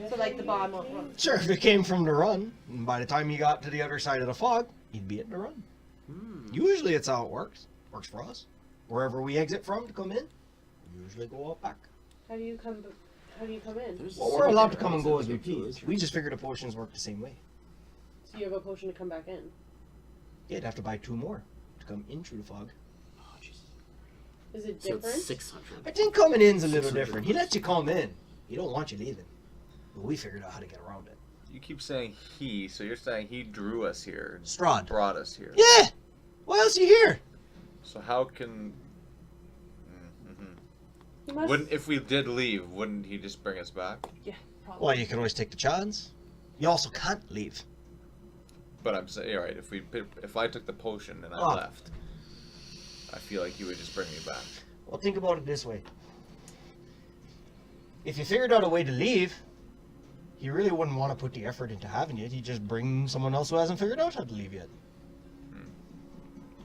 [SPEAKER 1] So like the bar won't.
[SPEAKER 2] Sure, if you came from the run, and by the time you got to the other side of the fog, you'd be at the run. Usually it's how it works. Works for us. Wherever we exit from to come in, we usually go up back.
[SPEAKER 3] How do you come in?
[SPEAKER 6] there's
[SPEAKER 2] Well, we're allowed to
[SPEAKER 6] something
[SPEAKER 2] come and
[SPEAKER 6] else
[SPEAKER 2] go
[SPEAKER 6] that
[SPEAKER 2] as we
[SPEAKER 6] could do
[SPEAKER 2] please.
[SPEAKER 6] it.
[SPEAKER 2] We just figure the potions work the same way.
[SPEAKER 3] So you have a potion to come back in.
[SPEAKER 2] Yeah, you'd have to buy 2 more to come in through the fog.
[SPEAKER 6] Oh, jeez.
[SPEAKER 3] Is it
[SPEAKER 6] So
[SPEAKER 3] different?
[SPEAKER 6] it's 600.
[SPEAKER 2] I think coming in's a little
[SPEAKER 6] 600
[SPEAKER 2] different. He lets you come in. He don't want you leaving. But we figured out how to get around it.
[SPEAKER 4] You keep saying he, so you're saying he drew us here and
[SPEAKER 2] Strahd.
[SPEAKER 4] brought us here.
[SPEAKER 2] Yeah! Why else are you here?
[SPEAKER 4] So how can?
[SPEAKER 3] You must-
[SPEAKER 4] Wouldn't if we did leave? Wouldn't he just bring us back?
[SPEAKER 5] Yeah, probably.
[SPEAKER 2] Well, you can always take the chance. You also can't leave.
[SPEAKER 4] But I'm saying, all right. If I took the potion and I
[SPEAKER 2] Ah.
[SPEAKER 4] left, I feel like you would just bring me back.
[SPEAKER 2] Well, think about it this way. If you figured out a way to leave, he really wouldn't want to put the effort into having it. He'd just bring someone else who hasn't figured out how to leave yet.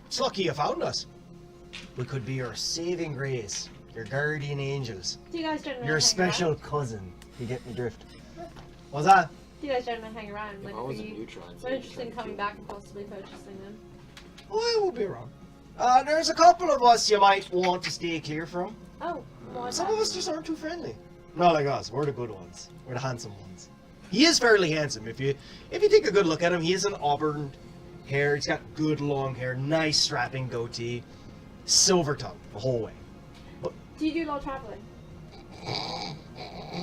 [SPEAKER 2] It's lucky you found us. We could be your saving grace, your guardian angels,
[SPEAKER 1] Do you guys generally
[SPEAKER 2] your
[SPEAKER 1] hang
[SPEAKER 2] special
[SPEAKER 1] around?
[SPEAKER 2] cousin. You get me drift. What's that?
[SPEAKER 1] Do you guys generally hang around?
[SPEAKER 6] If
[SPEAKER 1] Like,
[SPEAKER 6] I was a
[SPEAKER 1] be
[SPEAKER 6] neutron,
[SPEAKER 1] so interested in coming back and possibly purchasing them?
[SPEAKER 2] Oh, I will be around. There's a couple of us you might want to stay clear from.
[SPEAKER 1] Oh, more
[SPEAKER 2] Some of us just aren't too friendly. Not like us. We're the good ones. We're the handsome ones. He is fairly handsome. If you take a good look at him, he is an auburn hair. He's got good long hair, nice strapping goatee, silver tongue the whole way.
[SPEAKER 1] Do you do a lot of traveling?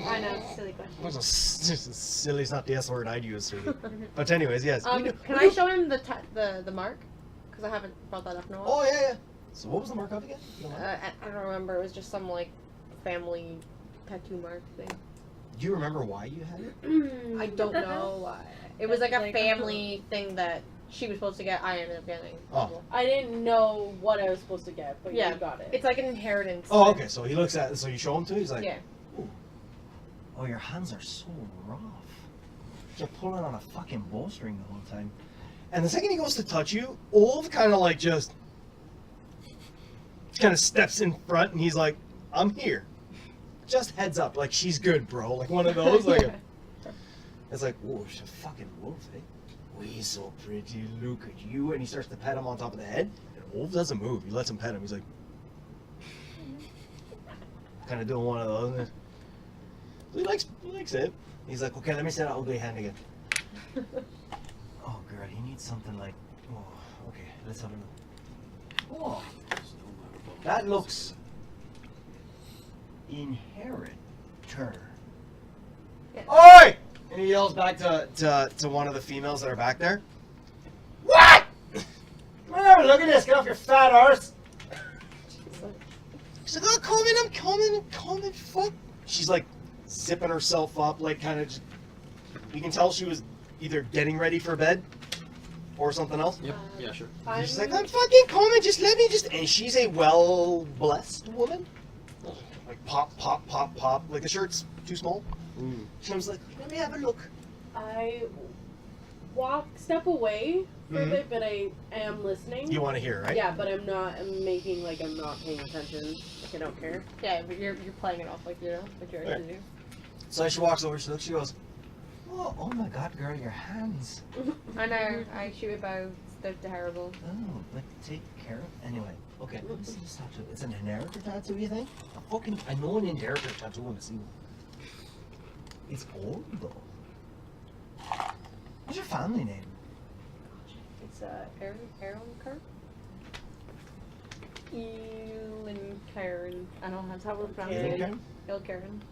[SPEAKER 1] I know, it's a silly question.
[SPEAKER 2] It's silly. It's not the S word I'd use, sweetie. But anyways, yes. we do-
[SPEAKER 1] Can
[SPEAKER 2] we
[SPEAKER 1] I
[SPEAKER 2] do-
[SPEAKER 1] show him the mark? Because I haven't brought that up in a while.
[SPEAKER 2] Oh yeah. So what was the mark of again? You don't know?
[SPEAKER 1] I don't remember. It was just some like family tattoo mark thing.
[SPEAKER 2] Do you remember why you had it?
[SPEAKER 1] I don't know why. It was like a family thing that she was supposed to get. I ended up getting.
[SPEAKER 2] Oh.
[SPEAKER 3] I didn't know what I was supposed to get, but
[SPEAKER 1] Yeah.
[SPEAKER 3] you got it.
[SPEAKER 1] It's like an inheritance.
[SPEAKER 2] Oh, okay. So he looks at. So you show him to. He's like,
[SPEAKER 1] Yeah.
[SPEAKER 2] oh, your hands are so rough. You're pulling on a fucking bowstring the whole time. And the second he goes to touch you, Olv kind of like just kind of steps in front and he's like, I'm here. Just heads up, like she's good, bro. Like one of those. Like it's like, whoa, she's a fucking wolf, eh? Oh, he's so pretty. Look at you. And he starts to pet him on top of the head. And Olv doesn't move. He lets him pet him. He's like, kind of doing one of those. He likes it. He's like, okay, let me set out ugly hand again. Oh, girl, he needs something like. Oh, okay, let's have a look. Oh, that looks inheritor.
[SPEAKER 1] Yeah.
[SPEAKER 2] Oi! And he yells back to one of the females that are back there. What? Come on, have a look at this. Get off your fat arse. She's like, oh, I'm coming, fuck. She's like zipping herself up, like kind of just. You can tell she was either getting ready for bed or something else.
[SPEAKER 6] Yep. Yeah, sure.
[SPEAKER 2] She's like, I'm fucking coming, just let me just... And she's a well-blessed woman. Like, pop, pop, pop, pop. Like, the shirt's too small. She was like, let me have a look.
[SPEAKER 3] I step away for a bit, but I am listening.
[SPEAKER 2] You want to hear, right?
[SPEAKER 3] Yeah, but I'm making like I'm not paying attention. Like I don't care.
[SPEAKER 1] Yeah, but you're playing it off like you know, like you're actually do.
[SPEAKER 2] So she walks over, she looks, she goes, oh my god, girl, your hands.
[SPEAKER 1] I know, I shoot about, they're terrible.
[SPEAKER 2] Oh, like, take care of... Anyway, okay, let me see this tattoo. It's an inheritor tattoo, you think? I know an inheritor tattoo when I see one. It's old, though. What's your family name?
[SPEAKER 1] It's Aaron Kirk? Elin Karen. I don't know how to pronounce
[SPEAKER 2] Elin
[SPEAKER 1] it.
[SPEAKER 2] Karen?
[SPEAKER 1] Il Karen.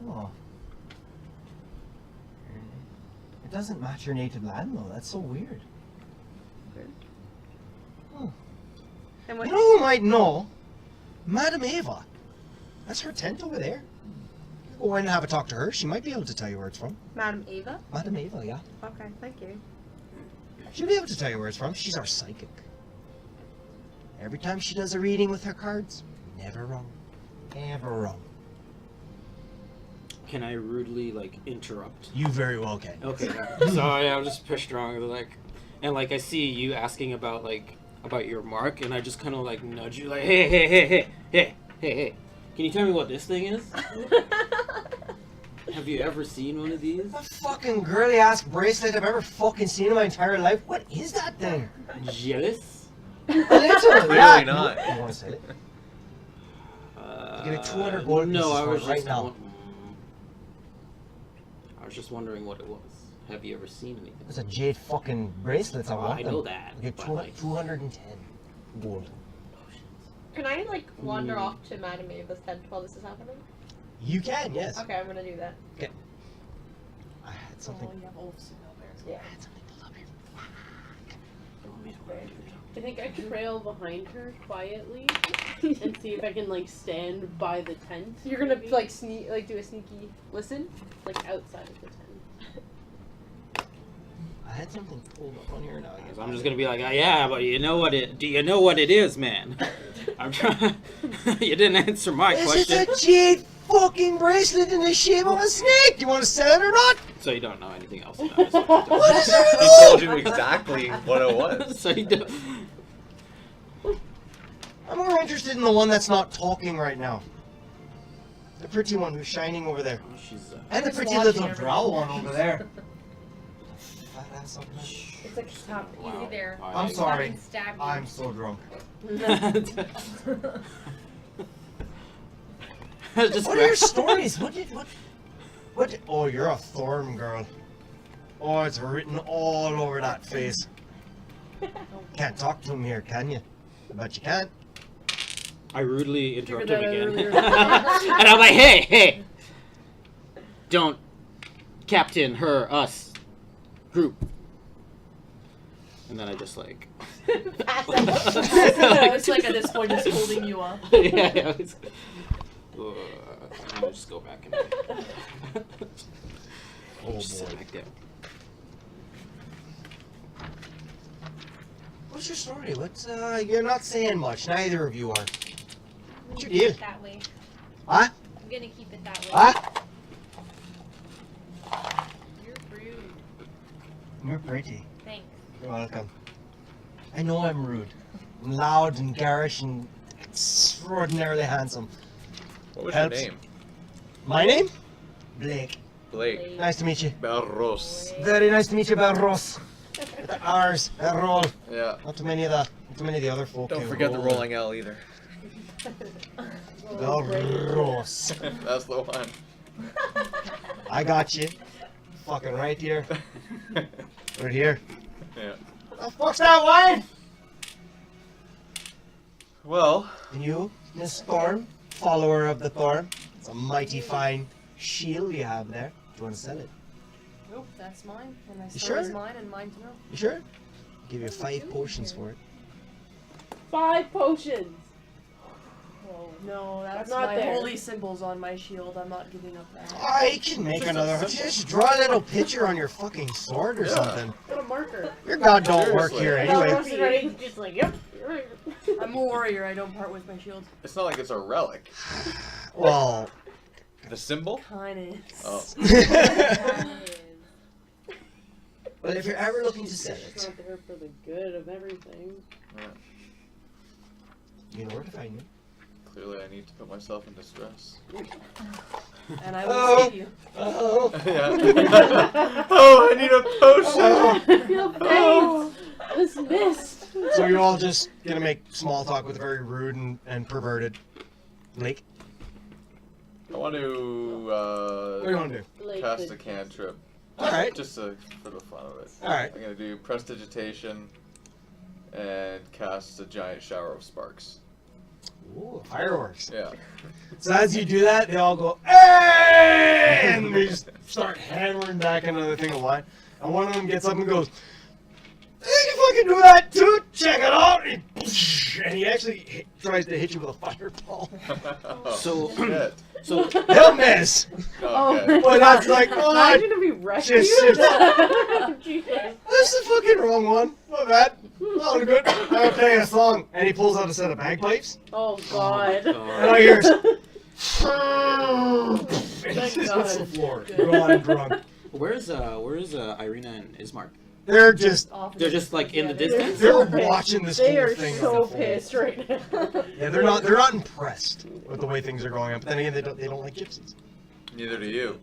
[SPEAKER 2] Oh. It doesn't match your native land, though. That's so weird. Oh.
[SPEAKER 1] And
[SPEAKER 2] You know who might know? Madam Ava. That's her tent over there. Go in and have a talk to her. She might be able to tell you where it's from.
[SPEAKER 1] Madam Ava?
[SPEAKER 2] Madam Ava, yeah.
[SPEAKER 1] Okay, thank you.
[SPEAKER 2] She'll be able to tell you where it's from. She's our psychic. Every time she does a reading with her cards, never wrong. Never wrong.
[SPEAKER 6] Can I rudely like interrupt?
[SPEAKER 2] You very well can.
[SPEAKER 6] Okay. So yeah, I'm just pushed wrong. Like, and like I see you asking about your mark, and I just kind of like nudge you, like, hey. Can you tell me what this thing is? Have you ever seen one of these?
[SPEAKER 2] The fucking girly ass bracelet I've ever fucking seen in my entire life. What is that thing?
[SPEAKER 6] Jealous?
[SPEAKER 2] A little.
[SPEAKER 4] Clearly not.
[SPEAKER 2] You want to say it? Give it 200 gold
[SPEAKER 6] No,
[SPEAKER 2] pieces
[SPEAKER 6] I
[SPEAKER 2] for
[SPEAKER 6] was
[SPEAKER 2] it right
[SPEAKER 6] just
[SPEAKER 2] now.
[SPEAKER 6] I was just wondering what it was. Have you ever seen anything?
[SPEAKER 2] It's a jade fucking bracelet. I want
[SPEAKER 6] I
[SPEAKER 2] them.
[SPEAKER 6] know that.
[SPEAKER 2] Get
[SPEAKER 6] But, like,
[SPEAKER 2] 210 gold.
[SPEAKER 1] Can I, like, wander off to Madam Ava's tent while this is happening?
[SPEAKER 2] You can, yes.
[SPEAKER 1] Okay, I'm gonna do that.
[SPEAKER 2] I had something.
[SPEAKER 5] Oh, you have wolves and bears.
[SPEAKER 1] Yeah.
[SPEAKER 2] I had something pulled up here.
[SPEAKER 3] I think I trail behind her quietly and see if I can like stand by the tent.
[SPEAKER 1] You're gonna,
[SPEAKER 3] maybe.
[SPEAKER 1] like, do a sneaky listen?
[SPEAKER 3] like outside of the tent.
[SPEAKER 2] I had something pulled up on here now.
[SPEAKER 6] So I'm just gonna be like, oh, yeah, but you know what it? Do you know what it is, man? I'm trying. You didn't answer my
[SPEAKER 2] This
[SPEAKER 6] question.
[SPEAKER 2] is a jade fucking bracelet in the shape of a snake. Do you want to sell it or not?
[SPEAKER 6] So you don't know anything else about it.
[SPEAKER 2] What is it?
[SPEAKER 4] He told you exactly what it was.
[SPEAKER 6] So you don't.
[SPEAKER 2] I'm more interested in the one that's not talking right now. The pretty one who's shining over there.
[SPEAKER 6] Oh, she's.
[SPEAKER 2] And the
[SPEAKER 5] Just
[SPEAKER 2] pretty
[SPEAKER 5] watching
[SPEAKER 2] little
[SPEAKER 5] everything.
[SPEAKER 2] drow one over there. Fat ass up there.
[SPEAKER 7] It's like stop
[SPEAKER 6] Wow.
[SPEAKER 7] easy there.
[SPEAKER 2] I'm sorry.
[SPEAKER 7] Fucking stab you.
[SPEAKER 2] I'm so drunk.
[SPEAKER 6] Just
[SPEAKER 2] What are your stories? What? Oh, you're a thorn girl. Oh, it's written all over that face. Can't talk to him here, can you? I bet you can't.
[SPEAKER 6] I rudely interrupt him
[SPEAKER 3] Figured
[SPEAKER 6] again.
[SPEAKER 3] that
[SPEAKER 6] And I'm like, hey! Don't captain her, us, group. And then I just like...
[SPEAKER 5] It's like at this point just holding you up.
[SPEAKER 6] yeah, it's... I'll just go back and...
[SPEAKER 2] Oh
[SPEAKER 6] just sit
[SPEAKER 2] boy.
[SPEAKER 6] back there.
[SPEAKER 2] What's your story? What's you're not saying much. Neither of you are.
[SPEAKER 7] I'm
[SPEAKER 2] your
[SPEAKER 7] gonna keep
[SPEAKER 2] deal?
[SPEAKER 7] it that way.
[SPEAKER 2] What?
[SPEAKER 7] I'm gonna keep it that way.
[SPEAKER 2] What?
[SPEAKER 7] You're rude.
[SPEAKER 2] You're pretty.
[SPEAKER 7] Thanks.
[SPEAKER 2] You're welcome. I know I'm rude. I'm loud and garish and extraordinarily handsome.
[SPEAKER 4] What was
[SPEAKER 2] Helps.
[SPEAKER 4] your name?
[SPEAKER 2] My name? Blake.
[SPEAKER 4] Blake.
[SPEAKER 2] Nice to meet you.
[SPEAKER 4] Barros.
[SPEAKER 2] Very nice to meet you, Barros. With the R's, that roll.
[SPEAKER 4] Yeah.
[SPEAKER 2] Not too many of the other folk.
[SPEAKER 4] Don't
[SPEAKER 2] who
[SPEAKER 4] forget the
[SPEAKER 2] roll.
[SPEAKER 4] rolling L either.
[SPEAKER 2] Barros.
[SPEAKER 4] That's the one.
[SPEAKER 2] I got you. Fucking right here. Right here.
[SPEAKER 4] Yeah.
[SPEAKER 2] The fuck's that wine?
[SPEAKER 4] Well,
[SPEAKER 2] And you, Miss Thorn, follower of the Thorn. It's a mighty fine shield you have there. Do you want to sell it?
[SPEAKER 5] Nope, that's mine. And my
[SPEAKER 2] You
[SPEAKER 5] story's
[SPEAKER 2] sure?
[SPEAKER 5] mine and mine to know.
[SPEAKER 2] You sure? Give you 5 potions for it.
[SPEAKER 3] 5 potions.
[SPEAKER 5] Whoa. No, that's
[SPEAKER 3] not
[SPEAKER 5] my
[SPEAKER 3] there.
[SPEAKER 5] holy symbols on my shield. I'm not giving up that.
[SPEAKER 2] I can make another. Just draw a little picture on your fucking sword or something.
[SPEAKER 3] Got a marker.
[SPEAKER 2] Your god don't work
[SPEAKER 4] Seriously.
[SPEAKER 2] here anyway.
[SPEAKER 3] Ready? Just like, yep. You're right.
[SPEAKER 5] I'm a warrior. I don't part with my shield.
[SPEAKER 4] It's not like it's a relic.
[SPEAKER 2] Well,
[SPEAKER 4] The symbol?
[SPEAKER 5] Kinda.
[SPEAKER 4] Oh.
[SPEAKER 2] but if you're ever looking to sell
[SPEAKER 3] It's
[SPEAKER 2] it,
[SPEAKER 3] not there for the good of everything.
[SPEAKER 2] you know where to find me.
[SPEAKER 4] Clearly, I need to put myself in distress.
[SPEAKER 5] And I will
[SPEAKER 2] Oh.
[SPEAKER 5] save you.
[SPEAKER 2] Oh.
[SPEAKER 4] Yeah. Oh, I need a potion.
[SPEAKER 3] I feel pain. This mist.
[SPEAKER 2] So you're all just gonna make small talk with a very rude and perverted Lake?
[SPEAKER 4] I want
[SPEAKER 2] What do you
[SPEAKER 4] to
[SPEAKER 2] want to do?
[SPEAKER 3] Like
[SPEAKER 4] cast
[SPEAKER 3] the-
[SPEAKER 4] a cantrip.
[SPEAKER 2] Alright.
[SPEAKER 4] Just for the fun of it.
[SPEAKER 2] Alright.
[SPEAKER 4] I'm gonna do prestidigitation and cast a giant shower of sparks.
[SPEAKER 2] Ooh, fireworks.
[SPEAKER 4] Yeah.
[SPEAKER 2] So as you do that, they all go, hey! And they just start hammering back another thing of wine. And one of them gets up and goes, you can fucking do that too! Check it out! And he actually tries to hit you with a fireball.
[SPEAKER 6] So-
[SPEAKER 4] Shit.
[SPEAKER 6] So
[SPEAKER 2] He'll miss!
[SPEAKER 4] Okay.
[SPEAKER 2] But that's like, oh,
[SPEAKER 3] Imagine if we rescued
[SPEAKER 2] just-
[SPEAKER 3] Jesus.
[SPEAKER 2] that's the fucking wrong one. My bad. Oh, good. I'll play a song. And he pulls out a set of bagpipes.
[SPEAKER 3] Oh God.
[SPEAKER 2] And I hear and he just hits the floor. Gone drunk.
[SPEAKER 6] where's Irina and Ismark?
[SPEAKER 2] They're just
[SPEAKER 6] They're just like in the distance.
[SPEAKER 2] they're
[SPEAKER 3] pissed.
[SPEAKER 2] watching this
[SPEAKER 3] They
[SPEAKER 2] whole
[SPEAKER 3] are
[SPEAKER 2] thing
[SPEAKER 3] so
[SPEAKER 2] unfold.
[SPEAKER 3] pissed right now.
[SPEAKER 2] Yeah, they're not impressed with the way things are going on. But then again, they don't like gypsies.
[SPEAKER 4] Neither do you.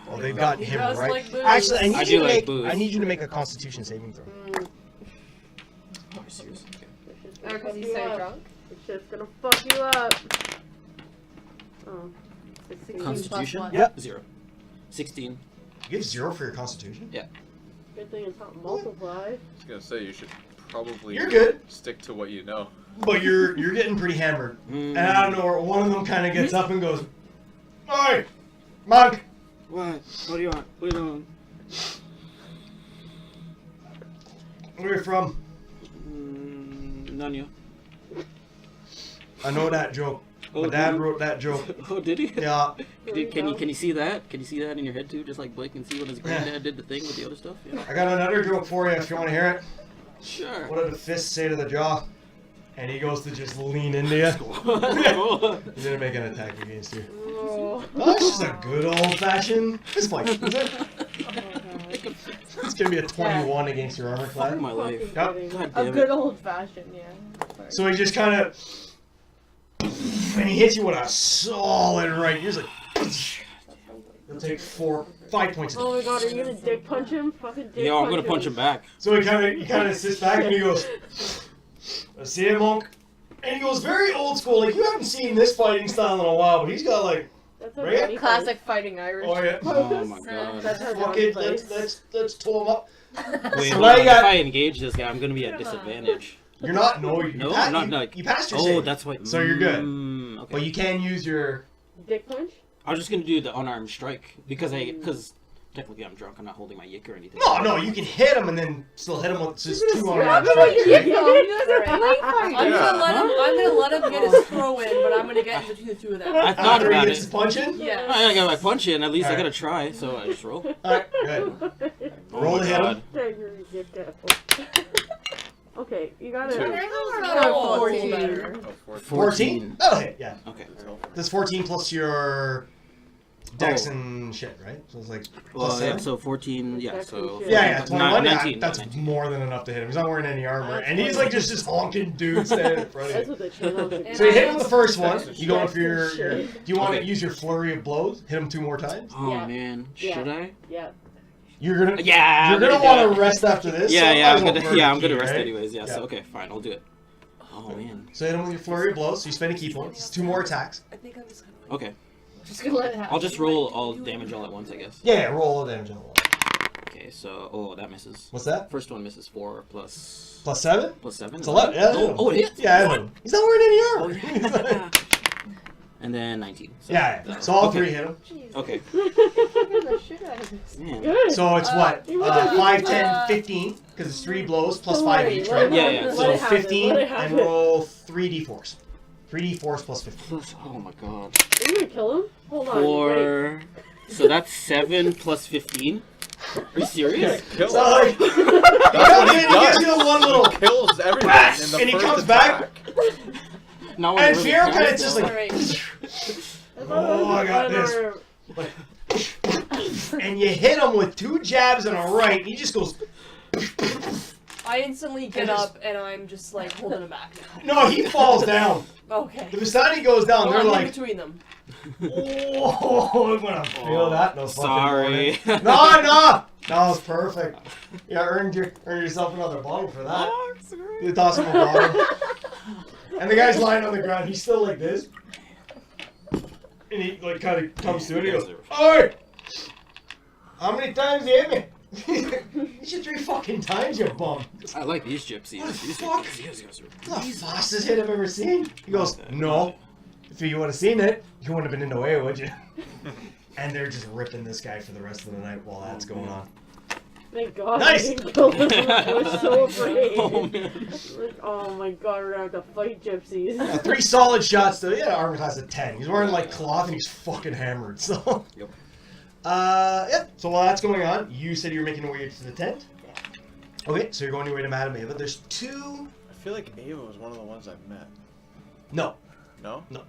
[SPEAKER 2] Well, they've got
[SPEAKER 5] He
[SPEAKER 2] him
[SPEAKER 5] does
[SPEAKER 2] right.
[SPEAKER 5] like booze.
[SPEAKER 2] Actually, I need
[SPEAKER 6] I
[SPEAKER 2] you
[SPEAKER 6] do
[SPEAKER 2] to
[SPEAKER 6] like
[SPEAKER 2] make
[SPEAKER 6] booze.
[SPEAKER 2] I need you to make a Constitution saving throw.
[SPEAKER 6] Oh, seriously? Okay.
[SPEAKER 1] Oh, because he's so drunk?
[SPEAKER 3] It's just gonna fuck you up. Oh. It's 16 plus
[SPEAKER 6] Constitution?
[SPEAKER 3] what?
[SPEAKER 2] Yep.
[SPEAKER 6] 0. 16.
[SPEAKER 2] You have 0 for your Constitution.
[SPEAKER 3] Good thing it's not multiply.
[SPEAKER 4] I was gonna say you should probably
[SPEAKER 2] You're good.
[SPEAKER 4] stick to what you know.
[SPEAKER 2] But you're getting pretty hammered.
[SPEAKER 6] Mm.
[SPEAKER 2] And I don't know where one of them kind of gets up and goes, "Oi, monk,
[SPEAKER 6] What? What do you want? What are you doing?
[SPEAKER 2] where are you from?"
[SPEAKER 6] None you.
[SPEAKER 2] I know that joke. My
[SPEAKER 6] Oh,
[SPEAKER 2] dad
[SPEAKER 6] did he?
[SPEAKER 2] wrote that joke.
[SPEAKER 6] Oh, did he?
[SPEAKER 2] Yeah.
[SPEAKER 6] Can you see that? Can you see that in your head too? Just like Blake can see when his granddad did the thing with the other stuff. Yeah.
[SPEAKER 2] I got another joke for you if you want to hear it.
[SPEAKER 6] Sure.
[SPEAKER 2] What did the fist say to the jaw? And he goes to just lean into you. He's gonna make an attack against you.
[SPEAKER 3] Oh.
[SPEAKER 2] Oh, that's just a good old-fashioned fist fight, is it? It's gonna be a 21 against your armor
[SPEAKER 6] Fuck
[SPEAKER 2] class.
[SPEAKER 6] my life.
[SPEAKER 3] Fucking
[SPEAKER 6] God
[SPEAKER 1] A
[SPEAKER 6] damn
[SPEAKER 1] good
[SPEAKER 6] it.
[SPEAKER 1] old fashioned, yeah. Sorry.
[SPEAKER 2] So he just kind of, and he hits you with a solid right. You're just like, he'll take 5 points.
[SPEAKER 3] Oh my God, are you gonna dick punch him? Fucking dick
[SPEAKER 6] Yo, I'm gonna punch him back.
[SPEAKER 2] So he kind of sits back and he goes, "I see it, monk." And he goes very old school. Like you haven't seen this fighting style in a while, but he's got like,
[SPEAKER 3] That's
[SPEAKER 2] Right?
[SPEAKER 3] funny
[SPEAKER 1] Classic fighting Irish.
[SPEAKER 2] oh yeah,
[SPEAKER 6] Oh my god.
[SPEAKER 3] That's our
[SPEAKER 2] fuck
[SPEAKER 3] Johnny
[SPEAKER 2] it,
[SPEAKER 3] place.
[SPEAKER 2] let's tow him up.
[SPEAKER 6] Wait,
[SPEAKER 2] So
[SPEAKER 6] hold
[SPEAKER 2] now
[SPEAKER 6] on.
[SPEAKER 2] you got-
[SPEAKER 6] If I engage this guy, I'm gonna be at disadvantage.
[SPEAKER 2] You're not you
[SPEAKER 6] No,
[SPEAKER 2] pa-
[SPEAKER 6] I'm not,
[SPEAKER 2] you,
[SPEAKER 6] no.
[SPEAKER 2] you passed your
[SPEAKER 6] Oh,
[SPEAKER 2] save.
[SPEAKER 6] that's why.
[SPEAKER 2] So you're good.
[SPEAKER 6] Okay.
[SPEAKER 2] But you can use your.
[SPEAKER 3] Dick punch?
[SPEAKER 6] I was just gonna do the unarmed strike because technically I'm drunk. I'm not holding my yick or anything.
[SPEAKER 2] No, you can hit him and then still hit him with just two
[SPEAKER 3] Grab
[SPEAKER 2] unarmed
[SPEAKER 3] him with
[SPEAKER 2] strikes.
[SPEAKER 3] your
[SPEAKER 2] right?
[SPEAKER 3] dick.
[SPEAKER 5] I'm gonna let him get his throw in, but I'm gonna get in between the two of them.
[SPEAKER 6] I thought
[SPEAKER 2] After he
[SPEAKER 6] about
[SPEAKER 2] gets
[SPEAKER 6] it.
[SPEAKER 2] his punch in?
[SPEAKER 5] Yeah.
[SPEAKER 6] I got my punch in. At least I
[SPEAKER 2] Alright.
[SPEAKER 6] gotta try. So I just roll.
[SPEAKER 2] Alright, good.
[SPEAKER 6] Oh
[SPEAKER 2] Roll
[SPEAKER 6] my
[SPEAKER 2] to hit him.
[SPEAKER 6] god.
[SPEAKER 3] You're a dick asshole. Okay, you gotta.
[SPEAKER 4] Two.
[SPEAKER 5] Oh,
[SPEAKER 3] 14.
[SPEAKER 5] better.
[SPEAKER 4] Oh,
[SPEAKER 2] 14? That'll hit, yeah.
[SPEAKER 6] Okay.
[SPEAKER 2] That's 14 plus your dex
[SPEAKER 6] Oh.
[SPEAKER 2] and shit, right? So it's like
[SPEAKER 6] Well,
[SPEAKER 2] plus
[SPEAKER 6] yeah,
[SPEAKER 2] 7?
[SPEAKER 6] so 19. Yeah.
[SPEAKER 3] Dex
[SPEAKER 6] So.
[SPEAKER 3] and shit.
[SPEAKER 2] Yeah, 21.
[SPEAKER 6] 19.
[SPEAKER 2] Yeah, that's
[SPEAKER 6] 19.
[SPEAKER 2] more than enough to hit him. He's not wearing any armor.
[SPEAKER 3] That's
[SPEAKER 2] And he's like just this honking dude standing in front of
[SPEAKER 3] That's
[SPEAKER 2] you.
[SPEAKER 3] what they channel.
[SPEAKER 2] So you hit him with the first one.
[SPEAKER 4] Dex and
[SPEAKER 2] You go
[SPEAKER 3] Dex
[SPEAKER 2] for your
[SPEAKER 3] and
[SPEAKER 2] do
[SPEAKER 3] shit.
[SPEAKER 2] you want to
[SPEAKER 6] Okay.
[SPEAKER 2] use your flurry of blows? Hit him 2 more times?
[SPEAKER 6] Oh
[SPEAKER 3] Yeah.
[SPEAKER 6] man.
[SPEAKER 3] Yeah.
[SPEAKER 6] Should I?
[SPEAKER 3] Yeah.
[SPEAKER 2] You're gonna
[SPEAKER 6] Yeah.
[SPEAKER 2] You're
[SPEAKER 6] I'm
[SPEAKER 2] gonna
[SPEAKER 6] do
[SPEAKER 2] want
[SPEAKER 6] it.
[SPEAKER 2] to rest after this.
[SPEAKER 6] Yeah,
[SPEAKER 2] so
[SPEAKER 6] yeah.
[SPEAKER 2] might
[SPEAKER 6] I'm
[SPEAKER 2] as well
[SPEAKER 6] gonna.
[SPEAKER 2] burn
[SPEAKER 6] Yeah,
[SPEAKER 2] a
[SPEAKER 6] I'm gonna
[SPEAKER 2] key,
[SPEAKER 6] rest
[SPEAKER 2] right?
[SPEAKER 6] anyways. Yeah.
[SPEAKER 2] Yeah.
[SPEAKER 6] So okay, fine. I'll do it. Oh man.
[SPEAKER 2] So hit him with your flurry of blows. So you spend a key point. It's 2 more attacks.
[SPEAKER 5] I think I'm just gonna.
[SPEAKER 6] Okay.
[SPEAKER 1] Just gonna let it happen.
[SPEAKER 6] I'll just roll all damage all at once, I guess.
[SPEAKER 2] Yeah, roll all damage on the wall.
[SPEAKER 6] Okay. So that misses.
[SPEAKER 2] What's that?
[SPEAKER 6] First one misses 4 plus
[SPEAKER 2] Plus 7?
[SPEAKER 6] plus 7.
[SPEAKER 2] It's 11. Yeah,
[SPEAKER 6] Oh, it hits.
[SPEAKER 2] Yeah, I know. He's not wearing any
[SPEAKER 6] Oh
[SPEAKER 2] armor.
[SPEAKER 6] yeah. And then 19. So,
[SPEAKER 2] Yeah, so all
[SPEAKER 6] Okay.
[SPEAKER 2] 3 hit him.
[SPEAKER 1] Jeez.
[SPEAKER 6] Okay.
[SPEAKER 1] Figure the shit out of this.
[SPEAKER 6] Man.
[SPEAKER 3] Good.
[SPEAKER 2] So it's what?
[SPEAKER 3] you want to-
[SPEAKER 2] 5, 10, 15, because it's 3 blows plus
[SPEAKER 3] Don't
[SPEAKER 2] 5
[SPEAKER 3] worry,
[SPEAKER 2] each,
[SPEAKER 3] let
[SPEAKER 2] right?
[SPEAKER 3] it
[SPEAKER 6] Yeah,
[SPEAKER 3] happen,
[SPEAKER 6] yeah,
[SPEAKER 3] let
[SPEAKER 2] So
[SPEAKER 3] it happen,
[SPEAKER 2] 15
[SPEAKER 3] let it
[SPEAKER 2] and
[SPEAKER 3] happen.
[SPEAKER 2] roll 3d4s. 3d4 plus 15.
[SPEAKER 6] Oh my god.
[SPEAKER 3] Are you gonna kill him? Hold on.
[SPEAKER 6] 4. So that's 7 plus 15. Are you serious?
[SPEAKER 4] Kill
[SPEAKER 2] So,
[SPEAKER 4] him.
[SPEAKER 2] like, he comes in, he gives you the one little
[SPEAKER 4] Kills everything in the
[SPEAKER 2] and he
[SPEAKER 4] first
[SPEAKER 2] comes
[SPEAKER 4] attack.
[SPEAKER 6] No,
[SPEAKER 2] and Fiero kind of just like,
[SPEAKER 5] Alright.
[SPEAKER 2] oh, I got this. And you hit him with 2 jabs and a right, and he just goes,
[SPEAKER 5] I instantly get up and I'm just like holding him back.
[SPEAKER 2] no, he falls down.
[SPEAKER 5] Okay.
[SPEAKER 2] The Visani goes down,
[SPEAKER 5] Well,
[SPEAKER 2] they're
[SPEAKER 5] I'm in
[SPEAKER 2] like,
[SPEAKER 5] between them.
[SPEAKER 2] oh, I'm gonna feel that. No fucking
[SPEAKER 6] Sorry.
[SPEAKER 2] morning. No, that was perfect. You earned yourself another bottle for that.
[SPEAKER 6] Oh, it's great.
[SPEAKER 2] You toss him a bottle. And the guy's lying on the ground, he's still like this. And he like kind of comes to it and he goes, "Oi! How many times you hit me?" You should 3 fucking times, you bum.
[SPEAKER 6] I like these gypsies.
[SPEAKER 2] What the
[SPEAKER 6] These
[SPEAKER 2] fuck?
[SPEAKER 6] These guys are
[SPEAKER 2] That's the fastest hit I've ever seen. He goes, "No. If you would have seen it, you wouldn't have been in the way, would you?" And they're just ripping this guy for the rest of the night while that's going on.
[SPEAKER 3] Thank God.
[SPEAKER 2] Nice!
[SPEAKER 3] I didn't kill him. I was so afraid.
[SPEAKER 6] Oh man.
[SPEAKER 3] Like, oh my God, we're gonna have to fight gypsies.
[SPEAKER 2] 3 solid shots though. Yeah, armor class of 10. He's wearing like cloth and he's fucking hammered. So.
[SPEAKER 6] Yep.
[SPEAKER 2] Yeah. So while that's going on, you said you were making your way to the tent. Okay, so you're going your way to Madame Ava. There's 2.
[SPEAKER 4] I feel like Ava was one of the ones I met.
[SPEAKER 2] No.
[SPEAKER 4] No?
[SPEAKER 2] No.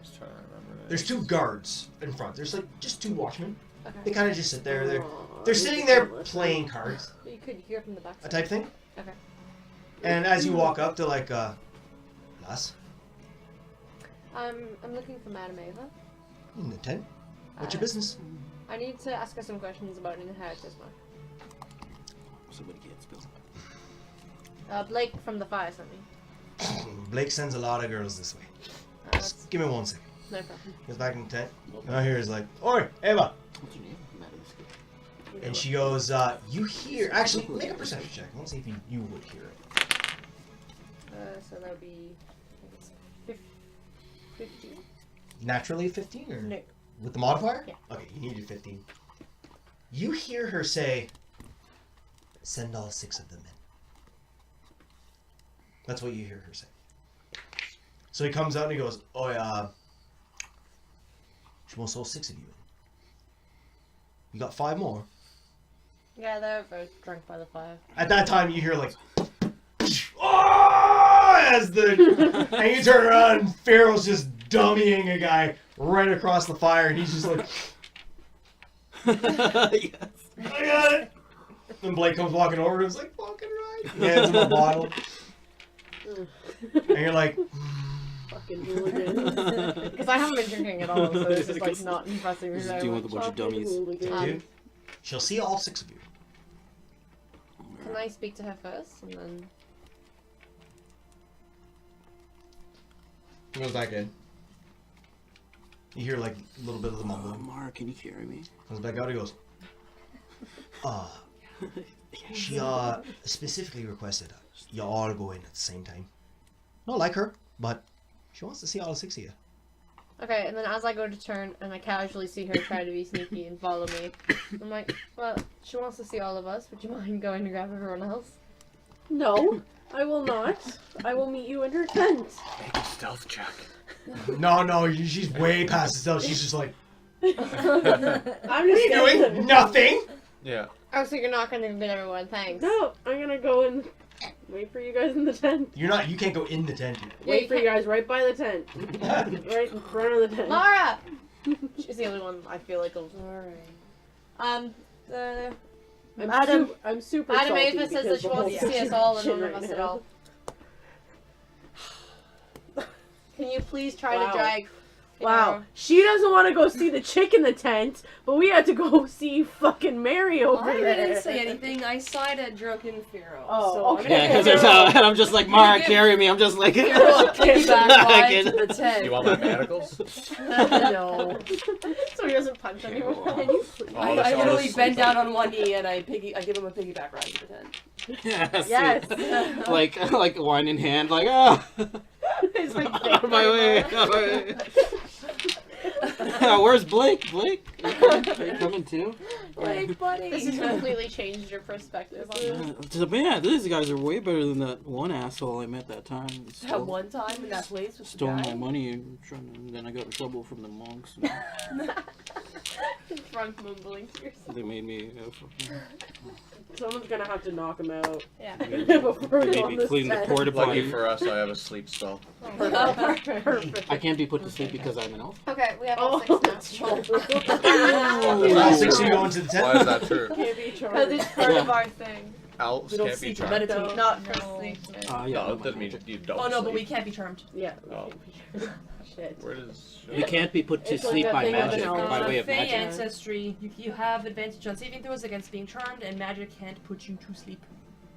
[SPEAKER 4] Just trying to remember.
[SPEAKER 2] There's 2 guards in front. There's like just 2 watchmen.
[SPEAKER 1] Okay.
[SPEAKER 2] They kind of just sit there. They're
[SPEAKER 3] Aw,
[SPEAKER 2] they're
[SPEAKER 3] this
[SPEAKER 2] sitting
[SPEAKER 3] is
[SPEAKER 2] there
[SPEAKER 3] so much
[SPEAKER 2] playing
[SPEAKER 3] fun.
[SPEAKER 2] cards,
[SPEAKER 1] But you could hear from the back.
[SPEAKER 2] a type thing.
[SPEAKER 1] Okay.
[SPEAKER 2] And as you walk up, they're like, Lass,
[SPEAKER 1] I'm looking for Madame Ava.
[SPEAKER 2] in the tent. What's your
[SPEAKER 1] Uh,
[SPEAKER 2] business?
[SPEAKER 1] I need to ask her some questions about an inheritance mark.
[SPEAKER 6] Somebody gets spilled.
[SPEAKER 1] Blake from the fire sent me.
[SPEAKER 2] Blake sends a lot of girls this way.
[SPEAKER 1] That's
[SPEAKER 2] Just give me 1 second.
[SPEAKER 1] no problem.
[SPEAKER 2] Goes back in the tent. And I hear is like, "Oi, Ava!"
[SPEAKER 6] What's your name? Madam.
[SPEAKER 2] And she goes, "You hear? Actually, make a perception check. I want to see if you would hear it."
[SPEAKER 1] So that would be, I guess, 15.
[SPEAKER 2] Naturally 15 or
[SPEAKER 1] No.
[SPEAKER 2] with the modifier?
[SPEAKER 1] Yeah.
[SPEAKER 2] Okay, you needed 15. You hear her say, "Send all 6 of them in." That's what you hear her say. So he comes out and he goes, "Oh yeah, she wants all 6 of you in. You got 5 more."
[SPEAKER 1] Yeah, they're both drunk by the fire.
[SPEAKER 2] At that time, you hear like, "Oh!" as the and you turn around and Pharaoh's just dummying a guy right across the fire, and he's just like,
[SPEAKER 6] Yes.
[SPEAKER 2] "I got it." And Blake comes walking over and is like, "Fucking right." He hands him a bottle, and you're like,
[SPEAKER 3] Fucking hooligans.
[SPEAKER 1] Because I haven't been drinking at all, so it's just like not impressing me
[SPEAKER 6] Just
[SPEAKER 1] very
[SPEAKER 6] dealing
[SPEAKER 1] much.
[SPEAKER 6] with a bunch of
[SPEAKER 3] Fucking
[SPEAKER 6] dummies.
[SPEAKER 3] hooligans.
[SPEAKER 2] "Dude, she'll see all 6 of you."
[SPEAKER 1] Can I speak to her first, and then?
[SPEAKER 2] He goes back in. You hear like a little bit of the mumbling.
[SPEAKER 6] Mark, can you carry me?
[SPEAKER 2] Comes back out. He goes, she specifically requested you all go in at the same time. Not like her, but she wants to see all 6 of you."
[SPEAKER 1] Okay, and then as I go to turn and I casually see her try to be sneaky and follow me, I'm like, well, she wants to see all of us. Would you mind going to grab everyone else?
[SPEAKER 3] No, I will not. I will meet you in her tent.
[SPEAKER 4] Make a stealth check.
[SPEAKER 2] No, she's way past the stuff. She's just like,
[SPEAKER 3] I'm
[SPEAKER 2] "What
[SPEAKER 3] just
[SPEAKER 2] are you doing?
[SPEAKER 3] gonna-
[SPEAKER 2] Nothing."
[SPEAKER 4] Yeah.
[SPEAKER 1] Oh, so you're not going to get everyone, thanks.
[SPEAKER 3] No, I'm gonna go and wait for you guys in the tent.
[SPEAKER 2] You can't go in the tent yet.
[SPEAKER 1] Yeah,
[SPEAKER 3] Wait
[SPEAKER 1] you
[SPEAKER 3] for you guys right by the tent. Right in front of the tent.
[SPEAKER 1] Mara! She's the only one I feel like will.
[SPEAKER 3] I'm
[SPEAKER 1] Adam-
[SPEAKER 3] I'm super
[SPEAKER 1] Adam
[SPEAKER 3] salty
[SPEAKER 1] Ava says
[SPEAKER 3] because
[SPEAKER 1] that she
[SPEAKER 3] the
[SPEAKER 1] wants
[SPEAKER 3] whole
[SPEAKER 1] to see us all and
[SPEAKER 3] situation
[SPEAKER 1] none of us
[SPEAKER 3] right
[SPEAKER 1] at
[SPEAKER 3] now.
[SPEAKER 1] all. Can you please try
[SPEAKER 3] Wow.
[SPEAKER 1] to drag?
[SPEAKER 3] Wow, she doesn't want to go see the chick in the tent, but we had to go see fucking Mary over
[SPEAKER 5] I
[SPEAKER 3] there.
[SPEAKER 5] didn't say anything. I sighed at drunken Pharaoh.
[SPEAKER 3] Oh,
[SPEAKER 5] so
[SPEAKER 3] okay.
[SPEAKER 6] Yeah, because there's and I'm just like, Mark, carry me. I'm just like,
[SPEAKER 5] Pharaoh a piggyback ride to the tent.
[SPEAKER 4] You want my manacles?
[SPEAKER 5] No.
[SPEAKER 1] So he doesn't punch anyone.
[SPEAKER 5] I literally bend down on one knee and I give him a piggyback ride to the tent.
[SPEAKER 6] yes,
[SPEAKER 1] Yes.
[SPEAKER 6] like wine in hand, like
[SPEAKER 1] It's like
[SPEAKER 6] out of my way, out of my way. Where's Blake? Blake, are you coming too?
[SPEAKER 5] Like, buddy.
[SPEAKER 3] This has completely changed your perspective on this.
[SPEAKER 6] Yeah, these guys are way better than that one asshole I met that time.
[SPEAKER 5] That one time in that place with
[SPEAKER 6] Stole
[SPEAKER 5] the guy.
[SPEAKER 6] my money and then I got in trouble from the monks.
[SPEAKER 3] Drunk mumbling to yourself.
[SPEAKER 6] They made me
[SPEAKER 3] Someone's gonna have to knock him out.
[SPEAKER 7] Yeah.
[SPEAKER 3] Before we
[SPEAKER 6] they
[SPEAKER 3] go
[SPEAKER 6] made
[SPEAKER 3] on
[SPEAKER 6] me
[SPEAKER 3] this
[SPEAKER 6] clean the
[SPEAKER 3] test.
[SPEAKER 6] porta
[SPEAKER 4] Lucky
[SPEAKER 6] potty.
[SPEAKER 4] for us, I have a sleep spell.
[SPEAKER 3] Perfect.
[SPEAKER 6] I can't be put to sleep because I'm an elf.
[SPEAKER 7] Okay, we have all
[SPEAKER 3] Oh,
[SPEAKER 7] 6 now.
[SPEAKER 2] All 6 of you go into the tent.
[SPEAKER 4] Why is that true?
[SPEAKER 3] Can't be
[SPEAKER 1] Because
[SPEAKER 3] charged.
[SPEAKER 1] it's part
[SPEAKER 6] Yeah.
[SPEAKER 1] of our thing.
[SPEAKER 4] Elves
[SPEAKER 5] We don't
[SPEAKER 4] can't be
[SPEAKER 5] sleep,
[SPEAKER 4] charmed.
[SPEAKER 5] meditate.
[SPEAKER 1] Not for
[SPEAKER 7] No.
[SPEAKER 1] sleep. man.
[SPEAKER 6] Yeah,
[SPEAKER 4] No, that doesn't mean you don't
[SPEAKER 5] Oh no, but we
[SPEAKER 4] sleep.
[SPEAKER 5] can't be charmed.
[SPEAKER 3] Yeah.
[SPEAKER 4] Oh.
[SPEAKER 3] Shit.
[SPEAKER 4] Where does...
[SPEAKER 6] You can't be put to
[SPEAKER 3] It's like
[SPEAKER 6] sleep
[SPEAKER 3] that
[SPEAKER 6] by
[SPEAKER 3] thing of an
[SPEAKER 6] magic,
[SPEAKER 3] elf.
[SPEAKER 6] by way of
[SPEAKER 5] Fey
[SPEAKER 6] magic.
[SPEAKER 5] ancestry. You have advantage on saving throws against being charmed, and magic can't put you to sleep.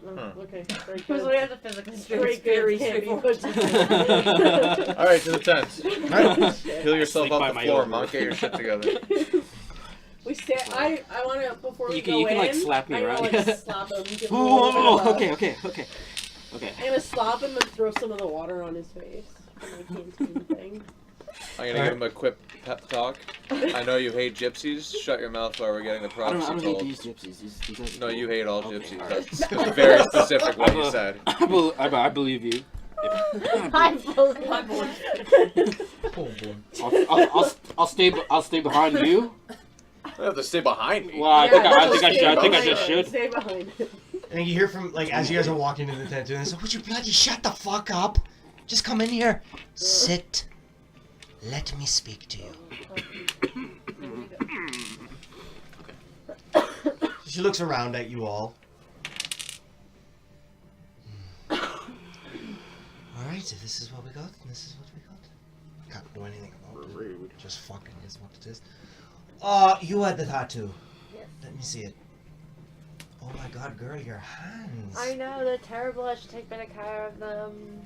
[SPEAKER 3] Oh,
[SPEAKER 4] Huh.
[SPEAKER 3] okay. Very
[SPEAKER 1] Because we
[SPEAKER 3] good.
[SPEAKER 1] have to physically
[SPEAKER 3] Very
[SPEAKER 1] straight.
[SPEAKER 3] good.
[SPEAKER 5] very
[SPEAKER 3] Can't be
[SPEAKER 5] straightforward.
[SPEAKER 3] put to sleep.
[SPEAKER 4] Alright, to the tent.
[SPEAKER 3] Shit.
[SPEAKER 4] Heal yourself
[SPEAKER 6] Sleep by
[SPEAKER 4] up
[SPEAKER 6] my
[SPEAKER 4] the floor,
[SPEAKER 6] own
[SPEAKER 4] monk. Get your shit together.
[SPEAKER 3] We stay. I want to before we
[SPEAKER 6] You can-
[SPEAKER 3] go
[SPEAKER 6] you can,
[SPEAKER 3] in.
[SPEAKER 6] like, slap me,
[SPEAKER 3] I'm
[SPEAKER 6] right?
[SPEAKER 3] gonna, like, slap him. You can
[SPEAKER 6] Whoa,
[SPEAKER 3] roll
[SPEAKER 6] whoa, whoa,
[SPEAKER 3] him up.
[SPEAKER 6] okay.
[SPEAKER 3] I'm gonna slap him and throw some of the water on his face. My canteen thing.
[SPEAKER 4] I'm gonna give him a quick pep talk. I know you hate gypsies. Shut your mouth while we're getting the
[SPEAKER 6] I
[SPEAKER 4] prophecy
[SPEAKER 6] don't hate
[SPEAKER 4] told.
[SPEAKER 6] these gypsies. These guys are
[SPEAKER 4] No,
[SPEAKER 6] cool.
[SPEAKER 4] you hate all
[SPEAKER 6] Okay,
[SPEAKER 4] gypsies.
[SPEAKER 6] alright.
[SPEAKER 4] That's very specific what you said.
[SPEAKER 6] I believe you.
[SPEAKER 1] I believe.
[SPEAKER 5] My boy.
[SPEAKER 2] Oh boy.
[SPEAKER 6] I'll stay behind you.
[SPEAKER 4] You have to stay behind me.
[SPEAKER 6] Well, I think I
[SPEAKER 3] Stay
[SPEAKER 6] just should.
[SPEAKER 3] Stay behind him.
[SPEAKER 2] And you hear from, like, as you guys are walking into the tent, and so, would you bloody shut the fuck up? Just come in here. Sit. Let me speak to you. She looks around at you all. Alright, so this is what we got, and this is what we got. Can't do anything about it. Just fucking is what it is. You had the tattoo.
[SPEAKER 1] Yes.
[SPEAKER 2] Let me see it. Oh my god, girl, your hands.
[SPEAKER 1] I know, they're terrible. I should take better care of them.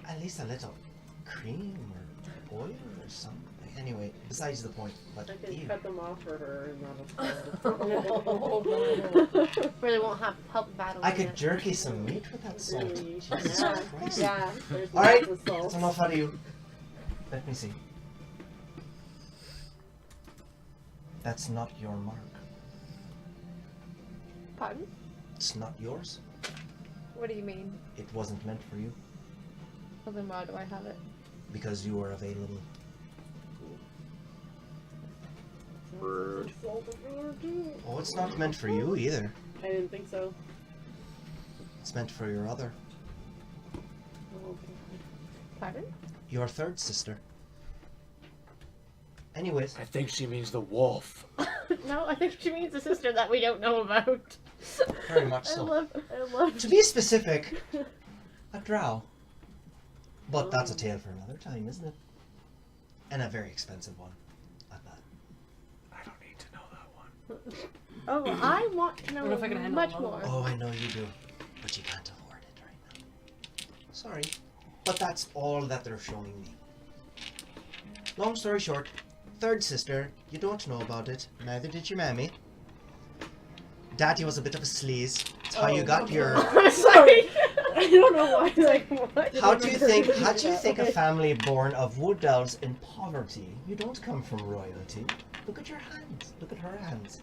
[SPEAKER 2] At least a little cream or oil or something. Anyway, besides the point. But
[SPEAKER 3] I can
[SPEAKER 2] ew.
[SPEAKER 3] cut them off for her and that'll
[SPEAKER 1] Really won't have help battle.
[SPEAKER 2] I could jerky some meat with that salt. Jesus
[SPEAKER 3] Yeah.
[SPEAKER 2] Christ.
[SPEAKER 1] Yeah.
[SPEAKER 3] There's
[SPEAKER 2] Alright,
[SPEAKER 3] lots of salt.
[SPEAKER 2] that's enough out of you. Let me see. That's not your mark.
[SPEAKER 1] Pardon?
[SPEAKER 2] It's not yours.
[SPEAKER 1] What do you mean?
[SPEAKER 2] It wasn't meant for you
[SPEAKER 1] Well, then why do I have it?
[SPEAKER 2] because you were available. Oh, it's not meant for you either.
[SPEAKER 3] I didn't think so.
[SPEAKER 2] It's meant for your other,
[SPEAKER 1] Pardon?
[SPEAKER 2] your third sister. Anyways,
[SPEAKER 4] I think she means the wolf.
[SPEAKER 1] No, I think she means a sister that we don't know about.
[SPEAKER 2] very much
[SPEAKER 1] I
[SPEAKER 2] so.
[SPEAKER 1] love.
[SPEAKER 2] To be specific, a drow. But that's a tale for another time, isn't it? And a very expensive one at that.
[SPEAKER 4] I don't need to know that one.
[SPEAKER 1] Oh, I want to know
[SPEAKER 5] What if I can handle
[SPEAKER 1] much
[SPEAKER 5] another
[SPEAKER 1] more.
[SPEAKER 2] Oh, I know you do. But you can't afford it right now. Sorry. But that's all that they're showing me. Long story short, third sister, you don't know about it. Neither did your mammy. Daddy was a bit of a sleaze. It's how you got your...
[SPEAKER 1] I'm sorry. I don't know why. Like what?
[SPEAKER 2] How do you think a family born of wood elves in poverty? You don't come from royalty. Look at your hands. Look at her hands.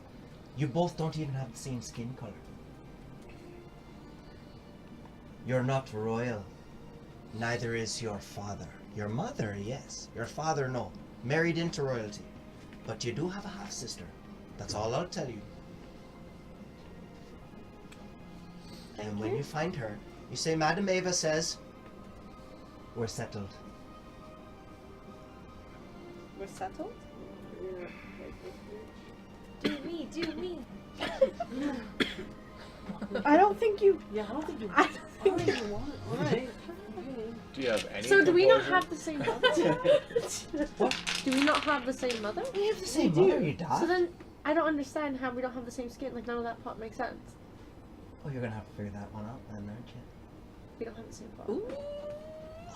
[SPEAKER 2] You both don't even have the same skin color. You're not royal. Neither is your father. Your mother, yes. Your father, no. Married into royalty. But you do have a half-sister. That's all I'll tell you. And when you find her, you say, Madam Ava says, we're settled.
[SPEAKER 1] We're settled?
[SPEAKER 7] Do me, do me.
[SPEAKER 1] I don't think you.
[SPEAKER 3] Yeah, I don't think you
[SPEAKER 1] I don't think
[SPEAKER 3] you want it. Alright.
[SPEAKER 4] Do you have any
[SPEAKER 1] So do we not
[SPEAKER 4] composure?
[SPEAKER 1] have the same mother?
[SPEAKER 2] What?
[SPEAKER 1] Do we not have the same mother?
[SPEAKER 2] We have the same
[SPEAKER 1] We do.
[SPEAKER 2] mother, you dad.
[SPEAKER 1] So then, I don't understand how we don't have the same skin. Like, none of that part makes sense.
[SPEAKER 2] Oh, you're gonna have to figure that one out then, aren't you?
[SPEAKER 1] We don't have the same part.
[SPEAKER 4] I'm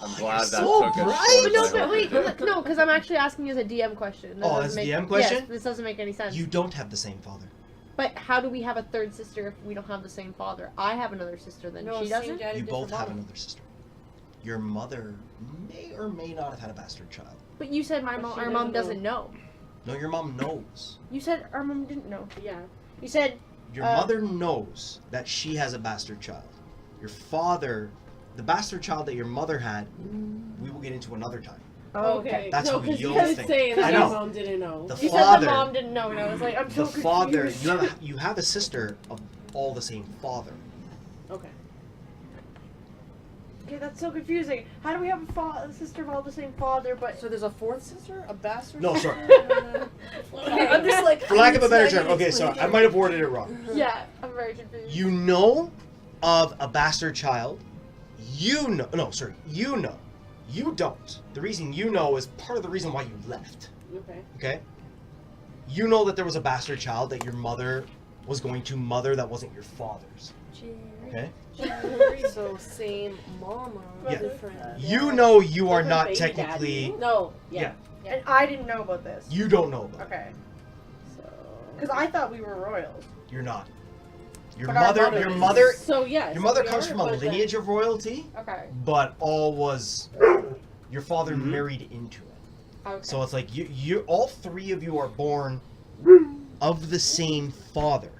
[SPEAKER 2] Oh,
[SPEAKER 4] glad
[SPEAKER 2] you're
[SPEAKER 4] that
[SPEAKER 2] so
[SPEAKER 4] took
[SPEAKER 2] bright.
[SPEAKER 4] a
[SPEAKER 1] But no,
[SPEAKER 4] short
[SPEAKER 1] but wait,
[SPEAKER 4] time.
[SPEAKER 1] no, because I'm actually asking you as a DM question. That
[SPEAKER 2] Oh,
[SPEAKER 1] doesn't
[SPEAKER 2] as a
[SPEAKER 1] make-
[SPEAKER 2] DM question?
[SPEAKER 1] Yes, this doesn't make any sense.
[SPEAKER 2] You don't have the same father.
[SPEAKER 1] But how do we have a third sister if we don't have the same father? I have another sister than
[SPEAKER 5] No,
[SPEAKER 1] she
[SPEAKER 5] same
[SPEAKER 1] doesn't.
[SPEAKER 5] daddy,
[SPEAKER 2] You both
[SPEAKER 5] different
[SPEAKER 2] have
[SPEAKER 5] mom.
[SPEAKER 2] another sister. Your mother may or may not have had a bastard child.
[SPEAKER 1] But you said
[SPEAKER 3] But
[SPEAKER 1] our
[SPEAKER 3] she
[SPEAKER 1] mom
[SPEAKER 3] doesn't
[SPEAKER 1] doesn't know.
[SPEAKER 2] No, your mom knows.
[SPEAKER 1] You said our mom didn't know.
[SPEAKER 3] Yeah.
[SPEAKER 1] You said
[SPEAKER 2] Your mother knows that she has a bastard child. Your father, the bastard child that your mother had, we will get into another time.
[SPEAKER 3] Okay.
[SPEAKER 2] That's
[SPEAKER 3] no,
[SPEAKER 2] what
[SPEAKER 3] because you
[SPEAKER 2] you'll
[SPEAKER 3] did
[SPEAKER 2] think.
[SPEAKER 3] say
[SPEAKER 2] I
[SPEAKER 3] that
[SPEAKER 2] know.
[SPEAKER 3] your mom didn't know.
[SPEAKER 2] The
[SPEAKER 1] you
[SPEAKER 2] father,
[SPEAKER 1] said the mom didn't know, and I was like, I'm so
[SPEAKER 2] the
[SPEAKER 1] confused.
[SPEAKER 2] father, you have a sister of all the same father.
[SPEAKER 3] Okay.
[SPEAKER 1] Okay, that's so confusing. How do we have a sister of all the same father, but
[SPEAKER 5] So there's a fourth sister, a bastard.
[SPEAKER 2] No,
[SPEAKER 5] sister?
[SPEAKER 2] sorry.
[SPEAKER 5] Okay, I'm just like.
[SPEAKER 2] For lack of a better
[SPEAKER 5] it's not
[SPEAKER 2] term, okay,
[SPEAKER 5] even
[SPEAKER 2] sorry, I
[SPEAKER 5] explained.
[SPEAKER 2] might have worded it wrong.
[SPEAKER 1] yeah, I'm very confused.
[SPEAKER 2] You know of a bastard child. You know. No, sorry. You know. You don't. The reason you know is part of the reason why you left.
[SPEAKER 3] Okay.
[SPEAKER 2] Okay? You know that there was a bastard child that your mother was going to mother that wasn't your father's. Okay?
[SPEAKER 3] So same mama,
[SPEAKER 2] Yeah.
[SPEAKER 3] different.
[SPEAKER 2] You know you are
[SPEAKER 3] Different
[SPEAKER 2] not
[SPEAKER 3] baby
[SPEAKER 2] technically.
[SPEAKER 3] daddy. No. Yeah.
[SPEAKER 1] And I didn't know about this.
[SPEAKER 2] You don't know about it.
[SPEAKER 1] Okay.
[SPEAKER 3] So.
[SPEAKER 1] Because I thought we were royals.
[SPEAKER 2] You're not. Your
[SPEAKER 1] But our
[SPEAKER 2] mother.
[SPEAKER 1] mother
[SPEAKER 2] Your
[SPEAKER 1] is.
[SPEAKER 2] mother.
[SPEAKER 3] So yes.
[SPEAKER 2] Your mother
[SPEAKER 3] we
[SPEAKER 2] comes
[SPEAKER 3] are,
[SPEAKER 2] from a
[SPEAKER 3] but then-
[SPEAKER 2] lineage of royalty,
[SPEAKER 1] Okay.
[SPEAKER 2] but all was. Your father married into it.
[SPEAKER 1] Okay.
[SPEAKER 2] So it's like you all three of you are born of the same father.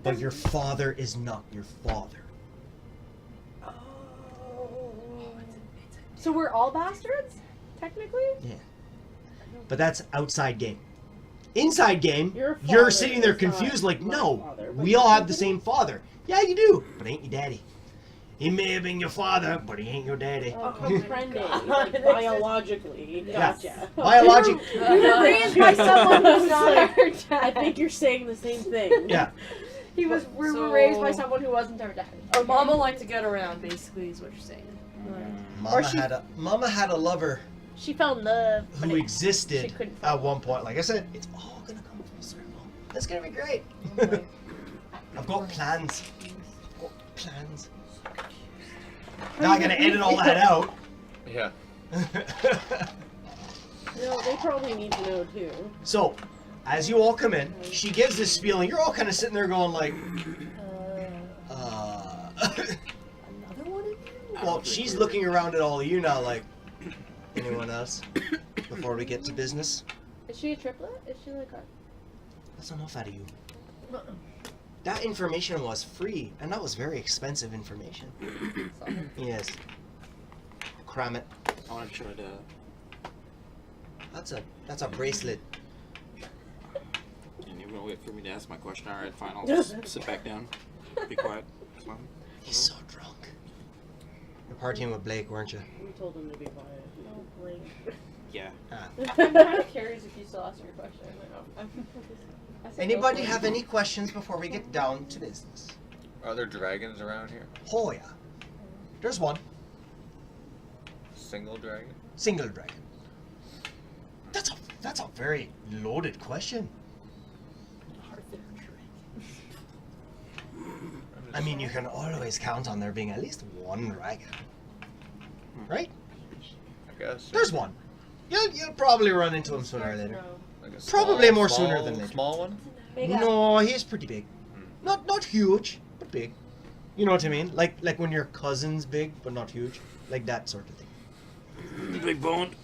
[SPEAKER 2] But your father is not your father.
[SPEAKER 1] So we're all bastards, technically.
[SPEAKER 2] But that's outside game. Inside game,
[SPEAKER 3] Your
[SPEAKER 2] you're
[SPEAKER 3] father
[SPEAKER 2] sitting there
[SPEAKER 3] is not
[SPEAKER 2] confused like,
[SPEAKER 3] my
[SPEAKER 2] no,
[SPEAKER 3] father, but
[SPEAKER 2] we all
[SPEAKER 3] you
[SPEAKER 2] have the
[SPEAKER 3] do.
[SPEAKER 2] same father. Yeah, you do, but ain't your daddy. He may have been your father, but he ain't your daddy.
[SPEAKER 3] Oh, comprende, like biologically. Gotcha.
[SPEAKER 2] Biologic.
[SPEAKER 1] We were raised by someone who's not our dad.
[SPEAKER 3] I think you're saying the same thing.
[SPEAKER 2] Yeah.
[SPEAKER 1] We were
[SPEAKER 5] So-
[SPEAKER 1] raised by someone who wasn't our dad.
[SPEAKER 5] Or mama liked to get around, basically, is what you're saying.
[SPEAKER 2] Mama had a lover
[SPEAKER 1] She fell in love. but
[SPEAKER 2] who
[SPEAKER 1] it-
[SPEAKER 2] existed
[SPEAKER 1] she couldn't
[SPEAKER 2] at
[SPEAKER 1] fall.
[SPEAKER 2] one point. Like I said, it's all gonna come full circle. It's gonna be great. I've got plans. I've got plans. Now I'm gonna edit all that out.
[SPEAKER 4] Yeah.
[SPEAKER 3] No, they probably need to know too.
[SPEAKER 2] So, as you all come in, she gives this spiel, and you're all kind of sitting there going like,
[SPEAKER 5] Another one of you?
[SPEAKER 2] well, she's looking around at all of you now like, anyone else? Before we get to business?
[SPEAKER 1] Is she a triplet? Is she like a?
[SPEAKER 2] That's enough out of you. That information was free, and that was very expensive information. Yes. Cram it.
[SPEAKER 6] I want to try to.
[SPEAKER 2] That's a bracelet.
[SPEAKER 6] And you're gonna wait for me to ask my question. All right, fine. I'll just sit back down. Be quiet. Smile.
[SPEAKER 2] He's so drunk. You're partying with Blake, weren't you?
[SPEAKER 3] We told him to be quiet. No, Blake.
[SPEAKER 6] Yeah.
[SPEAKER 1] I'm kind of curious if you still ask your question. I said
[SPEAKER 2] Anybody
[SPEAKER 1] go for
[SPEAKER 2] have
[SPEAKER 1] it.
[SPEAKER 2] any questions before we get down to business?
[SPEAKER 4] Are there dragons around here?
[SPEAKER 2] Oh yeah. There's one.
[SPEAKER 4] Single dragon?
[SPEAKER 2] Single dragon. That's a very loaded question. I mean, you can always count on there being at least one dragon. Right?
[SPEAKER 4] I guess.
[SPEAKER 2] There's one. You'll probably run into him sooner or later.
[SPEAKER 4] Like a
[SPEAKER 2] Probably more
[SPEAKER 4] small-
[SPEAKER 2] sooner than later.
[SPEAKER 4] Small one?
[SPEAKER 2] No, he's pretty big. Not huge, but big. You know what I mean? Like when your cousin's big but not huge, like that sort of thing.
[SPEAKER 6] Big boned.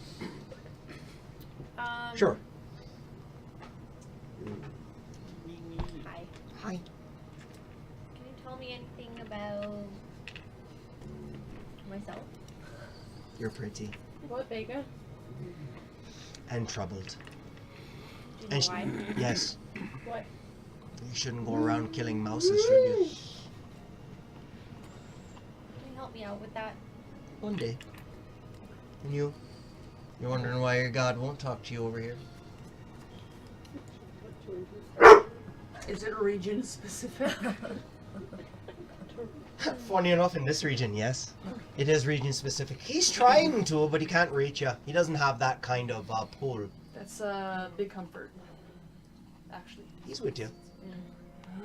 [SPEAKER 2] Sure.
[SPEAKER 7] Hi.
[SPEAKER 2] Hi.
[SPEAKER 7] Can you tell me anything about myself?
[SPEAKER 2] You're pretty
[SPEAKER 3] What, Vega?
[SPEAKER 2] and troubled.
[SPEAKER 7] Do you know
[SPEAKER 2] And
[SPEAKER 7] why?
[SPEAKER 2] yes,
[SPEAKER 3] What?
[SPEAKER 2] you shouldn't go around killing mouses, should you?
[SPEAKER 7] Can you help me out with that?
[SPEAKER 2] One day. And you're wondering why your god won't talk to you over here.
[SPEAKER 5] Is it region specific?
[SPEAKER 2] Funny enough, in this region, yes. It is region specific. He's trying to, but he can't reach you. He doesn't have that kind of pull.
[SPEAKER 5] That's a big comfort, actually.
[SPEAKER 2] He's with you.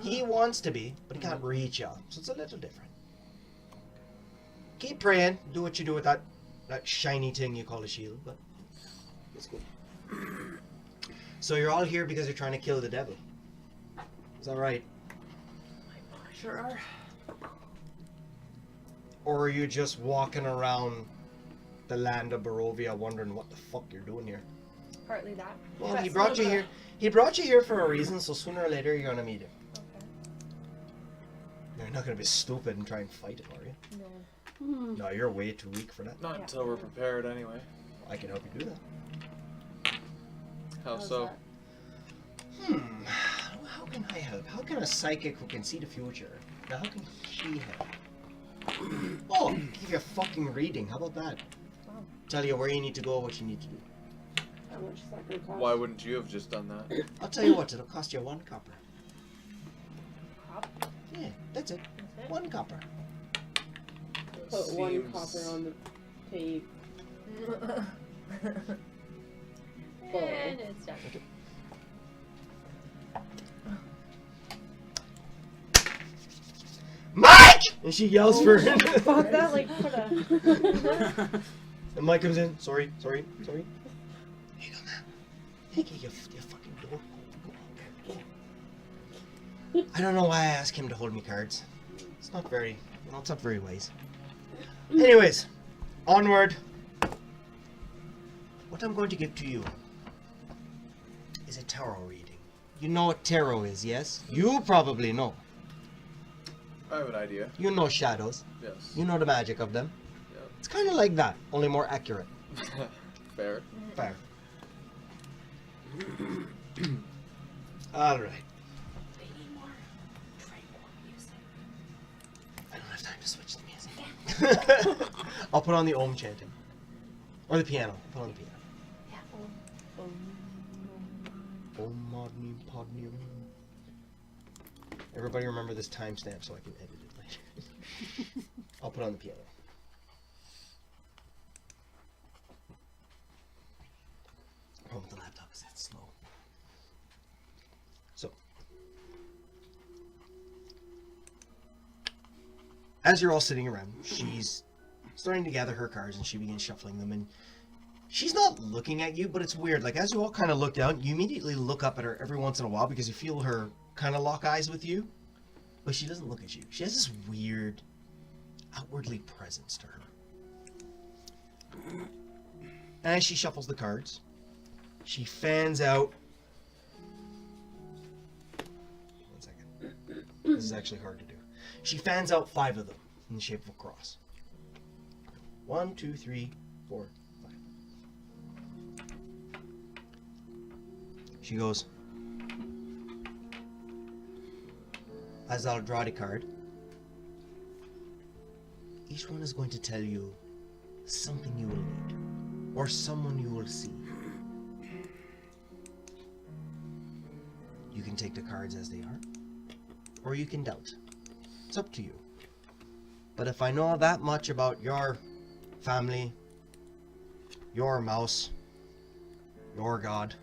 [SPEAKER 2] He wants to be, but he can't reach you. So it's a little different. Keep praying. Do what you do with that shiny thing you call a shield, but it's good. So you're all here because you're trying to kill the devil. Is that right?
[SPEAKER 5] Sure are.
[SPEAKER 2] Or are you just walking around the land of Barovia wondering what the fuck you're doing here?
[SPEAKER 7] Partly that.
[SPEAKER 2] Well,
[SPEAKER 7] But
[SPEAKER 2] he brought you
[SPEAKER 7] still
[SPEAKER 2] here. He brought you here for a reason, so sooner or later you're gonna meet him.
[SPEAKER 7] Okay.
[SPEAKER 2] You're not gonna be stupid and try and fight him, are you?
[SPEAKER 7] No.
[SPEAKER 2] No, you're way too weak for that.
[SPEAKER 4] Not
[SPEAKER 7] Yeah.
[SPEAKER 4] until we're prepared, anyway.
[SPEAKER 2] I can help you do that.
[SPEAKER 4] How
[SPEAKER 3] How's
[SPEAKER 4] so?
[SPEAKER 3] that?
[SPEAKER 2] How can I help? How can a psychic who can see the future? Now, how can she help? Oh, give you a fucking reading. How about that?
[SPEAKER 7] Wow.
[SPEAKER 2] Tell you where you need to go, what you need to do.
[SPEAKER 3] How much is that gonna cost?
[SPEAKER 4] Why wouldn't you have just done that?
[SPEAKER 2] I'll tell you what, it'll cost you 1 copper.
[SPEAKER 7] Cop.
[SPEAKER 2] Yeah, that's it.
[SPEAKER 7] That's it.
[SPEAKER 2] 1 copper.
[SPEAKER 3] Put one
[SPEAKER 4] Seems-
[SPEAKER 3] copper on the tape.
[SPEAKER 7] And it's done.
[SPEAKER 2] Mike! And she yells for him.
[SPEAKER 1] Fuck that, like, put a...
[SPEAKER 2] And Mike comes in. Sorry. Here you go, man. Hey, you fucking door. Go. I don't know why I ask him to hold me cards. It's not very wise. Anyways, onward. What I'm going to give to you is a tarot reading. You know what tarot is, yes? You probably know.
[SPEAKER 4] I have an idea.
[SPEAKER 2] You know shadows.
[SPEAKER 4] Yes.
[SPEAKER 2] You know the magic of them.
[SPEAKER 4] Yep.
[SPEAKER 2] It's kind of like that, only more accurate.
[SPEAKER 4] Fair.
[SPEAKER 2] Fair. All right. I don't have time to switch the music. I'll put on the Om chanting. Or the piano. I'll put on the piano. Om Madni Padni Om. Everybody remember this timestamp so I can edit it later. I'll put on the piano. Problem with the laptop is it's slow. So, as you're all sitting around, she's starting to gather her cards and she begins shuffling them, and she's not looking at you, but it's weird. Like, as you all kind of look down, you immediately look up at her every once in a while because you feel her kind of lock eyes with you, but she doesn't look at you. She has this weird, outwardly presence to her. As she shuffles the cards, she fans out. 1 second. This is actually hard to do. She fans out 5 of them in the shape of a cross. 1, 2, 3, 4, 5. She goes, as I'll draw the card, each one is going to tell you something you will need, or someone you will see. You can take the cards as they are, or you can doubt. It's up to you. But if I know that much about your family, your mouse, your god,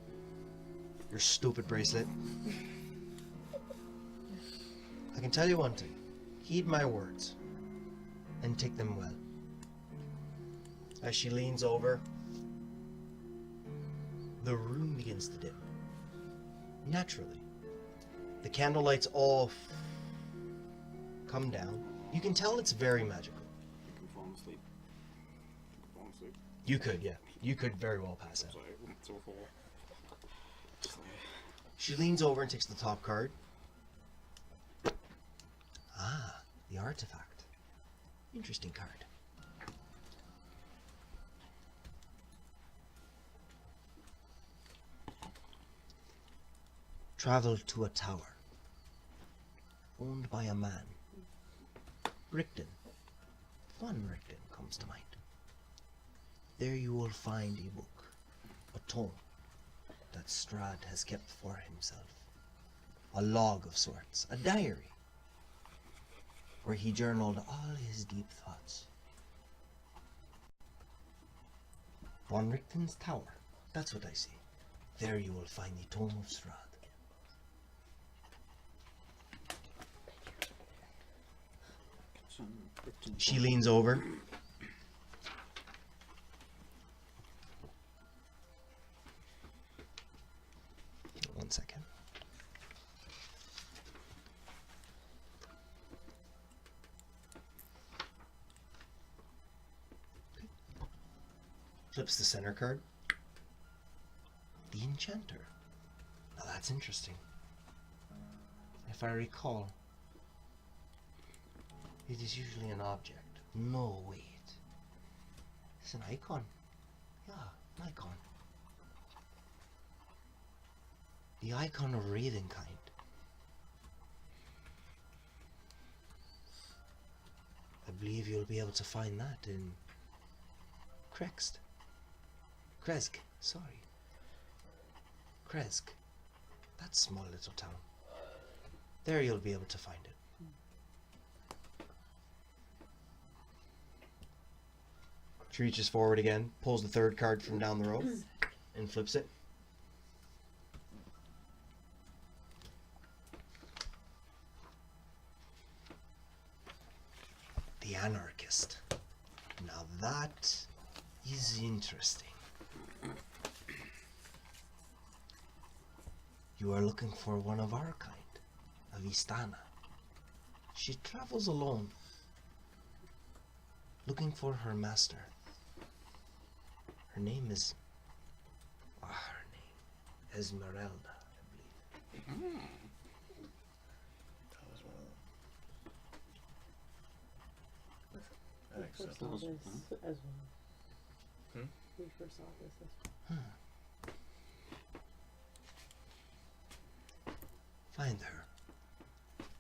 [SPEAKER 2] your stupid bracelet, I can tell you one thing. Heed my words and take them well. As she leans over, the room begins to dim. Naturally. The candle lights all come down. You can tell it's very magical.
[SPEAKER 6] You can fall asleep.
[SPEAKER 2] You could, yeah. You could very well pass out.
[SPEAKER 6] Sorry, it's so full.
[SPEAKER 2] She leans over and takes the top card. Ah, the artifact. Interesting card. Travel to a tower owned by a man. Rickton. Von Rickton comes to mind. There you will find a book, a tome that Strahd has kept for himself. A log of sorts, a diary, where he journaled all his deep thoughts. Von Richten's tower, that's what I see. There you will find the tome of Strahd. She leans over. One second. Flips the center card. the enchanter. Now that's interesting. If I recall, it is usually an object. No, wait. It's an icon. Yeah, an icon. The icon of Ravenkind. I believe you'll be able to find that in Kresk, sorry. Kresk. That small little town. There you'll be able to find it. She reaches forward again, pulls the third card from down the row, and flips it. The Anarchist. Now that is interesting. You are looking for one of our kind, a Vistana. She travels alone, looking for her master. Her name is... her name, Esmeralda, I believe.
[SPEAKER 4] That was one of them.
[SPEAKER 3] We
[SPEAKER 4] That
[SPEAKER 3] first
[SPEAKER 4] makes
[SPEAKER 3] saw
[SPEAKER 4] sense.
[SPEAKER 3] this as well.
[SPEAKER 4] Hmm?
[SPEAKER 3] We first saw this as
[SPEAKER 2] Find her.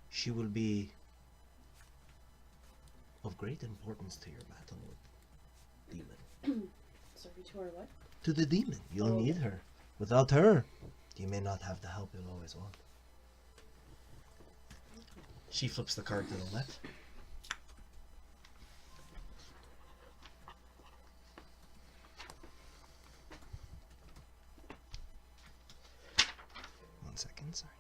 [SPEAKER 2] She will be of great importance to your battle with demon.
[SPEAKER 3] Sorry, to our what?
[SPEAKER 2] To the demon, you'll
[SPEAKER 3] Oh.
[SPEAKER 2] need her. Without her, you may not have the help you'll always want. She flips the card to the left. One second, sorry.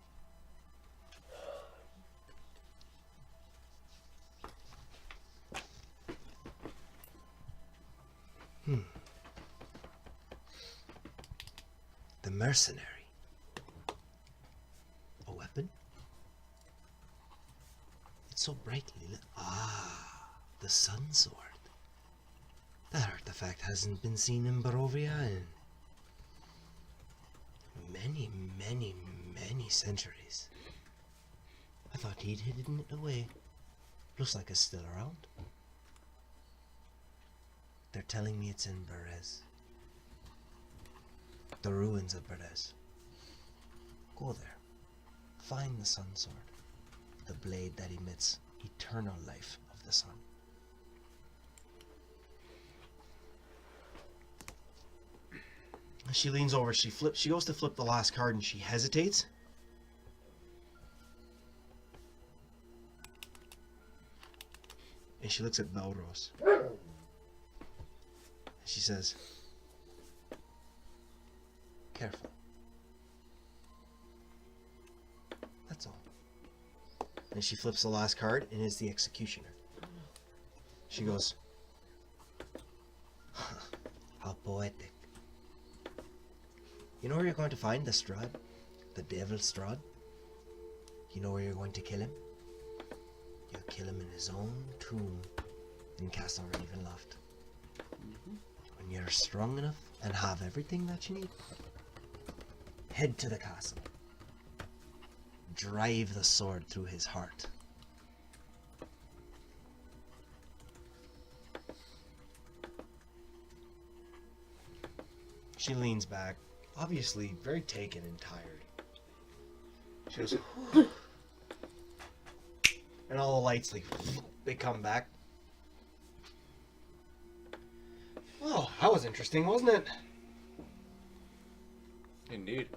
[SPEAKER 2] The mercenary. A weapon? It's so brightly lit. Ah, the sun sword. That artifact hasn't been seen in Barovia in many, many, many centuries. I thought he'd hidden it away. Looks like it's still around. They're telling me it's in Berez. The ruins of Berez. Go there. Find the sun sword. The blade that emits eternal life of the sun. She leans over, she goes to flip the last card and she hesitates. And she looks at Belrose. And she says, careful. That's all. And she flips the last card and it's the Executioner. She goes, how poetic. You know where you're going to find the Strahd? The devil Strahd? You know where you're going to kill him? You kill him in his own tomb in Castle Ravenloft. When you're strong enough and have everything that you need, head to the castle. Drive the sword through his heart. She leans back, obviously very taken and tired. She goes, and all the lights, like, they come back. Well, that was interesting, wasn't it?
[SPEAKER 4] Indeed.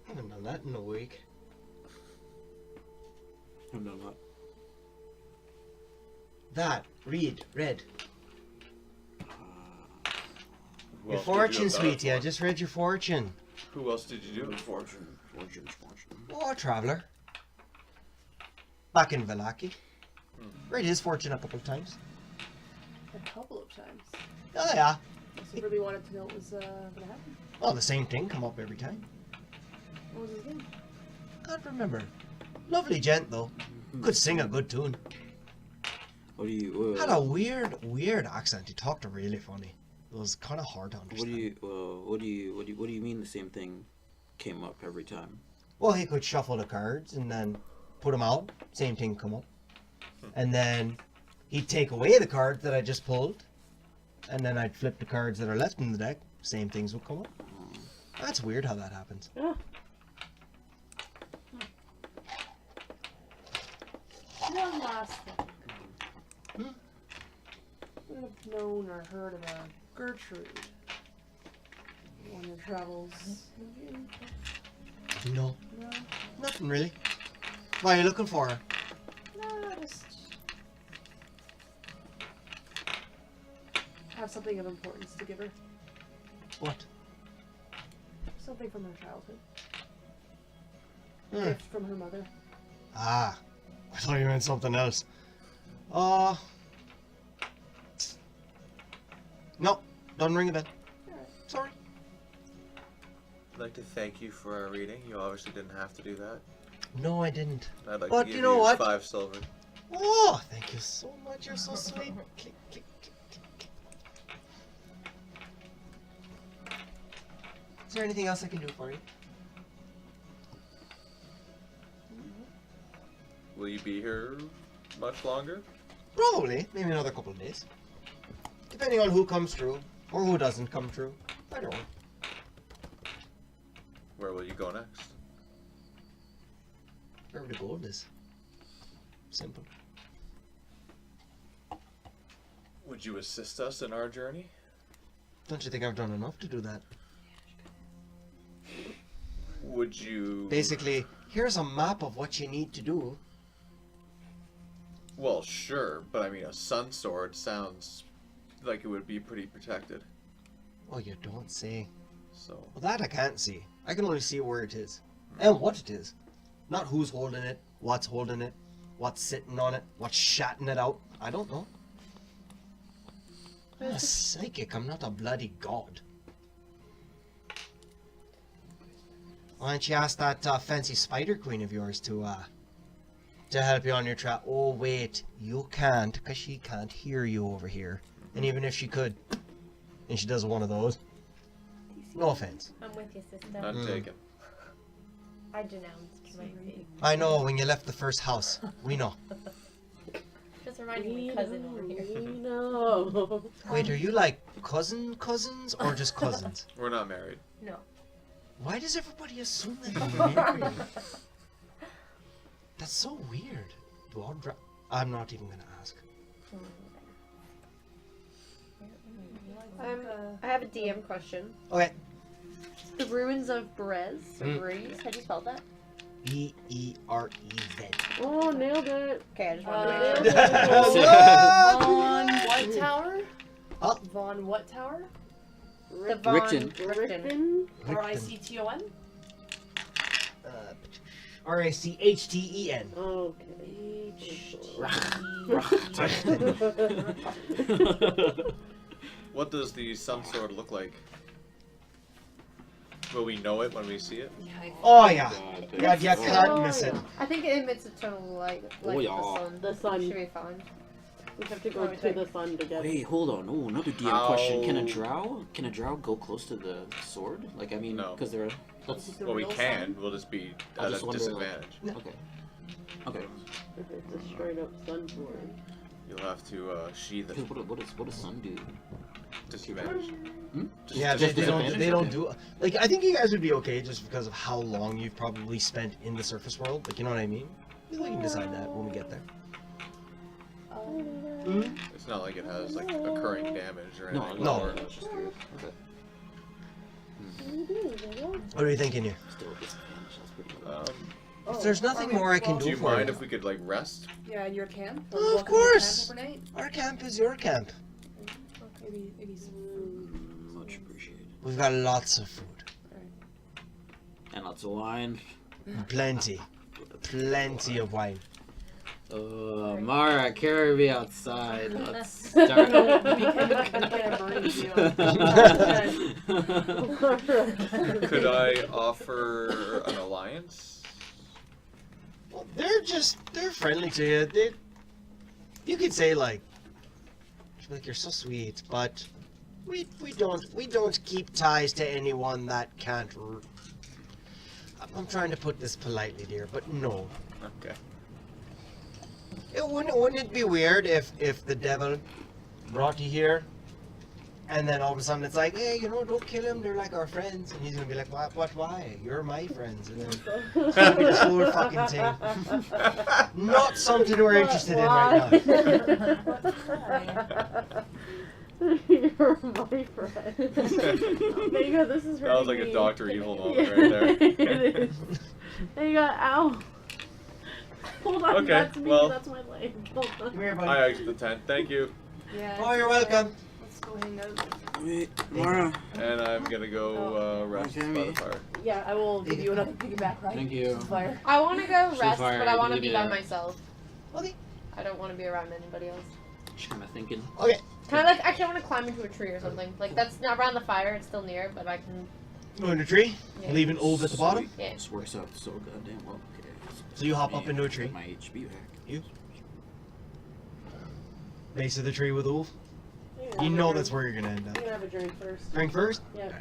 [SPEAKER 2] Haven't done that in a week.
[SPEAKER 6] I've done that.
[SPEAKER 2] That, read.
[SPEAKER 4] Who
[SPEAKER 2] Your
[SPEAKER 4] else did you
[SPEAKER 2] fortune,
[SPEAKER 4] have done it
[SPEAKER 2] sweetie. I
[SPEAKER 4] for?
[SPEAKER 2] just read your fortune.
[SPEAKER 4] Who else did you do it for?
[SPEAKER 6] Fortune.
[SPEAKER 2] Oh, a traveler. Back in Vallaki. Read his fortune a couple of times.
[SPEAKER 3] A couple of times.
[SPEAKER 2] Oh, yeah.
[SPEAKER 3] I really wanted to know what was gonna happen.
[SPEAKER 2] Well, the same thing come up every time.
[SPEAKER 3] What was his name?
[SPEAKER 2] Can't remember. Lovely gent, though. Could sing a good tune.
[SPEAKER 6] What do you?
[SPEAKER 2] Had a weird accent. He talked really funny. It it was kind of hard to understand.
[SPEAKER 9] What do you mean the same thing came up every time?
[SPEAKER 2] Well, he could shuffle the cards and then put them out. Same thing come up. And then he'd take away the card that I just pulled. And then I'd flip the cards that are left in the deck. Same things would come up. That's weird how that happens.
[SPEAKER 3] Yeah.
[SPEAKER 5] One last thing. Would have known or heard of a Gertrude on your travels.
[SPEAKER 2] No,
[SPEAKER 5] No,
[SPEAKER 2] nothing really. Why are you looking for her?
[SPEAKER 5] no, just have something of importance to give her.
[SPEAKER 2] What?
[SPEAKER 5] Something from her childhood.
[SPEAKER 2] Hmm.
[SPEAKER 5] Gift from her mother.
[SPEAKER 2] Ah, I thought you meant something else. No, doesn't ring a bell. Sorry.
[SPEAKER 4] I'd like to thank you for our reading. You obviously didn't have to do that.
[SPEAKER 2] No, I didn't.
[SPEAKER 4] I'd like
[SPEAKER 2] But
[SPEAKER 4] to give
[SPEAKER 2] you know what?
[SPEAKER 4] 5 silver.
[SPEAKER 2] Oh, thank you so much. You're so sweet. Click, click, click, click. Is there anything else I can do for you?
[SPEAKER 4] Will you be here much longer?
[SPEAKER 2] Probably. Maybe another couple of days. Depending on who comes through or who doesn't come through. I don't know.
[SPEAKER 4] Where will you go next?
[SPEAKER 2] Wherever the gold is. Simple.
[SPEAKER 4] Would you assist us in our journey?
[SPEAKER 2] Don't you think I've done enough to do that?
[SPEAKER 4] Would you...
[SPEAKER 2] Basically, here's a map of what you need to do.
[SPEAKER 4] Well, sure, but I mean, a sun sword sounds like it would be pretty protected.
[SPEAKER 2] Oh, you don't say.
[SPEAKER 4] So,
[SPEAKER 2] Well, that I can't see. I can only see where it is. And what it is. Not who's holding it, what's holding it, what's sitting on it, what's shutting it out. I don't know. I'm a psychic, I'm not a bloody god. Why don't you ask that fancy spider queen of yours to help you on your trap? Oh, wait, you can't, because she can't hear you over here. And even if she could, and she does one of those, no offense.
[SPEAKER 7] I'm with you, sister.
[SPEAKER 4] none taken.
[SPEAKER 7] I denounced my fate.
[SPEAKER 2] I know, when you left the first house, we know.
[SPEAKER 7] Just reminding my cousin over here.
[SPEAKER 3] No.
[SPEAKER 2] Wait, are you like cousins, or just cousins?
[SPEAKER 4] We're not married.
[SPEAKER 7] No.
[SPEAKER 2] Why does everybody assume that you're married? That's so weird. I'm not even gonna ask.
[SPEAKER 1] I have a DM question.
[SPEAKER 2] Okay.
[SPEAKER 1] The ruins of Berez, or Breeze, how do you spell that?
[SPEAKER 2] B-E-R-E-Z.
[SPEAKER 3] Oh, nailed it.
[SPEAKER 1] Okay, I just wanted to make
[SPEAKER 3] Nailed
[SPEAKER 1] sure.
[SPEAKER 3] it.
[SPEAKER 5] Von what tower?
[SPEAKER 2] Huh?
[SPEAKER 5] Von what tower?
[SPEAKER 1] The Von
[SPEAKER 6] Richten.
[SPEAKER 1] Richten.
[SPEAKER 5] R-I-C-T-O-N?
[SPEAKER 2] R-A-C-H-T-E-N.
[SPEAKER 3] Okay.
[SPEAKER 4] What does the sun sword look like? Will we know it when we see it?
[SPEAKER 2] Oh, yeah. God, you can't miss it.
[SPEAKER 1] I think it emits a total light, like
[SPEAKER 6] yeah.
[SPEAKER 1] the sun.
[SPEAKER 3] The sun.
[SPEAKER 1] Should be fine.
[SPEAKER 3] We have to go to the sun together.
[SPEAKER 6] Wait, hold on. Oh, another DM question. Can a drow go close to the sword? Like, I mean,
[SPEAKER 4] No.
[SPEAKER 6] because they're. That's
[SPEAKER 5] The
[SPEAKER 4] Well, we
[SPEAKER 5] real
[SPEAKER 4] can.
[SPEAKER 5] sun?
[SPEAKER 4] We'll just be
[SPEAKER 6] I
[SPEAKER 4] at
[SPEAKER 6] just
[SPEAKER 4] a
[SPEAKER 6] wonder,
[SPEAKER 4] disadvantage.
[SPEAKER 6] okay. Okay.
[SPEAKER 3] If it's a straight up sun sword.
[SPEAKER 4] You'll have to sheath it.
[SPEAKER 6] Because what does sun do?
[SPEAKER 4] Disadvantage. Just
[SPEAKER 2] Yeah, they
[SPEAKER 6] disadvantage?
[SPEAKER 2] don't do... Like, I think you guys would be okay just because of how long you've probably spent in the surface world. Like, you know what I mean? We can decide that when we get there.
[SPEAKER 4] It's not like it has like occurring damage or
[SPEAKER 6] No,
[SPEAKER 4] anything.
[SPEAKER 2] no.
[SPEAKER 4] Or-
[SPEAKER 6] I was just curious. Okay.
[SPEAKER 2] What are you thinking here?
[SPEAKER 6] Still a disadvantage. That's pretty good.
[SPEAKER 2] If there's nothing more I can
[SPEAKER 4] Do
[SPEAKER 2] do
[SPEAKER 4] you
[SPEAKER 2] for
[SPEAKER 4] mind
[SPEAKER 2] you...
[SPEAKER 4] if we could like rest?
[SPEAKER 5] Yeah, in your camp?
[SPEAKER 2] Oh,
[SPEAKER 5] Welcome
[SPEAKER 2] of
[SPEAKER 5] to your
[SPEAKER 2] course!
[SPEAKER 5] camp overnight?
[SPEAKER 2] Our camp is your camp.
[SPEAKER 5] Maybe some food.
[SPEAKER 6] Much appreciated.
[SPEAKER 2] We've got lots of food.
[SPEAKER 6] And lots of wine.
[SPEAKER 2] Plenty. Plenty of wine.
[SPEAKER 6] Mara, carry me outside. Let's start.
[SPEAKER 4] Could I offer an alliance?
[SPEAKER 2] Well, they're friendly to you. You could say like you're so sweet, but We don't keep ties to anyone that can't. I'm trying to put this politely, dear, but no.
[SPEAKER 4] Okay.
[SPEAKER 2] Wouldn't it be weird if the devil brought you here, and then all of a sudden it's like, hey, don't kill them. They're like our friends, and he's gonna be like, what? Why? You're my friends, and then it's gonna be this whole fucking thing. Not something we're interested in right now.
[SPEAKER 3] You're my friend. There you go. This is
[SPEAKER 4] That was like
[SPEAKER 3] hurting
[SPEAKER 4] a
[SPEAKER 3] me.
[SPEAKER 4] Dr. Evil moment
[SPEAKER 3] Yeah,
[SPEAKER 4] right there.
[SPEAKER 3] it is. There you go. Ow. Hold on.
[SPEAKER 4] Okay,
[SPEAKER 3] That's me.
[SPEAKER 4] well.
[SPEAKER 3] That's my leg. Hold on.
[SPEAKER 2] Come here, buddy.
[SPEAKER 4] I exit the tent. Thank you.
[SPEAKER 5] Yeah.
[SPEAKER 2] Oh, you're welcome.
[SPEAKER 5] Let's go hang out.
[SPEAKER 9] Wait, Mara.
[SPEAKER 4] And I'm gonna go rest
[SPEAKER 9] Okay.
[SPEAKER 4] by the fire.
[SPEAKER 5] Yeah, I will give you another piggyback ride.
[SPEAKER 9] Thank you.
[SPEAKER 5] Fire.
[SPEAKER 1] I want to go
[SPEAKER 6] So
[SPEAKER 1] rest,
[SPEAKER 6] far,
[SPEAKER 1] but I want to
[SPEAKER 6] leave
[SPEAKER 1] be
[SPEAKER 6] it
[SPEAKER 1] by
[SPEAKER 6] out.
[SPEAKER 1] myself.
[SPEAKER 2] Okay.
[SPEAKER 1] I don't want to be around anybody else.
[SPEAKER 9] Just kind of thinking.
[SPEAKER 2] Okay.
[SPEAKER 1] Kind of like, actually, I want to climb into a tree or something. Like, that's not around the fire, it's still near, but I can.
[SPEAKER 2] Go in the tree.
[SPEAKER 1] Yeah.
[SPEAKER 2] Leaving Ulv at the bottom.
[SPEAKER 9] Sweet.
[SPEAKER 1] Yeah.
[SPEAKER 9] This works out so goddamn well. Okay.
[SPEAKER 2] So you hop up into a tree.
[SPEAKER 9] Get my HP back.
[SPEAKER 2] Base of the tree with Ulv.
[SPEAKER 3] Yeah,
[SPEAKER 2] You
[SPEAKER 3] have a
[SPEAKER 2] know
[SPEAKER 3] drink.
[SPEAKER 2] that's where you're gonna end
[SPEAKER 3] You
[SPEAKER 2] up.
[SPEAKER 3] can have a drink first.
[SPEAKER 2] Drink first.
[SPEAKER 3] Yep.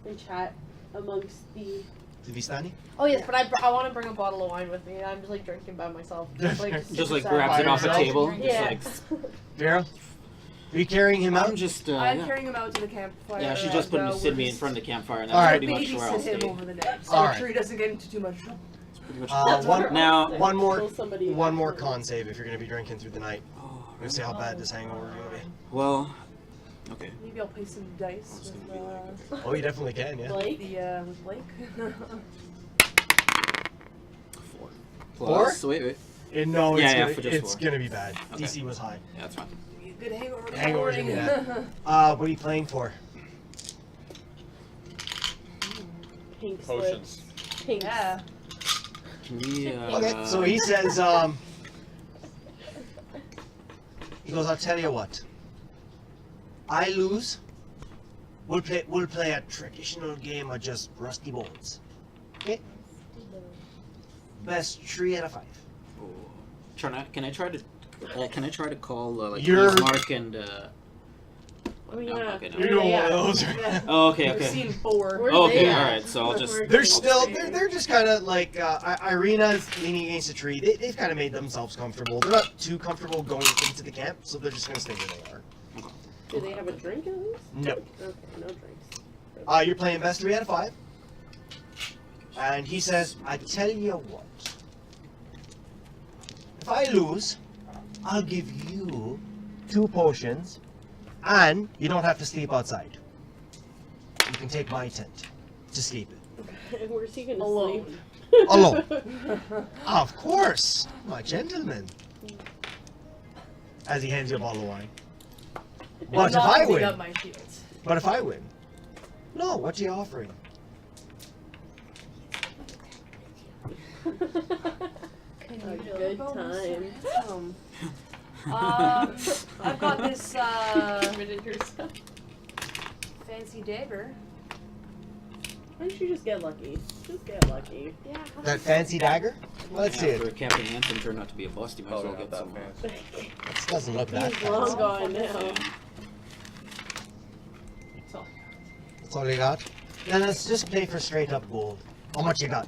[SPEAKER 3] And chat amongst the.
[SPEAKER 2] To be standing.
[SPEAKER 1] Oh, yes, but I want to bring a bottle of wine with me. I'm just, like, drinking by myself.
[SPEAKER 6] Just like
[SPEAKER 1] sad.
[SPEAKER 6] grabs it off the
[SPEAKER 2] Fire
[SPEAKER 6] table.
[SPEAKER 1] Yeah.
[SPEAKER 6] Just
[SPEAKER 2] Vero, are you carrying him
[SPEAKER 6] like,
[SPEAKER 2] out?
[SPEAKER 6] I'm just.
[SPEAKER 5] I'm
[SPEAKER 6] Yeah.
[SPEAKER 5] carrying him out to the campfire.
[SPEAKER 6] Yeah, she's just putting
[SPEAKER 5] and,
[SPEAKER 6] sit me
[SPEAKER 5] we're
[SPEAKER 6] in front of the campfire, and
[SPEAKER 2] All
[SPEAKER 6] that's
[SPEAKER 2] right.
[SPEAKER 6] pretty much where I'll
[SPEAKER 5] babysit
[SPEAKER 6] stay.
[SPEAKER 5] him over the day, so
[SPEAKER 2] All
[SPEAKER 5] I'm
[SPEAKER 2] right.
[SPEAKER 5] sure he doesn't get into too much trouble.
[SPEAKER 6] It's pretty much
[SPEAKER 2] Now,
[SPEAKER 6] Now-
[SPEAKER 2] one more con save if you're gonna be drinking through the night.
[SPEAKER 9] Oh,
[SPEAKER 2] Let's see how bad this hangover is gonna be.
[SPEAKER 9] well, okay.
[SPEAKER 5] Maybe I'll play some dice
[SPEAKER 9] It's
[SPEAKER 5] with,
[SPEAKER 9] gonna be like,
[SPEAKER 2] Oh, you definitely can, yeah.
[SPEAKER 3] Blake.
[SPEAKER 5] with Blake.
[SPEAKER 9] Plus, wait.
[SPEAKER 2] No,
[SPEAKER 9] Yeah,
[SPEAKER 2] it's,
[SPEAKER 9] yeah,
[SPEAKER 2] gonna,
[SPEAKER 9] for just
[SPEAKER 2] it's
[SPEAKER 9] 4.
[SPEAKER 2] gonna be bad.
[SPEAKER 9] Okay.
[SPEAKER 2] DC was high.
[SPEAKER 9] Yeah, that's fine.
[SPEAKER 5] Good hangover. in the
[SPEAKER 2] Hangover's gonna be
[SPEAKER 5] morning.
[SPEAKER 2] What are you playing for?
[SPEAKER 3] Pink
[SPEAKER 4] Potions.
[SPEAKER 3] slips. Pink.
[SPEAKER 5] Yeah.
[SPEAKER 9] Can we,
[SPEAKER 2] Okay, so he says, he goes, I'll tell you what. I lose. We'll play a traditional game of just rusty bones. Okay? Best 3 out of 5.
[SPEAKER 9] Oh, can I try to call like
[SPEAKER 2] You're-
[SPEAKER 9] Mark and
[SPEAKER 3] Oh,
[SPEAKER 9] no,
[SPEAKER 3] yeah.
[SPEAKER 9] okay, no.
[SPEAKER 2] You know one
[SPEAKER 3] Yeah.
[SPEAKER 2] of those.
[SPEAKER 9] Oh, okay,
[SPEAKER 5] I've
[SPEAKER 9] okay.
[SPEAKER 5] seen 4.
[SPEAKER 3] Where
[SPEAKER 9] Okay,
[SPEAKER 3] they at?
[SPEAKER 9] alright, so I'll just-
[SPEAKER 2] They're still, they're just kind of like, Irina's leaning against a tree. They've kind of made themselves comfortable. They're not too comfortable going into the camp, so they're just going to stay where they are.
[SPEAKER 3] Do they have a drink at least?
[SPEAKER 2] No.
[SPEAKER 3] Okay, no drinks.
[SPEAKER 2] You're playing best 3 out of 5. And he says, I tell you what. If I lose, I'll give you 2 potions, and you don't have to sleep outside. You can take my tent to sleep in.
[SPEAKER 3] Where's he gonna
[SPEAKER 5] Alone.
[SPEAKER 3] sleep?
[SPEAKER 2] Alone. Of course, my gentleman. As he hands you a bottle of wine. But if I win,
[SPEAKER 5] Up my shields.
[SPEAKER 2] but if I win, no, what are you offering?
[SPEAKER 3] A good time.
[SPEAKER 5] I've got this fancy dagger.
[SPEAKER 3] Why don't you just get lucky? Just get lucky.
[SPEAKER 5] Yeah.
[SPEAKER 2] That fancy dagger? Let's see
[SPEAKER 9] For
[SPEAKER 2] it.
[SPEAKER 9] Captain Hansen turned out to be a bust, you might as well
[SPEAKER 4] Probably
[SPEAKER 9] get
[SPEAKER 4] not
[SPEAKER 9] some.
[SPEAKER 4] that fancy.
[SPEAKER 2] This doesn't look that
[SPEAKER 3] He's long
[SPEAKER 2] fancy.
[SPEAKER 3] gone now.
[SPEAKER 5] So,
[SPEAKER 2] That's all you got? Then let's just play for straight up gold. How much you got?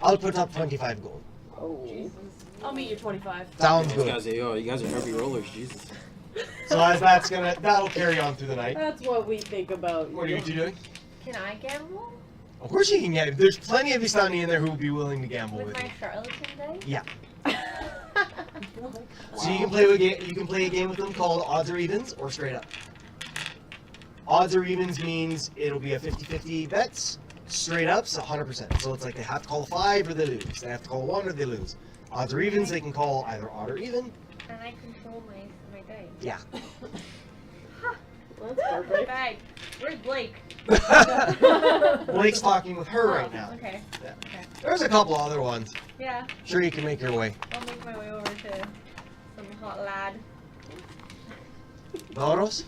[SPEAKER 2] I'll put up 25 gold.
[SPEAKER 3] Oh.
[SPEAKER 5] I'll meet you 25.
[SPEAKER 2] Sounds
[SPEAKER 9] These
[SPEAKER 2] good.
[SPEAKER 9] guys, you guys are heavy rollers, Jesus.
[SPEAKER 2] So as that'll carry on through the night.
[SPEAKER 3] That's what we think about.
[SPEAKER 2] What are you two doing?
[SPEAKER 7] Can I gamble
[SPEAKER 2] Of course you can get. There's plenty of you standing in there who will be willing to gamble
[SPEAKER 7] with
[SPEAKER 2] with
[SPEAKER 7] my
[SPEAKER 2] you.
[SPEAKER 7] charlatan day?
[SPEAKER 2] Yeah. So you can play a game with them called odds or evens or straight up. Odds or evens means it'll be a 50-50 bets. Straight up's 100%. So it's like they have to call a 5 or they lose. They have to call a 1 or they lose. Odds or evens, they can call either odd or even.
[SPEAKER 7] And I control my day.
[SPEAKER 2] Yeah.
[SPEAKER 3] Well, that's perfect.
[SPEAKER 7] Bag. Where's Blake?
[SPEAKER 2] Blake's talking with her right now.
[SPEAKER 7] Okay.
[SPEAKER 2] There's a couple other ones.
[SPEAKER 7] Yeah,
[SPEAKER 2] Sure, you can make your way.
[SPEAKER 7] I'll make my way over to some hot lad.
[SPEAKER 2] Doros?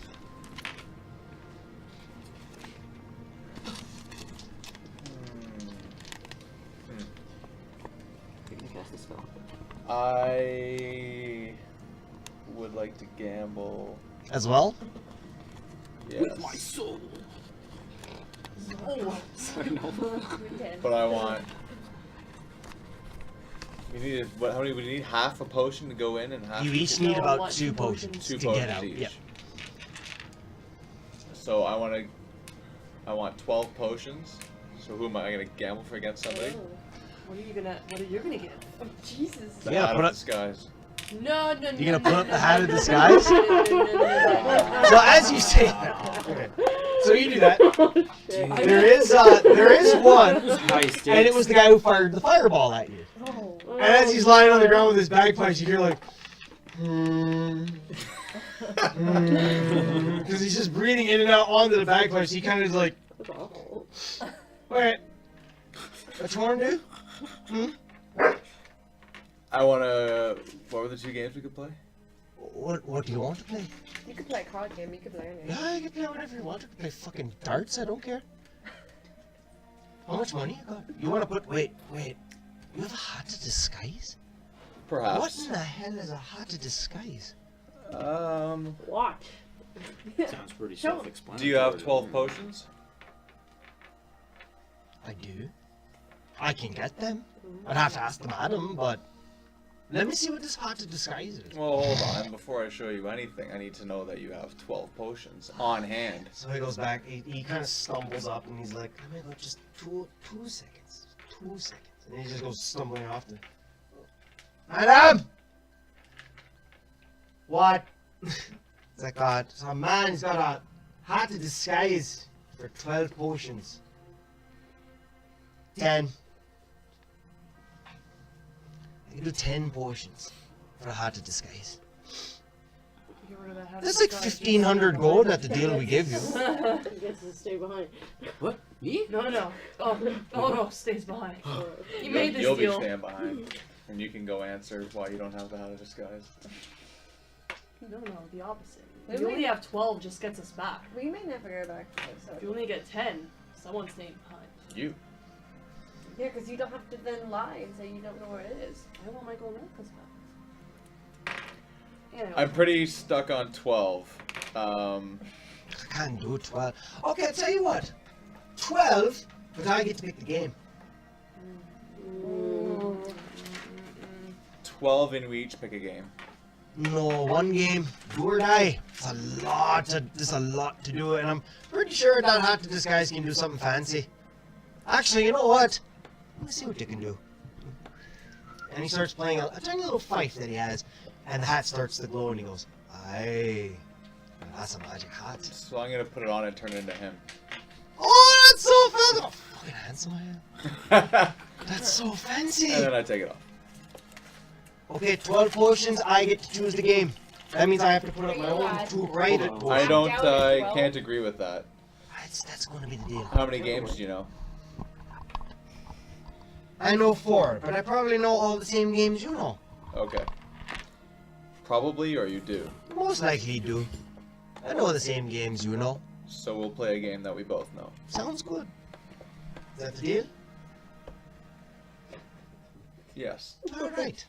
[SPEAKER 9] Can you cast the spell?
[SPEAKER 4] I would like to gamble.
[SPEAKER 2] As well?
[SPEAKER 4] Yes.
[SPEAKER 6] With my soul.
[SPEAKER 5] Oh.
[SPEAKER 6] Sorry, no.
[SPEAKER 7] We did.
[SPEAKER 4] But I want. We need how many? We need half a potion to go in and half.
[SPEAKER 2] You each
[SPEAKER 5] No,
[SPEAKER 2] need about
[SPEAKER 5] what,
[SPEAKER 2] 2
[SPEAKER 5] two
[SPEAKER 2] potions
[SPEAKER 4] Two
[SPEAKER 2] to
[SPEAKER 4] potions
[SPEAKER 2] get out.
[SPEAKER 4] each.
[SPEAKER 2] Yep.
[SPEAKER 4] So I want 12 potions. So who am I gonna gamble for against somebody?
[SPEAKER 5] What are you gonna get?
[SPEAKER 7] Oh, Jesus.
[SPEAKER 4] The
[SPEAKER 2] Yeah,
[SPEAKER 4] hat
[SPEAKER 2] put
[SPEAKER 4] of
[SPEAKER 2] up-
[SPEAKER 4] disguise.
[SPEAKER 5] No.
[SPEAKER 2] You gonna put up the hat of disguise?
[SPEAKER 5] No.
[SPEAKER 2] So as you say, okay. So you do that.
[SPEAKER 3] Oh, shit.
[SPEAKER 2] There is one,
[SPEAKER 6] High stakes.
[SPEAKER 2] and it was the guy who fired the fireball at you.
[SPEAKER 7] Oh.
[SPEAKER 2] And as he's lying on the ground with his bagpipes, you hear like, because he's just breathing in and out onto the bagpipes. He kind of is like,
[SPEAKER 3] That's awful.
[SPEAKER 2] wait, what you want to do?
[SPEAKER 4] I wanna. What were the 2 games we could play?
[SPEAKER 2] What do you want to play?
[SPEAKER 5] You could play a card game. You could play anything.
[SPEAKER 2] Yeah, you can play whatever you want. You can play fucking darts. I don't care. How much money you got? You want to put? Wait. You have a hat to disguise?
[SPEAKER 4] Perhaps.
[SPEAKER 2] What in the hell is a hat to disguise?
[SPEAKER 3] Watch.
[SPEAKER 9] Sounds pretty
[SPEAKER 5] Show 'em.
[SPEAKER 9] self-explanatory.
[SPEAKER 4] Do you have 12 potions?
[SPEAKER 2] I do. I can get them. I'd have to ask the madam, but let me see what this hat to disguise is.
[SPEAKER 4] Well, hold on. Before I show you anything, I need to know that you have 12 potions on hand.
[SPEAKER 2] So he goes back. He kind of stumbles up and he's like, "Oh my god, just two seconds, 2 seconds," and he just goes stumbling off the. Madam. What? It's like a man's got a hat to disguise for 12 potions. 10. I can do 10 potions for a hat to disguise.
[SPEAKER 5] Get rid of that hat.
[SPEAKER 2] That's like 1,500 gold at the deal we give you.
[SPEAKER 3] He gets to stay behind.
[SPEAKER 6] What? Me?
[SPEAKER 5] No. Oh no, stays behind. You made this
[SPEAKER 4] You'll
[SPEAKER 5] deal.
[SPEAKER 4] be staying behind, and you can go answer why you don't have the hat of disguise.
[SPEAKER 5] No, the opposite.
[SPEAKER 1] We
[SPEAKER 5] If you
[SPEAKER 1] may-
[SPEAKER 5] only have 12, just gets us back.
[SPEAKER 1] We may never go back to this.
[SPEAKER 5] If you only get 10, someone's staying behind.
[SPEAKER 4] You.
[SPEAKER 1] Yeah, because you don't have to then lie and say you don't know where it is.
[SPEAKER 5] I want my gold necklace back. And
[SPEAKER 4] I'm pretty stuck on 12.
[SPEAKER 2] I can't do 12. Okay, I'll tell you what. 12, but I get to pick the game.
[SPEAKER 4] 12 and we each pick a game.
[SPEAKER 2] No, one game, do or die. There's a lot to do, and I'm pretty sure that hat to disguise can do something fancy. Actually, you know what? Let's see what they can do. And he starts playing a tiny little fife that he has, and the hat starts to glow, and he goes, "Aye, that's a magic hat."
[SPEAKER 4] So I'm gonna put it on and turn it into him.
[SPEAKER 2] Oh, that's so fancy! Oh, fucking handsome I am.
[SPEAKER 4] And
[SPEAKER 2] That's so fancy.
[SPEAKER 4] then I take it off.
[SPEAKER 2] Okay, 12 potions, I get to choose the game. That means I have to put up my own to write it.
[SPEAKER 4] I don't.
[SPEAKER 7] down at
[SPEAKER 4] I
[SPEAKER 7] 12.
[SPEAKER 4] can't agree with that.
[SPEAKER 2] That's going to be the deal.
[SPEAKER 4] How many games do you know?
[SPEAKER 2] I know 4, but I probably know all the same games you know.
[SPEAKER 4] Okay. Probably, or you do.
[SPEAKER 2] Most likely you do. I know the same games you know.
[SPEAKER 4] So we'll play a game that we both know.
[SPEAKER 2] Sounds good. Is that the deal?
[SPEAKER 4] Yes.
[SPEAKER 2] Alright.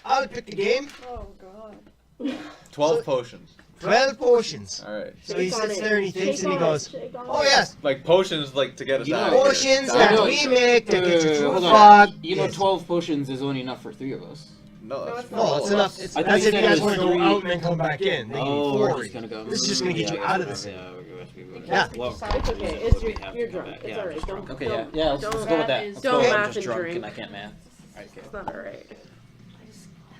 [SPEAKER 2] I'll pick the game.
[SPEAKER 1] Oh god.
[SPEAKER 4] 12 potions.
[SPEAKER 2] 12 potions.
[SPEAKER 4] All right.
[SPEAKER 2] So he
[SPEAKER 3] Shake on
[SPEAKER 2] sits
[SPEAKER 3] it.
[SPEAKER 2] there and he thinks
[SPEAKER 3] Shake
[SPEAKER 2] and he
[SPEAKER 3] on it.
[SPEAKER 2] goes,
[SPEAKER 3] Shake on
[SPEAKER 2] "Oh
[SPEAKER 3] it."
[SPEAKER 2] yes,
[SPEAKER 4] Like potions, like to get us
[SPEAKER 6] You
[SPEAKER 4] out
[SPEAKER 6] know-
[SPEAKER 4] of here.
[SPEAKER 2] potions
[SPEAKER 6] I
[SPEAKER 2] that
[SPEAKER 6] know.
[SPEAKER 2] we make to get you through
[SPEAKER 6] hold
[SPEAKER 2] the
[SPEAKER 6] on.
[SPEAKER 2] fog."
[SPEAKER 6] You know,
[SPEAKER 2] Yes.
[SPEAKER 6] 12 potions is only enough for 3 of us.
[SPEAKER 4] No, that's
[SPEAKER 2] No, it's
[SPEAKER 4] not.
[SPEAKER 2] enough. It's,
[SPEAKER 6] I thought
[SPEAKER 2] that's
[SPEAKER 6] you
[SPEAKER 2] if you
[SPEAKER 6] said it
[SPEAKER 2] guys
[SPEAKER 6] was
[SPEAKER 2] want to go
[SPEAKER 6] 3.
[SPEAKER 2] out and then come back in. Then you
[SPEAKER 6] Oh,
[SPEAKER 2] need
[SPEAKER 6] we're
[SPEAKER 2] 4.
[SPEAKER 6] just gonna go.
[SPEAKER 2] This is just gonna get you
[SPEAKER 6] Yeah,
[SPEAKER 2] out of
[SPEAKER 6] yeah,
[SPEAKER 2] this.
[SPEAKER 6] yeah,
[SPEAKER 2] Yeah.
[SPEAKER 6] Well,
[SPEAKER 3] It's okay. It's you're drunk. It's alright. Don't.
[SPEAKER 6] Okay,
[SPEAKER 3] don't,
[SPEAKER 6] yeah, let's
[SPEAKER 3] don't,
[SPEAKER 6] go with that.
[SPEAKER 5] That is-
[SPEAKER 6] Let's
[SPEAKER 3] don't
[SPEAKER 6] go with
[SPEAKER 3] math
[SPEAKER 6] just
[SPEAKER 3] and
[SPEAKER 6] drunk
[SPEAKER 3] drink.
[SPEAKER 6] and I can't math. Alright, okay.
[SPEAKER 3] It's not alright.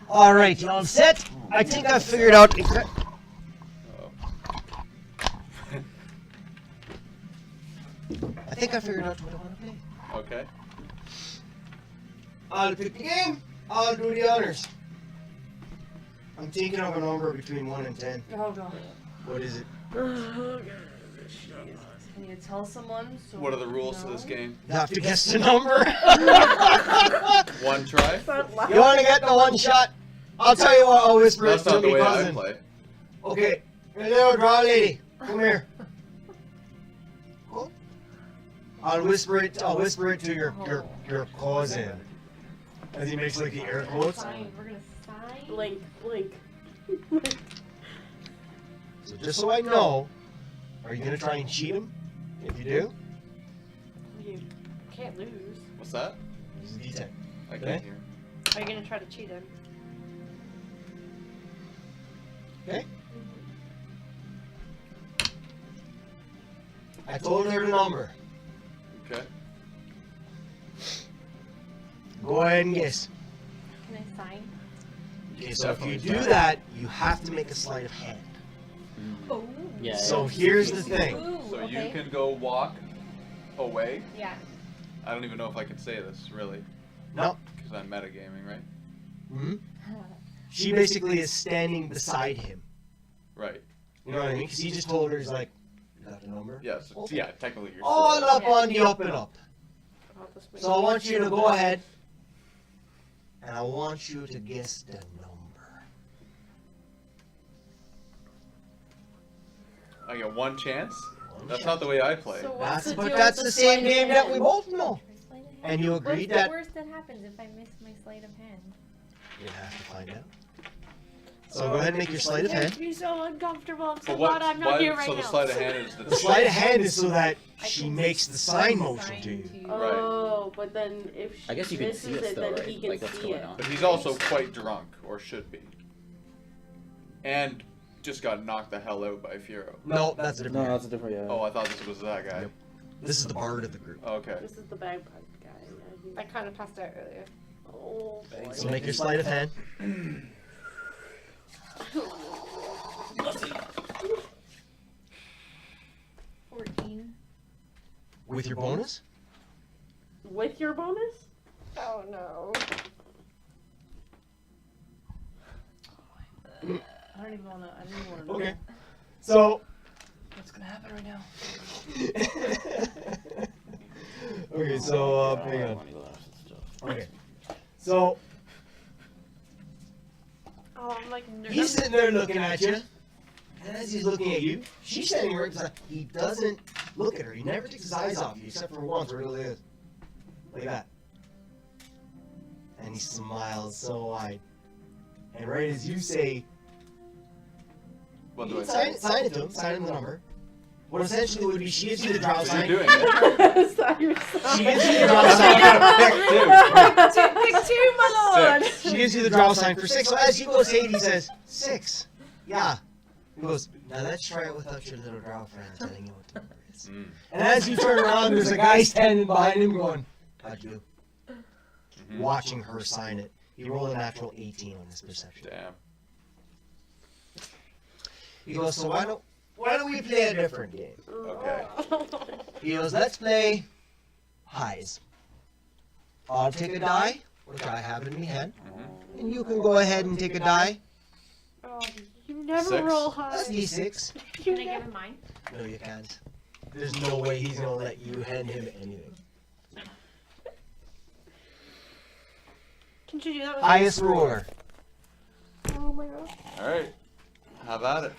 [SPEAKER 2] All right, y'all set? I think I figured out. I think I figured out what I want to play.
[SPEAKER 4] Okay.
[SPEAKER 2] I'll pick the game. I'll do the honors. I'm thinking of a number between 1 and 10.
[SPEAKER 5] Oh god.
[SPEAKER 2] What is it?
[SPEAKER 5] Can you tell someone? So
[SPEAKER 4] What are the rules to
[SPEAKER 5] know?
[SPEAKER 4] this game?
[SPEAKER 2] You have to guess the number.
[SPEAKER 4] One try?
[SPEAKER 2] You want to get the one shot? I'll tell you what. I'll whisper it
[SPEAKER 4] That's
[SPEAKER 2] to
[SPEAKER 4] not the
[SPEAKER 2] me
[SPEAKER 4] way I
[SPEAKER 2] cousin.
[SPEAKER 4] play.
[SPEAKER 2] Okay, hello, draw lady. Come here. Oh. I'll whisper it to your cousin. As he makes like the air quotes.
[SPEAKER 7] Fine, we're gonna sign.
[SPEAKER 3] Blink.
[SPEAKER 2] So just so I know, are you gonna try and cheat him? If you do,
[SPEAKER 3] You can't lose.
[SPEAKER 4] What's that?
[SPEAKER 2] use a D10.
[SPEAKER 4] I
[SPEAKER 2] Okay.
[SPEAKER 4] can't hear.
[SPEAKER 1] Are you gonna try to cheat him?
[SPEAKER 2] Okay. I told her the number.
[SPEAKER 4] Okay.
[SPEAKER 2] Go ahead and guess.
[SPEAKER 7] Can I sign?
[SPEAKER 2] Okay, so if you do that, you have to make a sleight of hand.
[SPEAKER 7] Oh.
[SPEAKER 6] Yeah.
[SPEAKER 2] So here's the thing.
[SPEAKER 7] Ooh,
[SPEAKER 4] So
[SPEAKER 7] okay.
[SPEAKER 4] you can go walk away.
[SPEAKER 7] Yeah.
[SPEAKER 4] I don't even know if I can say this really,
[SPEAKER 2] No.
[SPEAKER 4] because I'm metagaming, right?
[SPEAKER 2] Hmm. She basically is standing beside him.
[SPEAKER 4] Right.
[SPEAKER 2] You know what I mean? Because he just told her, he's like, you got the number?
[SPEAKER 4] Yes.
[SPEAKER 2] Okay.
[SPEAKER 4] Yeah. Technically, you're.
[SPEAKER 2] All
[SPEAKER 4] still-
[SPEAKER 2] up on the up and up.
[SPEAKER 3] I'll just make
[SPEAKER 2] So I want you to go ahead, and I want you to guess the number.
[SPEAKER 4] I get one chance. That's not the way I play.
[SPEAKER 3] So what's the
[SPEAKER 2] But
[SPEAKER 3] deal
[SPEAKER 2] that's
[SPEAKER 3] with
[SPEAKER 2] the
[SPEAKER 3] sleight
[SPEAKER 2] same
[SPEAKER 3] of
[SPEAKER 2] game that we
[SPEAKER 3] hand?
[SPEAKER 2] both know.
[SPEAKER 7] Sleight of hand?
[SPEAKER 2] And you agreed
[SPEAKER 7] What's
[SPEAKER 2] that
[SPEAKER 7] the worst that happens if I miss my sleight of hand?
[SPEAKER 2] you have to find out. So go ahead and make your sleight of hand.
[SPEAKER 7] Makes me so uncomfortable. I'm so
[SPEAKER 4] But what?
[SPEAKER 7] glad I'm not
[SPEAKER 4] why-
[SPEAKER 7] here right
[SPEAKER 4] so
[SPEAKER 7] now.
[SPEAKER 4] the sleight of hand is
[SPEAKER 2] The sleight of hand is so that
[SPEAKER 7] I
[SPEAKER 2] she
[SPEAKER 7] can
[SPEAKER 2] makes the sign motion
[SPEAKER 7] sign
[SPEAKER 2] to you.
[SPEAKER 3] Oh, but then if she
[SPEAKER 9] I guess you can
[SPEAKER 3] misses
[SPEAKER 9] see us
[SPEAKER 3] it,
[SPEAKER 9] though,
[SPEAKER 3] then
[SPEAKER 9] right?
[SPEAKER 3] he can
[SPEAKER 9] Like what's
[SPEAKER 3] see
[SPEAKER 9] going
[SPEAKER 3] it.
[SPEAKER 9] on.
[SPEAKER 4] But he's also quite drunk, or should be. And just got knocked the hell out by Fiero.
[SPEAKER 2] No, that's a different.
[SPEAKER 9] No, that's a different. Yeah.
[SPEAKER 4] Oh, I thought this was that guy.
[SPEAKER 2] Yep. This is the bard of the group.
[SPEAKER 4] Okay.
[SPEAKER 3] This is the bagpipe guy. Yeah,
[SPEAKER 1] I kind of passed out earlier.
[SPEAKER 3] oh boy.
[SPEAKER 2] So make your sleight of hand.
[SPEAKER 7] 14.
[SPEAKER 2] With your bonus?
[SPEAKER 3] With your bonus?
[SPEAKER 1] Oh no.
[SPEAKER 5] I don't even want to know.
[SPEAKER 2] Okay. So.
[SPEAKER 5] What's gonna happen right now?
[SPEAKER 2] Okay, so hang on. Okay. So
[SPEAKER 1] Oh, I'm like
[SPEAKER 2] he's sitting there looking at you, and as he's looking at you, she's standing right beside. He doesn't look at her. He never takes his eyes off you, except for once where he really is like that. And he smiles so wide. And right as you say,
[SPEAKER 4] What
[SPEAKER 2] you
[SPEAKER 4] do I
[SPEAKER 2] can
[SPEAKER 4] say?
[SPEAKER 2] sign it to him, sign him the number. What essentially would be she gives you the draw
[SPEAKER 4] You're
[SPEAKER 2] sign.
[SPEAKER 4] doing it.
[SPEAKER 2] She gives you the draw sign.
[SPEAKER 1] Pick two, my lord.
[SPEAKER 2] She gives you the draw sign for 6. So as you go say it, he says, 6. Yeah. He goes, now let's try it without your little draw friend telling you what the number is.
[SPEAKER 4] Mm.
[SPEAKER 2] And as you turn around, there's a guy standing behind him going, how'd you do?
[SPEAKER 4] Mhm.
[SPEAKER 2] Watching her sign it. He rolled a natural 18 on his perception.
[SPEAKER 4] Damn.
[SPEAKER 2] He goes, so why don't we play a different game?
[SPEAKER 4] Okay.
[SPEAKER 2] He goes, let's play highs. I'll take a die, which I have in my hand,
[SPEAKER 4] Mhm.
[SPEAKER 2] and you can go ahead and take a die.
[SPEAKER 1] Oh, you never
[SPEAKER 4] 6.
[SPEAKER 1] roll high.
[SPEAKER 2] That's D6.
[SPEAKER 7] Can I give him mine?
[SPEAKER 2] No, you can't. There's no way he's gonna let you hand him anything.
[SPEAKER 1] Can you do that with
[SPEAKER 2] Highest roller.
[SPEAKER 1] Oh my god.
[SPEAKER 4] All right. Have at it.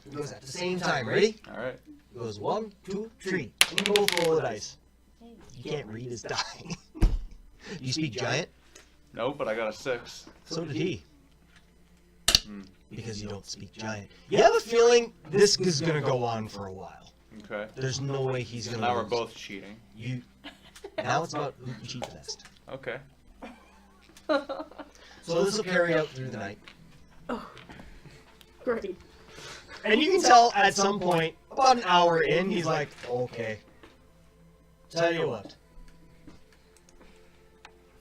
[SPEAKER 2] It goes at the same time. Ready?
[SPEAKER 4] All right.
[SPEAKER 2] It goes 1, 2, 3. And you both roll the dice. You can't read his die. You speak giant?
[SPEAKER 4] Nope, but I got a 6.
[SPEAKER 2] So did he.
[SPEAKER 4] Hmm.
[SPEAKER 2] Because you don't speak giant. You have a feeling this is gonna go on for a while.
[SPEAKER 4] Okay.
[SPEAKER 2] There's no way he's
[SPEAKER 4] So
[SPEAKER 2] gonna.
[SPEAKER 4] now we're
[SPEAKER 2] lose.
[SPEAKER 4] both cheating.
[SPEAKER 2] You. Now it's about who can cheat the best.
[SPEAKER 4] Okay.
[SPEAKER 2] So this will carry out through the night.
[SPEAKER 3] Great.
[SPEAKER 2] And you can tell at some point, about an hour in, he's like, okay. Tell you what.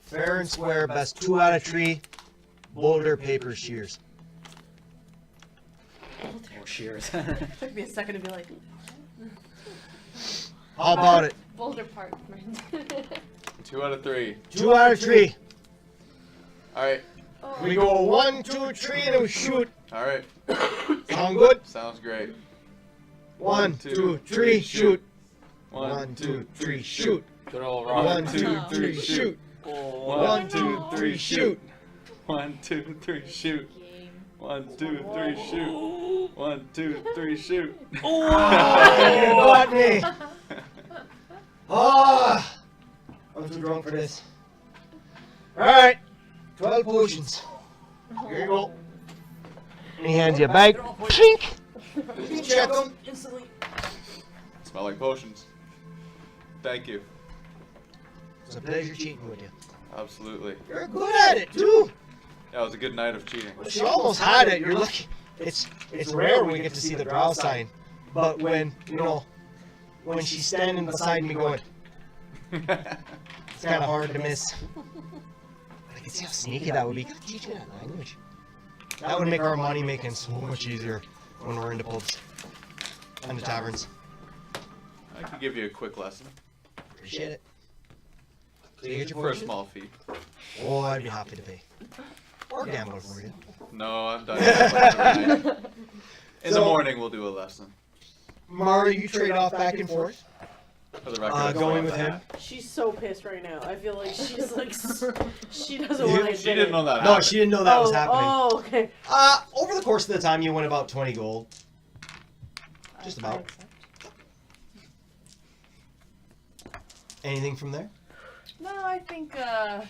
[SPEAKER 2] Fair and square, best 2 out of 3. Boulder, paper, shears.
[SPEAKER 9] Oh, shears.
[SPEAKER 5] Took me a second to be like,
[SPEAKER 2] How about it?
[SPEAKER 7] Boulder Park, friend.
[SPEAKER 4] 2 out of 3.
[SPEAKER 2] 2 out of 3.
[SPEAKER 4] All right.
[SPEAKER 2] We go 1, 2, 3, and we shoot.
[SPEAKER 4] All right.
[SPEAKER 2] Sound good?
[SPEAKER 4] Sounds great.
[SPEAKER 2] 1, 2, 3, shoot.
[SPEAKER 4] 1, 2, 3,
[SPEAKER 2] shoot.
[SPEAKER 6] Good old
[SPEAKER 2] 1,
[SPEAKER 6] Robert.
[SPEAKER 2] 2, 3, shoot.
[SPEAKER 4] 1, 2, 3,
[SPEAKER 2] shoot.
[SPEAKER 4] 1, 2, 3, shoot.
[SPEAKER 7] Game.
[SPEAKER 4] 1, 2, 3, shoot. 1, 2, 3, shoot.
[SPEAKER 2] Ah, you got me. Ah, I'm too drunk for this. All right, 12 potions. Here you go. And he hands you a bag. Pink. Check them.
[SPEAKER 5] Instantly.
[SPEAKER 4] Smell like potions. Thank you.
[SPEAKER 2] It's a pleasure cheating with you.
[SPEAKER 4] Absolutely.
[SPEAKER 2] You're good at it too.
[SPEAKER 4] Yeah, it was a good night of cheating.
[SPEAKER 2] She almost had it. You're lucky. It's rare when we get to see the drow sign, but when when she's standing beside me going, it's kind of hard to miss. I can see how sneaky that would be. Teach me that language. That would make our money making so much easier when we're into pubs and the taverns.
[SPEAKER 4] I could give you a quick lesson.
[SPEAKER 2] Appreciate it. So you get your
[SPEAKER 4] For a
[SPEAKER 2] fortune?
[SPEAKER 4] small fee.
[SPEAKER 2] Oh, I'd be happy to pay. Or gamble for you.
[SPEAKER 4] No, I'm done. In the
[SPEAKER 2] So-
[SPEAKER 4] morning, we'll do a lesson.
[SPEAKER 2] Mara, you trade off back and forth.
[SPEAKER 4] For the record,
[SPEAKER 2] Going with him.
[SPEAKER 3] She's so pissed right now. I feel like she's like, she doesn't want to.
[SPEAKER 4] She didn't know that.
[SPEAKER 2] No,
[SPEAKER 4] happened.
[SPEAKER 2] she didn't know that was happening.
[SPEAKER 3] Oh, okay.
[SPEAKER 2] Over the course of the time, you won about 20 gold. Just about. Anything from there?
[SPEAKER 5] No, I think
[SPEAKER 7] That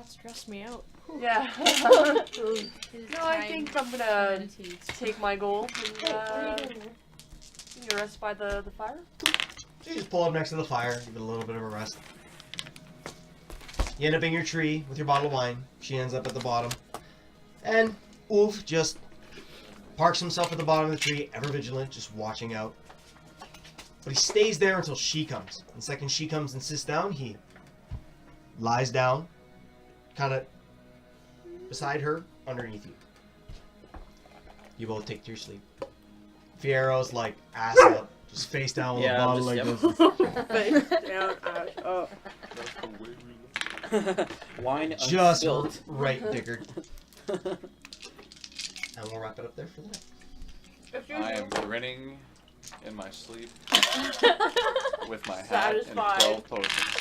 [SPEAKER 7] stressed me out.
[SPEAKER 5] yeah.
[SPEAKER 7] His
[SPEAKER 5] No, I
[SPEAKER 7] time
[SPEAKER 5] think I'm gonna
[SPEAKER 7] meditate.
[SPEAKER 5] take my gold and you rest by the fire.
[SPEAKER 2] So you just pull up next to the fire, give it a little bit of a rest. You end up in your tree with your bottle of wine. She ends up at the bottom. And Ulf just parks himself at the bottom of the tree, ever vigilant, just watching out. But he stays there until she comes. The second she comes and sits down, he lies down, kind of beside her, underneath you. You both take to your sleep. Fiero's like ass up, just face down with a
[SPEAKER 6] Yeah,
[SPEAKER 2] bottle
[SPEAKER 6] I'm
[SPEAKER 2] like
[SPEAKER 6] just-
[SPEAKER 2] this.
[SPEAKER 3] Face down, ash up.
[SPEAKER 4] That's the way we look.
[SPEAKER 9] Wine
[SPEAKER 2] Just
[SPEAKER 9] unspilled.
[SPEAKER 2] right, Dickard. And we'll wrap it up there for the night.
[SPEAKER 4] I am grinning in my sleep with my hat
[SPEAKER 3] Satisfied.
[SPEAKER 4] and 12 potions.